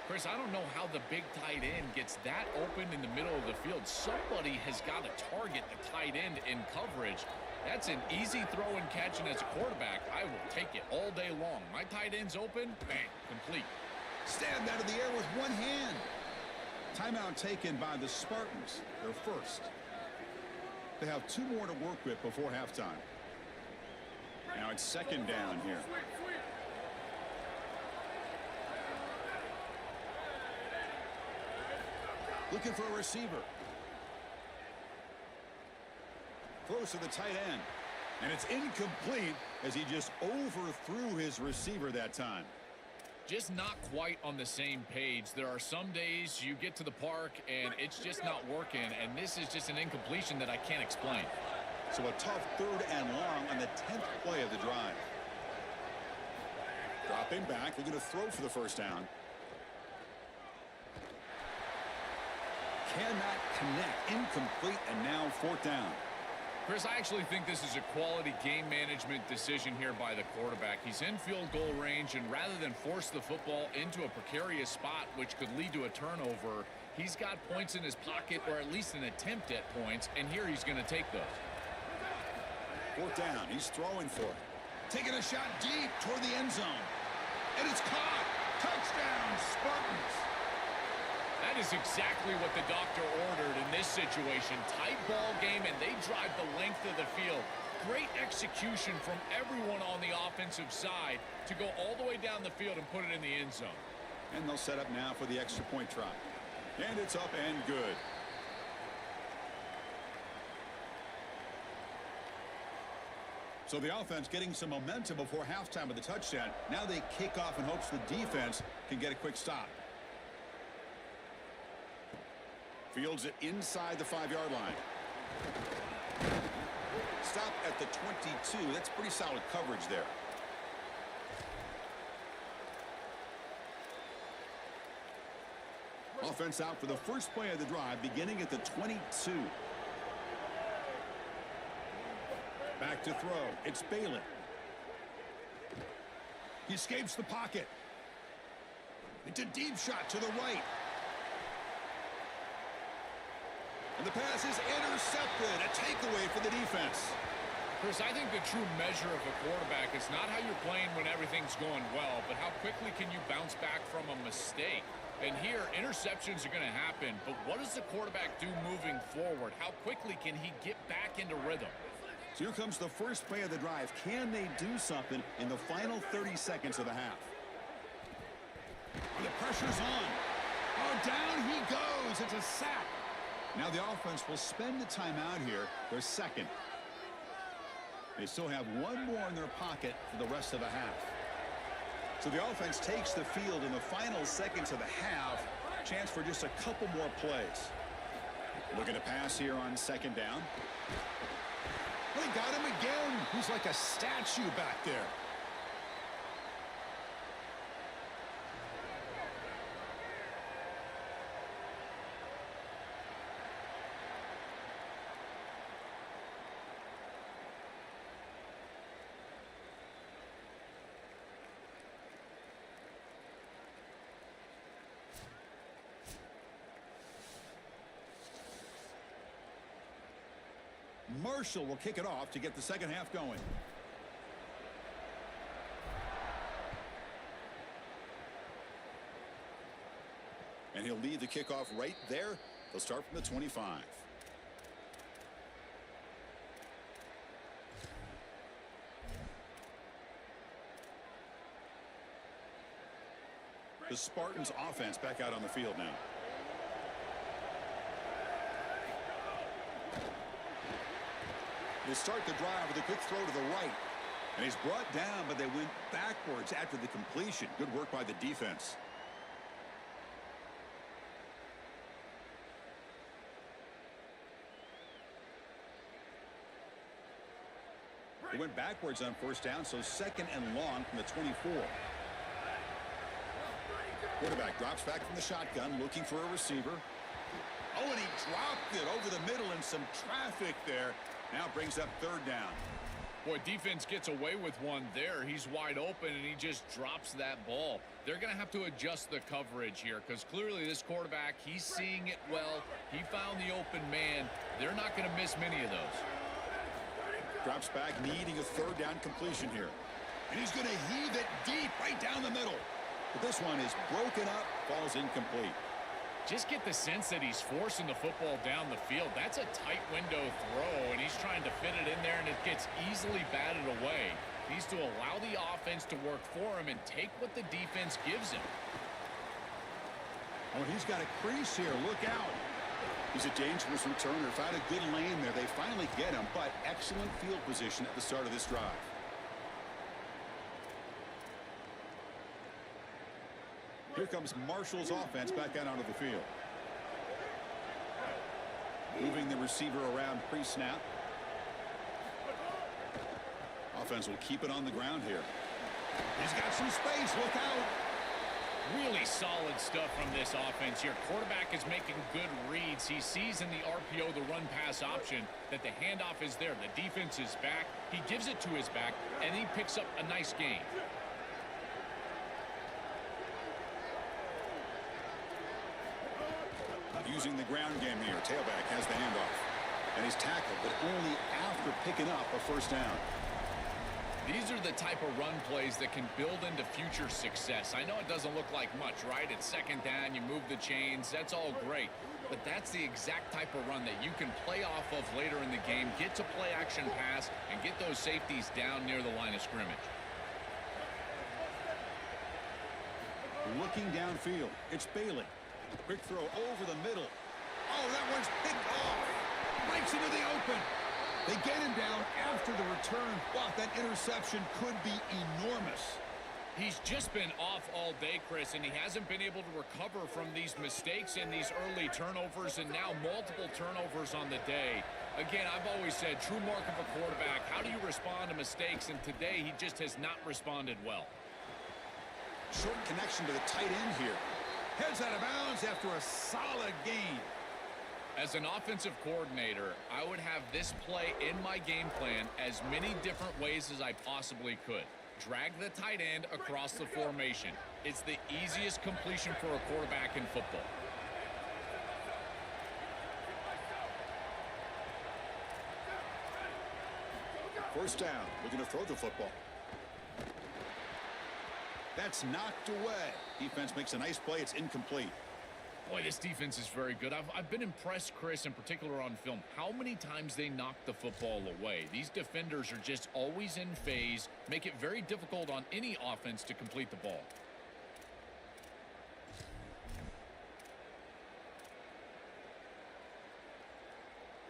Chris, I don't know how the big tight end gets that open in the middle of the field. Somebody has got to target the tight end in coverage. That's an easy throw and catch, and as a quarterback, I will take it all day long. My tight end's open, bang, complete. Stabbed out of the air with one hand. Timeout taken by the Spartans. Their first. They have 2 more to work with before halftime. Now it's 2nd down here. Looking for a receiver. Throws to the tight end. And it's incomplete as he just overthrew his receiver that time. Just not quite on the same page. There are some days you get to the park and it's just not working, and this is just an incompletion that I can't explain. So a tough 3rd and long on the 10th play of the drive. Dropping back, looking to throw for the first down. Cannot connect. Incomplete, and now 4th down. Chris, I actually think this is a quality game management decision here by the quarterback. He's in field goal range, and rather than force the football into a precarious spot, which could lead to a turnover, he's got points in his pocket, or at least an attempt at points, and here he's going to take those. 4th down. He's throwing for it. Taking a shot deep toward the end zone. And it's caught. Touchdown, Spartans. That is exactly what the doctor ordered in this situation. Tight ball game, and they drive the length of the field. Great execution from everyone on the offensive side to go all the way down the field and put it in the end zone. And they'll set up now for the extra point try. And it's up and good. So the offense getting some momentum before halftime of the touchdown. Now they kick off in hopes the defense can get a quick stop. Fields it inside the 5-yard line. Stop at the 22. That's pretty solid coverage there. Offense out for the first play of the drive, beginning at the 22. Back to throw. It's Bailey. He escapes the pocket. It's a deep shot to the right. And the pass is intercepted. A takeaway for the defense. Chris, I think the true measure of a quarterback is not how you're playing when everything's going well, but how quickly can you bounce back from a mistake. And here, interceptions are going to happen, but what does the quarterback do moving forward? How quickly can he get back into rhythm? So here comes the first play of the drive. Can they do something in the final 30 seconds of the half? The pressure's on. Oh, down he goes. It's a sack. Now the offense will spend the timeout here. Their second. They still have one more in their pocket for the rest of the half. So the offense takes the field in the final seconds of the half. Chance for just a couple more plays. Looking to pass here on second down. They got him again. He's like a statue back there. Marshall will kick it off to get the second half going. And he'll lead the kickoff right there. They'll start from the 25. The Spartans offense back out on the field now. They start the drive with a quick throw to the right. And he's brought down, but they went backwards after the completion. Good work by the defense. They went backwards on first down, so second and long from the 24. Quarterback drops back from the shotgun, looking for a receiver. Oh, and he dropped it over the middle and some traffic there. Now brings up third down. Boy, defense gets away with one there. He's wide open, and he just drops that ball. They're going to have to adjust the coverage here because clearly this quarterback, he's seeing it well. He found the open man. They're not going to miss many of those. Drops back, needing a third down completion here. And he's going to heave it deep right down the middle. But this one is broken up, falls incomplete. Just get the sense that he's forcing the football down the field. That's a tight window throw, and he's trying to fit it in there, and it gets easily batted away. He needs to allow the offense to work for him and take what the defense gives him. Oh, he's got a crease here. Look out. He's a dangerous returner. Found a good lane there. They finally get him, but excellent field position at the start of this drive. Here comes Marshall's offense back out onto the field. Moving the receiver around pre-snap. Offense will keep it on the ground here. He's got some space. Look out. Really solid stuff from this offense here. Quarterback is making good reads. He sees in the RPO, the run-pass option, that the handoff is there. The defense is back. He gives it to his back, and he picks up a nice gain. Using the ground game here. Tailback has the handoff. And he's tackled, but only after picking up a first down. These are the type of run plays that can build into future success. I know it doesn't look like much, right? It's second down, you move the chains, that's all great. But that's the exact type of run that you can play off of later in the game, get to play action pass, and get those safeties down near the line of scrimmage. Looking downfield, it's Bailey. Quick throw over the middle. Oh, that one's picked off. Breaks into the open. They get him down after the return. Wow, that interception could be enormous. He's just been off all day, Chris, and he hasn't been able to recover from these mistakes and these early turnovers, and now multiple turnovers on the day. Again, I've always said, true mark of a quarterback, how do you respond to mistakes? And today, he just has not responded well. Short connection to the tight end here. Heads out of bounds after a solid gain. As an offensive coordinator, I would have this play in my game plan as many different ways as I possibly could. Drag the tight end across the formation. It's the easiest completion for a quarterback in football. First down, looking to throw the football. That's knocked away. Defense makes a nice play. It's incomplete. Boy, this defense is very good. I've been impressed, Chris, in particular on film, how many times they knock the football away. These defenders are just always in phase, make it very difficult on any offense to complete the ball.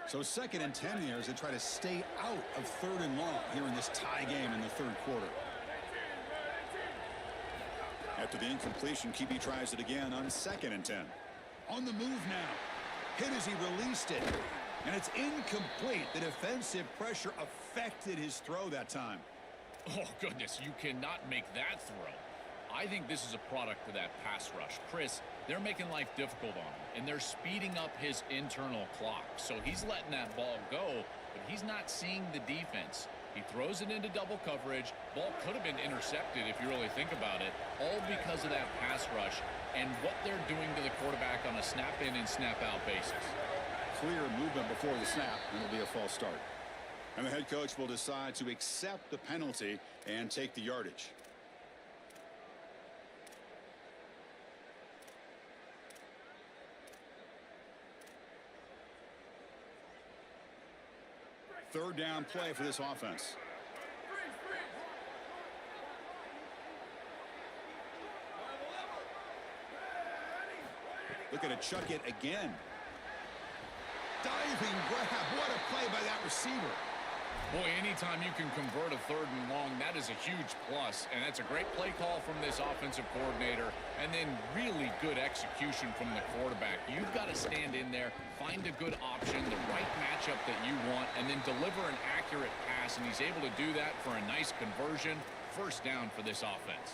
So 2nd and 10 here as they try to stay out of 3rd and long here in this tie game in the 3rd quarter. After the incompletion, QB tries it again on 2nd and 10. On the move now. Hit as he released it. And it's incomplete. The defensive pressure affected his throw that time. Oh, goodness, you cannot make that throw. I think this is a product of that pass rush. Chris, they're making life difficult on him, and they're speeding up his internal clock. So he's letting that ball go, but he's not seeing the defense. He throws it into double coverage. Ball could have been intercepted if you really think about it, all because of that pass rush and what they're doing to the quarterback on a snap-in and snap-out basis. Clear movement before the snap, and it'll be a false start. And the head coach will decide to accept the penalty and take the yardage. Third down play for this offense. Looking to chuck it again. Diving grab. What a play by that receiver. Boy, anytime you can convert a 3rd and long, that is a huge plus. And that's a great play call from this offensive coordinator. And then really good execution from the quarterback. You've got to stand in there, find a good option, the right matchup that you want, and then deliver an accurate pass. And he's able to do that for a nice conversion. First down for this offense.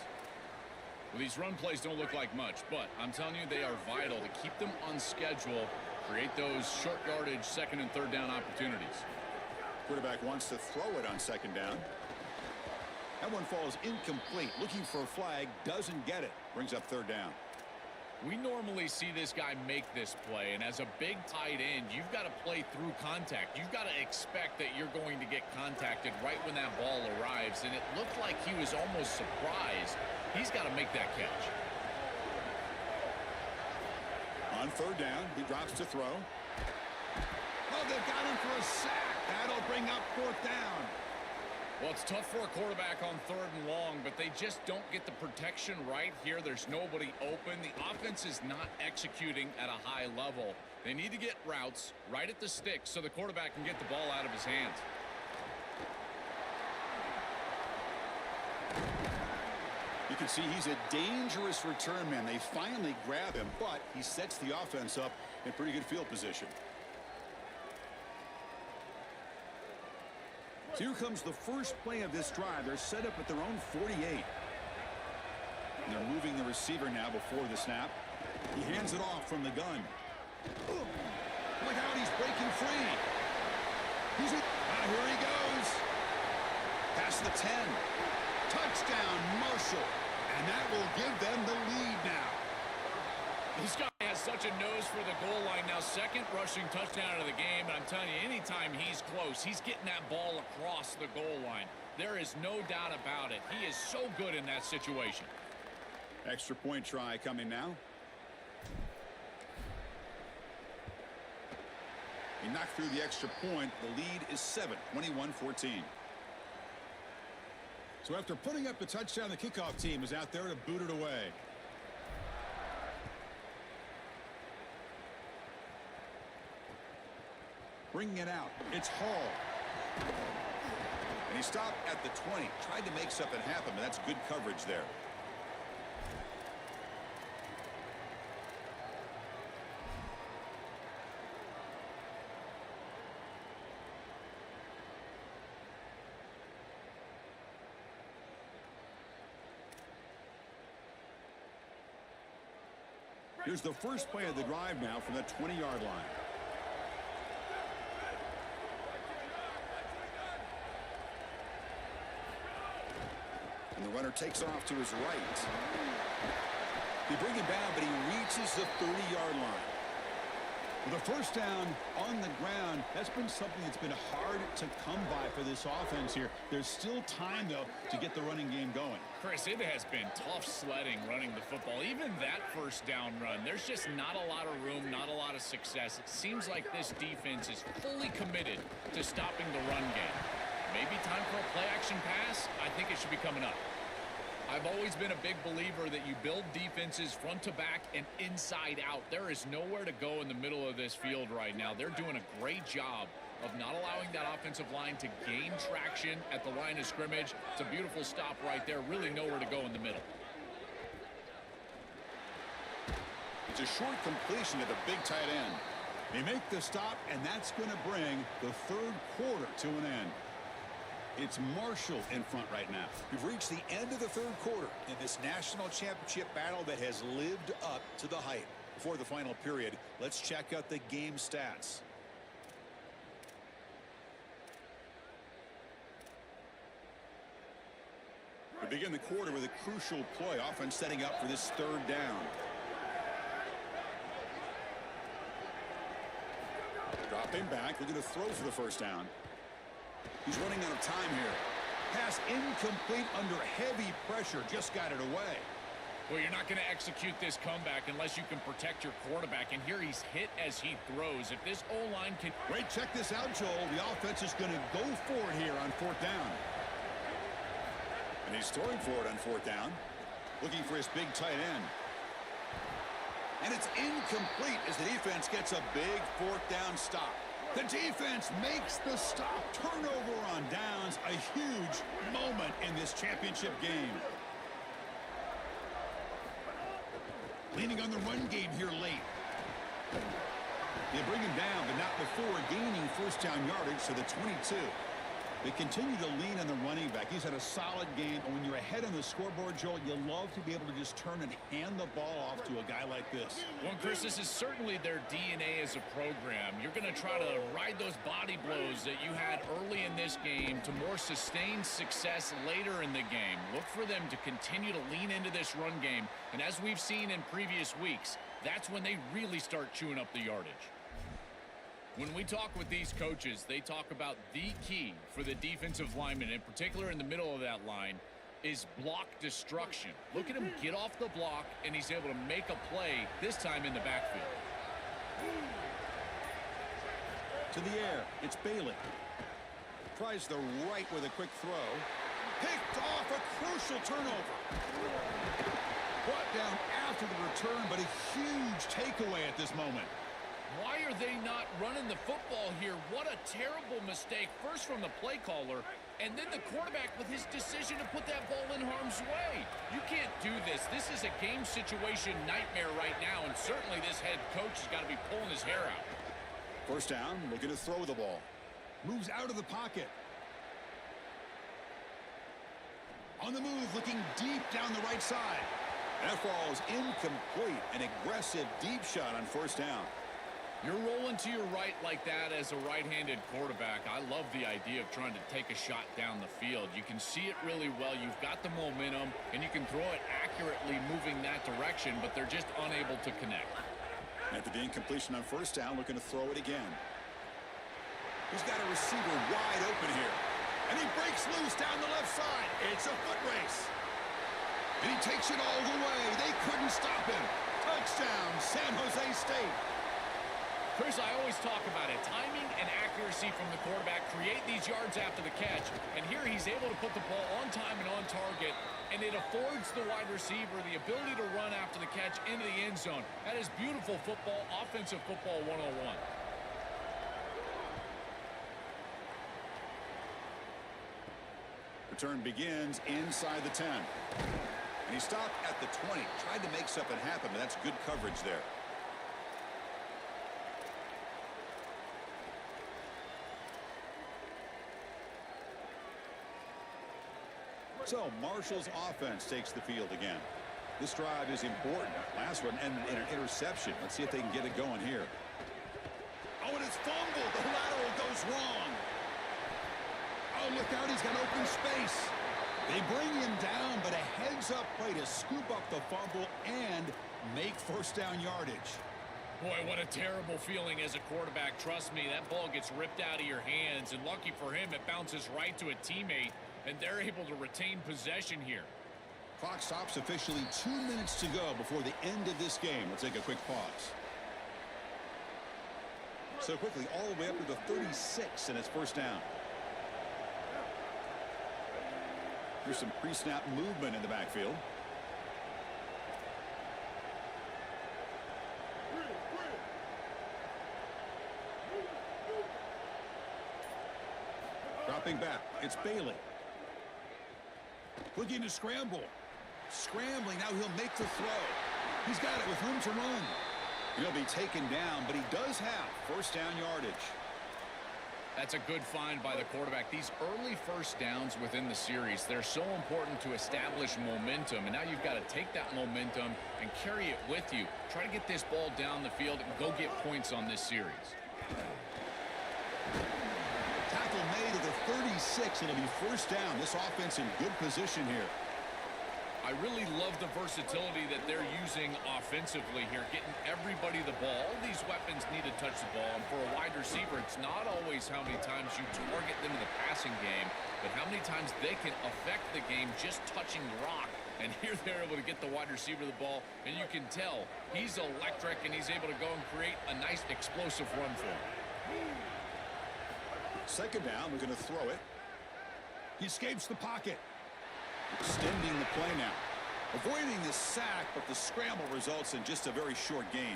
Well, these run plays don't look like much, but I'm telling you, they are vital to keep them on schedule, create those short yardage 2nd and 3rd down opportunities. Quarterback wants to throw it on 2nd down. That one falls incomplete. Looking for a flag, doesn't get it. Brings up 3rd down. We normally see this guy make this play, and as a big tight end, you've got to play through contact. You've got to expect that you're going to get contacted right when that ball arrives, and it looked like he was almost surprised. He's got to make that catch. On 3rd down, he drops to throw. Oh, they've got him for a sack. That'll bring up 4th down. Well, it's tough for a quarterback on 3rd and long, but they just don't get the protection right here. There's nobody open. The offense is not executing at a high level. They need to get routes right at the stick so the quarterback can get the ball out of his hands. You can see he's a dangerous return man. They finally grab him, but he sets the offense up in pretty good field position. So here comes the first play of this drive. They're set up at their own 48. And they're moving the receiver now before the snap. He hands it off from the gun. Look out, he's breaking free. Here he goes. Past the 10. Touchdown, Marshall. And that will give them the lead now. This guy has such a nose for the goal line now. 2nd rushing touchdown of the game. And I'm telling you, anytime he's close, he's getting that ball across the goal line. There is no doubt about it. He is so good in that situation. Extra point try coming now. He knocked through the extra point. The lead is 7, 21-14. So after putting up the touchdown, the kickoff team is out there to boot it away. Bringing it out. It's Hall. And he stopped at the 20. Tried to make something happen, but that's good coverage there. Here's the first play of the drive now from the 20-yard line. And the runner takes off to his right. They bring him down, but he reaches the 30-yard line. With a first down on the ground, that's been something that's been hard to come by for this offense here. There's still time, though, to get the running game going. Chris, it has been tough sledding running the football. Even that first down run, there's just not a lot of room, not a lot of success. It seems like this defense is fully committed to stopping the run game. Maybe time for a play-action pass? I think it should be coming up. I've always been a big believer that you build defenses front to back and inside out. There is nowhere to go in the middle of this field right now. They're doing a great job of not allowing that offensive line to gain traction at the line of scrimmage. It's a beautiful stop right there. Really nowhere to go in the middle. It's a short completion to the big tight end. They make the stop, and that's going to bring the third quarter to an end. It's Marshall in front right now. We've reached the end of the third quarter in this national championship battle that has lived up to the hype. Before the final period, let's check out the game stats. We begin the quarter with a crucial play, offense setting up for this third down. Dropping back, looking to throw for the first down. He's running out of time here. Pass incomplete under heavy pressure. Just got it away. Well, you're not going to execute this comeback unless you can protect your quarterback. And here he's hit as he throws. If this O-line can... Wait, check this out, Joel. The offense is going to go for it here on fourth down. And he's throwing for it on fourth down. Looking for his big tight end. And it's incomplete as the defense gets a big fourth down stop. The defense makes the stop. Turnover on downs. A huge moment in this championship game. Leaning on the run game here late. They bring him down, but not before gaining first down yardage to the 22. They continue to lean on the running back. He's had a solid game, and when you're ahead on the scoreboard, Joel, you love to be able to just turn and hand the ball off to a guy like this. Well, Chris, this is certainly their DNA as a program. You're going to try to ride those body blows that you had early in this game to more sustained success later in the game. Look for them to continue to lean into this run game, and as we've seen in previous weeks, that's when they really start chewing up the yardage. When we talk with these coaches, they talk about the key for the defensive lineman, in particular in the middle of that line, is block destruction. Look at him get off the block, and he's able to make a play, this time in the backfield. To the air, it's Bailey. Tries the right with a quick throw. Picked off, a crucial turnover. Brought down after the return, but a huge takeaway at this moment. Why are they not running the football here? What a terrible mistake, first from the play caller, and then the quarterback with his decision to put that ball in harm's way. You can't do this. This is a game situation nightmare right now, and certainly this head coach has got to be pulling his hair out. First down, looking to throw the ball. Moves out of the pocket. On the move, looking deep down the right side. That ball is incomplete. An aggressive deep shot on first down. You're rolling to your right like that as a right-handed quarterback. I love the idea of trying to take a shot down the field. You can see it really well. You've got the momentum, and you can throw it accurately moving that direction, but they're just unable to connect. After the incompletion on first down, looking to throw it again. He's got a receiver wide open here. And he breaks loose down the left side. It's a foot race. And he takes it all the way. They couldn't stop him. Touchdown, San Jose State. Chris, I always talk about it. Timing and accuracy from the quarterback create these yards after the catch. And here he's able to put the ball on time and on target. And it affords the wide receiver the ability to run after the catch into the end zone. That is beautiful football, offensive football 101. Return begins inside the 10. And he stopped at the 20. Tried to make something happen, but that's good coverage there. So Marshall's offense takes the field again. This drive is important. Last one ended in an interception. Let's see if they can get it going here. Oh, and it's fumbled. The lateral goes wrong. Oh, look out. He's got open space. They bring him down, but a heads-up play to scoop up the fumble and make first down yardage. Boy, what a terrible feeling as a quarterback. Trust me, that ball gets ripped out of your hands, and lucky for him, it bounces right to a teammate, and they're able to retain possession here. Clock stops officially 2 minutes to go before the end of this game. We'll take a quick pause. So quickly, all the way up to the 36, and it's first down. Here's some pre-snap movement in the backfield. Dropping back, it's Bailey. Looking to scramble. Scrambling, now he'll make the throw. He's got it with room to run. He'll be taken down, but he does have first down yardage. That's a good find by the quarterback. These early first downs within the series, they're so important to establish momentum, and now you've got to take that momentum and carry it with you. Try to get this ball down the field and go get points on this series. Tackle made at the 36. It'll be first down. This offense in good position here. I really love the versatility that they're using offensively here, getting everybody the ball. All these weapons need to touch the ball, and for a wide receiver, it's not always how many times you target them in the passing game, but how many times they can affect the game just touching the rock. And here they're able to get the wide receiver the ball, and you can tell he's electric, and he's able to go and create a nice explosive run for him. Second down, we're going to throw it. He escapes the pocket. Extending the play now. Avoiding the sack, but the scramble results in just a very short gain.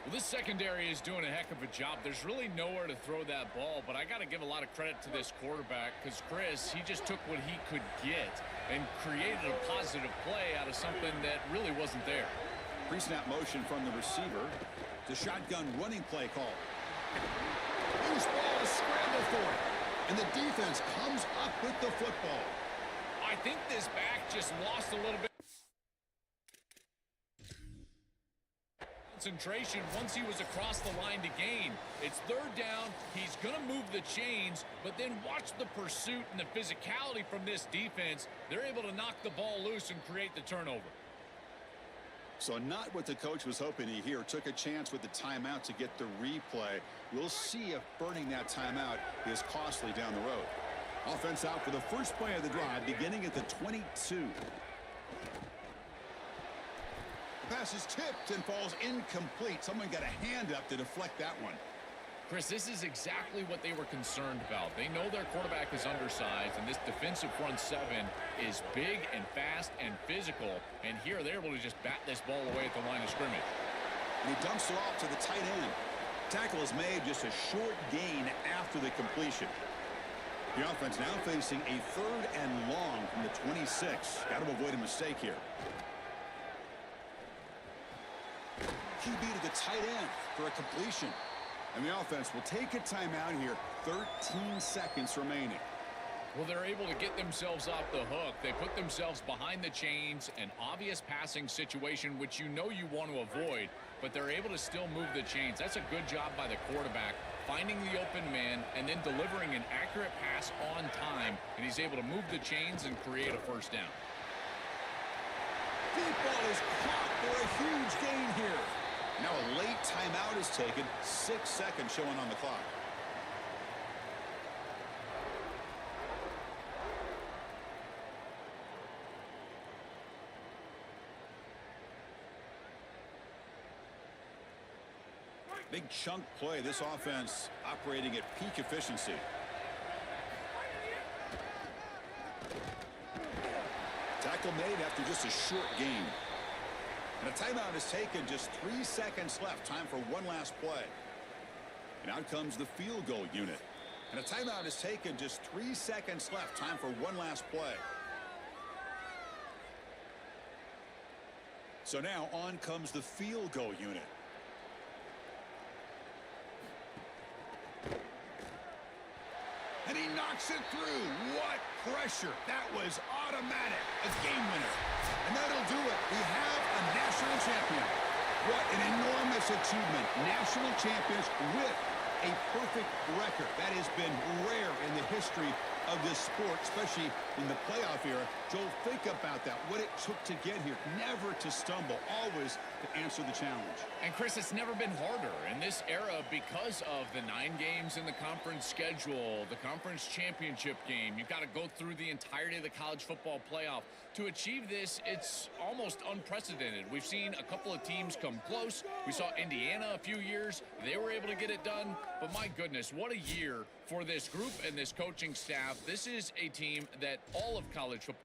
Well, this secondary is doing a heck of a job. There's really nowhere to throw that ball, but I got to give a lot of credit to this quarterback because, Chris, he just took what he could get and created a positive play out of something that really wasn't there. Pre-snap motion from the receiver. The shotgun running play call. Loose ball, a scramble for it. And the defense comes up with the football. I think this back just lost a little bit concentration once he was across the line to gain. It's third down. He's going to move the chains, but then watch the pursuit and the physicality from this defense. They're able to knock the ball loose and create the turnover. So not what the coach was hoping to hear. Took a chance with the timeout to get the replay. We'll see if burning that timeout is costly down the road. Offense out for the first play of the drive, beginning at the 22. The pass is tipped and falls incomplete. Someone got a hand up to deflect that one. Chris, this is exactly what they were concerned about. They know their quarterback is undersized, and this defensive front seven is big and fast and physical. And here they're able to just bat this ball away at the line of scrimmage. And he dumps it off to the tight end. Tackle is made just a short gain after the completion. The offense now facing a third and long from the 26. Got to avoid a mistake here. QB to the tight end for a completion. And the offense will take a timeout here. 13 seconds remaining. Well, they're able to get themselves off the hook. They put themselves behind the chains, an obvious passing situation, which you know you want to avoid, but they're able to still move the chains. That's a good job by the quarterback, finding the open man and then delivering an accurate pass on time, and he's able to move the chains and create a first down. Deep ball is caught for a huge gain here. Now a late timeout is taken. 6 seconds showing on the clock. Big chunk play. This offense operating at peak efficiency. Tackle made after just a short gain. And a timeout is taken. Just 3 seconds left. Time for one last play. And out comes the field goal unit. And a timeout is taken. Just 3 seconds left. Time for one last play. So now on comes the field goal unit. And he knocks it through. What pressure. That was automatic. A game winner. And that'll do it. We have a national champion. What an enormous achievement. National champions with a perfect record. That has been rare in the history of this sport, especially in the playoff era. Joel, think about that, what it took to get here. Never to stumble, always to answer the challenge. And Chris, it's never been harder in this era because of the 9 games in the conference schedule, the conference championship game. You've got to go through the entirety of the college football playoff. To achieve this, it's almost unprecedented. We've seen a couple of teams come close. We saw Indiana a few years. They were able to get it done. But my goodness, what a year for this group and this coaching staff. This is a team that all of college football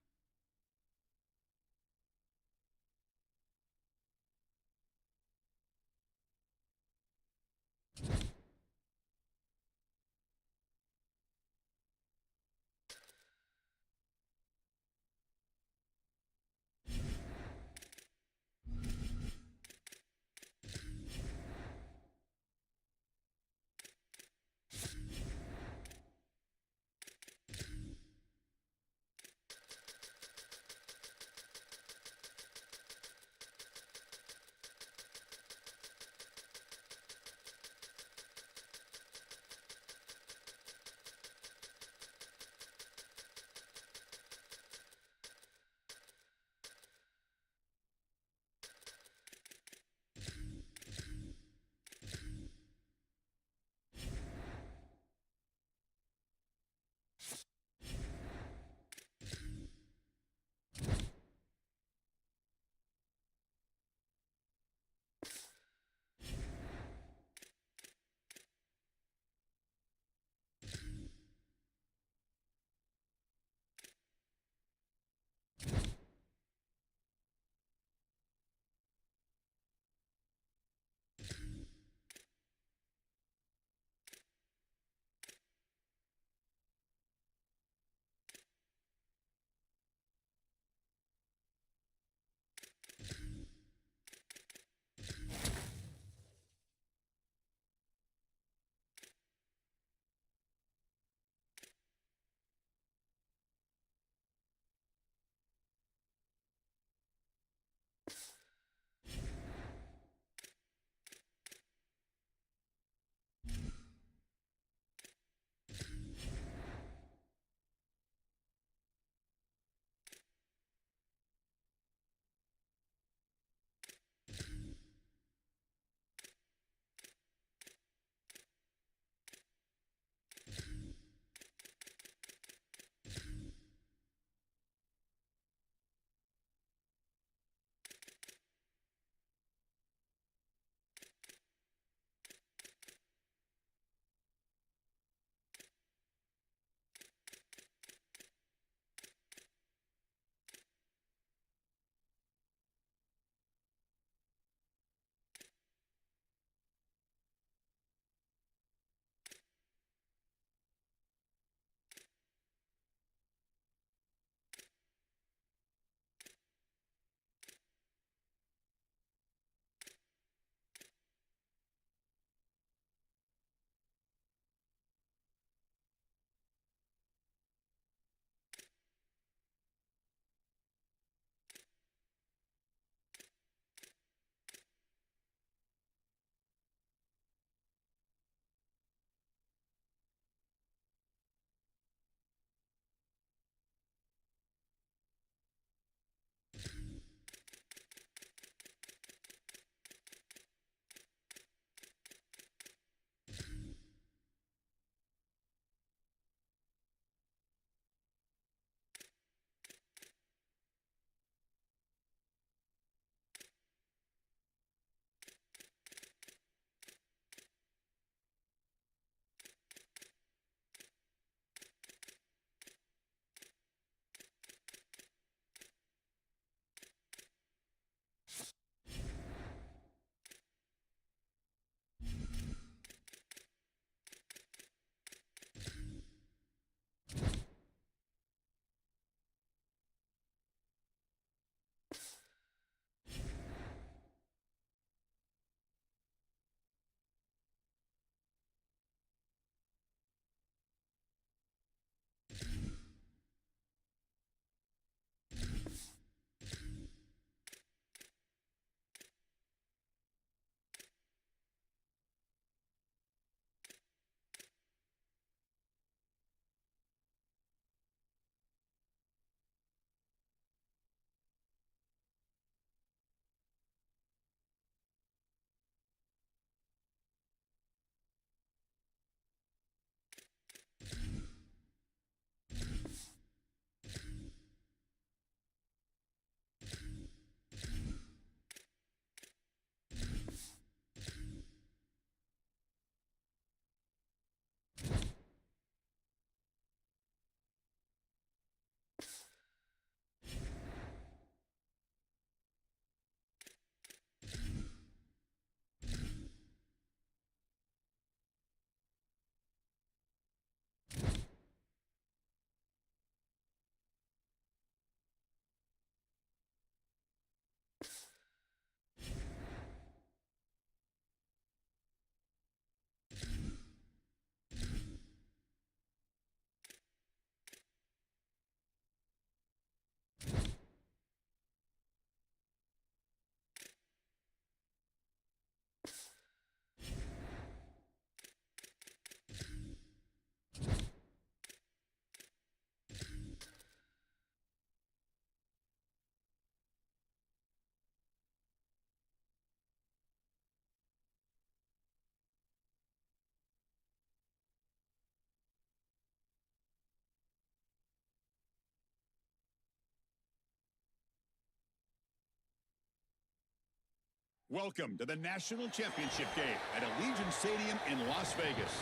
Welcome to the National Championship game at Allegiant Stadium in Las Vegas.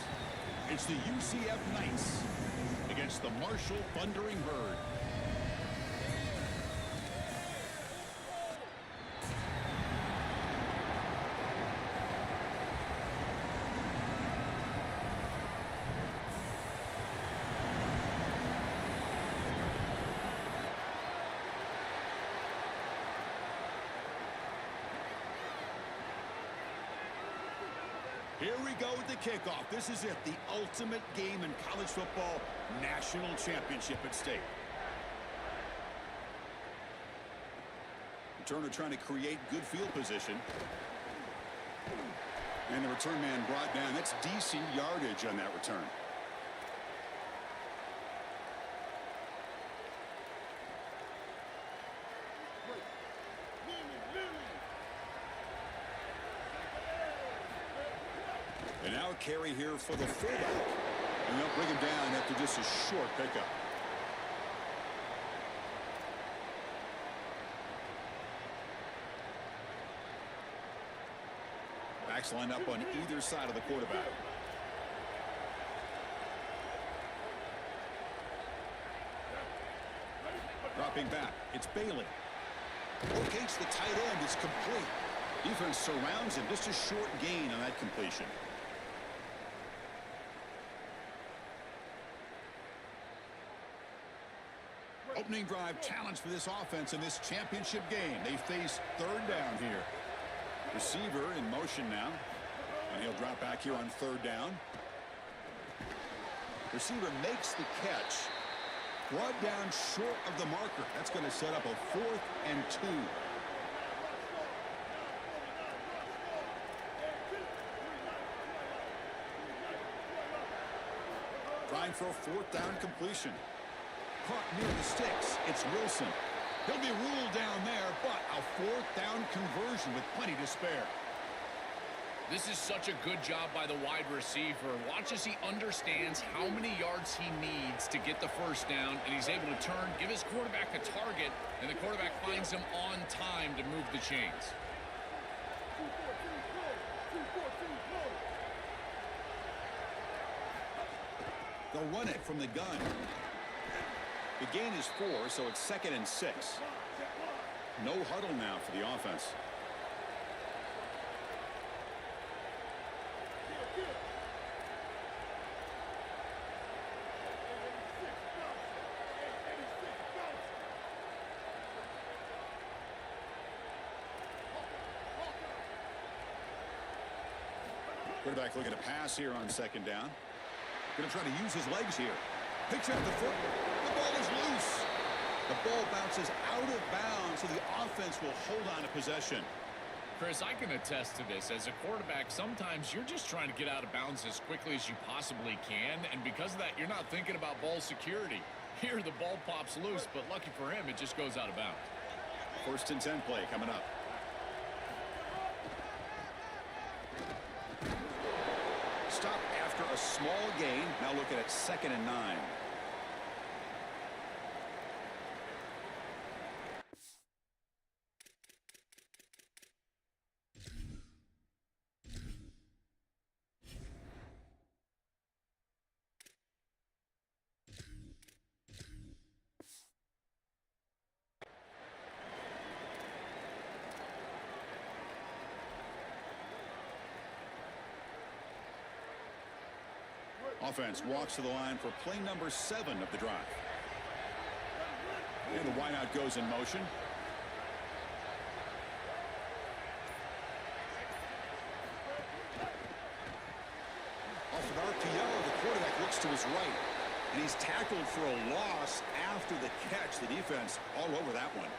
It's the UCF Knights against the Marshall Thundering Herd. Here we go with the kickoff. This is it, the ultimate game in college football, national championship at stake. Returner trying to create good field position. And the return man brought down. That's decent yardage on that return. And now a carry here for the fullback. And they'll bring him down after just a short pickup. Backs line up on either side of the quarterback. Dropping back, it's Bailey. Locates the tight end, it's complete. Defense surrounds him, just a short gain on that completion. Opening drive challenge for this offense in this championship game. They face third down here. Receiver in motion now. And he'll drop back here on third down. Receiver makes the catch. Brought down short of the marker. That's going to set up a 4th and 2. Trying for a 4th down completion. Caught near the sticks. It's Wilson. He'll be ruled down there, but a 4th down conversion with plenty to spare. This is such a good job by the wide receiver. Watch as he understands how many yards he needs to get the first down, and he's able to turn, give his quarterback a target, and the quarterback finds him on time to move the chains. They'll run it from the gun. The gain is 4, so it's 2nd and 6. No huddle now for the offense. Quarterback looking to pass here on 2nd down. Going to try to use his legs here. Picks up the foot. The ball is loose. The ball bounces out of bounds, so the offense will hold on to possession. Chris, I can attest to this. As a quarterback, sometimes you're just trying to get out of bounds as quickly as you possibly can, and because of that, you're not thinking about ball security. Here, the ball pops loose, but lucky for him, it just goes out of bounds. 1st and 10 play coming up. Stop after a small gain. Now looking at 2nd and 9. Offense walks to the line for play number 7 of the drive. And the wideout goes in motion. Off an RPO, the quarterback looks to his right. And he's tackled for a loss after the catch. The defense all over that one.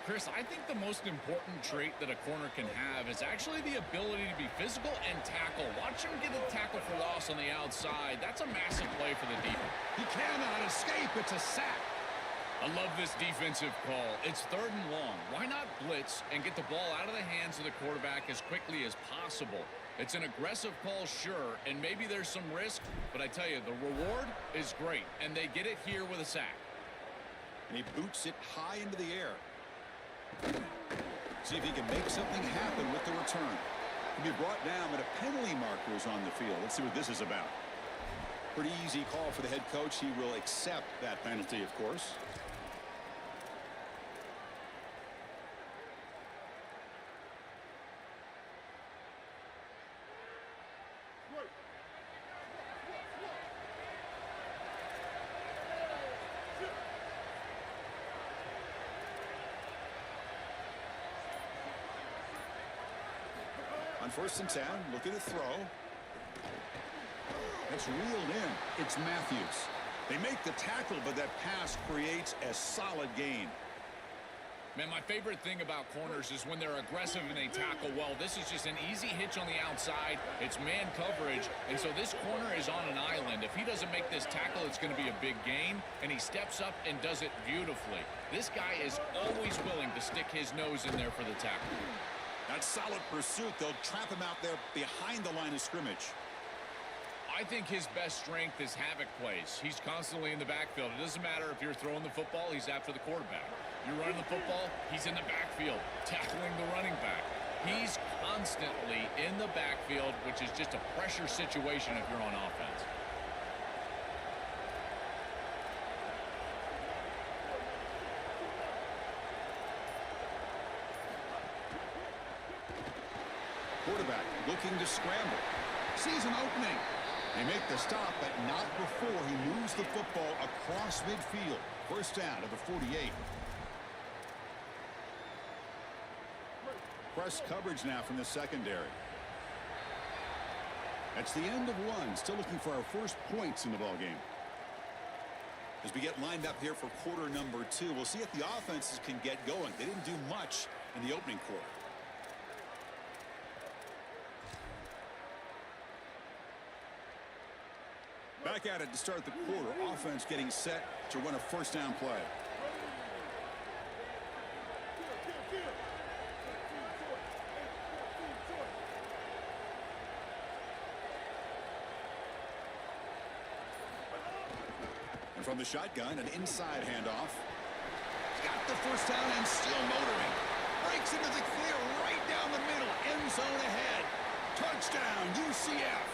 Chris, I think the most important trait that a corner can have is actually the ability to be physical and tackle. Watch him get a tackle for loss on the outside. That's a massive play for the defense. He cannot escape. It's a sack. I love this defensive call. It's 3rd and long. Why not blitz and get the ball out of the hands of the quarterback as quickly as possible? It's an aggressive call, sure, and maybe there's some risk, but I tell you, the reward is great, and they get it here with a sack. And he boots it high into the air. See if he can make something happen with the return. He'll be brought down, but a penalty marker is on the field. Let's see what this is about. Pretty easy call for the head coach. He will accept that penalty, of course. On 1st and 10, looking to throw. It's reeled in. It's Matthews. They make the tackle, but that pass creates a solid gain. Man, my favorite thing about corners is when they're aggressive and they tackle well. This is just an easy hitch on the outside. It's man coverage, and so this corner is on an island. If he doesn't make this tackle, it's going to be a big gain, and he steps up and does it beautifully. This guy is always willing to stick his nose in there for the tackle. That's solid pursuit. They'll trap him out there behind the line of scrimmage. I think his best strength is havoc plays. He's constantly in the backfield. It doesn't matter if you're throwing the football, he's after the quarterback. You're running the football, he's in the backfield, tackling the running back. He's constantly in the backfield, which is just a pressure situation if you're on offense. Quarterback looking to scramble. Sees an opening. They make the stop, but not before he moves the football across midfield. 1st down to the 48. Press coverage now from the secondary. That's the end of one. Still looking for our first points in the ballgame. As we get lined up here for quarter number 2, we'll see if the offenses can get going. They didn't do much in the opening quarter. Back at it to start the quarter. Offense getting set to run a 1st down play. And from the shotgun, an inside handoff. Got the 1st down and still motoring. Breaks into the clear right down the middle. End zone ahead. Touchdown, UCF.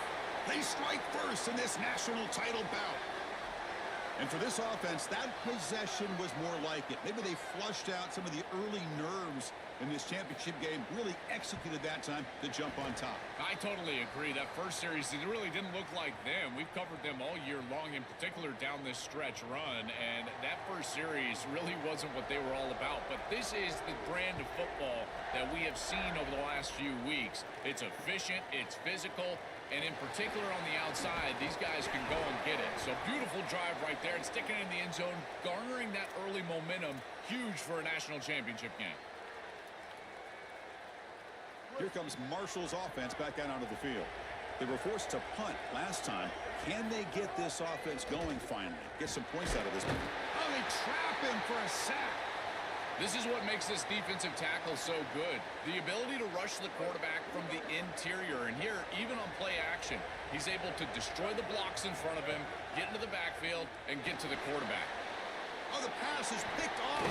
They strike first in this national title bout. And for this offense, that possession was more like it. Maybe they flushed out some of the early nerves in this championship game, really executed that time to jump on top. I totally agree. That first series, it really didn't look like them. We've covered them all year long, in particular down this stretch run, and that first series really wasn't what they were all about. But this is the brand of football that we have seen over the last few weeks. It's efficient, it's physical, and in particular on the outside, these guys can go and get it. So beautiful drive right there and sticking it in the end zone, garnering that early momentum, huge for a national championship game. Here comes Marshall's offense back out onto the field. They were forced to punt last time. Can they get this offense going finally? Get some points out of this one. Oh, they trap him for a sack. This is what makes this defensive tackle so good. The ability to rush the quarterback from the interior. And here, even on play action, he's able to destroy the blocks in front of him, get into the backfield, and get to the quarterback. Oh, the pass is picked off.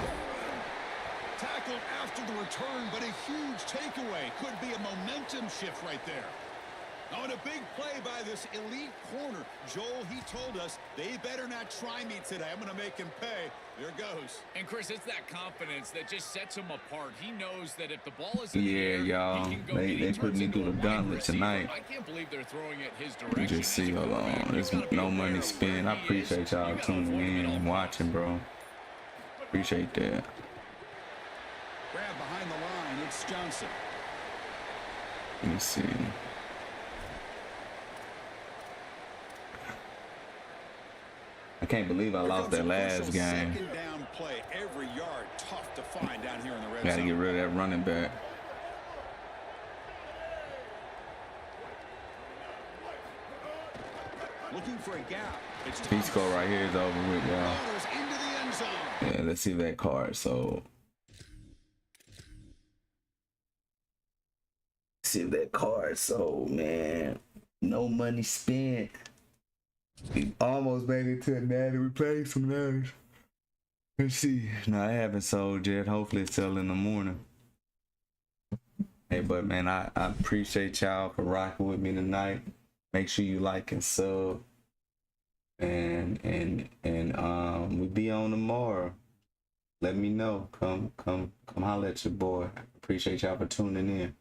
Tackled after the return, but a huge takeaway. Could be a momentum shift right there. Oh, and a big play by this elite corner. Joel, he told us they better not try me today. I'm going to make him pay. There goes. And Chris, it's that confidence that just sets him apart. He knows that if the ball is in the air, y'all, they put me through the gauntlet tonight. I can't believe they're throwing it his direction. You just see, hold on, there's no money spent. I appreciate y'all tuning in and watching, bro. Appreciate that. Grab behind the line. It's Johnson. Let me see. I can't believe I lost that last game. Second down play. Every yard tough to find down here in the red Gotta zone. get rid of that running back. Looking for a gap. It's He score right here is over with, y'all. into the end zone. Yeah, let's see that card. So, see that card. So, man, no money spent. We almost made it to a natty. We played some natties. Let's see. No, I haven't sold yet. Hopefully it's sell in the morning. Hey, but man, I appreciate y'all for rocking with me tonight. Make sure you like and sub, and we be on tomorrow. Let me know. Come holler at your boy. Appreciate y'all for tuning in.